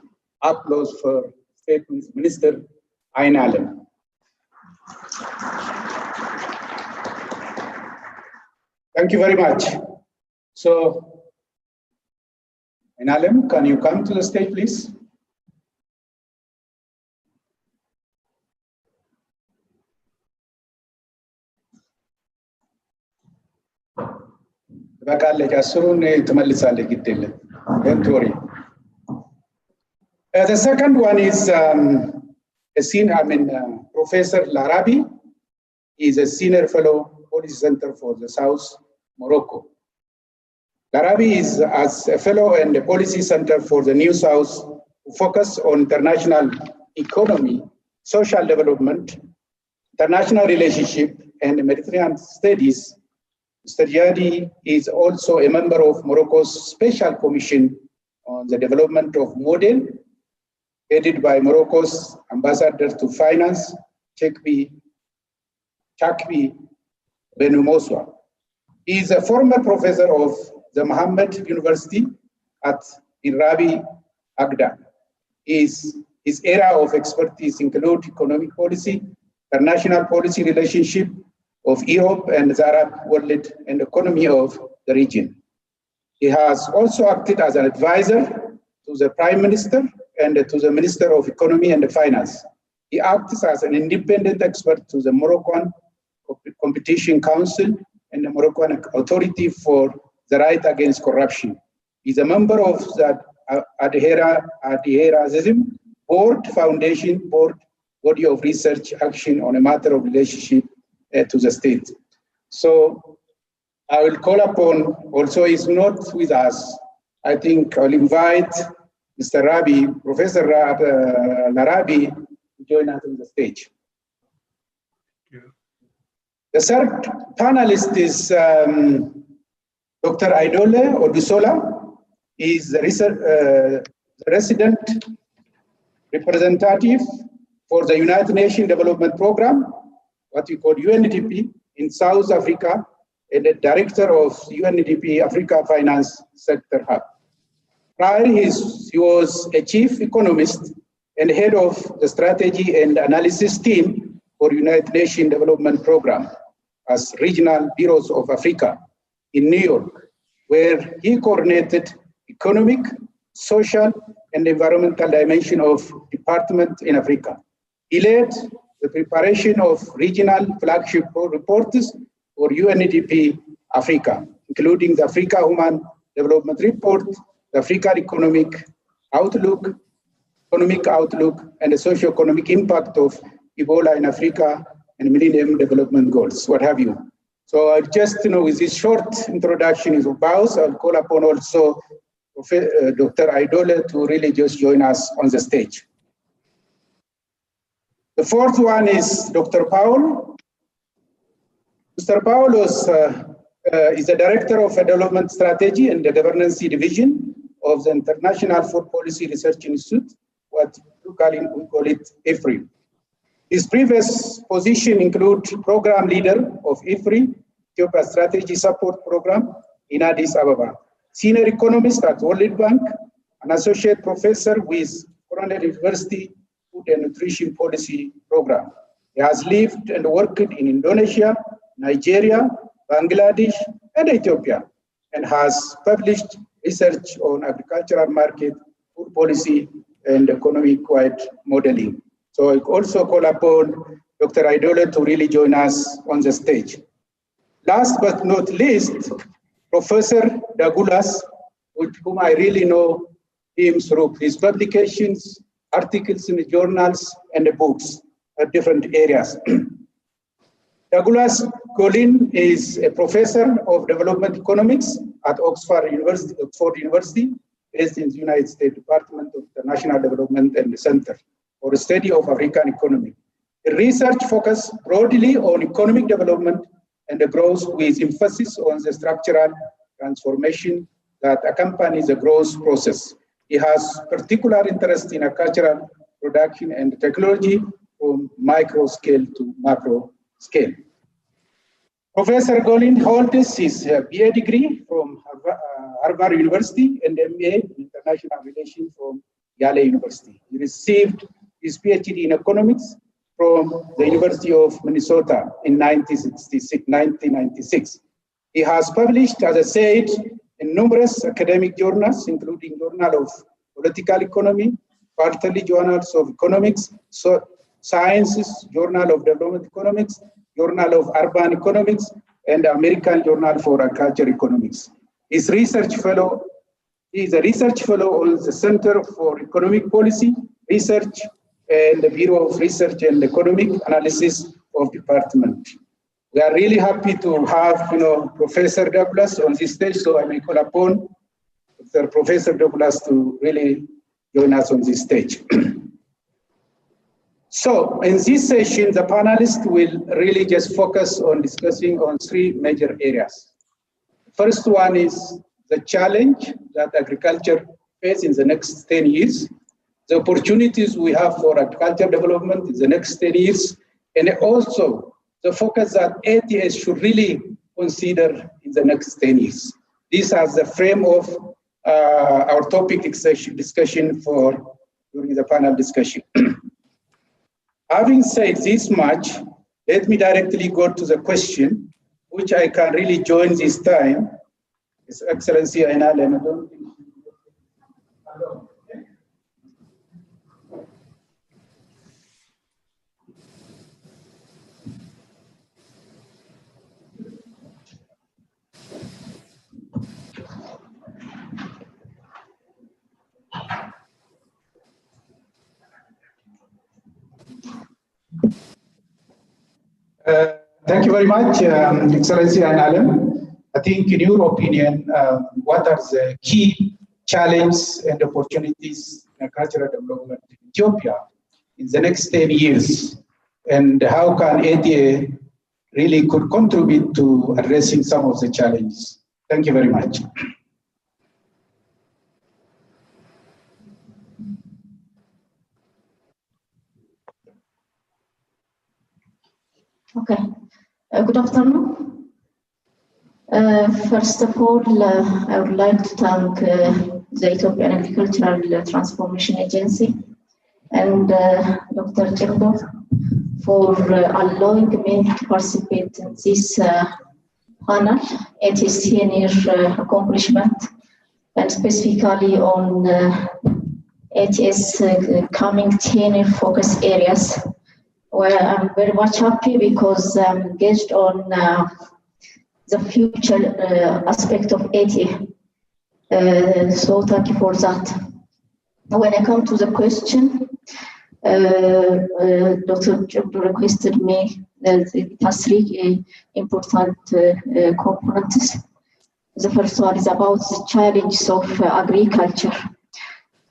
applause for State Minister Ayn Allen. Thank you very much. So, Ayn Allen, can you come to the stage, please? Don't worry. The second one is Professor Larabi. He is a senior fellow Policy Center for the South Morocco. Larabi is as a fellow and the Policy Center for the New South, who focus on international economy, social development, international relationship, and Mediterranean studies. Mr. Yadi is also a member of Morocco's Special Commission on the Development of Model, headed by Morocco's Ambassador to Finance, Chakbi Benumoswa. He is a former professor of the Mohammed University in Rabi, Agda. His area of expertise include economic policy, international policy relationship of Europe and the Arab world and economy of the region. He has also acted as an advisor to the Prime Minister and to the Minister of Economy and Finance. He acts as an independent expert to the Moroccan Competition Council and the Moroccan Authority for the Right Against Corruption. He's a member of the Adherazism Board Foundation Board Body of Research Action on a matter of relationship to the state. So I will call upon, also he's not with us, I think I'll invite Mr. Rabi, Professor Larabi to join us on the stage. The third panelist is Dr. Aidole Odusola. He is the resident representative for the United Nations Development Program, what we call UNDP, in South Africa, and the director of UNDP Africa Finance Sector Hub. Prior, he was a chief economist and head of the strategy and analysis team for United Nations Development Program as regional bureaus of Africa in New York, where he coordinated economic, social, and environmental dimension of department in Africa. He led the preparation of regional flagship reports for UNDP Africa, including the Africa Human Development Report, the African Economic Outlook, and the socio-economic impact of Ebola in Africa and Millennium Development Goals, what have you. So just with this short introduction is about, I'll call upon also Dr. Aidole to really just join us on the stage. The fourth one is Dr. Paul. Mr. Paul is the Director of Development Strategy and the Governance Division of the International Food Policy Research Institute, what locally we call it IFRI. His previous position include program leader of IFRI, Ethiopia Strategy Support Program in Addis Ababa, senior economist at World Bank, an associate professor with Cornell University Food and Nutrition Policy Program. He has lived and worked in Indonesia, Nigeria, Bangladesh, and Ethiopia, and has published research on agricultural market, food policy, and economic-wide modeling. So I also call upon Dr. Idole to really join us on the stage. Last but not least, Professor Douglas, with whom I really know him through his publications, articles in the journals, and the books at different areas. Douglas Colin is a professor of development economics at Oxford University, based in the United States Department of the National Development and the Center for the Study of African Economy. The research focuses broadly on economic development and the growth with emphasis on the structural transformation that accompanies the growth process. He has particular interest in agricultural production and technology from micro scale to macro scale. Professor Golin holds his BA degree from Harvard University and MA in International Relations from Yale University. He received his PhD in economics from the University of Minnesota in 1996. He has published, as I said, in numerous academic journals, including Journal of Political Economy, Quarterly Journals of Economics, Sciences, Journal of Development Economics, Journal of Urban Economics, and American Journal for Agriculture Economics. He is a research fellow on the Center for Economic Policy Research and the Bureau of Research and Economic Analysis of Department. We are really happy to have Professor Douglas on this stage, so I may call upon Professor Douglas to really join us on this stage. So in this session, the panelists will really just focus on discussing on three major areas. First one is the challenge that agriculture faces in the next 10 years, the opportunities we have for agriculture development in the next 10 years, and also the focus that ATS should really consider in the next 10 years. This as the frame of our topic discussion for during the panel discussion. Having said this much, let me directly go to the question, which I can really join this time. His Excellency Aina Lemadon. Thank you very much, Excellency Aina. I think in your opinion, what are the key challenges and opportunities in agricultural development in Ethiopia in the next 10 years? And how can ATA really could contribute to addressing some of the challenges? Thank you very much. Okay, good afternoon. First of all, I would like to thank the Ethiopian Agricultural Transformation Agency and Dr. Jildo for allowing me to participate in this panel. It is 10-year accomplishment, and specifically on ATS coming 10-year focus areas, where I'm very much happy because I'm engaged on the future aspect of ATA. So thank you for that. When I come to the question, Dr. Jildo requested me that it has three important components. The first one is about the challenges of agriculture.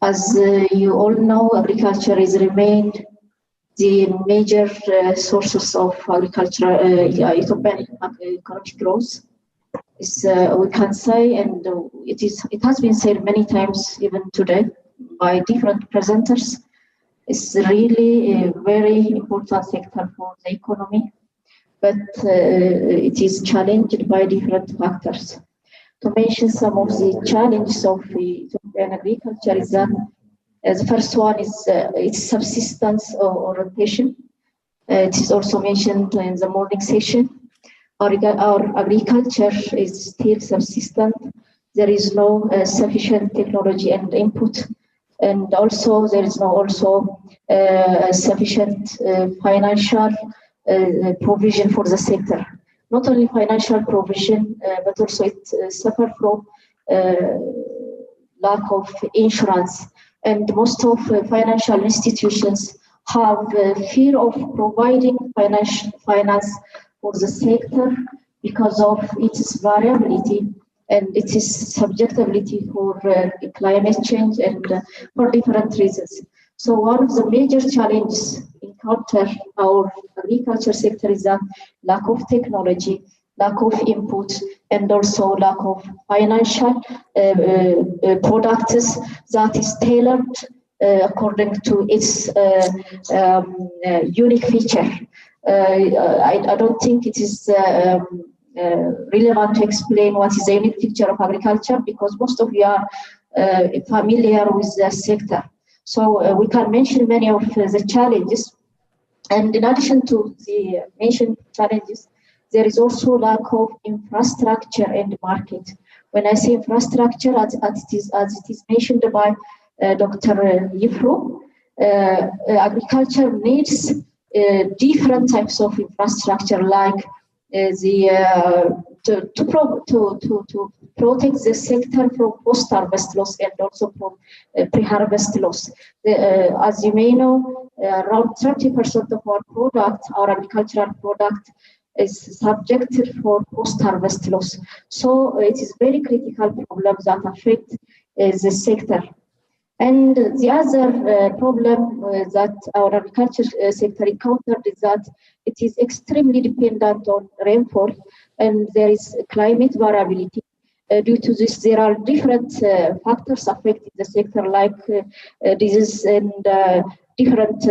As you all know, agriculture has remained the major sources of agricultural Ethiopian economic growth. We can say, and it has been said many times even today by different presenters, It's really a very important sector for the economy, but it is challenged by different factors. To mention some of the challenges of Ethiopian agriculture is that the first one is its subsistence orientation. It is also mentioned in the morning session. Our agriculture is still subsistent. There is no sufficient technology and input, and also there is no sufficient financial provision for the sector. Not only financial provision, but also it suffers from lack of insurance. And most of financial institutions have fear of providing finance for the sector because of its variability and its subjectability for climate change and for different reasons. So one of the major challenges encounter our agriculture sector is that lack of technology, lack of input, and also lack of financial products that is tailored according to its unique feature. I don't think it is relevant to explain what is the unique feature of agriculture because most of you are familiar with the sector. So we can mention many of the challenges. And in addition to the mentioned challenges, there is also lack of infrastructure and market. When I say infrastructure, as it is mentioned by Dr. Yifro, agriculture needs different types of infrastructure, like to protect the sector from post-harvest loss and also from pre-harvest loss. As you may know, around 30% of our product, our agricultural product, is subjected for post-harvest loss. So it is very critical problems that affect the sector. And the other problem that our agriculture sector encountered is that it is extremely dependent on rainfall, and there is climate variability. Due to this, there are different factors affecting the sector, like disease and different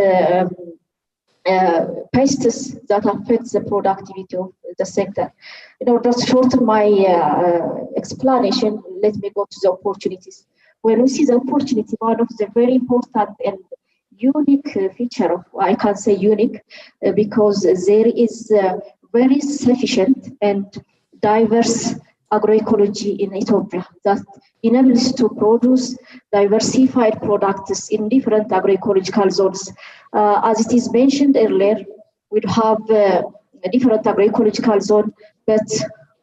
pests that affect the productivity of the sector. In order to shorten my explanation, let me go to the opportunities. When we see the opportunity, one of the very important and unique feature of, I can say unique, because there is very sufficient and diverse agroecology in Ethiopia that enables to produce diversified products in different agroecological zones. As it is mentioned earlier, we have different agroecological zones, but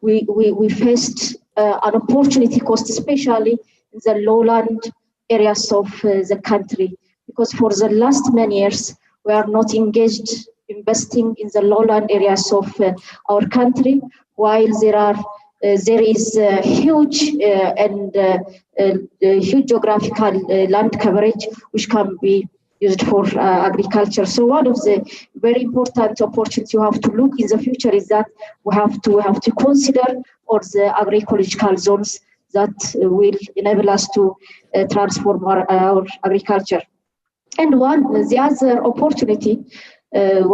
we faced an opportunity cost, especially in the lowland areas of the country, because for the last many years, we are not engaged investing in the lowland areas of our country, while there is huge huge geographical land coverage which can be used for agriculture. So one of the very important opportunities you have to look in the future is that we have to consider all the agroecological zones that will enable us to transform our agriculture. And the other opportunity,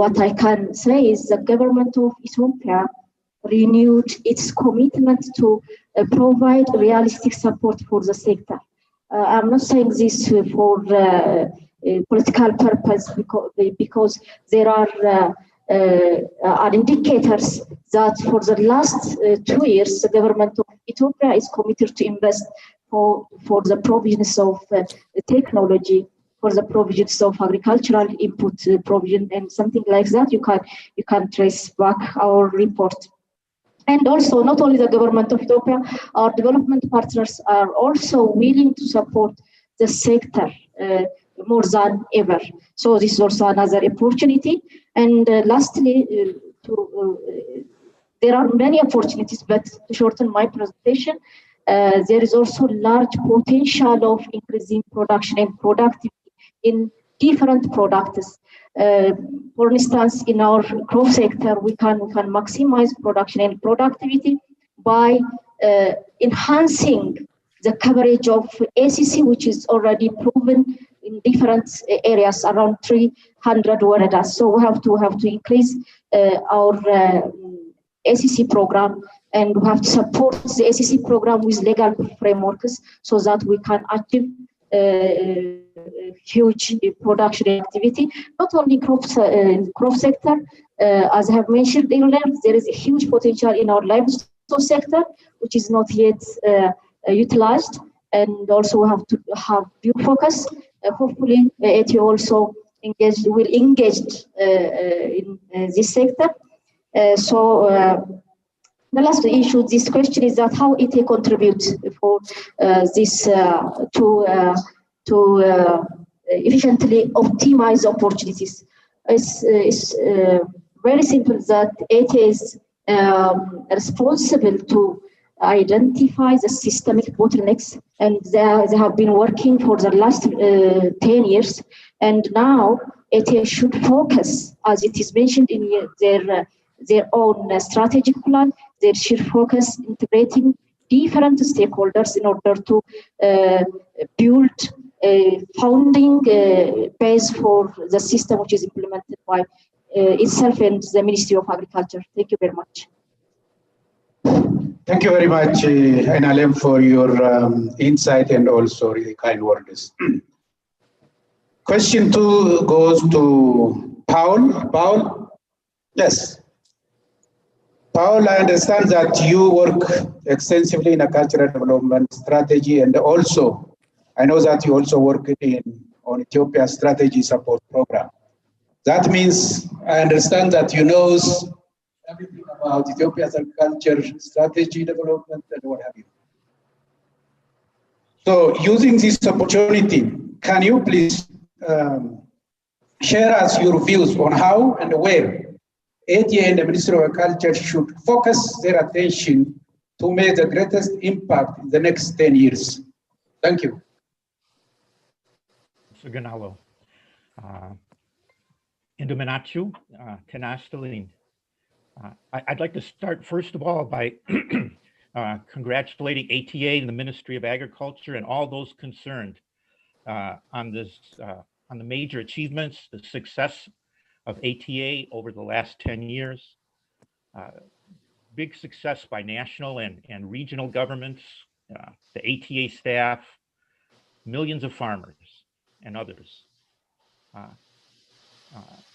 what I can say is the government of Ethiopia renewed its commitment to provide realistic support for the sector. I'm not saying this for political purpose because there are indicators that for the last 2 years, the government of Ethiopia is committed to invest for the provisions of technology, for the provisions of agricultural input provision, and something like that. You can trace back our report. And also, not only the government of Ethiopia, our development partners are also willing to support the sector more than ever. So this is also another opportunity. And lastly, there are many opportunities, but to shorten my presentation, there is also large potential of increasing production and productivity in different products. For instance, in our crop sector, we can maximize production and productivity by enhancing the coverage of ACC, which is already proven in different areas around 300 waradas. So we have to increase our ACC program, and we have to support the ACC program with legal frameworks so that we can achieve huge production activity, not only crop sector. As I have mentioned earlier, there is a huge potential in our livestock sector, which is not yet utilized, and also we have to have due focus. Hopefully, ATO also will engage in this sector. The last issue, this question is that how it contributes for this to efficiently optimize opportunities. It's very simple that it is responsible to identify the systemic bottlenecks, and they have been working for the last 10 years. And now it should focus, as it is mentioned in their own strategic plan, they should focus integrating different stakeholders in order to build a founding base for the system which is implemented by itself and the Ministry of Agriculture. Thank you very much. Thank you very much, Analem, for your insight and also really kind words. Question 2 goes to Paul. Paul? Yes. Paul, I understand that you work extensively in a cultural development strategy, and also I know that you also work on Ethiopia's strategy support program. That means I understand that you know everything about Ethiopia's agriculture strategy development and what have you. So using this opportunity, can you please share us your views on how and where ATA and the Ministry of Agriculture should focus their attention to make the greatest impact in the next 10 years? Thank you. Ganalo. Indominachu, Tenastalin. I'd like to start, first of all, by congratulating ATA and the Ministry of Agriculture and all those concerned on the major achievements, the success of ATA over the last 10 years. Big success by national and regional governments, the ATA staff, millions of farmers and others.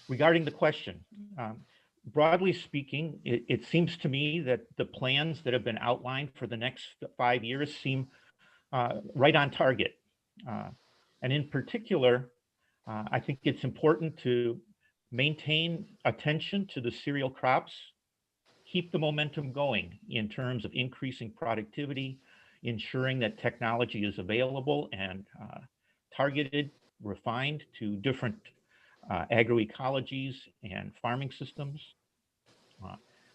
Regarding the question, broadly speaking, it seems to me that the plans that have been outlined for the next 5 years seem right on target. And in particular, I think it's important to maintain attention to the cereal crops, keep the momentum going in terms of increasing productivity, ensuring that technology is available and targeted, refined to different agroecologies and farming systems.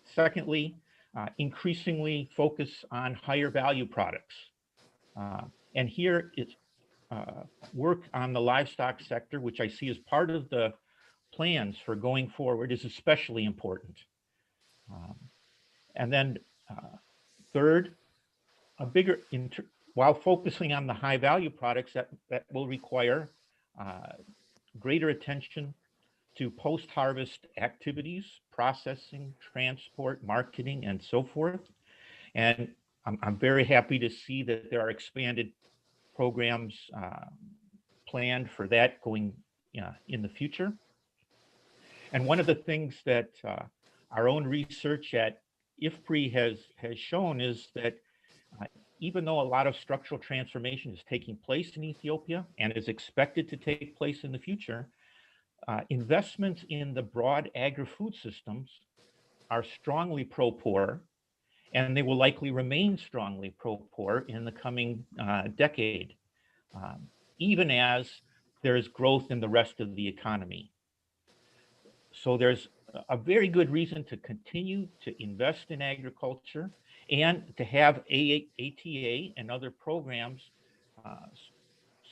Secondly, increasingly focus on higher value products. And here it's work on the livestock sector, which I see as part of the plans for going forward, is especially important. And then third, while focusing on the high value products, that will require greater attention to post-harvest activities, processing, transport, marketing, and so forth. And I'm very happy to see that there are expanded programs planned for that going in the future. And one of the things that our own research at IFPRI has shown is that even though a lot of structural transformation is taking place in Ethiopia and is expected to take place in the future, investments in the broad agri-food systems are strongly pro-poor, and they will likely remain strongly pro-poor in the coming decade, even as there is growth in the rest of the economy. So there's a very good reason to continue to invest in agriculture and to have ATA and other programs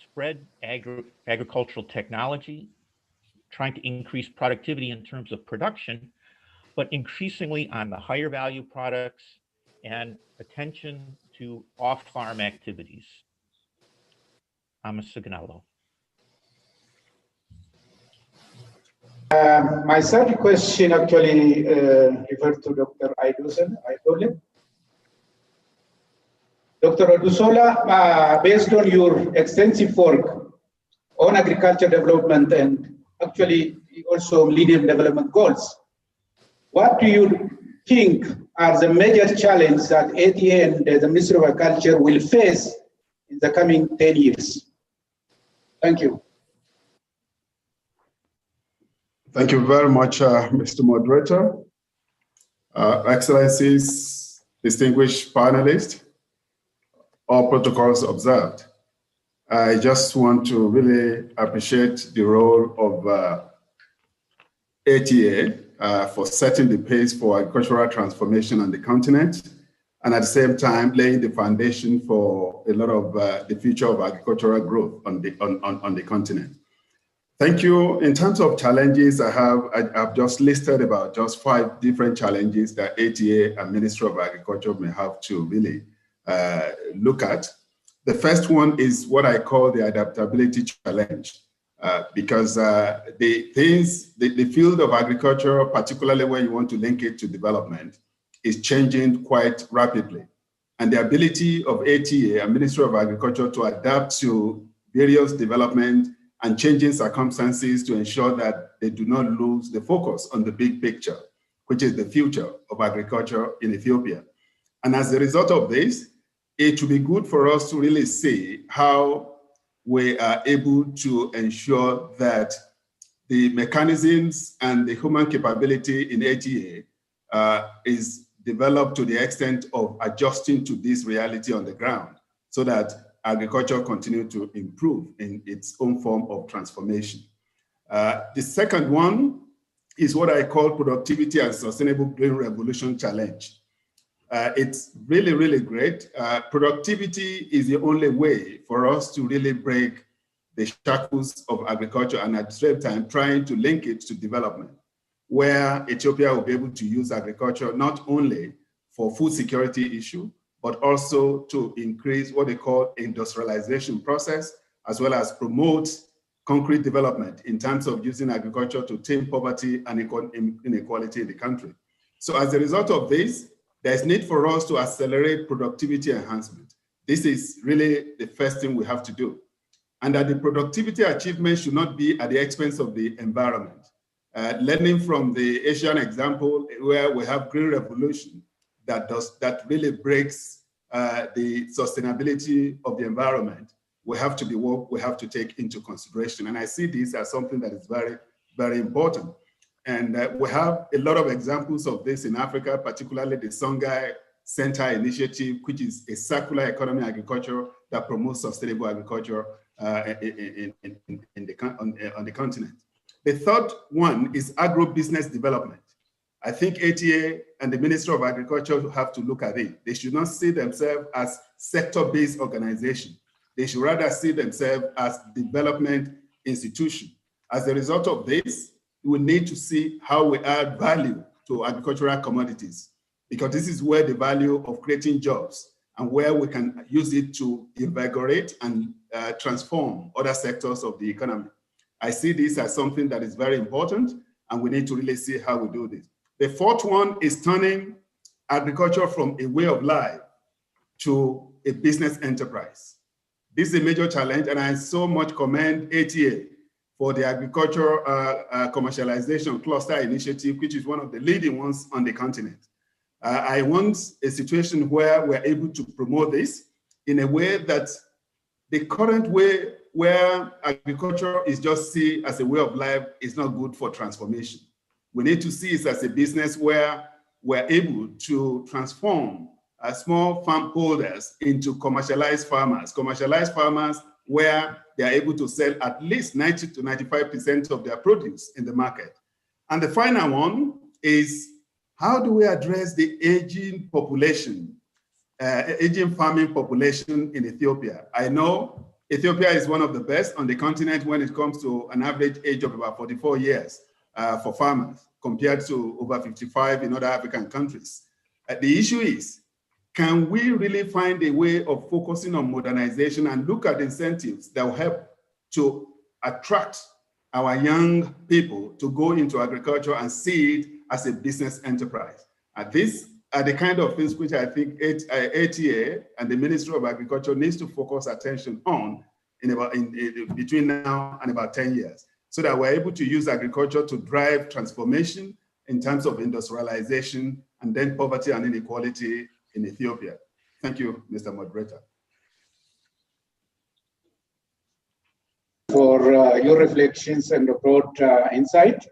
spread agricultural technology, trying to increase productivity in terms of production, but increasingly on the higher value products and attention to off-farm activities. I'm a Signalo. My third question actually refers to Dr. Idole. Dr. Odusola, based on your extensive work on agriculture development and actually also Millennium Development Goals, what do you think are the major challenges that ATA and the Ministry of Agriculture will face in the coming 10 years? Thank you. Thank you very much, Mr. Moderator. Excellencies, distinguished panelists, all protocols observed. I just want to really appreciate the role of ATA for setting the pace for agricultural transformation on the continent, and at the same time laying the foundation for a lot of the future of agricultural growth on the continent. Thank you. In terms of challenges, I've just listed about just 5 different challenges that ATA and Ministry of Agriculture may have to really look at. The first one is what I call the adaptability challenge, because the field of agriculture, particularly when you want to link it to development, is changing quite rapidly. And the ability of ATA and Ministry of Agriculture to adapt to various development and changing circumstances to ensure that they do not lose the focus on the big picture, which is the future of agriculture in Ethiopia. And as a result of this, it will be good for us to really see how we are able to ensure that the mechanisms and the human capability in ATA is developed to the extent of adjusting to this reality on the ground, so that agriculture continue to improve in its own form of transformation. The second one is what I call productivity and sustainable green revolution challenge. It's really, really great. Productivity is the only way for us to really break the shackles of agriculture, and at the same time trying to link it to development, where Ethiopia will be able to use agriculture not only for food security issue, but also to increase what they call industrialization process, as well as promote concrete development in terms of using agriculture to tame poverty and inequality in the country. So as a result of this, there's need for us to accelerate productivity enhancement. This is really the first thing we have to do. And that the productivity achievement should not be at the expense of the environment. Learning from the Asian example, where we have green revolution, that really breaks the sustainability of the environment, we have to take into consideration. And I see this as something that is very, very important. And we have a lot of examples of this in Africa, particularly the Songhai Center Initiative, which is a circular economy agriculture that promotes sustainable agriculture on the continent. The third one is agro-business development. I think ATA and the Ministry of Agriculture have to look at it. They should not see themselves as sector-based organization. They should rather see themselves as development institution. As a result of this, we need to see how we add value to agricultural commodities, because this is where the value of creating jobs and where we can use it to invigorate and transform other sectors of the economy. I see this as something that is very important, and we need to really see how we do this. The fourth one is turning agriculture from a way of life to a business enterprise. This is a major challenge, and I so much commend ATA for the agriculture commercialization cluster initiative, which is one of the leading ones on the continent. I want a situation where we're able to promote this in a way that the current way where agriculture is just seen as a way of life is not good for transformation. We need to see it as a business where we're able to transform small farm holders into commercialized farmers where they are able to sell at least 90 to 95% of their produce in the market. And the final one is, how do we address the aging population, aging farming population in Ethiopia? I know Ethiopia is one of the best on the continent when it comes to an average age of about 44 years for farmers, compared to over 55 in other African countries. The issue is, can we really find a way of focusing on modernization and look at incentives that will help to attract our young people to go into agriculture and see it as a business enterprise. These are the kind of things which I think ATA and the Ministry of Agriculture needs to focus attention on between now and about 10 years, so that we're able to use agriculture to drive transformation in terms of industrialization and then poverty and inequality in Ethiopia. Thank you, Mr. Moderator. For your reflections and broad insight.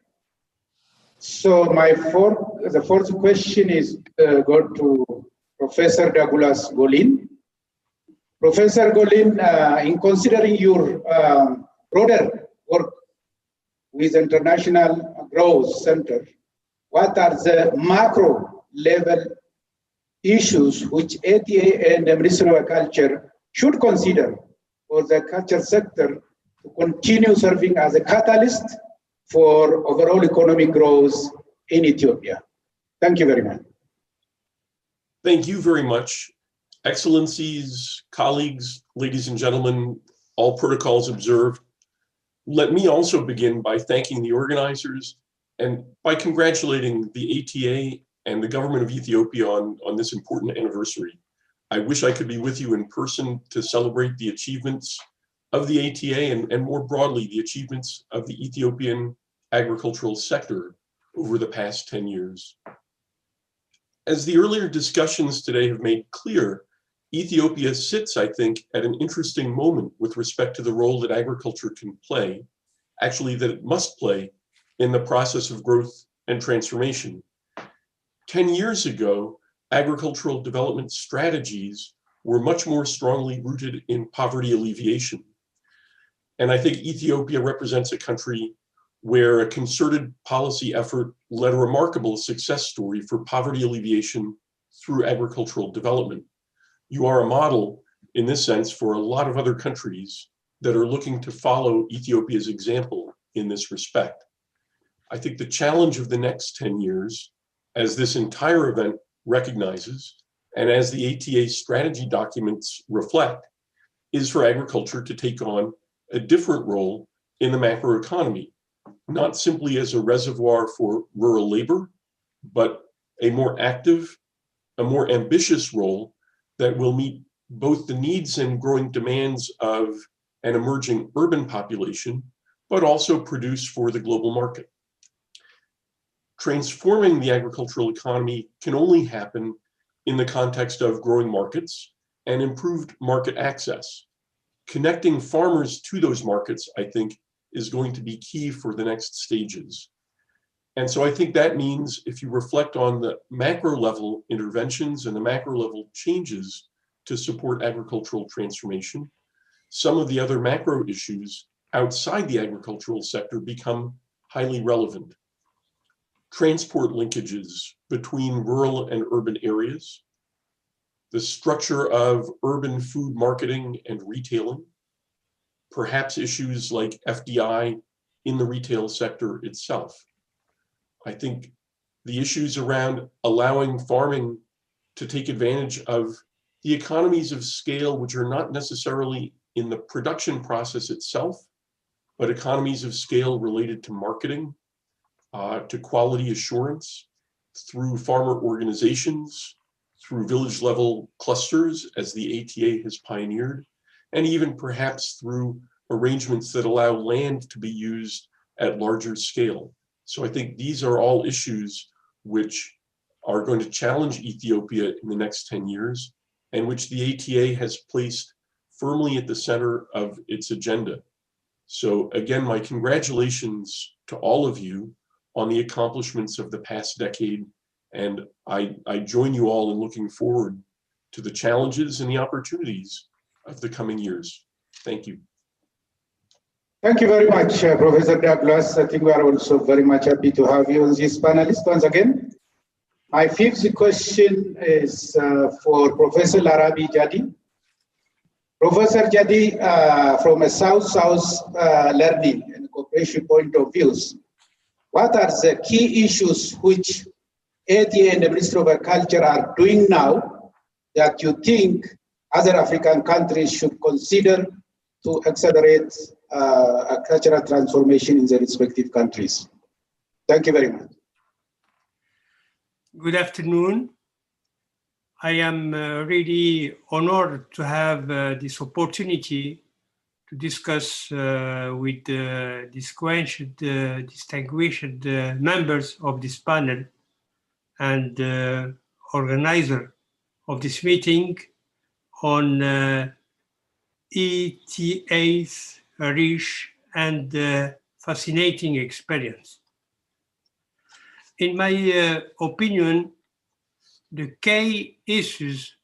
So the fourth question is go to Professor Douglas Golin. Professor Golin, in considering your broader work with International Growth Center, what are the macro level issues which ATA and the Ministry of Agriculture should consider for the culture sector to continue serving as a catalyst for overall economic growth in Ethiopia? Thank you very much. Thank you very much. Excellencies, colleagues, ladies and gentlemen, all protocols observed. Let me also begin by thanking the organizers and by congratulating the ATA and the government of Ethiopia on this important anniversary. I wish I could be with you in person to celebrate the achievements of the ATA and more broadly, the achievements of the Ethiopian agricultural sector over the past 10 years. As the earlier discussions today have made clear, Ethiopia sits, I think, at an interesting moment with respect to the role that agriculture can play, actually that it must play in the process of growth and transformation. 10 years ago, agricultural development strategies were much more strongly rooted in poverty alleviation. And I think Ethiopia represents a country where a concerted policy effort led a remarkable success story for poverty alleviation through agricultural development. You are a model in this sense for a lot of other countries that are looking to follow Ethiopia's example in this respect. I think the challenge of the next 10 years, as this entire event recognizes, and as the ATA strategy documents reflect, is for agriculture to take on a different role in the macroeconomy, not simply as a reservoir for rural labor, but a more active, a more ambitious role that will meet both the needs and growing demands of an emerging urban population, but also produce for the global market. Transforming the agricultural economy can only happen in the context of growing markets and improved market access. Connecting farmers to those markets, I think, is going to be key for the next stages. And so I think that means if you reflect on the macro level interventions and the macro level changes to support agricultural transformation, some of the other macro issues outside the agricultural sector become highly relevant. Transport linkages between rural and urban areas, the structure of urban food marketing and retailing, perhaps issues like FDI in the retail sector itself. I think the issues around allowing farming to take advantage of the economies of scale, which are not necessarily in the production process itself, but economies of scale related to marketing, to quality assurance, through farmer organizations, through village level clusters, as the ATA has pioneered, and even perhaps through arrangements that allow land to be used at larger scale. So I think these are all issues which are going to challenge Ethiopia in the next 10 years, and which the ATA has placed firmly at the center of its agenda. So again, my congratulations to all of you on the accomplishments of the past decade. And I join you all in looking forward to the challenges and the opportunities of the coming years. Thank you. Thank you very much, Professor Douglas. I think we are also very much happy to have you on this panelist once again. My fifth question is for Professor Larabi Jadi. Professor Jadi, from a South-South learning and cooperation point of views, what are the key issues which ATA and the Ministry of Agriculture are doing now that you think other African countries should consider to accelerate cultural transformation in their respective countries. Thank you very much. Good afternoon. I am really honored to have this opportunity to discuss with distinguished members of this panel and organizer of this meeting on ETA's rich and fascinating experience. In my opinion, the key issues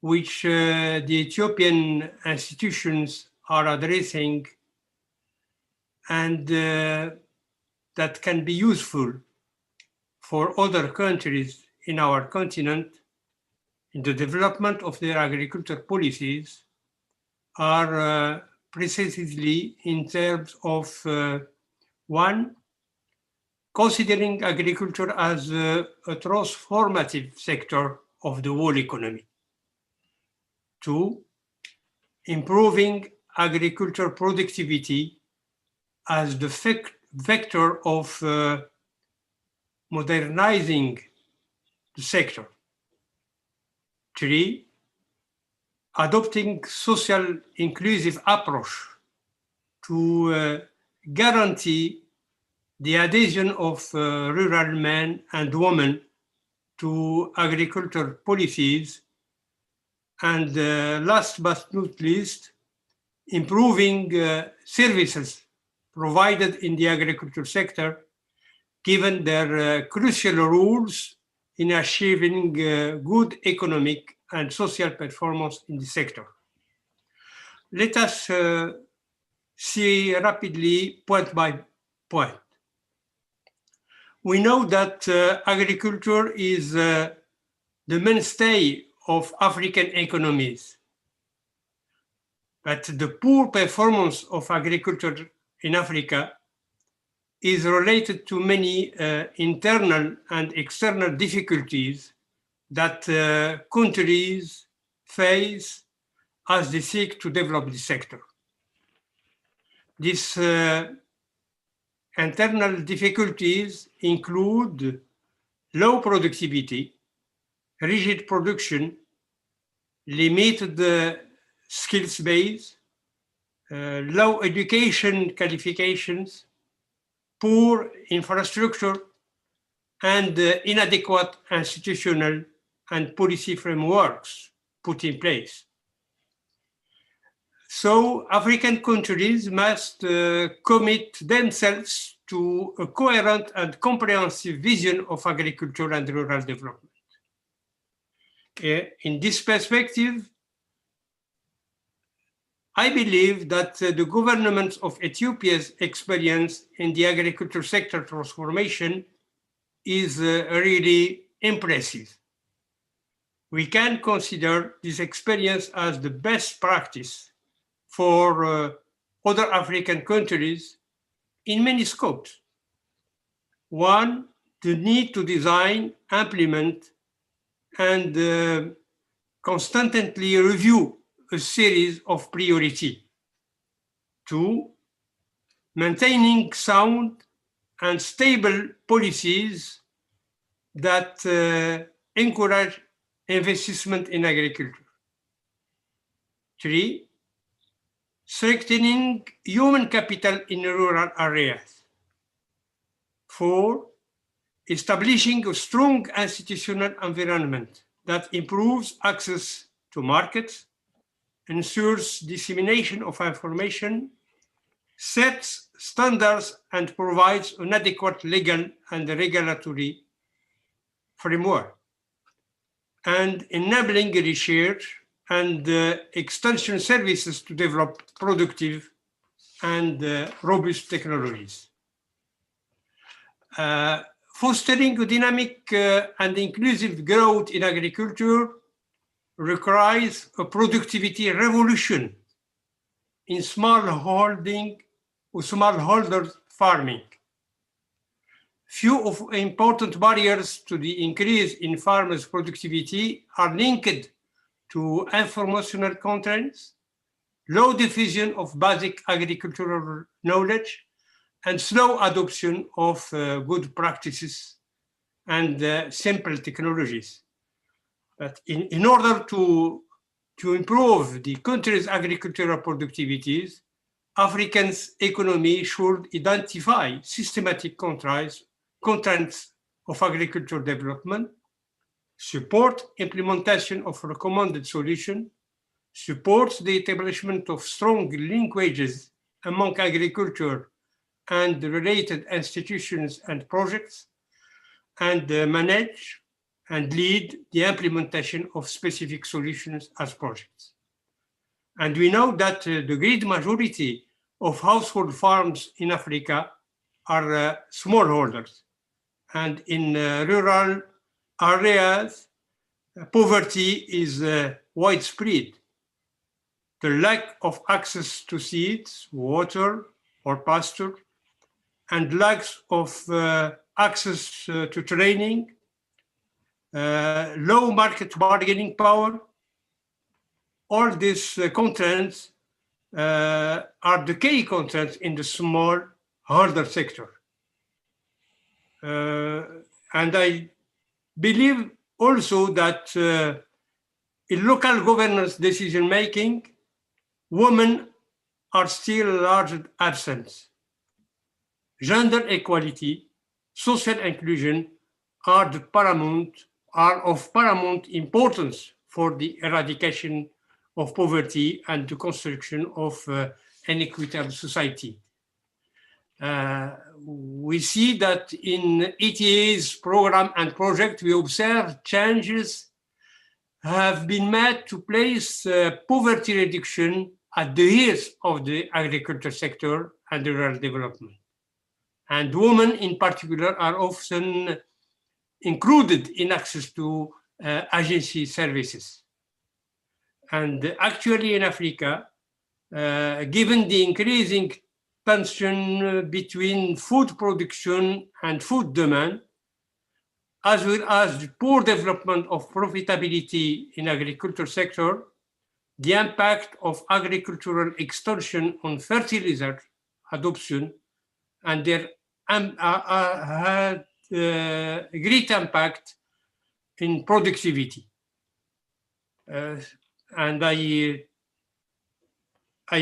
which the Ethiopian institutions are addressing and that can be useful for other countries in our continent in the development of their agriculture policies are precisely in terms of one, considering agriculture as a transformative sector of the whole economy. Two, improving agriculture productivity as the vector of modernizing the sector. Three, adopting social inclusive approach to guarantee the adhesion of rural men and women to agriculture policies. And last but not least, improving services provided in the agriculture sector, given their crucial roles in achieving good economic and social performance in the sector. Let us see rapidly point by point. We know that agriculture is the mainstay of African economies. But the poor performance of agriculture in Africa is related to many internal and external difficulties that countries face as they seek to develop the sector. These internal difficulties include low productivity, rigid production, limited skills base, low education qualifications, poor infrastructure, and inadequate institutional and policy frameworks put in place. So African countries must commit themselves to a coherent and comprehensive vision of agriculture and rural development. In this perspective, I believe that the government of Ethiopia's experience in the agriculture sector transformation is really impressive. We can consider this experience as the best practice for other African countries in many scopes. One, the need to design, implement, and constantly review a series of priorities. Two, maintaining sound and stable policies that encourage investment in agriculture. Three, strengthening human capital in rural areas. Four, establishing a strong institutional environment that improves access to markets, ensures dissemination of information, sets standards, and provides an adequate legal and regulatory framework, and enabling research and extension services to develop productive and robust technologies. Fostering a dynamic and inclusive growth in agriculture requires a productivity revolution in smallholder farming. Few of important barriers to the increase in farmers' productivity are linked to informational constraints, low diffusion of basic agricultural knowledge, and slow adoption of good practices and simple technologies. But in order to improve the country's agricultural productivities, African's economy should identify systematic constraints of agricultural development, support implementation of recommended solutions, support the establishment of strong linkages among agriculture and the related institutions and projects, and manage and lead the implementation of specific solutions as projects. And we know that the great majority of household farms in Africa are smallholders. And in rural areas, poverty is widespread. The lack of access to seeds, water, or pasture, and lacks of access to training, low market bargaining power, all these constraints are the key constraints in the smallholder sector. And I believe also that in local governance decision-making, women are still large absent. Gender equality, social inclusion are of paramount importance for the eradication of poverty and the construction of an equitable society. We see that in ETA's program and project, we observe changes have been made to place poverty reduction at the heart of the agriculture sector and rural development. And women in particular are often included in access to agency services. And actually in Africa, given the increasing tension between food production and food demand, as well as the poor development of profitability in agriculture sector, the impact of agricultural extension on fertilizer adoption and their had great impact in productivity. And I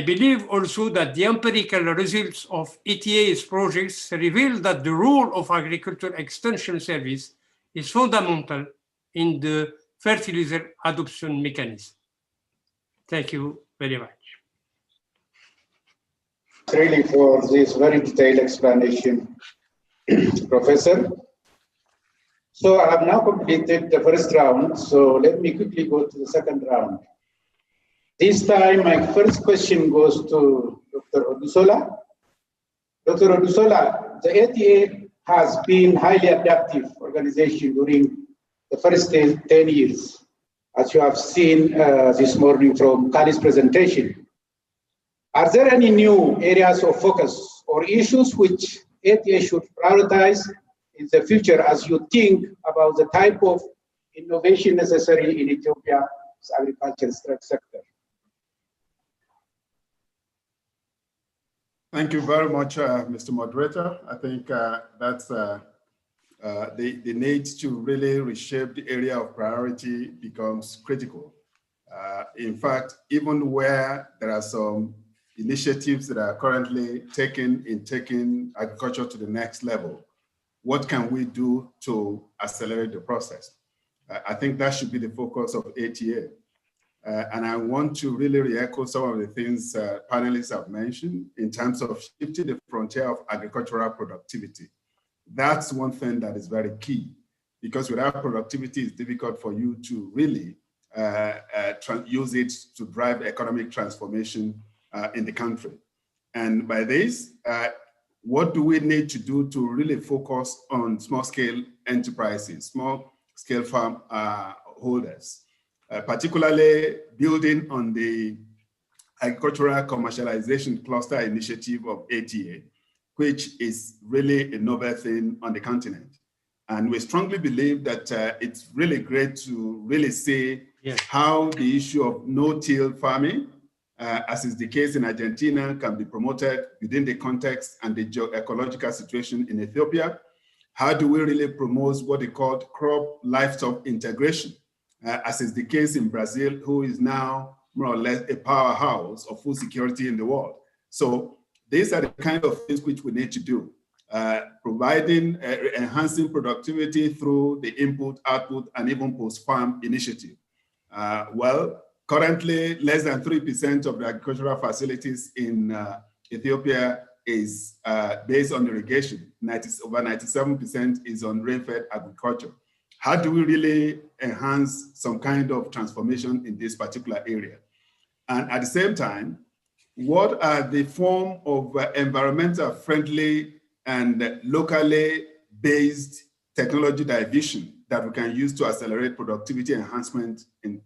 believe also that the empirical results of ETA's projects reveal that the role of agricultural extension service is fundamental in the fertilizer adoption mechanism. Thank you very much. Really for this very detailed explanation, Professor. So I have now completed the first round, so let me quickly go to the second round. This time, my first question goes to Dr. Odusola. Dr. Odusola, the ATA has been highly adaptive organization during the first 10 years, as you have seen this morning from Kali's presentation. Are there any new areas of focus or issues which ATA should prioritize in the future as you think about the type of innovation necessary in Ethiopia's agriculture sector? Thank you very much, Mr. Moderator. I think that's the need to really reshape the area of priority becomes critical. In fact, even where there are some initiatives that are currently taking agriculture to the next level, what can we do to accelerate the process? I think that should be the focus of ATA. And I want to really re-echo some of the things panelists have mentioned in terms of shifting the frontier of agricultural productivity. That's one thing that is very key, because without productivity, it's difficult for you to really use it to drive economic transformation in the country. And by this, what do we need to do to really focus on small-scale enterprises, small-scale farm holders? Particularly building on the agricultural commercialization cluster initiative of ATA, which is really a novel thing on the continent. And we strongly believe that it's really great to really see how the issue of no-till farming as is the case in Argentina, can be promoted within the context and the ecological situation in Ethiopia? How do we really promote what they call crop-livestock integration, as is the case in Brazil, who is now more or less a powerhouse of food security in the world? So these are the kind of things which we need to do. Providing, enhancing productivity through the input, output, and even post-farm initiative. Well, currently, less than 3% of the agricultural facilities in Ethiopia is based on irrigation. Over 97% is on rain-fed agriculture. How do we really enhance some kind of transformation in this particular area? And at the same time, what are the form of environmental friendly and locally based technology division that we can use to accelerate productivity enhancement in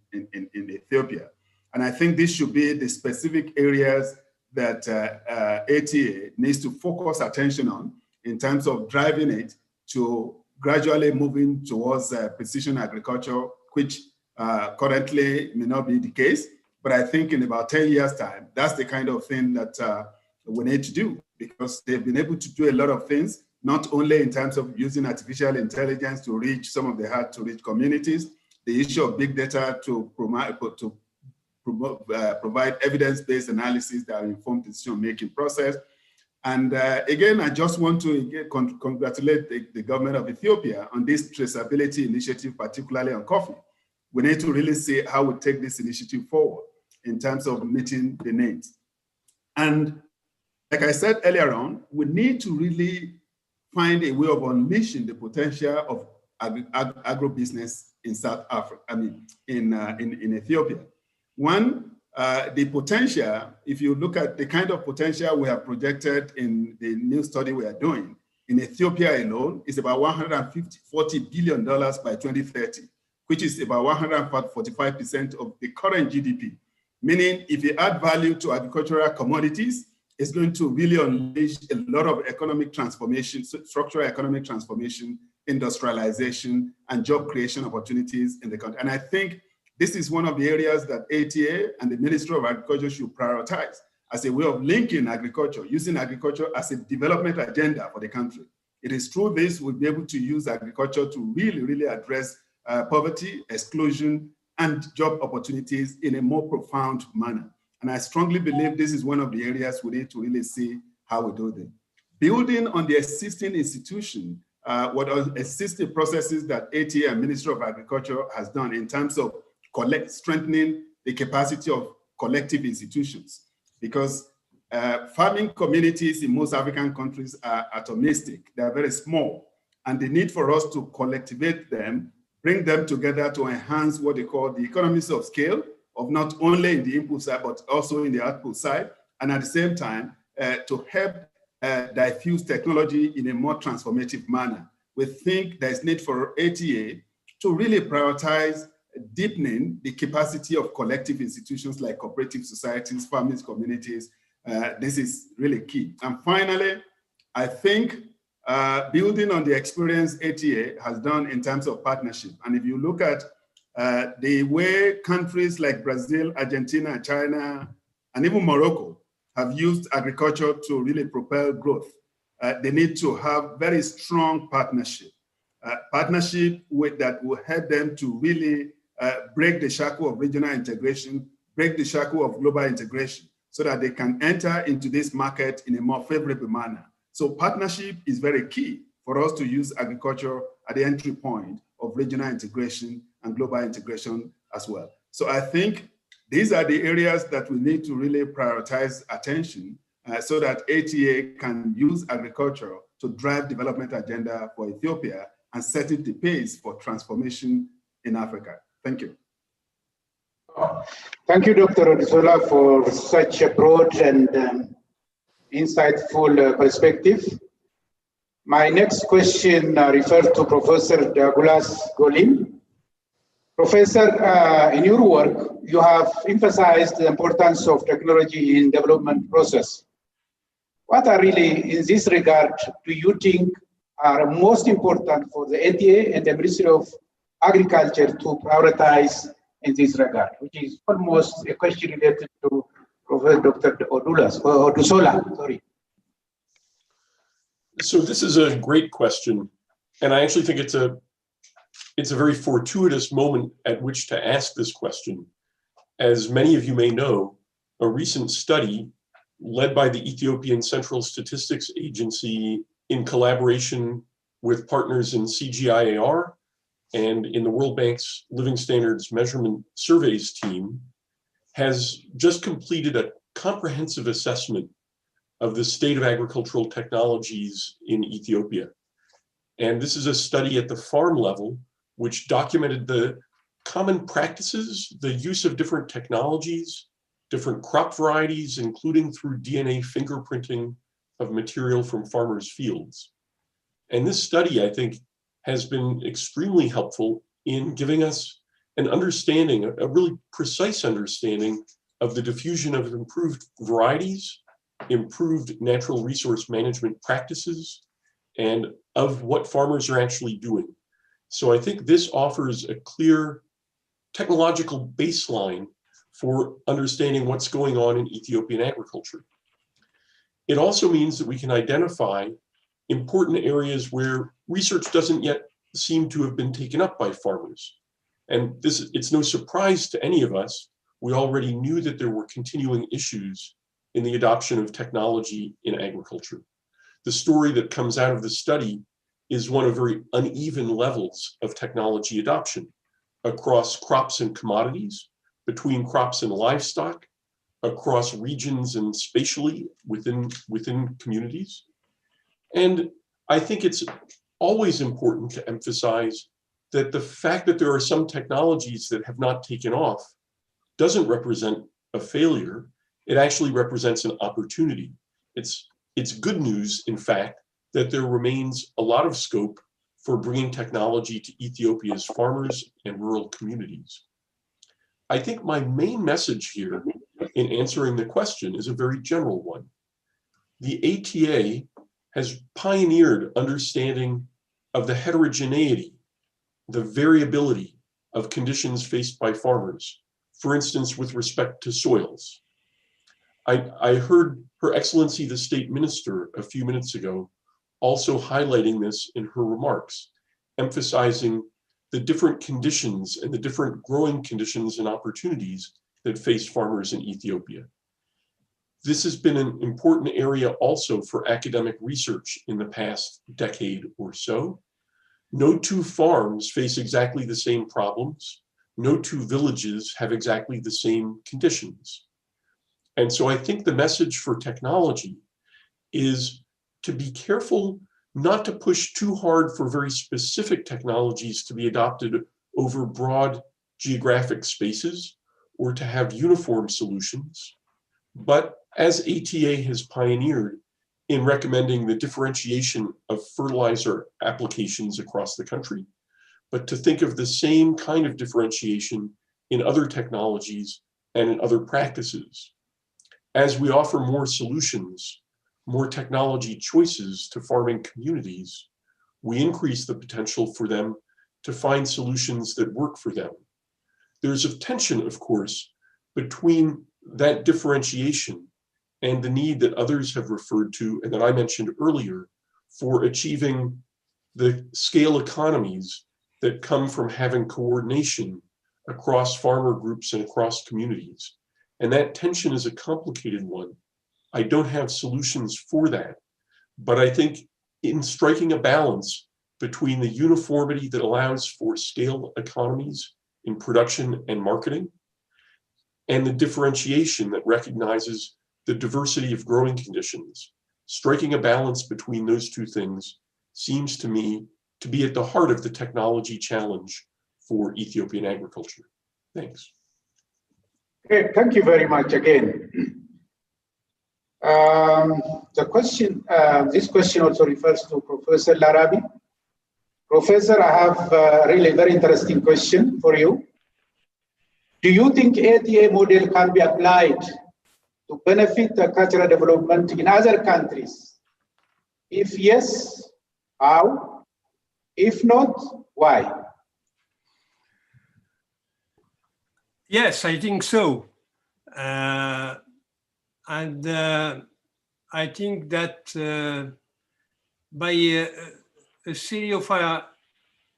Ethiopia? And I think this should be the specific areas that ATA needs to focus attention on in terms of driving it to gradually moving towards precision agriculture, which currently may not be the case. But I think in about 10 years' time, that's the kind of thing that we need to do, because they've been able to do a lot of things, not only in terms of using artificial intelligence to reach some of the hard-to-reach communities, the issue of big data to provide evidence-based analysis that will inform the decision-making process. And again, I just want to congratulate the government of Ethiopia on this traceability initiative, particularly on coffee. We need to really see how we take this initiative forward in terms of meeting the needs. And like I said earlier on, we need to really find a way of unleashing the potential of agribusiness in South Africa, in Ethiopia. One, the potential, if you look at the kind of potential we have projected in the new study we are doing, in Ethiopia alone, is about $140 billion by 2030, which is about 145% of the current GDP. Meaning, if you add value to agricultural commodities, it's going to really unleash a lot of economic transformation, structural economic transformation, industrialization, and job creation opportunities in the country. And I think this is one of the areas that ATA and the Ministry of Agriculture should prioritize as a way of linking agriculture, using agriculture as a development agenda for the country. It is through this we'll be able to use agriculture to really address poverty, exclusion, and job opportunities in a more profound manner. And I strongly believe this is one of the areas we need to really see how we do this. Building on the existing institution, what are existing processes that ATA and Ministry of Agriculture has done in terms of strengthening the capacity of collective institutions. Because farming communities in most African countries are atomistic, they are very small, and the need for us to collectivate them, bring them together to enhance what they call the economies of scale, of not only in the input side, but also in the output side, and at the same time, to help diffuse technology in a more transformative manner. We think there's need for ATA to really prioritize deepening the capacity of collective institutions like cooperative societies, farming communities. This is really key. And finally, I think building on the experience ATA has done in terms of partnership. And if you look at the way countries like Brazil, Argentina, China, and even Morocco have used agriculture to really propel growth, they need to have very strong partnership. Partnership that will help them to really break the shackle of regional integration, break the shackle of global integration, so that they can enter into this market in a more favorable manner. So partnership is very key for us to use agriculture at the entry point of regional integration and global integration as well. So I think these are the areas that we need to really prioritize attention so that ATA can use agriculture to drive development agenda for Ethiopia and setting the pace for transformation in Africa. Thank you. Thank you, Dr. Odisola, for such a broad and insightful perspective. My next question refers to Professor Douglas Golin. Professor, in your work, you have emphasized the importance of technology in development process. What are really, in this regard, do you think are most important for the ATA and the Ministry of Agriculture to prioritize in this regard, which is almost a question related to Professor Dr. Odusola, sorry. So this is a great question, and I actually think it's a very fortuitous moment at which to ask this question. As many of you may know, a recent study led by the Ethiopian Central Statistics Agency in collaboration with partners in CGIAR and in the World Bank's Living Standards Measurement Surveys team has just completed a comprehensive assessment of the state of agricultural technologies in Ethiopia. And this is a study at the farm level, which documented the common practices, the use of different technologies, different crop varieties, including through DNA fingerprinting of material from farmers' fields. And this study, I think, has been extremely helpful in giving us an understanding, a really precise understanding of the diffusion of improved varieties, improved natural resource management practices, and of what farmers are actually doing. So I think this offers a clear technological baseline for understanding what's going on in Ethiopian agriculture. It also means that we can identify important areas where research doesn't yet seem to have been taken up by farmers. And it's no surprise to any of us. We already knew that there were continuing issues in the adoption of technology in agriculture. The story that comes out of the study is one of very uneven levels of technology adoption across crops and commodities, between crops and livestock, across regions and spatially within communities. And I think it's always important to emphasize that the fact that there are some technologies that have not taken off doesn't represent a failure. It actually represents an opportunity. It's good news, in fact, that there remains a lot of scope for bringing technology to Ethiopia's farmers and rural communities. I think my main message here in answering the question is a very general one. The ATA has pioneered understanding of the heterogeneity, the variability of conditions faced by farmers, for instance, with respect to soils. I heard Her Excellency the State Minister a few minutes ago also highlighting this in her remarks, emphasizing the different conditions and the different growing conditions and opportunities that face farmers in Ethiopia. This has been an important area also for academic research in the past decade or so. No two farms face exactly the same problems. No two villages have exactly the same conditions. And so I think the message for technology is to be careful not to push too hard for very specific technologies to be adopted over broad geographic spaces or to have uniform solutions. But as ATA has pioneered in recommending the differentiation of fertilizer applications across the country, but to think of the same kind of differentiation in other technologies and in other practices. As we offer more solutions, more technology choices to farming communities, we increase the potential for them to find solutions that work for them. There's a tension, of course, between that differentiation and the need that others have referred to and that I mentioned earlier for achieving the scale economies that come from having coordination across farmer groups and across communities. And that tension is a complicated one. I don't have solutions for that, but I think in striking a balance between the uniformity that allows for scale economies in production and marketing, and the differentiation that recognizes the diversity of growing conditions, striking a balance between those two things seems to me to be at the heart of the technology challenge for Ethiopian agriculture. Thanks. Okay, thank you very much again. The question, this question also refers to Professor Larabi. Professor, I have a really very interesting question for you. Do you think ATA model can be applied to benefit the cultural development in other countries? If yes, how? If not, why? Yes, I think so. And I think that by a series of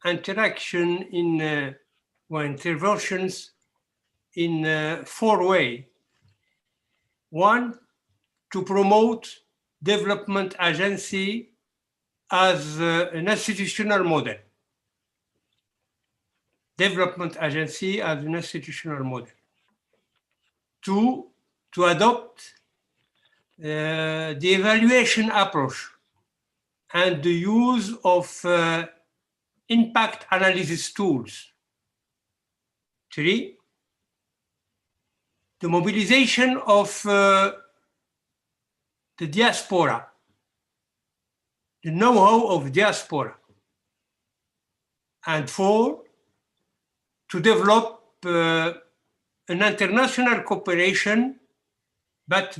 interaction in or interventions in 4 ways. One, to promote development agency as an institutional model. Development agency as an institutional model. 2, to adopt the evaluation approach and the use of impact analysis tools. 3, the mobilization of the diaspora, the know-how of diaspora. And 4, to develop an international cooperation, but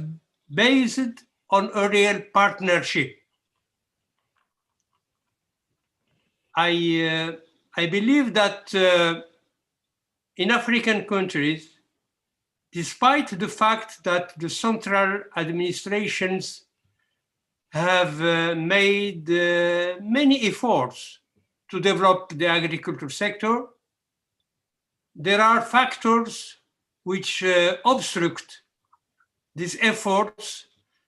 based on a real partnership. I believe that in African countries, despite the fact that the central administrations have made many efforts to develop the agriculture sector, there are factors which obstruct these efforts,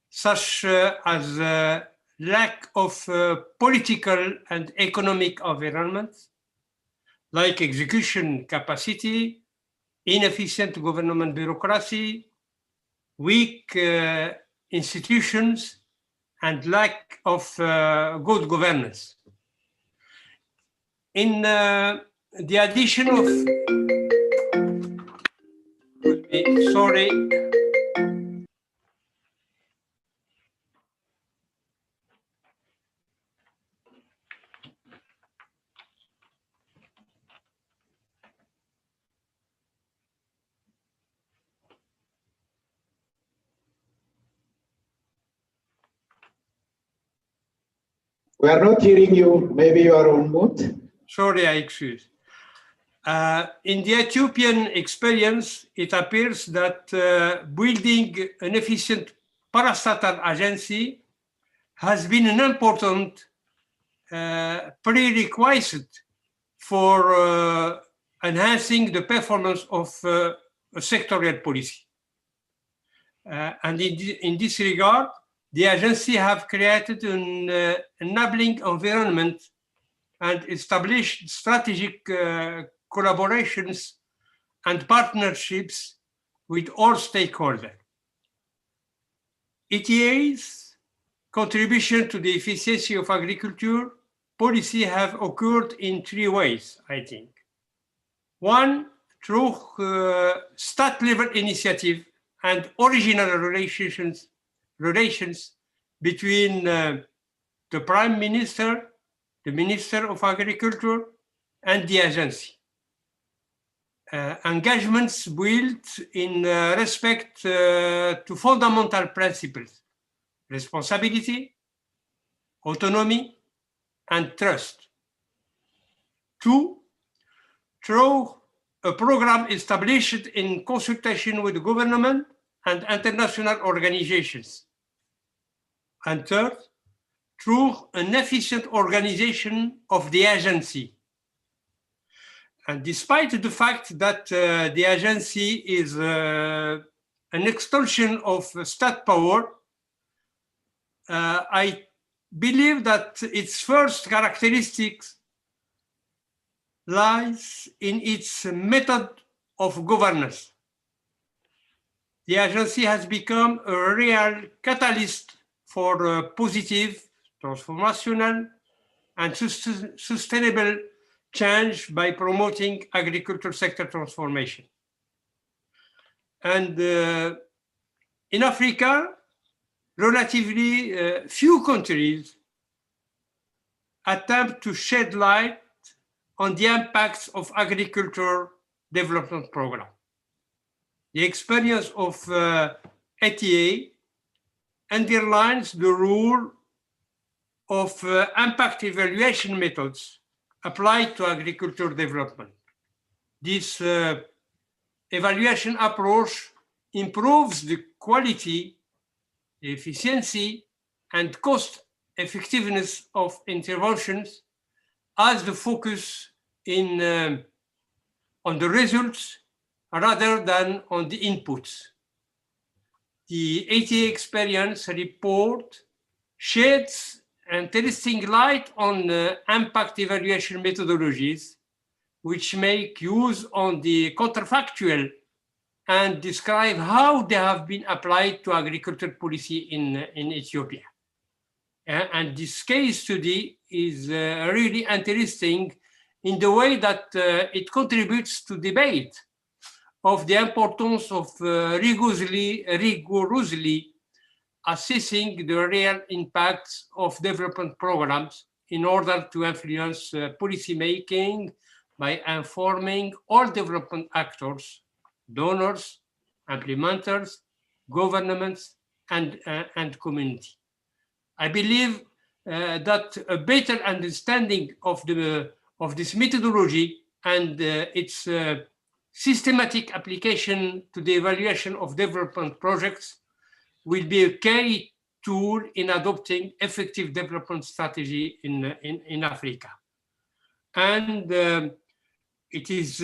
such as lack of political and economic environment, like execution capacity, inefficient government bureaucracy, weak institutions, and lack of good governance. In the addition of, sorry, We are not hearing you. Maybe you are on mute. Sorry, I excuse. In the Ethiopian experience, it appears that building an efficient parastatal agency has been an important prerequisite for enhancing the performance of a sectorial policy. And in this regard, the agency have created an enabling environment and established strategic collaborations and partnerships with all stakeholders. ETA's contribution to the efficiency of agriculture policy have occurred in 3 ways, I think. 1, through state-level initiative and original relations between the Prime Minister, the Minister of Agriculture, and the agency. Engagements built in respect to fundamental principles: responsibility, autonomy, and trust. 2, through a program established in consultation with the government and international organizations. And 3rd, through an efficient organization of the agency. And despite the fact that the agency is an extension of state power, I believe that its first characteristics lies in its method of governance. The agency has become a real catalyst for positive, transformational, and sustainable change by promoting agricultural sector transformation. And in Africa, relatively few countries attempt to shed light on the impacts of agriculture development program. The experience of ETA underlines the role of impact evaluation methods applied to agriculture development. This evaluation approach improves the quality efficiency, and cost effectiveness of interventions as the focus on the results rather than on the inputs. The ATA experience report sheds interesting light on impact evaluation methodologies, which make use on the counterfactual and describe how they have been applied to agriculture policy in Ethiopia. And this case study is really interesting in the way that it contributes to debate of the importance of rigorously assessing the real impacts of development programs in order to influence policy making by informing all development actors, donors, implementers, governments, and community. I believe that a better understanding of this methodology and its systematic application to the evaluation of development projects will be a key tool in adopting effective development strategy in Africa. And it is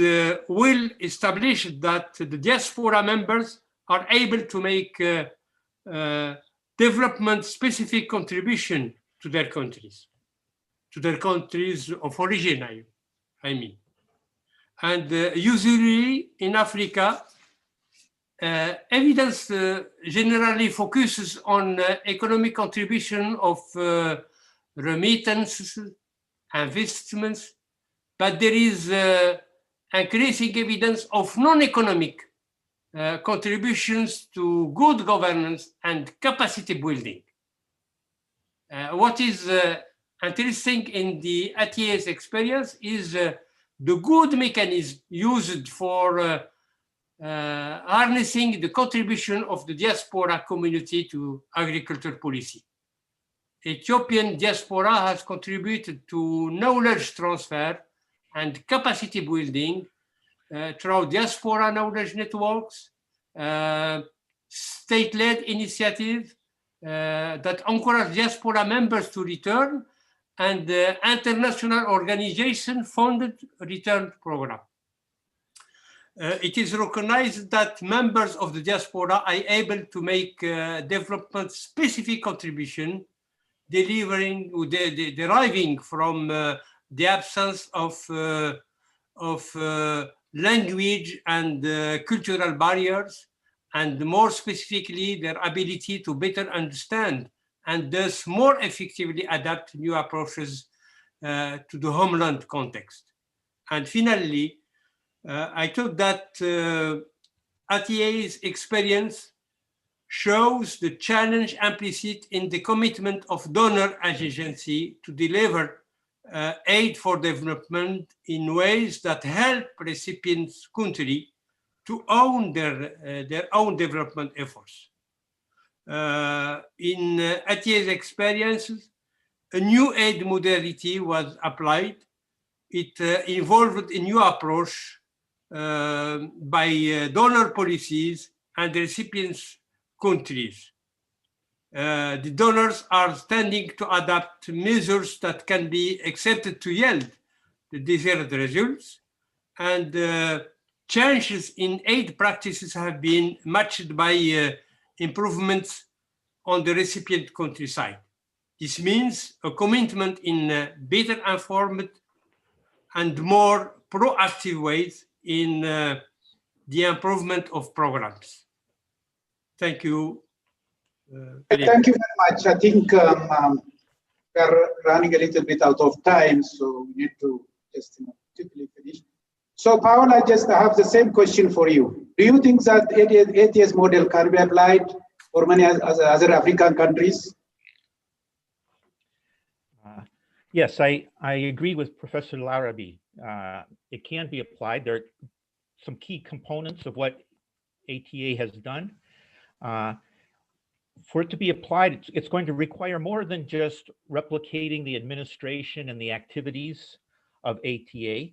well established that the diaspora members are able to make development-specific contribution to their countries of origin, I mean. And usually in Africa, evidence generally focuses on economic contribution of remittances, investments, but there is increasing evidence of non-economic contributions to good governance and capacity building. What is interesting in the ATA's experience is the good mechanism used for harnessing the contribution of the diaspora community to agriculture policy. Ethiopian diaspora has contributed to knowledge transfer and capacity building through diaspora knowledge networks, state-led initiatives that encourage diaspora members to return, and international organization-funded return program. It is recognized that members of the diaspora are able to make development-specific contribution, deriving from the absence of language and cultural barriers, and more specifically, their ability to better understand and thus more effectively adapt new approaches to the homeland context. And finally, I thought that ATA's experience shows the challenge implicit in the commitment of donor agency to deliver aid for development in ways that help recipients' country to own their own development efforts. In ATA's experiences, a new aid modality was applied. It involved a new approach by donor policies and recipients' countries. The donors are tending to adapt measures that can be accepted to yield the desired results, and changes in aid practices have been matched by improvements on the recipient country side. This means a commitment in better informed and more proactive ways in the improvement of programs. Thank you. Thank you very much. I think we are running a little bit out of time, so we need to just quickly finish. So, Paola, I just have the same question for you. Do you think that ATS model can be applied for many other African countries? Yes, I agree with Professor Larabi. It can be applied. There are some key components of what ATA has done. For it to be applied, it's going to require more than just replicating the administration and the activities of ATA.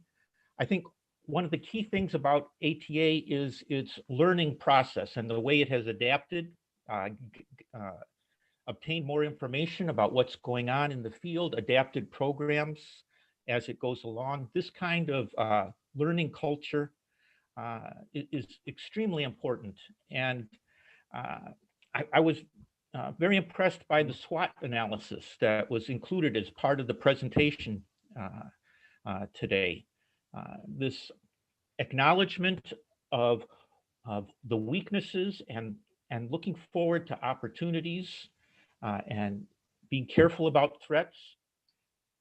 I think one of the key things about ATA is its learning process and the way it has adapted obtain more information about what's going on in the field, adapted programs as it goes along. This kind of learning culture is extremely important. And I was very impressed by the SWOT analysis that was included as part of the presentation today. This acknowledgement of the weaknesses and looking forward to opportunities and being careful about threats,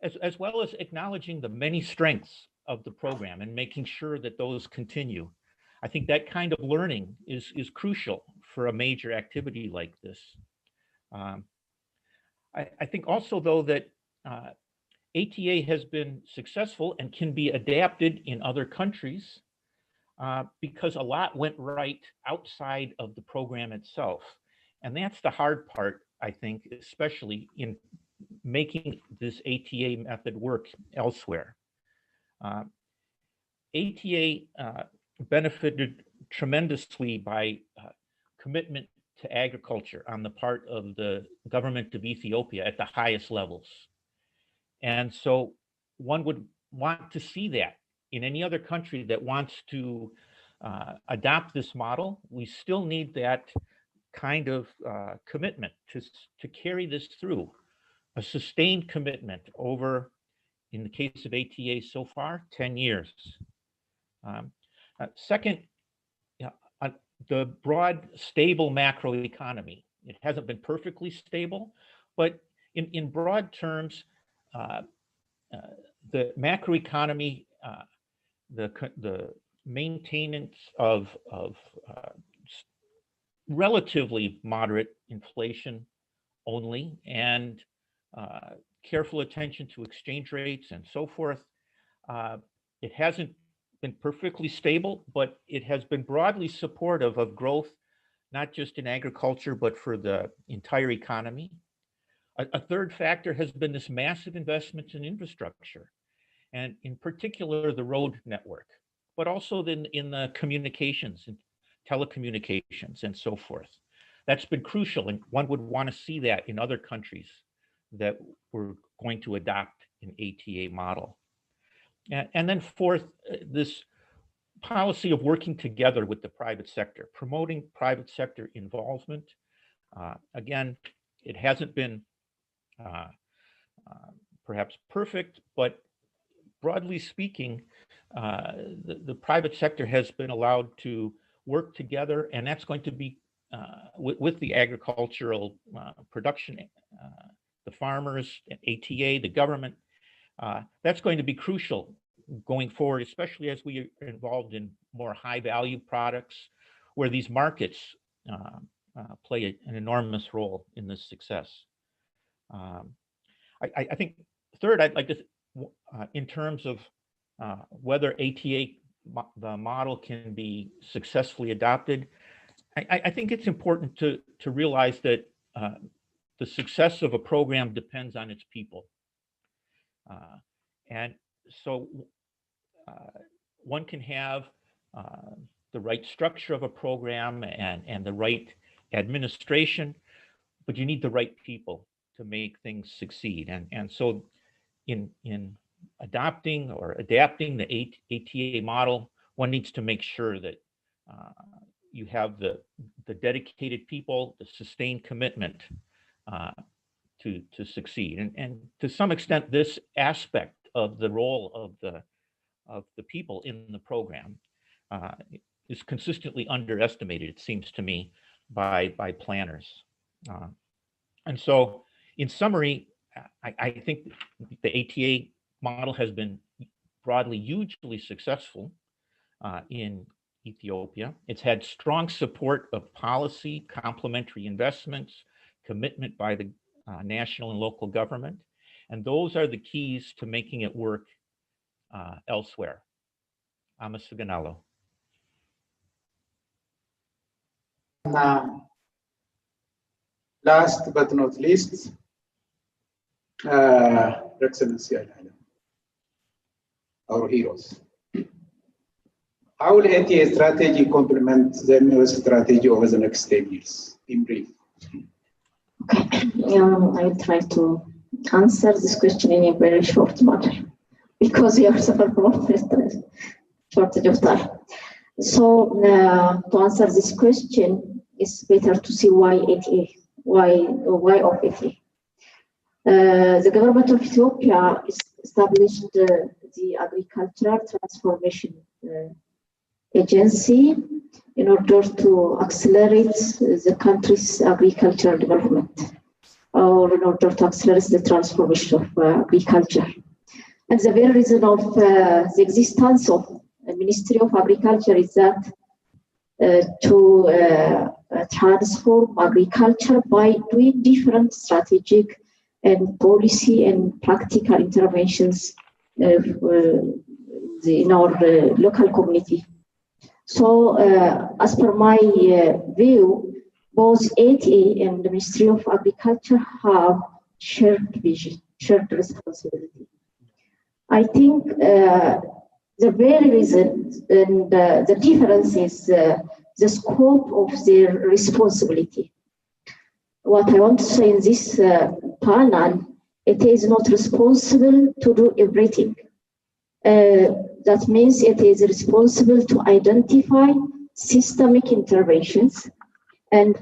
as well as acknowledging the many strengths of the program and making sure that those continue. I think that kind of learning is crucial for a major activity like this. I think also, though, that ATA has been successful and can be adapted in other countries because a lot went right outside of the program itself. And that's the hard part, I think, especially in making this ATA method work elsewhere. ATA benefited tremendously by commitment to agriculture on the part of the government of Ethiopia at the highest levels. And so one would want to see that in any other country that wants to adopt this model. We still need that kind of commitment to carry this through, a sustained commitment over, in the case of ATA so far, 10 years. Second, the broad, stable macroeconomy. It hasn't been perfectly stable, but in broad terms, the macroeconomy, the maintenance of relatively moderate inflation only, and careful attention to exchange rates and so forth. It hasn't been perfectly stable, but it has been broadly supportive of growth, not just in agriculture, but for the entire economy. A third factor has been this massive investment in infrastructure, and in particular, the road network, but also in the communications and telecommunications and so forth. That's been crucial, and one would want to see that in other countries that were going to adopt an ATA model. And then fourth, this policy of working together with the private sector, promoting private sector involvement. Again, it hasn't been perhaps perfect, but broadly speaking, the private sector has been allowed to work together, and that's going to be with the agricultural production, the farmers, ATA, the government. That's going to be crucial going forward, especially as we are involved in more high value products where these markets play an enormous role in this success. I think third, I'd like to, in terms of whether ATA, the model can be successfully adopted, I think it's important to realize that the success of a program depends on its people. And so one can have the right structure of a program and the right administration, but you need the right people to make things succeed. And so in adopting or adapting the ATA model, one needs to make sure that you have the dedicated people, the sustained commitment to succeed. And to some extent, this aspect of the role of the people in the program is consistently underestimated, it seems to me, by planners. And so, in summary, I think the ATA model has been broadly hugely successful in Ethiopia. It's had strong support of policy, complementary investments, commitment by the national and local government, and those are the keys to making it work elsewhere. Amasaganalo. Last but not least, Excellency, our heroes. How will ATA strategy complement the MS strategy over the next 10 years, in brief? I will try to answer this question in a very short manner because we are suffering from shortage of time. So to answer this question, it's better to see why ATA, why of ATA. The government of Ethiopia established the Agricultural Transformation Agency in order to accelerate the country's agricultural development, or in order to accelerate the transformation of agriculture. And the very reason of the existence of the Ministry of Agriculture is that to transform agriculture by doing different strategic and policy and practical interventions in our local community. So as per my view, both ATA and the Ministry of Agriculture have shared vision, shared responsibility. I think the very reason and the difference is the scope of their responsibility. What I want to say in this panel, it is not responsible to do everything. That means it is responsible to identify systemic interventions and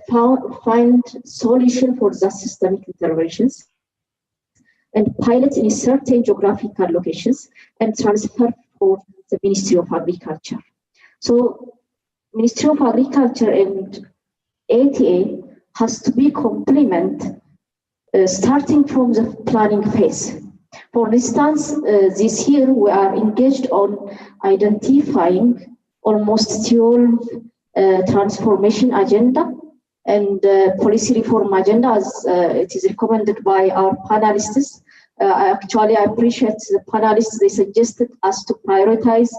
find solution for the systemic interventions and pilot in certain geographical locations and transfer for the Ministry of Agriculture. So Ministry of Agriculture and ATA has to be complement starting from the planning phase. For instance, this year we are engaged on identifying almost 12 transformation agenda and policy reform agenda as it is recommended by our panelists. Actually, I appreciate the panelists, they suggested us to prioritize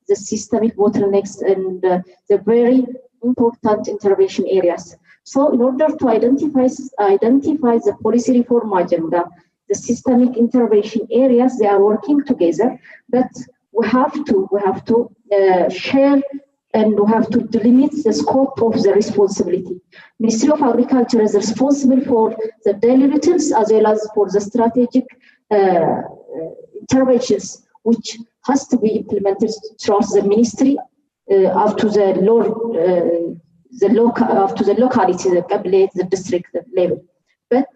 the systemic bottlenecks and the very important intervention areas. So in order to identify the policy reform agenda, the systemic intervention areas, they are working together, but we have to share and we have to delimit the scope of the responsibility. Ministry of Agriculture is responsible for the daily routines as well as for the strategic interventions, which has to be implemented throughout the ministry up to the locality, the district level. But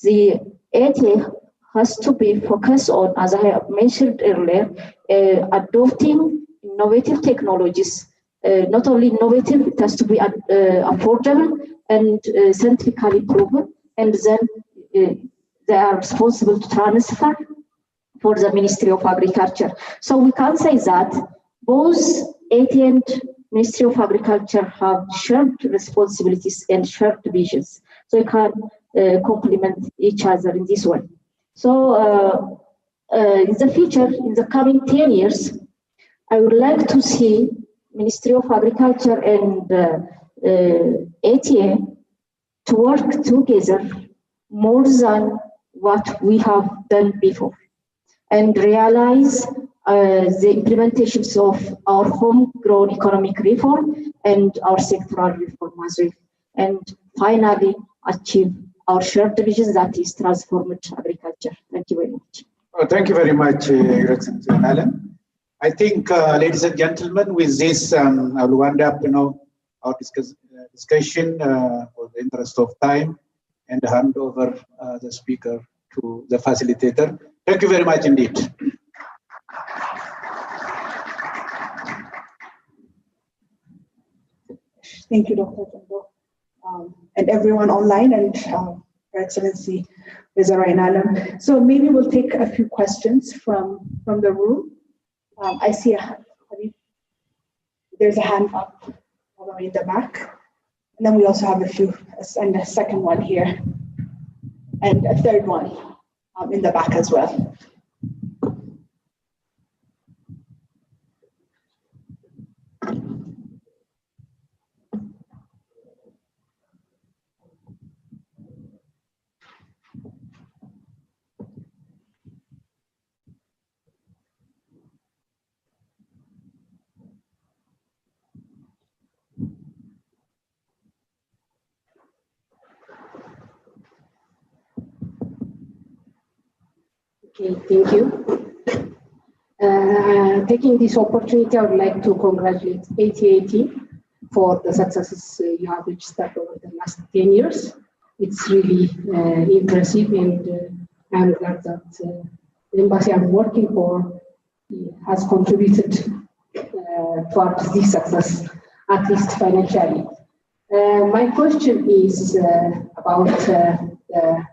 the ATA has to be focused on, as I have mentioned earlier, adopting innovative technologies. Not only innovative, it has to be affordable and scientifically proven, and then they are responsible to transfer for the Ministry of Agriculture. So we can say that both ATA and Ministry of Agriculture have shared responsibilities and shared visions. So you can complement each other in this way. So in the future, in the coming 10 years, I would like to see Ministry of Agriculture and ATA to work together more than what we have done before and realize the implementations of our homegrown economic reform and our sectoral reform as well. And finally, achieve our shared vision, that is transformed agriculture. Thank you very much. Thank you very much, Your Excellency Alan. I think, ladies and gentlemen, with this, I'll wind up, our discussion for the interest of time and hand over the speaker to the facilitator. Thank you very much indeed. Thank you, Dr. Jumbo, and everyone online, and Your Excellency Wizara Alam. So maybe we'll take a few questions from the room. I see there's a hand up all the way in the back. And then we also have a few, and a second one here, and a third one in the back as well. Okay, thank you. Taking this opportunity, I would like to congratulate ATAT for the successes you have registered over the last 10 years. It's really impressive, and I'm glad that the embassy I'm working for has contributed towards this success, at least financially. My question is about the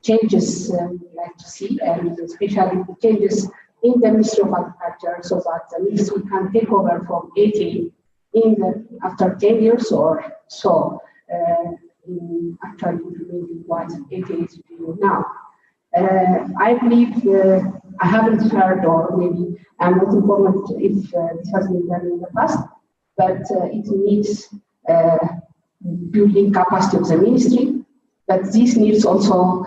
changes we'd like to see, and especially the changes in the Ministry of Agriculture, so that the ministry can take over from ATA after 10 years or so, actually implementing what ATA is doing now. I believe I haven't heard, or maybe I'm not informed if this has been done in the past, but it needs building capacity of the ministry, but this needs also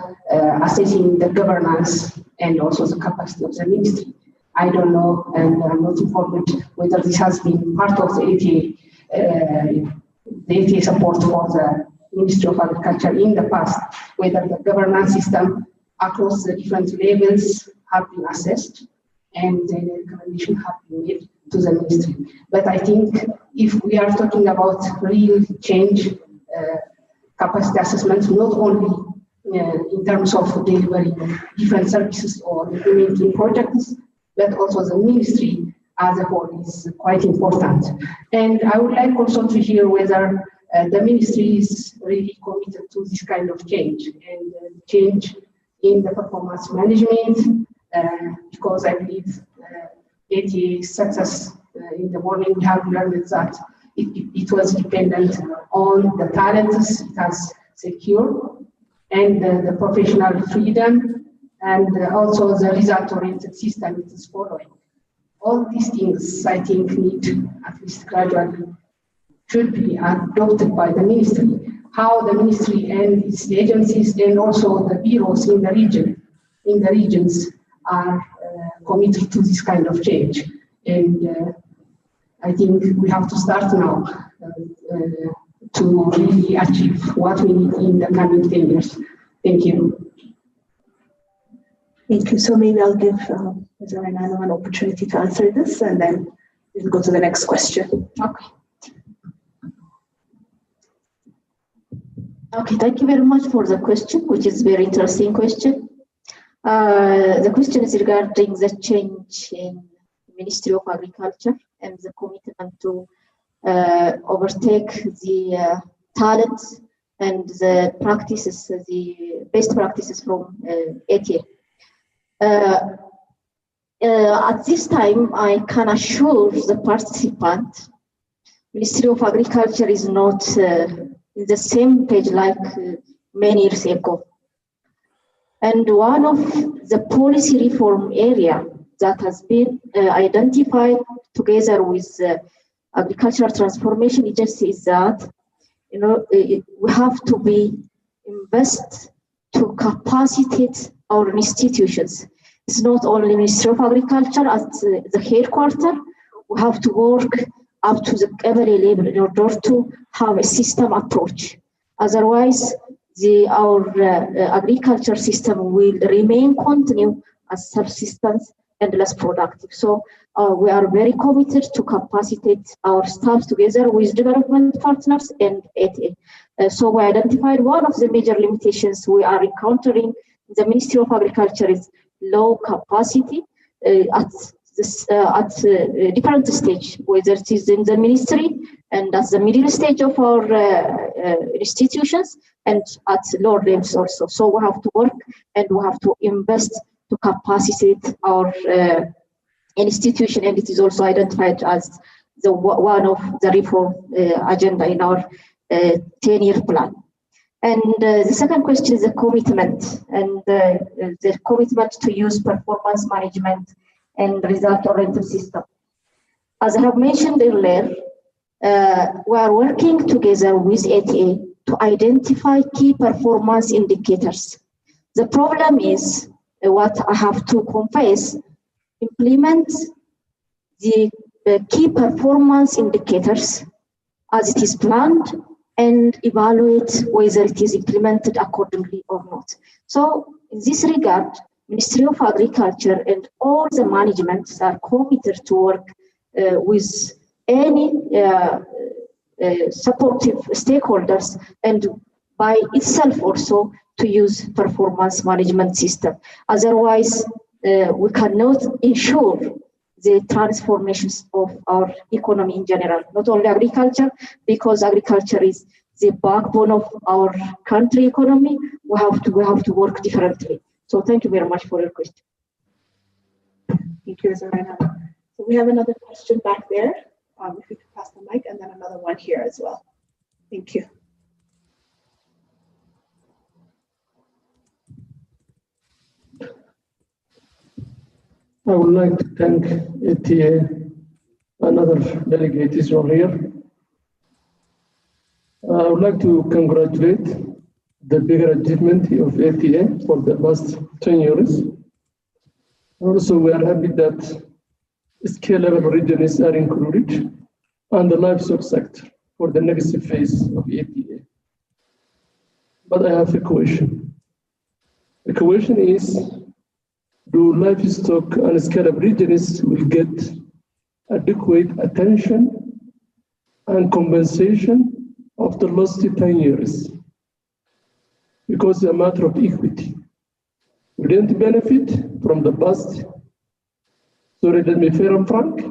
assessing the governance and also the capacity of the ministry. I don't know, and I'm not informed whether this has been part of the ATA support for the Ministry of Agriculture in the past, whether the governance system across the different levels have been assessed and the recommendation have been made to the ministry. But I think if we are talking about real change, capacity assessment, not only in terms of delivering different services or implementing projects, but also the ministry as a whole is quite important. And I would like also to hear whether the ministry is really committed to this kind of change and change in the performance management, because I believe ATA's success in the morning we have learned that it was dependent on the talents it has secured and the professional freedom and also the result-oriented system it is following. All these things, I think, need, at least gradually, should be adopted by the ministry. How the ministry and its agencies and also the bureaus in the regions are committed to this kind of change. And I think we have to start now to really achieve what we need in the coming 10 years. Thank you. Thank you. So maybe I'll give Zarina an opportunity to answer this, and then we'll go to the next question. Okay. Okay, thank you very much for the question, which is a very interesting question. The question is regarding the change in the Ministry of Agriculture and the commitment to overtake the talents and the practices, the best practices from ATA. At this time, I can assure the participant, Ministry of Agriculture is not in the same page like many years ago. And one of the policy reform area that has been identified together with Agricultural Transformation Agency is that, we have to invest to capacitate our institutions. It's not only Ministry of Agriculture at the headquarters. We have to work up to the every level in order to have a system approach. Otherwise, our agriculture system will remain continue as subsistence and less productive. So we are very committed to capacitate our staff together with development partners and ATA. So we identified one of the major limitations we are encountering in the Ministry of Agriculture is low capacity at different stage, whether it is in the ministry and at the middle stage of our institutions and at lower levels also. So we have to work and we have to invest to capacitate our institution, and it is also identified as the one of the reform agenda in our 10-year plan. And the second question is the commitment, and the commitment to use performance management and result-oriented system. As I have mentioned earlier, we are working together with ATA to identify key performance indicators. The problem is, what I have to confess, implement the key performance indicators as it is planned and evaluate whether it is implemented accordingly or not. So in this regard, Ministry of Agriculture and all the managements are committed to work with any supportive stakeholders and by itself also to use performance management system. Otherwise, we cannot ensure the transformations of our economy in general, not only agriculture, because agriculture is the backbone of our country economy. We have to work differently. So thank you very much for your question. Thank you, Zarina. So we have another question back there. If you could pass the mic, and then another one here as well. Thank you. I would like to thank ATA, another delegate is on here. I would like to congratulate the bigger achievement of ATA for the last 10 years. Also, we are happy that scale-level regions are included and the livestock sector for the next phase of ATA. But I have a question. The question is, do livestock and scale-up regions will get adequate attention and compensation of the last 10 years? Because it's a matter of equity. We didn't benefit from the past. Sorry, let me be fair and frank.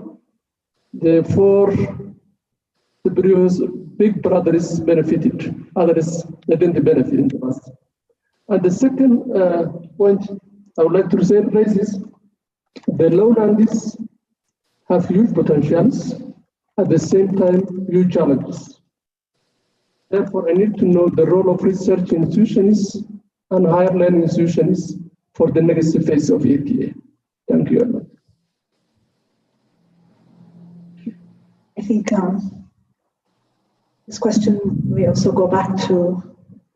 Therefore, the previous big brothers benefited, others they didn't benefit in the past. And the second point I would like to raise is the lowlanders have huge potentials, at the same time, huge challenges. Therefore, I need to know the role of research institutions and higher learning institutions for the next phase of ATA. Thank you very much. I think this question may also go back to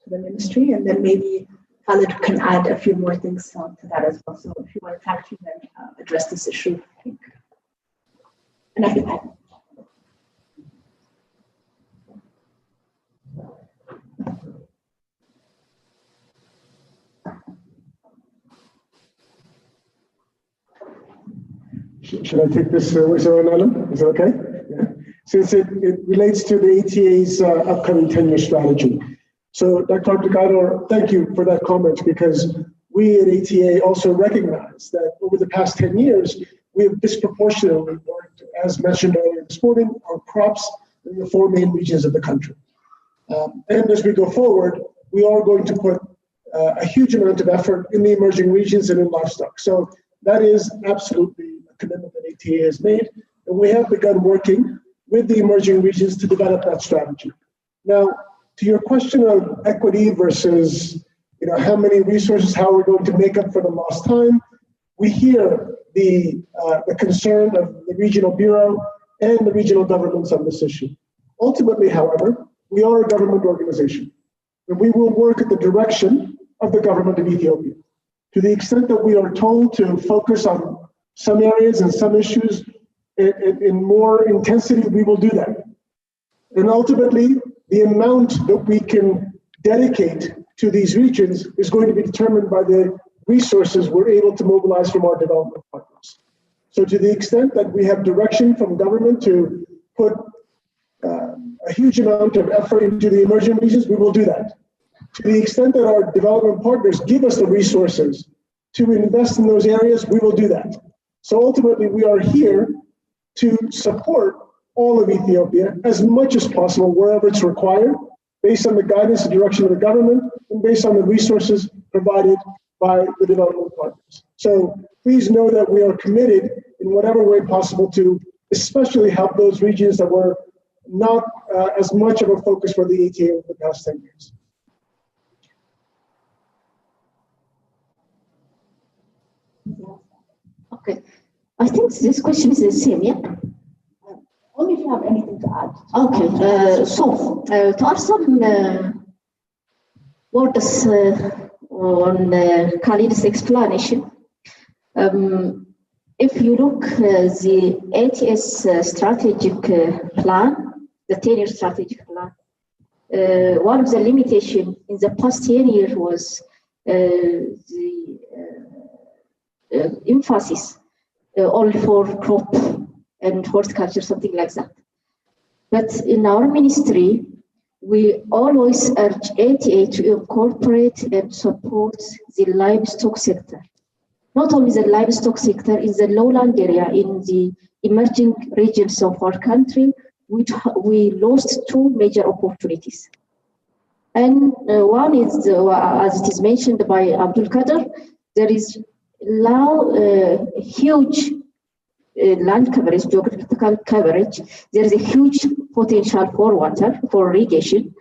the ministry, and then maybe Khalid can add a few more things to that as well. So if you want to tag team and address this issue, I think. And I think that. Should I take this, Alan? Is it okay? Yeah. Since it relates to the ATA's upcoming 10-year strategy. So Dr. Abdelkader, thank you for that comment, because we at ATA also recognize that over the past 10 years, we have disproportionately worked, as mentioned earlier this morning, on crops in the 4 main regions of the country. And as we go forward, we are going to put a huge amount of effort in the emerging regions and in livestock. So that is absolutely a commitment that ATA has made, and we have begun working with the emerging regions to develop that strategy. Now, to your question of equity versus, how many resources, how we're going to make up for the lost time, we hear the concern of the regional bureau and the regional governments on this issue. Ultimately, however, we are a government organization, and we will work at the direction of the government of Ethiopia. To the extent that we are told to focus on some areas and some issues in more intensity, we will do that. And ultimately, the amount that we can dedicate to these regions is going to be determined by the resources we're able to mobilize from our development partners. So to the extent that we have direction from government to put a huge amount of effort into the emerging regions, we will do that. To the extent that our development partners give us the resources to invest in those areas, we will do that. So ultimately, we are here to support all of Ethiopia as much as possible wherever it's required, based on the guidance and direction of the government, and based on the resources provided by the development partners. So please know that we are committed in whatever way possible to especially help those regions that were not as much of a focus for the ATA over the past 10 years. Okay, I think this question is the same, yeah? Only if you have anything to add. Okay, so to add some words on Khalid's explanation, if you look the ATS strategic plan, the 10-year strategic plan, one of the limitations in the past 10 years was the emphasis all for crop and horticulture, something like that. But in our ministry, we always urge ATA to incorporate and support the livestock sector. Not only the livestock sector, in the lowland area, in the emerging regions of our country, we lost two major opportunities. And one is, as it is mentioned by Abdul Kader, there is now huge land coverage, geographical coverage. There is a huge potential for water, for irrigation,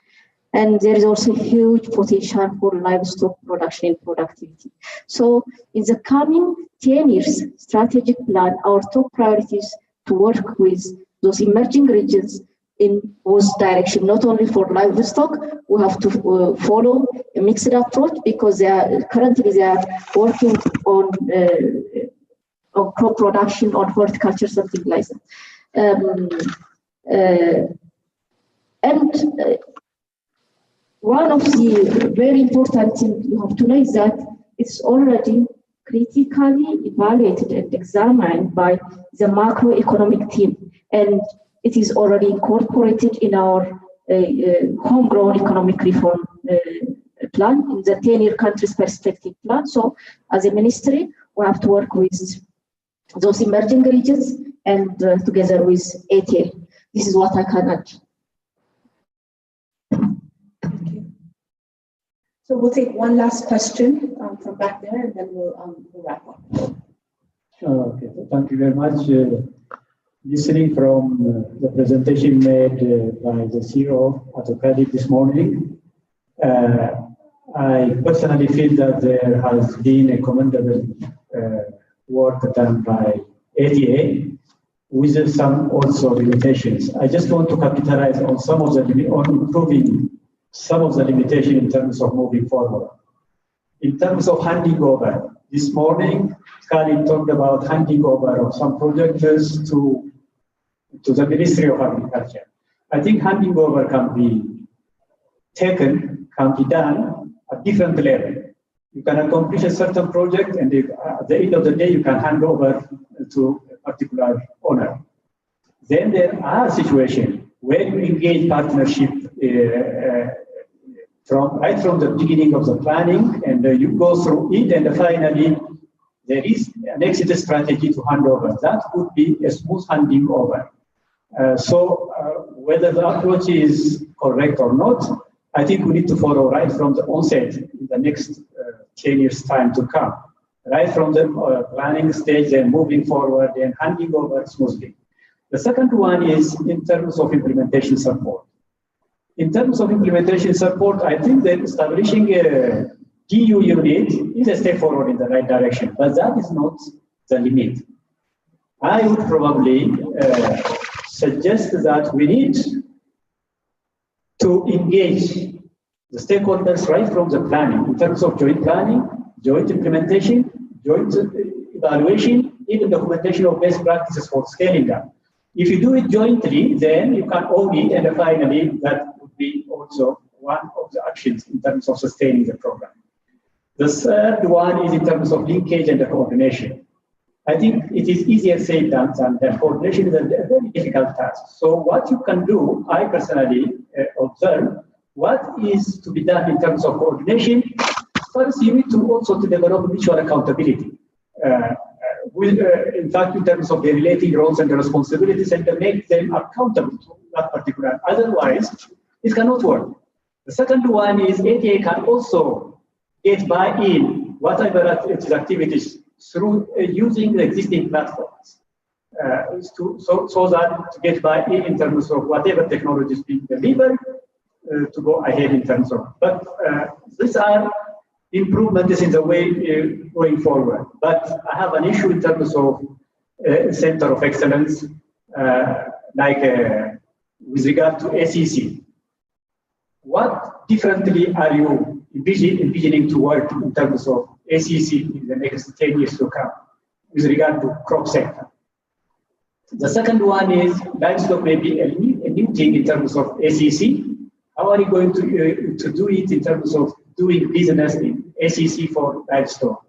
and there is also huge potential for livestock production and productivity. So in the coming 10 years strategic plan, our top priority is to work with those emerging regions in both directions, not only for livestock. We have to follow a mixed approach because currently they are working on crop production, on horticulture, something like that. One of the very important things you have to know is that it's already critically evaluated and examined by the macroeconomic team, and it is already incorporated in our homegrown economic reform plan, in the 10-year country's perspective plan. So as a ministry, we have to work with those emerging regions and together with ATA. This is what I can add. So we'll take one last question from back there, and then we'll wrap up. Okay, thank you very much. Listening from the presentation made by the CEO at the credit this morning, I personally feel that there has been a commendable work done by ATA with some also limitations. I just want to capitalize on some of the improving some of the limitation in terms of moving forward. In terms of handing over, this morning, Khalid talked about handing over of some projects to the Ministry of Agriculture. I think handing over can be taken, can be done at different levels. You can accomplish a certain project, and at the end of the day, you can hand over to a particular owner. Then there are situations where you engage partnership right from the beginning of the planning, and you go through it, and finally there is an exit strategy to hand over. That would be a smooth handing over. So whether the approach is correct or not, I think we need to follow right from the onset in the next 10 years time to come, right from the planning stage and moving forward and handing over smoothly. The second one is in terms of implementation support. In terms of implementation support, I think that establishing a DU unit is a step forward in the right direction, but that is not the limit. I would probably suggest that we need to engage the stakeholders right from the planning in terms of joint planning, joint implementation, joint evaluation, even documentation of best practices for scaling up. If you do it jointly, then you can own it, and finally that would be also one of the actions in terms of sustaining the program. The third one is in terms of linkage and the coordination. I think it is easier said than done. The coordination is a very difficult task. So what you can do, I personally observe, what is to be done in terms of coordination. First, you need to also develop mutual accountability. In fact, in terms of the relating roles and the responsibilities, and to make them accountable to that particular. Otherwise, it cannot work. The second one is ATA can also get buy-in, whatever its activities, through using the existing platforms. So that to get buy-in in terms of whatever technology is being delivered, to go ahead in terms of. But these are improvements in the way going forward. But I have an issue in terms of center of excellence, with regard to SEC. What differently are you envisioning to work in terms of SEC in the next 10 years to come with regard to crop sector? The second one is livestock may be a new thing in terms of SEC. How are you going to do it in terms of doing business in SEC for livestock?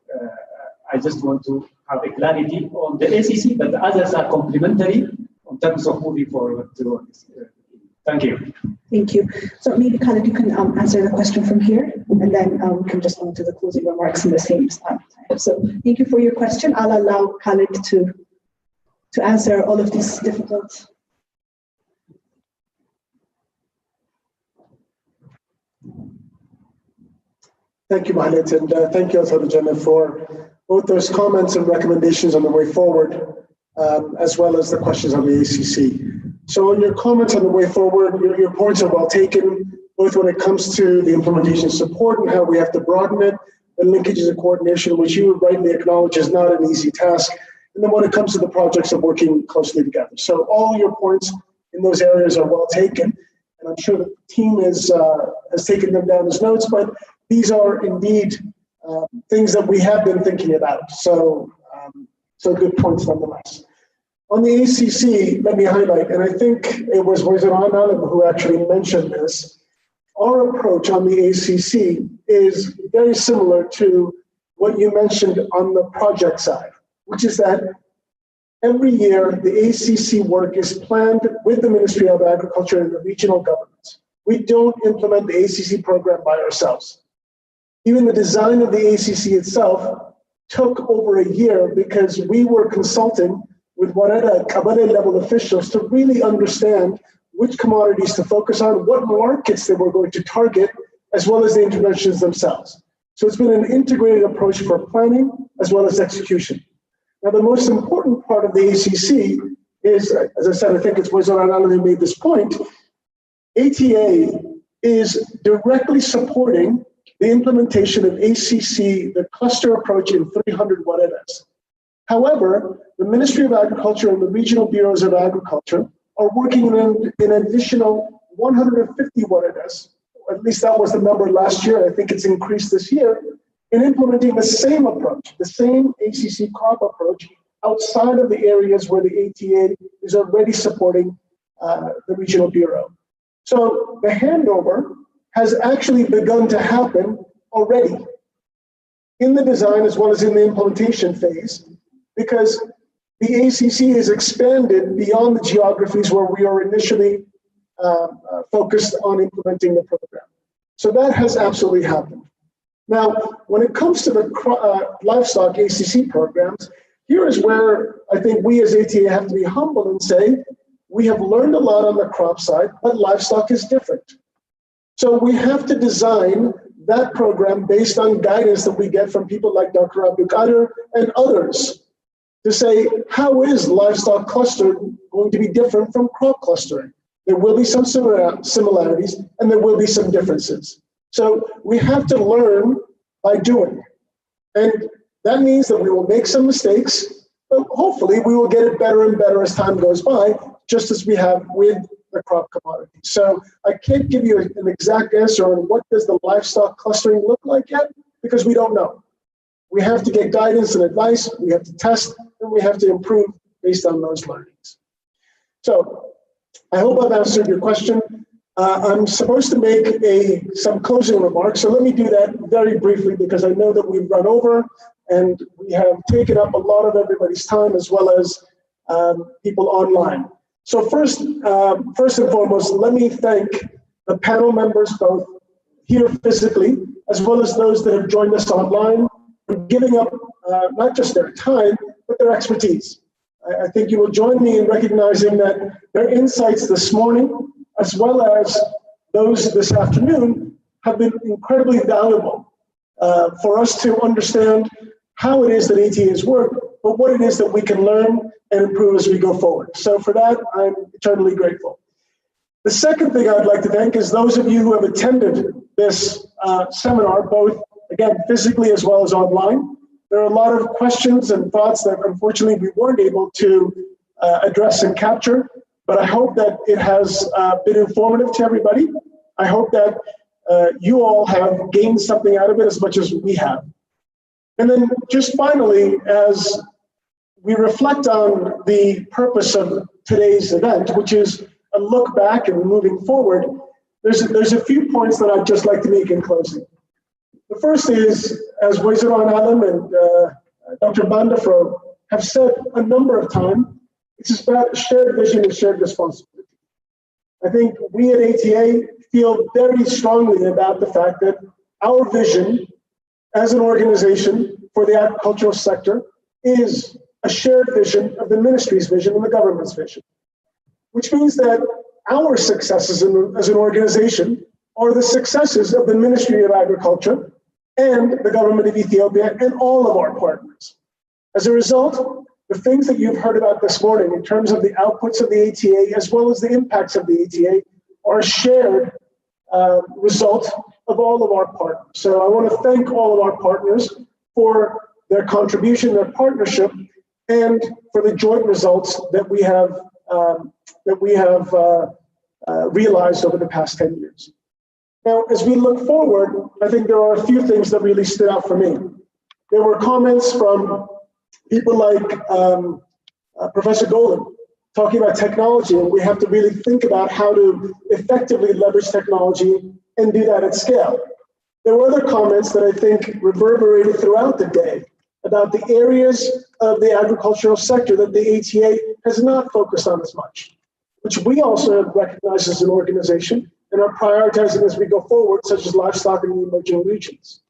I just want to have a clarity on the ACC, but the others are complementary in terms of moving forward to this. Thank you. Thank you. So maybe Khalid, you can answer the question from here, and then we can just go into the closing remarks in the same time. So thank you for your question. I'll allow Khalid to answer all of these difficult. Thank you, Mahalet, and thank you also, Jenna, for both those comments and recommendations on the way forward, as well as the questions on the ACC. So on your comments on the way forward, your points are well taken, both when it comes to the implementation support and how we have to broaden it, the linkages and coordination, which you rightly acknowledge is not an easy task, and then when it comes to the projects of working closely together. So all your points in those areas are well taken, and I'm sure the team has taken them down as notes, but these are indeed things that we have been thinking about. So good points nonetheless. On the ACC, let me highlight, and I think it was Wazir Alam who actually mentioned this. Our approach on the ACC is very similar to what you mentioned on the project side, which is that every year the ACC work is planned with the Ministry of Agriculture and the regional governments. We don't implement the ACC program by ourselves. Even the design of the ACC itself took over a year because we were consulting with Kabale level officials to really understand which commodities to focus on, what markets they were going to target, as well as the interventions themselves. So it's been an integrated approach for planning as well as execution. Now, the most important part of the ACC is, as I said, I think it's Wazir Alam who made this point, ATA is directly supporting the implementation of ACC, the cluster approach in 300 waredas. However, the Ministry of Agriculture and the regional bureaus of agriculture are working in an additional 150 waredas. At least that was the number last year. I think it's increased this year in implementing the same approach, the same ACC crop approach outside of the areas where the ATA is already supporting the regional bureau. So the handover has actually begun to happen already in the design as well as in the implementation phase, because the ACC is expanded beyond the geographies where we are initially focused on implementing the program. So that has absolutely happened. Now, when it comes to the livestock ACC programs, here is where I think we as ATA have to be humble and say, we have learned a lot on the crop side, but livestock is different. So we have to design that program based on guidance that we get from people like Dr. Abdul Qadir and others to say, how is livestock cluster going to be different from crop clustering? There will be some similarities and there will be some differences. So we have to learn by doing. And that means that we will make some mistakes, but hopefully we will get it better and better as time goes by, just as we have with the crop commodity. So I can't give you an exact answer on what does the livestock clustering look like yet, because we don't know. We have to get guidance and advice, we have to test, and we have to improve based on those learnings. So I hope I've answered your question. I'm supposed to make some closing remarks, so let me do that very briefly because I know that we've run over and we have taken up a lot of everybody's time as well as people online. So first and foremost, let me thank the panel members, both here physically, as well as those that have joined us online, for giving up not just their time, but their expertise. I think you will join me in recognizing that their insights this morning, as well as those this afternoon, have been incredibly valuable for us to understand how it is that ATAs work, but what it is that we can learn and improve as we go forward. So for that, I'm eternally grateful. The second thing I'd like to thank is those of you who have attended this seminar, both, again, physically as well as online. There are a lot of questions and thoughts that unfortunately we weren't able to address and capture, but I hope that it has been informative to everybody. I hope that you all have gained something out of it as much as we have. And then just finally, as we reflect on the purpose of today's event, which is a look back and moving forward, there's a few points that I'd just like to make in closing. The first is, as Wazir Alam and Dr. Bandafro have said a number of times, it's about shared vision and shared responsibility. I think we at ATA feel very strongly about the fact that our vision as an organization for the agricultural sector is a shared vision of the ministry's vision and the government's vision, which means that our successes as an organization are the successes of the Ministry of Agriculture and the government of Ethiopia and all of our partners. As a result, the things that you've heard about this morning in terms of the outputs of the ATA as well as the impacts of the ATA are a shared result of all of our partners. So I want to thank all of our partners for their contribution, their partnership, and for the joint results that we have realized over the past 10 years. Now, as we look forward, I think there are a few things that really stood out for me. There were comments from people like Professor Golan talking about technology, and we have to really think about how to effectively leverage technology and do that at scale. There were other comments that I think reverberated throughout the day about the areas of the agricultural sector that the ATA has not focused on as much, which we also have recognized as an organization and are prioritizing as we go forward, such as livestock in the emerging regions.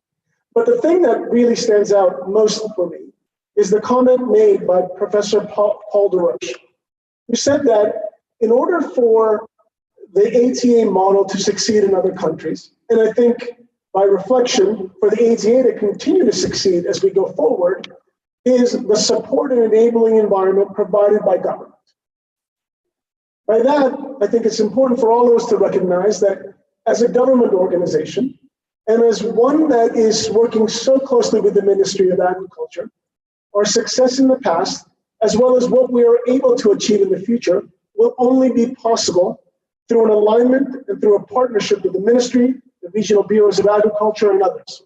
But the thing that really stands out most for me is the comment made by Professor Paul DeRoche, who said that in order for the ATA model to succeed in other countries, and I think by reflection, for the ATA to continue to succeed as we go forward, is the support and enabling environment provided by government. By that, I think it's important for all of us to recognize that as a government organization, and as one that is working so closely with the Ministry of Agriculture, our success in the past, as well as what we are able to achieve in the future, will only be possible through an alignment and through a partnership with the Ministry, the regional bureaus of agriculture, and others.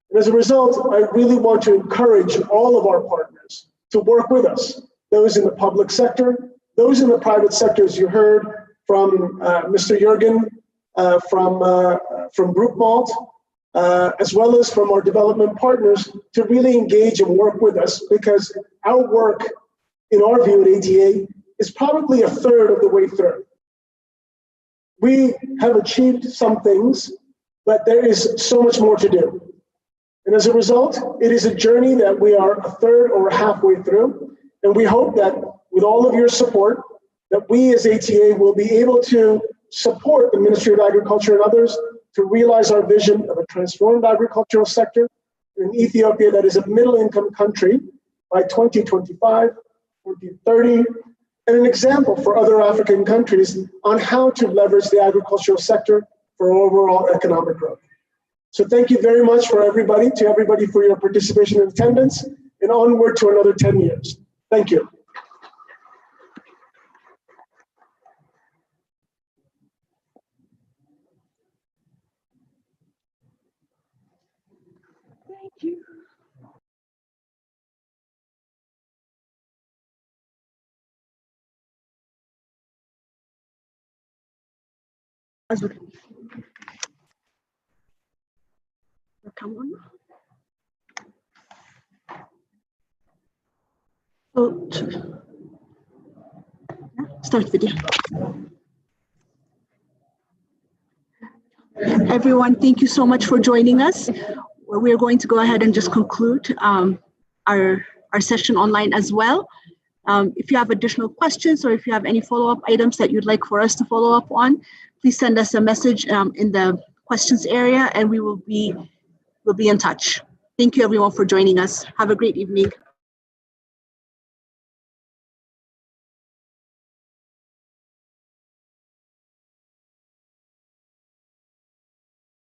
And as a result, I really want to encourage all of our partners to work with us, those in the public sector, those in the private sector, as you heard from Mr. Jürgen, from Brookmalt, as well as from our development partners, to really engage and work with us, because our work, in our view at ATA, is probably a third of the way through. We have achieved some things, but there is so much more to do. And as a result, it is a journey that we are a third or halfway through. And we hope that with all of your support, that we as ATA will be able to support the Ministry of Agriculture and others to realize our vision of a transformed agricultural sector in Ethiopia that is a middle-income country by 2025, 2030, and an example for other African countries on how to leverage the agricultural sector for overall economic growth. So thank you very much to everybody for your participation and attendance, and onward to another 10 years. Thank you. Thank you. Come on. So, start video. Everyone, thank you so much for joining us. We're going to go ahead and just conclude our session online as well. If you have additional questions or if you have any follow-up items that you'd like for us to follow up on, please send us a message in the questions area, and we'll be in touch. Thank you everyone for joining us. Have a great evening.